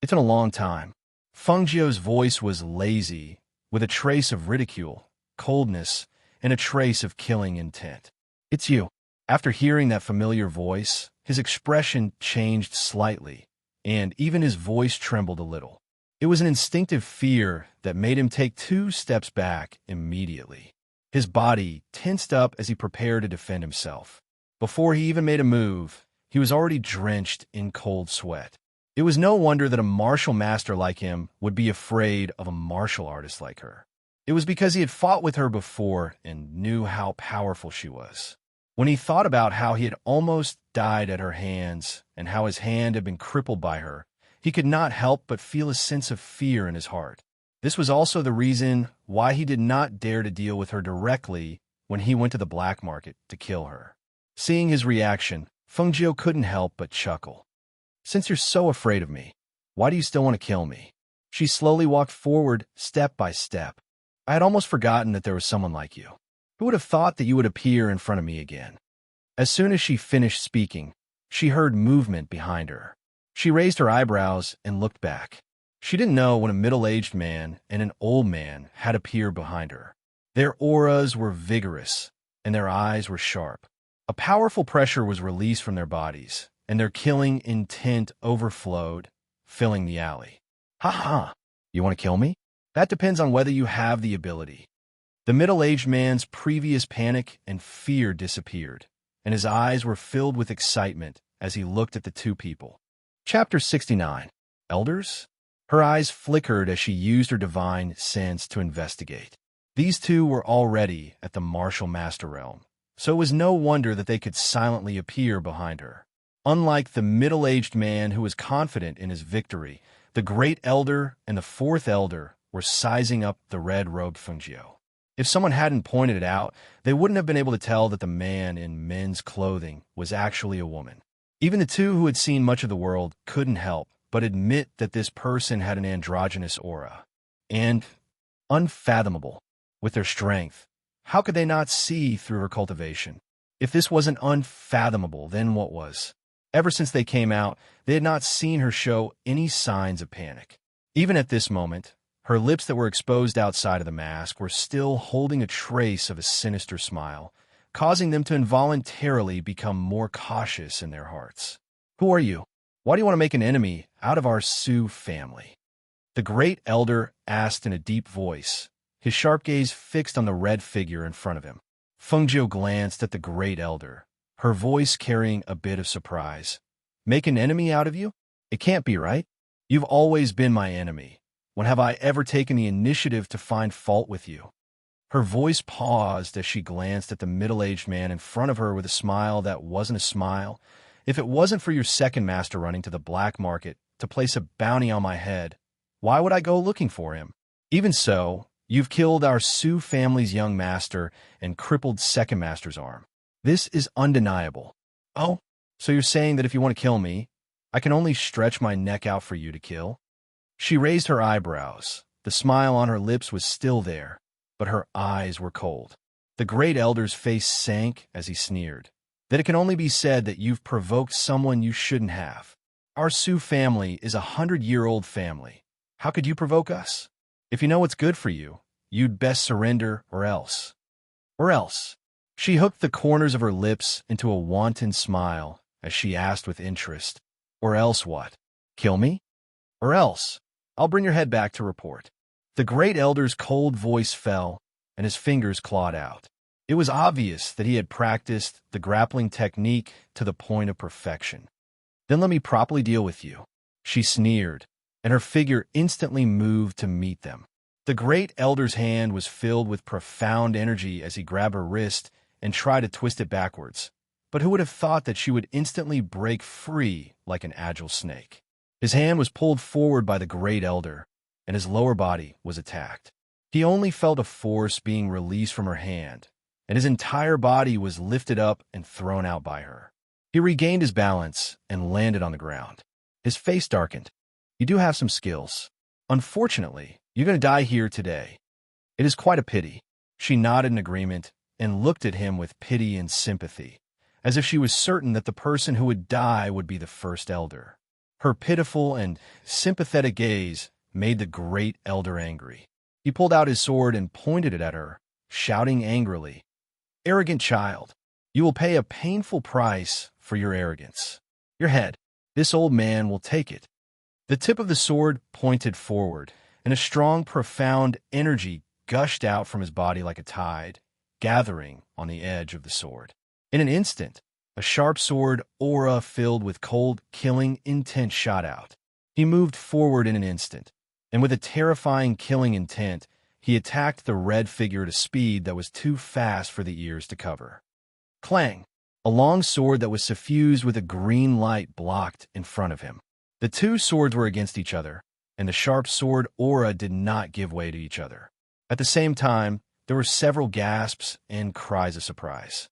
It's been a long time. Fengjiu's voice was lazy, with a trace of ridicule, coldness, and a trace of killing intent. "It's you." After hearing that familiar voice, his expression changed slightly, and even his voice trembled a little. It was an instinctive fear that made him take 2 steps back immediately. His body tensed up as he prepared to defend himself. Before he even made a move, he was already drenched in cold sweat. It was no wonder that a martial master like him would be afraid of a martial artist like her. It was because he had fought with her before and knew how powerful she was. When he thought about how he had almost died at her hands and how his hand had been crippled by her, he could not help but feel a sense of fear in his heart. This was also the reason why he did not dare to deal with her directly when he went to the black market to kill her. Seeing his reaction, Fengjiu couldn't help but chuckle. Since you're so afraid of me, why do you still want to kill me? She slowly walked forward, step by step. I had almost forgotten that there was someone like you. Who would have thought that you would appear in front of me again? As soon as she finished speaking, she heard movement behind her. She raised her eyebrows and looked back. She didn't know when a middle-aged man and an old man had appeared behind her. Their auras were vigorous, and their eyes were sharp. A powerful pressure was released from their bodies, and their killing intent overflowed, filling the alley. Ha ha! You want to kill me? That depends on whether you have the ability. The middle-aged man's previous panic and fear disappeared, and his eyes were filled with excitement as he looked at the two people. Chapter 69. Elders? Her eyes flickered as she used her divine sense to investigate. These two were already at the martial master realm, so it was no wonder that they could silently appear behind her. Unlike the middle-aged man who was confident in his victory, the great elder and the fourth elder were sizing up the red-robed Fengjiu. If someone hadn't pointed it out, they wouldn't have been able to tell that the man in men's clothing was actually a woman. Even the two who had seen much of the world couldn't help but admit that this person had an androgynous aura. And unfathomable, with their strength, how could they not see through her cultivation? If this wasn't unfathomable, then what was? Ever since they came out, they had not seen her show any signs of panic. Even at this moment, her lips that were exposed outside of the mask were still holding a trace of a sinister smile, causing them to involuntarily become more cautious in their hearts. Who are you? Why do you want to make an enemy out of our Su family? The great elder asked in a deep voice, his sharp gaze fixed on the red figure in front of him. Fengjiu glanced at the great elder, her voice carrying a bit of surprise. Make an enemy out of you? It can't be, right? You've always been my enemy. When have I ever taken the initiative to find fault with you? Her voice paused as she glanced at the middle-aged man in front of her with a smile that wasn't a smile. If it wasn't for your second master running to the black market to place a bounty on my head, why would I go looking for him? Even so, you've killed our Su family's young master and crippled second master's arm. This is undeniable. Oh, so you're saying that if you want to kill me, I can only stretch my neck out for you to kill? She raised her eyebrows. The smile on her lips was still there, but her eyes were cold. The great elder's face sank as he sneered. That it can only be said that you've provoked someone you shouldn't have. Our Su family is 100-year-old family. How could you provoke us? If you know what's good for you, you'd best surrender or else. Or else. She hooked the corners of her lips into a wanton smile as she asked with interest, or else what? Kill me? Or else, I'll bring your head back to report. The great elder's cold voice fell, and his fingers clawed out. It was obvious that he had practiced the grappling technique to the point of perfection. Then let me properly deal with you. She sneered, and her figure instantly moved to meet them. The great elder's hand was filled with profound energy as he grabbed her wrist and tried to twist it backwards. But who would have thought that she would instantly break free like an agile snake? His hand was pulled forward by the great elder, and his lower body was attacked. He only felt a force being released from her hand, and his entire body was lifted up and thrown out by her. He regained his balance and landed on the ground. His face darkened. You do have some skills. Unfortunately, you're going to die here today. It is quite a pity. She nodded in agreement and looked at him with pity and sympathy, as if she was certain that the person who would die would be the first elder. Her pitiful and sympathetic gaze made the great elder angry. He pulled out his sword and pointed it at her, shouting angrily, "Arrogant child, you will pay a painful price for your arrogance. Your head, this old man will take it." The tip of the sword pointed forward, and a strong, profound energy gushed out from his body like a tide, gathering on the edge of the sword. In an instant, a sharp sword aura filled with cold, killing intent shot out. He moved forward in an instant, and with a terrifying killing intent, he attacked the red figure at a speed that was too fast for the ears to cover. Clang! A long sword that was suffused with a green light blocked in front of him. The two swords were against each other, and the sharp sword aura did not give way to each other. At the same time, there were several gasps and cries of surprise.